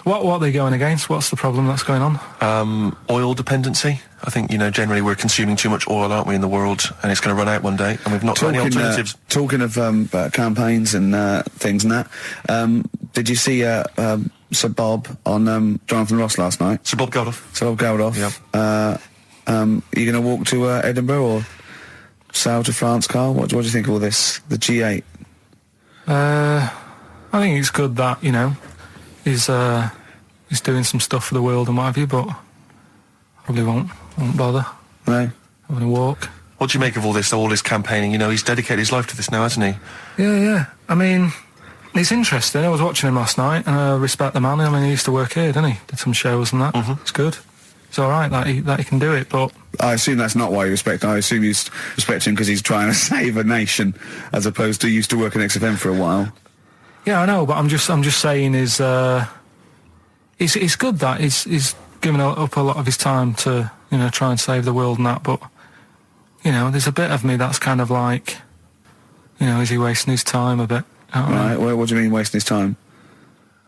What are they going against? What's the problem that's going on? Oil dependency. I think, generally we're consuming too much oil, aren't we, in the world, and it's going to run out one day, and we've not got any alternatives. Talking of campaigns and things and that, did you see Sir Bob on Jonathan Ross last night? Sir Bob Geldof. Sir Bob Geldof. Yeah. Are you going to walk to Edinburgh or sail to France, Carl? What do you think of all this? The G8? I think it's good that, he's doing some stuff for the world and what have you, but probably won't bother. No. I'm going to walk. What do you make of all this campaigning? He's dedicated his life to this now, hasn't he? Yeah. I mean, it's interesting. I was watching him last night, and I respect the man. I mean, he used to work here, didn't he? Did some shows and that. Mm-hmm. It's good. It's all right that he can do it, but... I assume that's not why you respect him. I assume you respect him because he's trying to save a nation, as opposed to used to work in XFM for a while. Yeah, I know, but I'm just saying it's good that he's given up a lot of his time to, try and save the world and that, but, there's a bit of me that's kind of like, is he wasting his time a bit? Right, well, what do you mean wasting his time?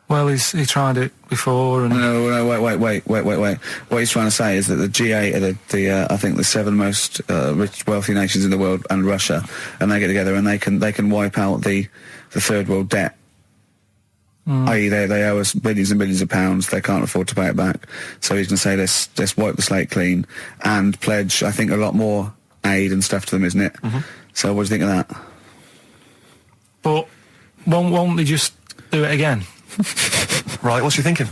Well, he tried it before and... No, wait. What he's trying to say is that the G8 are I think the 7 most rich, wealthy nations in the world, and Russia, and they get together and they can wipe out the third world debt. I.e. they owe us billions and billions of pounds. They can't afford to pay it back. So he's going to say, let's wipe the slate clean and pledge, I think, a lot more aid and stuff to them, isn't it? Mm-hmm. So what do you think of that? But won't they just do it again? Right, what's you thinking?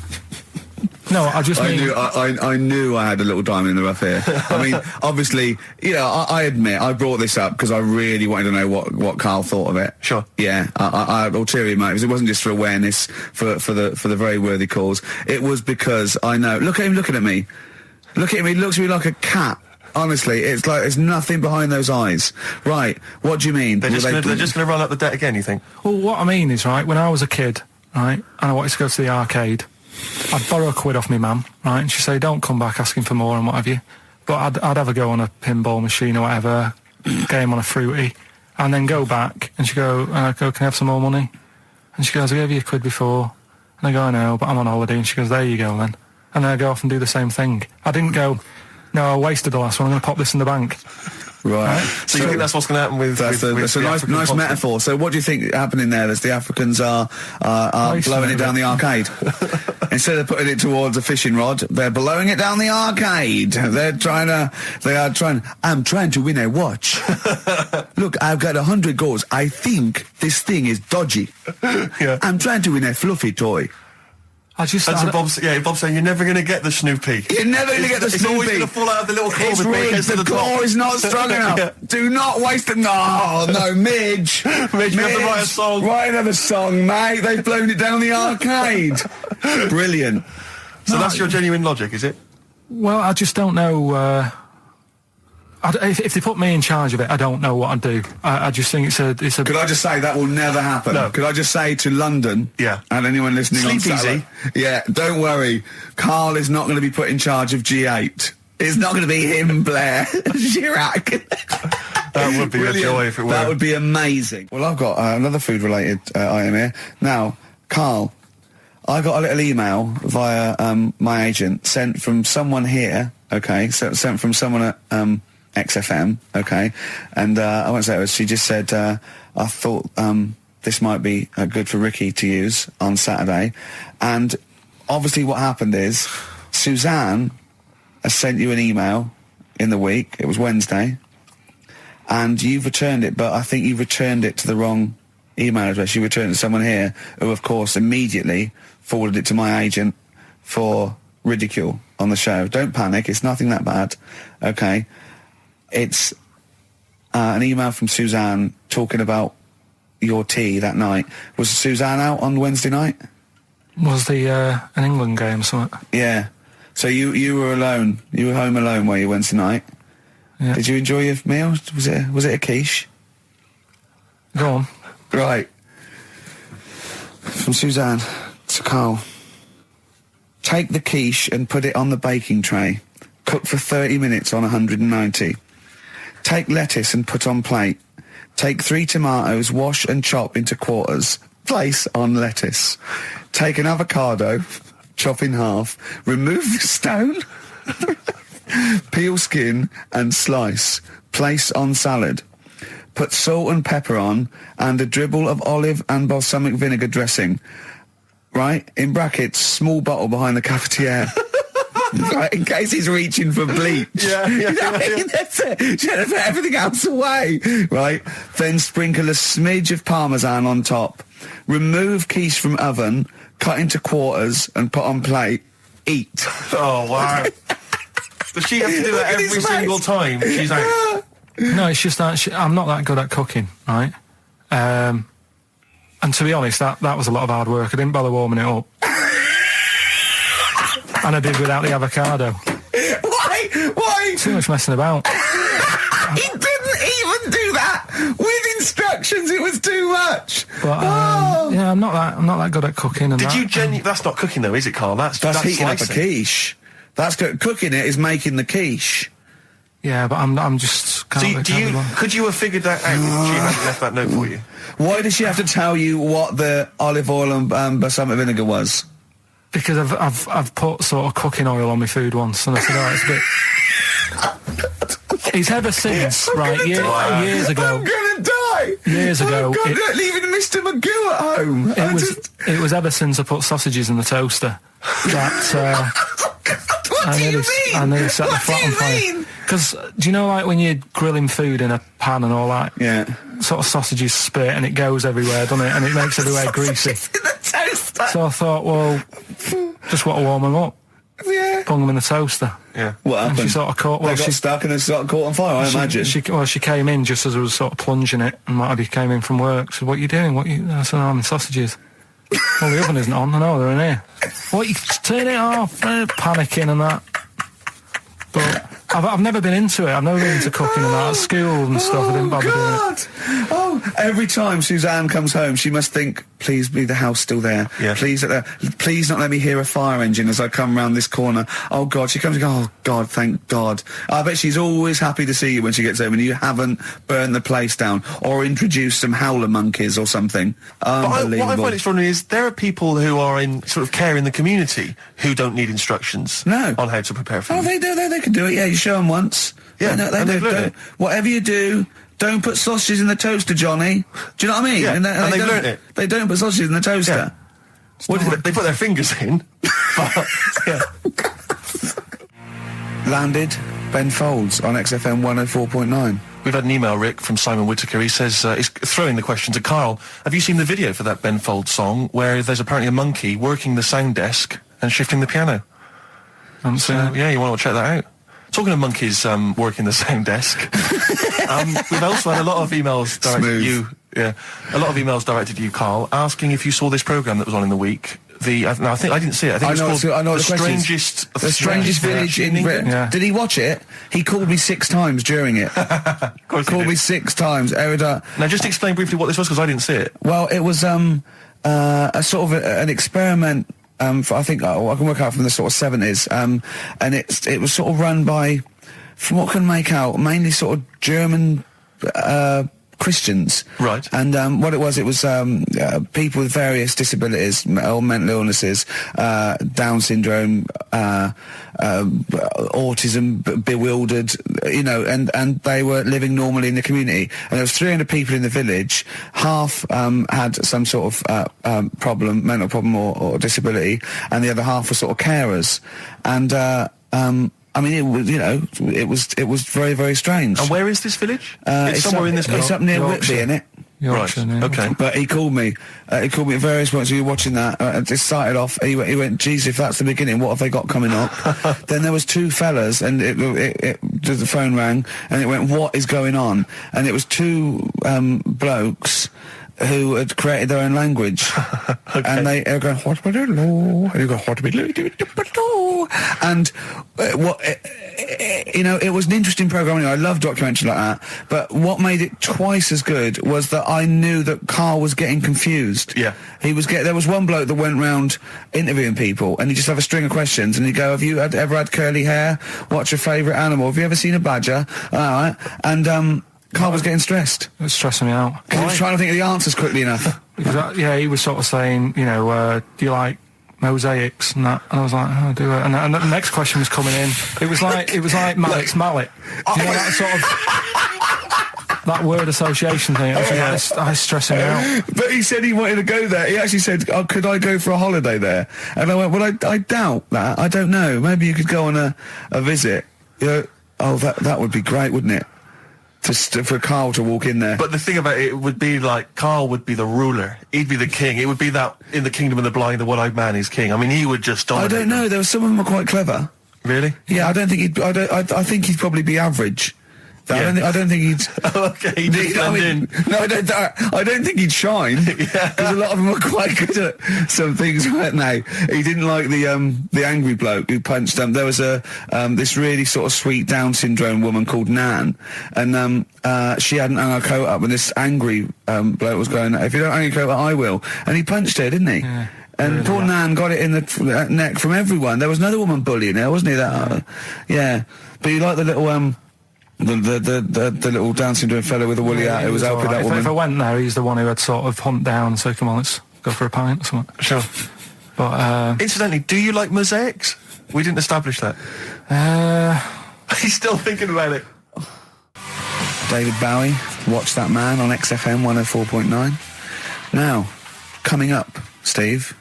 No, I knew I had a little diamond in the rough here. I mean, obviously, I admit I brought this up because I really wanted to know what Karl thought of it. Sure. Yeah, I had ulterior motives. It wasn't just for awareness, for the very worthy cause. It was because I know. Look at him looking at me. Look at him. He looks at me like a cat. Honestly, it's like there's nothing behind those eyes. Right? What do you mean? They're just going to run up the debt again, you think? Well, what I mean is, right, when I was a kid, right, and I wanted to go to the arcade, I'd borrow £1 off my mum, right, and she'd say, don't come back asking for more and what have you. But I'd have a go on a pinball machine or whatever, game on a fruity, and then go back, and she'd go, can I have some more money? And she goes, I gave you £1 before. And I go, I know, but I'm on holiday. And she goes, there you go then. And then I go off and do the same thing. I didn't go, no, I wasted the last one, I'm going to pop this in the bank. Right. So you think that's what's going to happen with... That's a nice metaphor. So what do you think happening there? Is the Africans are blowing it down the arcade? Instead of putting it towards a fishing rod, they're blowing it down the arcade. I'm trying to win a watch. Look, I've got 100 goals. I think this thing is dodgy. Yeah. I'm trying to win a fluffy toy. Bob's saying you're never going to get the Snoopy. You're never going to get the Snoopy. It's always going to fall out of the little claw before it gets to the top. The claw is not strong enough. Yeah. Do not waste it. No, Midge. Midge, you have to write a song. Write another song, mate. They've blown it down the arcade. Brilliant. So that's your genuine logic, is it? Well, I just don't know... if they put me in charge of it, I don't know what I'd do. I just think it's a... Could I just say that will never happen? No. Could I just say to London, and anyone listening Sleep on Saturday, easy. Don't worry, Karl is not going to be put in charge of G8. It's not going to be him, Blair, Chirac. That would be a joy if it were. That would be amazing. Well, I've got another food-related item here. Now, Karl, I got a little email via my agent sent from someone here, okay, sent from someone at... XFM, okay, and I won't say it was. She just said, I thought this might be good for Ricky to use on Saturday, and obviously what happened is Suzanne has sent you an email in the week. It was Wednesday, and you've returned it, but I think you've returned it to the wrong email address. You returned it to someone here who, of course, immediately forwarded it to my agent for ridicule on the show. Don't panic; it's nothing that bad, okay. It's an email from Suzanne talking about your tea that night. Was Suzanne out on Wednesday night? Was the an England game or something? Yeah. So you were alone. You were home alone, were you, Wednesday night? Yeah. Did you enjoy your meal? Was it a quiche? Go on. Right. From Suzanne to Carl. Take the quiche and put it on the baking tray. Cook for 30 minutes on 190. Take lettuce and put on plate. Take 3 tomatoes, wash and chop into quarters. Place on lettuce. Take an avocado, chop in half. Remove the stone. Peel skin and slice. Place on salad. Put salt and pepper on and a dribble of olive and balsamic vinegar dressing. Right? In brackets, small bottle behind the cafetiere. Right, in case he's reaching for bleach. Yeah. That's it. Just put everything else away. Right? Then sprinkle a smidge of parmesan on top. Remove quiche from oven, cut into quarters and put on plate. Eat. Oh, wow. Does she have to do that every single time? She's out. No, it's just that I'm not that good at cooking, right? And to be honest, that was a lot of hard work. I didn't bother warming it up. And I did without the avocado. Why? Too much messing about. He didn't even do that with instructions. It was too much. But yeah, I'm not that good at cooking. And Did you genuinely? That's not cooking though, is it, Carl? That's heating up a slicing. quiche. That's cooking it is making the quiche. Yeah, but I'm just. Could you have figured that out if she hadn't left that note for you? Why did she have to tell you what the olive oil and balsamic vinegar was? Because I've put sort of cooking oil on my food once, and I said, oh, it's a bit. It's ever since, right? Years ago. I'm gonna die. Years ago, leaving Mr. Magoo at home. It was ever since I put sausages in the toaster that. What do you mean? I nearly set the flat on fire. Because do you know, like when you're grilling food in a pan and all that? Yeah. Sort of sausages spit and it goes everywhere, doesn't it? And it makes everywhere greasy. In the toaster. So I thought, well, just want to warm them up. Yeah. Bung them in the toaster. Yeah. What happened? And she sort of caught. Well, they got stuck and they sort of caught on fire. I imagine. She came in just as I was sort of plunging it, and what have you came in from work. So what are you doing? I said, I'm in sausages. Well, the oven isn't on. I know they're in here. What, you turn it off? Panicking and that. But I've never been into it. I've never been into cooking and that. At school and stuff, I didn't bother doing it. Oh, every time Suzanne comes home, she must think, please be the house still there. Yeah. Please not let me hear a fire engine as I come round this corner. Oh, God. She comes and goes, oh, God, thank God. I bet she's always happy to see you when she gets home and you haven't burned the place down or introduced some howler monkeys or something. Unbelievable. What I find extraordinary is there are people who are in sort of care in the community who don't need instructions on how to prepare food. Oh, they do. They can do it. Yeah, you show them once. Yeah, they do. Whatever you do, don't put sausages in the toaster, Johnny. Do you know what I mean? Yeah, and they've learnt it. They don't put sausages in the toaster. Yeah. What is it? They put their fingers in. But, yeah. Landed Ben Folds on XFM 104.9. We've had an email, Rick, from Simon Whittaker. He says, he's throwing the question to Carl. Have you seen the video for that Ben Folds song where there's apparently a monkey working the sound desk and shifting the piano? So, yeah, you want to check that out. Talking of monkeys working the sound desk, we've also had a lot of emails directed at you. Yeah, a lot of emails directed at you, Carl, asking if you saw this programme that was on in the week. I think I didn't see it. I think it was called The Strangest Village in Britain. Yeah. Did he watch it? He called me 6 times during it. Of course Called me 6 times. Now, just explain briefly what this was, because I didn't see it. Well, it was a sort of an experiment. I think I can work out from the sort of 70s, and it was sort of run by, from what I can make out, mainly sort of German Christians. Right. And what it was people with various disabilities or mental illnesses, Down syndrome, autism, bewildered, and they were living normally in the community. And there was 300 people in the village. Half had some sort of problem, mental problem or disability, and the other half were sort of carers. And I mean, it was very, very strange. And where is this village? It's somewhere in this. It's up near Whitby, innit? Right. Okay. But he called me. He called me at various points. We were watching that. It started off. He went, "Geez, if that's the beginning, what have they got coming up?" Then there was 2 fellas, and the phone rang, and it went, "What is going on?" And it was 2 blokes who had created their own language. Okay. And they were going, "What would it law?" And you go, "What would it law?" And you know, it was an interesting programme anyway. I love documentaries like that. But what made it twice as good was that I knew that Karl was getting confused. Yeah. There was one bloke that went round interviewing people, and he'd just have a string of questions, and he'd go, have you ever had curly hair? What's your favourite animal? Have you ever seen a badger? All right. And Karl was getting stressed. It was stressing me out. Because he was trying to think of the answers quickly enough. Because, he was sort of saying, you know, do you like mosaics and that? And I was like, oh, do it. And the next question was coming in. It was like Mallet's mallet. Do you know that sort of that word association thing? I was stressing me out. But he said he wanted to go there. He actually said, "Oh, could I go for a holiday there?" And I went, "Well, I doubt that. I don't know. Maybe you could go on a visit." You know, oh, that would be great, wouldn't it? For Karl to walk in there. But the thing about it would be like Karl would be the ruler. He'd be the king. It would be that in the kingdom of the blind, the one-eyed man is king. I mean, he would just dominate. I don't know. There were some of them were quite clever. Really? Yeah, I don't think he'd. I think he'd probably be average. Yeah. I don't think he'd. Okay, he'd just blend in. No, I don't think he'd shine. Because a lot of them were quite good at some things, weren't they? He didn't like the angry bloke who punched him. There was this really sort of sweet Down syndrome woman called Nan, and she hadn't hung her coat up, and this angry bloke was going, "If you don't hang your coat up, I will." And he punched her, didn't he? Yeah. And poor Nan got it in the neck from everyone. There was another woman bullying her, wasn't he? Yeah. But you like the little the little Down syndrome fellow with the woolly hat who was helping that woman. If I went there, he's the one who had sort of hunt down. So come on, let's go for a pint or something. Sure. But incidentally, do you like mosaics? We didn't establish that. He's still thinking about it. David Bowie, Watch That Man on XFM 104.9. Now, coming up, Steve.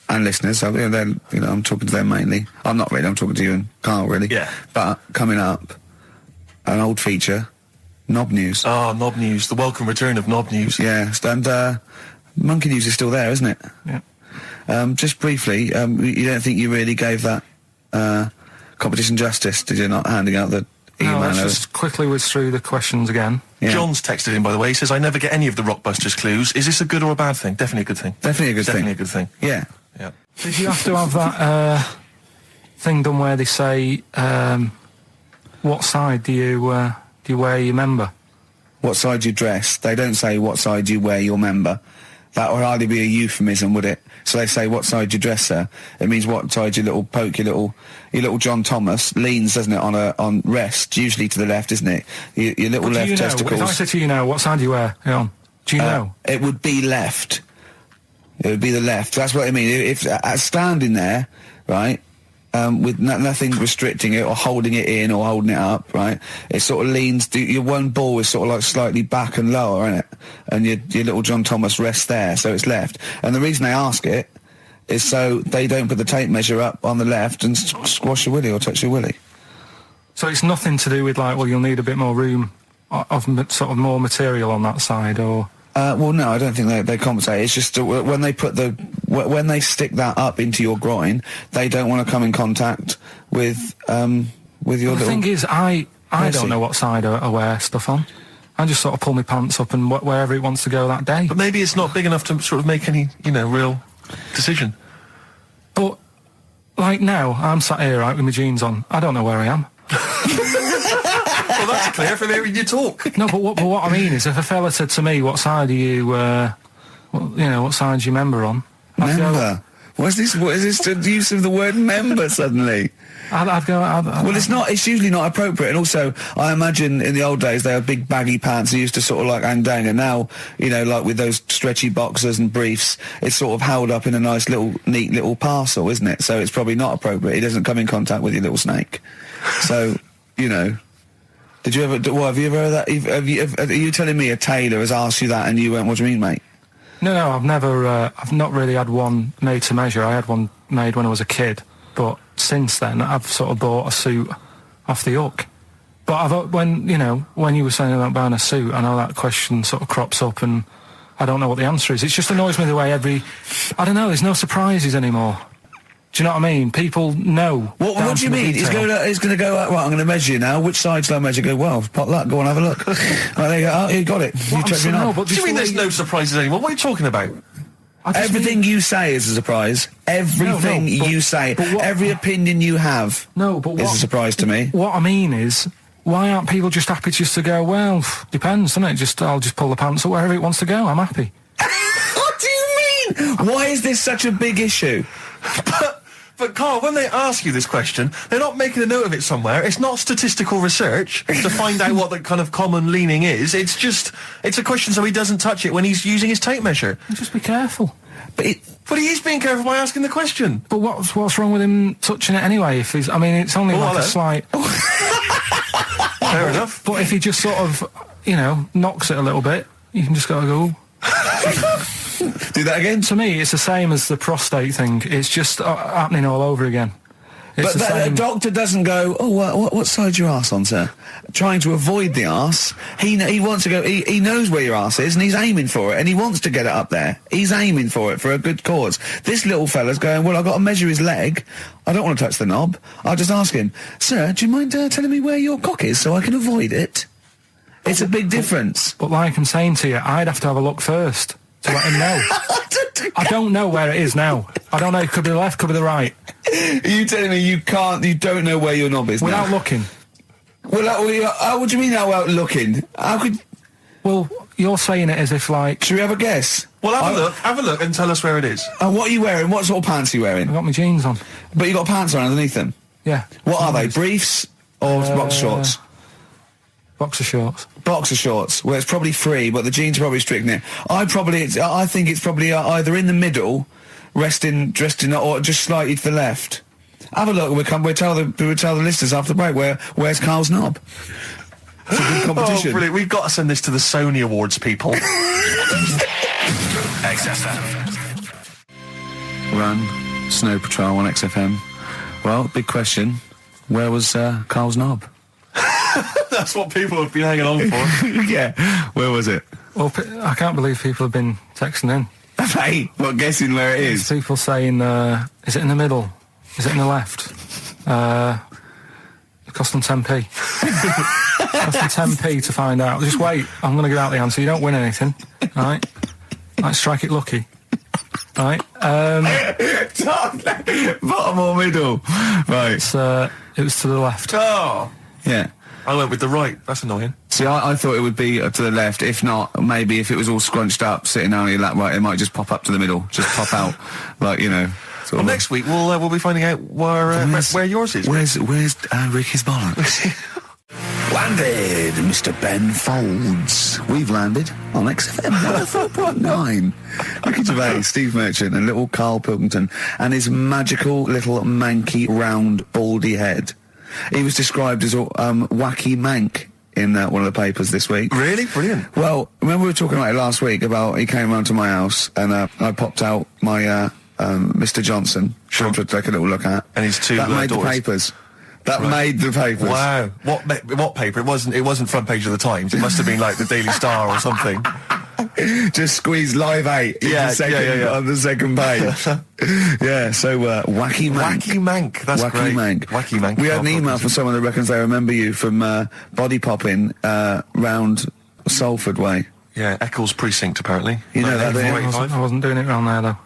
And listeners, so, I'm talking to them mainly. I'm not really, I'm talking to you and Karl, really. Yeah. But coming up, an old feature, Knob News. Oh, Knob News, the welcome return of Knob News. Yeah, and Monkey News is still there, isn't it? Yeah. Just briefly, you don't think you really gave that competition justice, did you, not handing out the email? No, let's just quickly whiz through the questions again. Yeah. John's texted in, by the way. He says, I never get any of the Rockbusters clues. Is this a good or a bad thing? Definitely a good thing. Definitely a good thing. Definitely a good thing. Yeah. Yeah. Did you have to have that thing done where they say, what side do you wear your member? What side you dress? They don't say what side you wear your member. That would hardly be a euphemism, would it? So they say what side you dress, sir. It means what side your little little John Thomas leans, doesn't it, on rest, usually to the left, isn't it? Your little left testicles. If I say to you now, what side do you wear it on? Do you know? It would be left. It would be the left. That's what I mean. If standing there, right, with nothing restricting it or holding it in or holding it up, right, it sort of leans. Your one ball is sort of like slightly back and lower, isn't it? And your little John Thomas rests there, so it's left. And the reason they ask it is so they don't put the tape measure up on the left and squash your willy or touch your willy. So it's nothing to do with like, well, you'll need a bit more room of sort of more material on that side, or. Well, no, I don't think they compensate. It's just when they put when they stick that up into your groin, they don't want to come in contact with your little. The thing is, I don't know what side I wear stuff on. I just sort of pull my pants up and wherever it wants to go that day. But maybe it's not big enough to sort of make any, real decision. But like now, I'm sat here right with my jeans on. I don't know where I am. Well, that's clear from hearing you talk. No, but what I mean is, if a fella said to me, "What side are you? What side's your member on?" Member. What is this? The use of the word member suddenly? I'd go. Well, it's not. It's usually not appropriate. And also, I imagine in the old days they had big baggy pants. They used to sort of like hang down. And now, like with those stretchy boxers and briefs, it's sort of held up in a nice little, neat little parcel, isn't it? So it's probably not appropriate. It doesn't come in contact with your little snake. So, Did you ever? What have you ever heard that? Are you telling me a tailor has asked you that and you went, "What do you mean, mate?" No, I've never. I've not really had one made to measure. I had one made when I was a kid, but since then I've sort of bought a suit off the hook. But when you were saying about buying a suit, I know that question sort of crops up, and I don't know what the answer is. It just annoys me the way I don't know. There's no surprises anymore. Do you know what I mean? People know. What do you mean? He's going to go, right, I'm going to measure you now. Which side shall I measure? Go, well, pot luck, go and have a look. Right, there you go. Oh, you got it. What you do you mean there's no surprises anymore? What are you talking about? Everything you say is a surprise. Everything you say, every opinion you have is a surprise to me. What I mean is, why aren't people just happy just to go, well, depends, doesn't it? I'll just pull the pants up wherever it wants to go. I'm happy. What do you mean? Why is this such a big issue? But Carl, when they ask you this question, they're not making a note of it somewhere. It's not statistical research to find out what the kind of common leaning is. It's a question so he doesn't touch it when he's using his tape measure. Just be careful. But he is being careful by asking the question. But what's wrong with him touching it anyway? If he's, I mean, it's only like a slight. Fair enough. But if he just sort of, knocks it a little bit, you can just go. Do that again? To me, it's the same as the prostate thing. It's just happening all over again. But the doctor doesn't go, what side's your arse on, sir? Trying to avoid the arse. He wants to go, he knows where your arse is and he's aiming for it and he wants to get it up there. He's aiming for it for a good cause. This little fella's going, well, I've got to measure his leg. I don't want to touch the knob. I'll just ask him, sir, do you mind telling me where your cock is so I can avoid it? It's a big difference. But like I'm saying to you, I'd have to have a look first to let him know. I don't know where it is now. I don't know. It could be the left, could be the right. Are you telling me you don't know where your knob is without now? looking? Well, what do you mean without looking? How could... Well, you're saying it as if like... Should we have a guess? Well, have a look and tell us where it is. What are you wearing? What sort of pants are you wearing? I've got my jeans on. But you got pants on underneath them? Yeah. What are they? Briefs or boxer shorts? Boxer shorts. Boxer shorts. Well, it's probably free, but the jeans are probably strict in it. I think it's probably either in the middle, dressed in, or just slightly to the left. Have a look. We'll tell the listeners after the break where's Carl's knob. It's a good competition. Oh, brilliant! We've got to send this to the Sony Awards people. XFM. Run, Snow Patrol on XFM. Well, big question. Where was Carl's knob? That's what people have been hanging on for. Yeah. Where was it? Well, I can't believe people have been texting in. Hey, what, guessing where it is? People saying, is it in the middle? Is it in the left? It cost them 10p. Cost them 10p to find out. Just wait, I'm going to give out the answer. You don't win anything, right? Like, strike it lucky. Right? Bottom or middle? Right. It was to the left. Oh! Yeah. I went with the right. That's annoying. See, I thought it would be to the left. If not, maybe if it was all scrunched up, sitting down on your lap right, it might just pop up to the middle. Just pop out, like, Well, next week we'll be finding out where yours is. Where's Ricky's bollocks? Landed, Mr. Ben Folds. We've landed on XFM 4.9. Ricky Gervais, Steve Merchant, and little Karl Pilkington, and his magical little manky, round, baldy head. He was described as wacky mank in one of the papers this week. Really? Brilliant. Well, remember we were talking about it last week about he came round to my house and I popped out my Mr. Johnson, to take a little look at. And his two that made doors. the papers. That made the papers. Wow. What paper? It wasn't front page of the Times. It must have been like the Daily Star or something. Just squeeze Live 8 on the second page. Yeah, so Wacky Mank. Wacky Mank, that's great. Wacky Mank. We had an email from someone that reckons they remember you from body popping round Salford way. Yeah, Eccles Precinct, apparently. You know that, I wasn't doing it round there, though.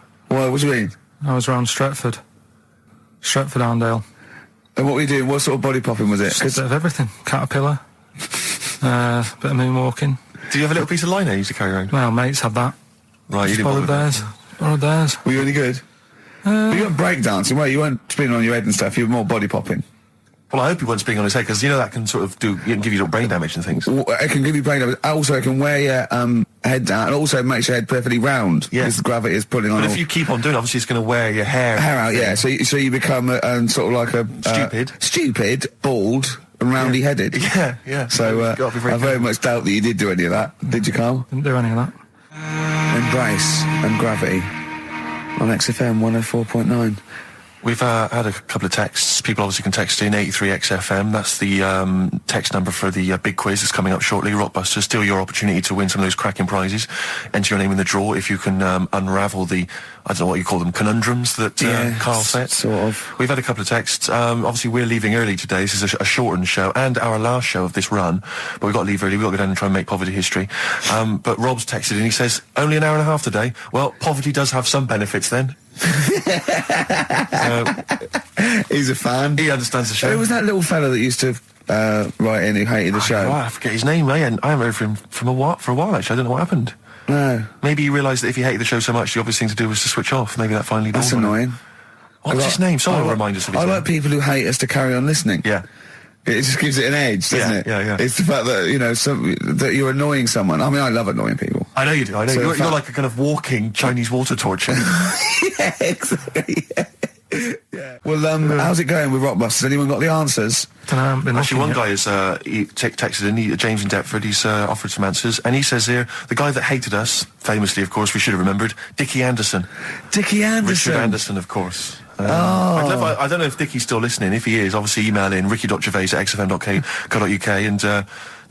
What do you mean? I was round Stretford. Arndale. And what were you doing? What sort of body popping was it? Just a bit of everything. Caterpillar. Bit of moonwalking. Do you have a little piece of lino you used to carry around? Well, mates had that. Right, you didn't borrowed theirs. Borrowed theirs. Were you any good? But you weren't breakdancing, well, you weren't spinning on your head and stuff, you were more body popping. Well, I hope he wasn't spinning on his head, because that can sort of give you little brain damage and things. It can give you brain damage. Also, it can wear your head down, and also it makes your head perfectly round. Yeah. Because the gravity is pulling on. But if you keep on doing it, obviously it's going to wear your hair out, yeah. So you become sort of like a... Stupid, bald, and roundy-headed. Yeah. So I very much doubt that you did do any of that. Did you, Carl? Didn't do any of that. Embrace and Gravity on XFM 104.9. We've had a couple of texts. People obviously can text in 83XFM. That's the text number for the big quiz that's coming up shortly. Rockbusters, still your opportunity to win some of those cracking prizes. Enter your name in the draw if you can unravel the, I don't know what you call them, conundrums that Karl set. Sort of. We've had a couple of texts. Obviously, we're leaving early today. This is a shortened show and our last show of this run. But we've got to leave early. We've got to go down and try and make poverty history. But Rob's texted and he says, only an hour and a half today. Well, poverty does have some benefits then. He's a fan. He understands the show. Who was that little fella that used to write in who hated the show? I forget his name. I haven't heard from him for a while, actually. I don't know what happened. No. Maybe he realised that if he hated the show so much, the obvious thing to do was to switch off. Maybe that finally dawned That's on him. annoying. What's his name? Someone remind us of his name. I like people who hate us to carry on listening. Yeah. It just gives it an edge, doesn't it? Yeah. It's the fact that, you know, that you're annoying someone. I mean, I love annoying people. I know you do. I know. So You're like a kind of walking Chinese water torch. Yeah, exactly. Yeah. Well, how's it going with Rockbusters? Anyone got the answers? Actually, one guy has texted in, James in Deptford, he's offered some answers, and he says here, the guy that hated us, famously, of course, we should have remembered, Dickie Anderson. Dickie Anderson? Richard Anderson, of course. I don't know if Dickie's still listening. If he is, obviously email in ricky.gervais@xfm.co.uk and tell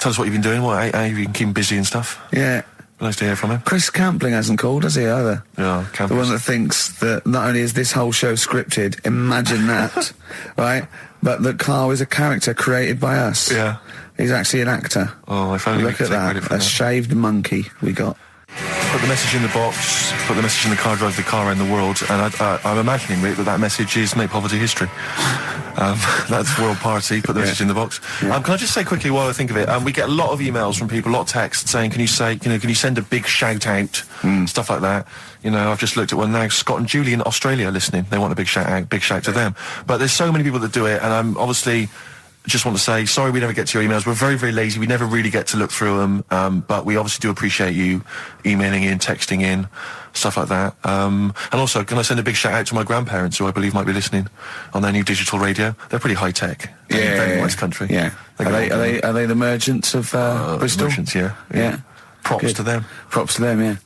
us what you've been doing, how you can keep him busy and stuff. Yeah. Nice to hear from him. Chris Campling hasn't called, has he, either? Yeah, The one that thinks that not only is this whole show scripted, imagine that, right? But that Karl is a character created by us. Yeah. He's actually an actor. Oh, if only we Look could at take credit that. for A that. shaved monkey we got. Put the message in the box, put the message in the car, drive the car around the world, and I'm imagining, Rick, that message is make poverty history. That's World Party, put the message in the box. Can I just say quickly while I think of it, we get a lot of emails from people, a lot of texts saying, can you send a big shout out, stuff like that. You know, I've just looked at one now, Scott and Julie in Australia listening, they want a big shout out, big shout to them. But there's so many people that do it, and I'm obviously just want to say, sorry we never get to your emails. We're very, very lazy. We never really get to look through them. But we obviously do appreciate you emailing in, texting in, stuff like that. And also, can I send a big shout out to my grandparents, who I believe might be listening on their new digital radio? They're pretty high tech. Very nice country. Yeah. Are they the merchants of Bristol? Merchants, yeah. Yeah. Props to them. Props to them, yeah.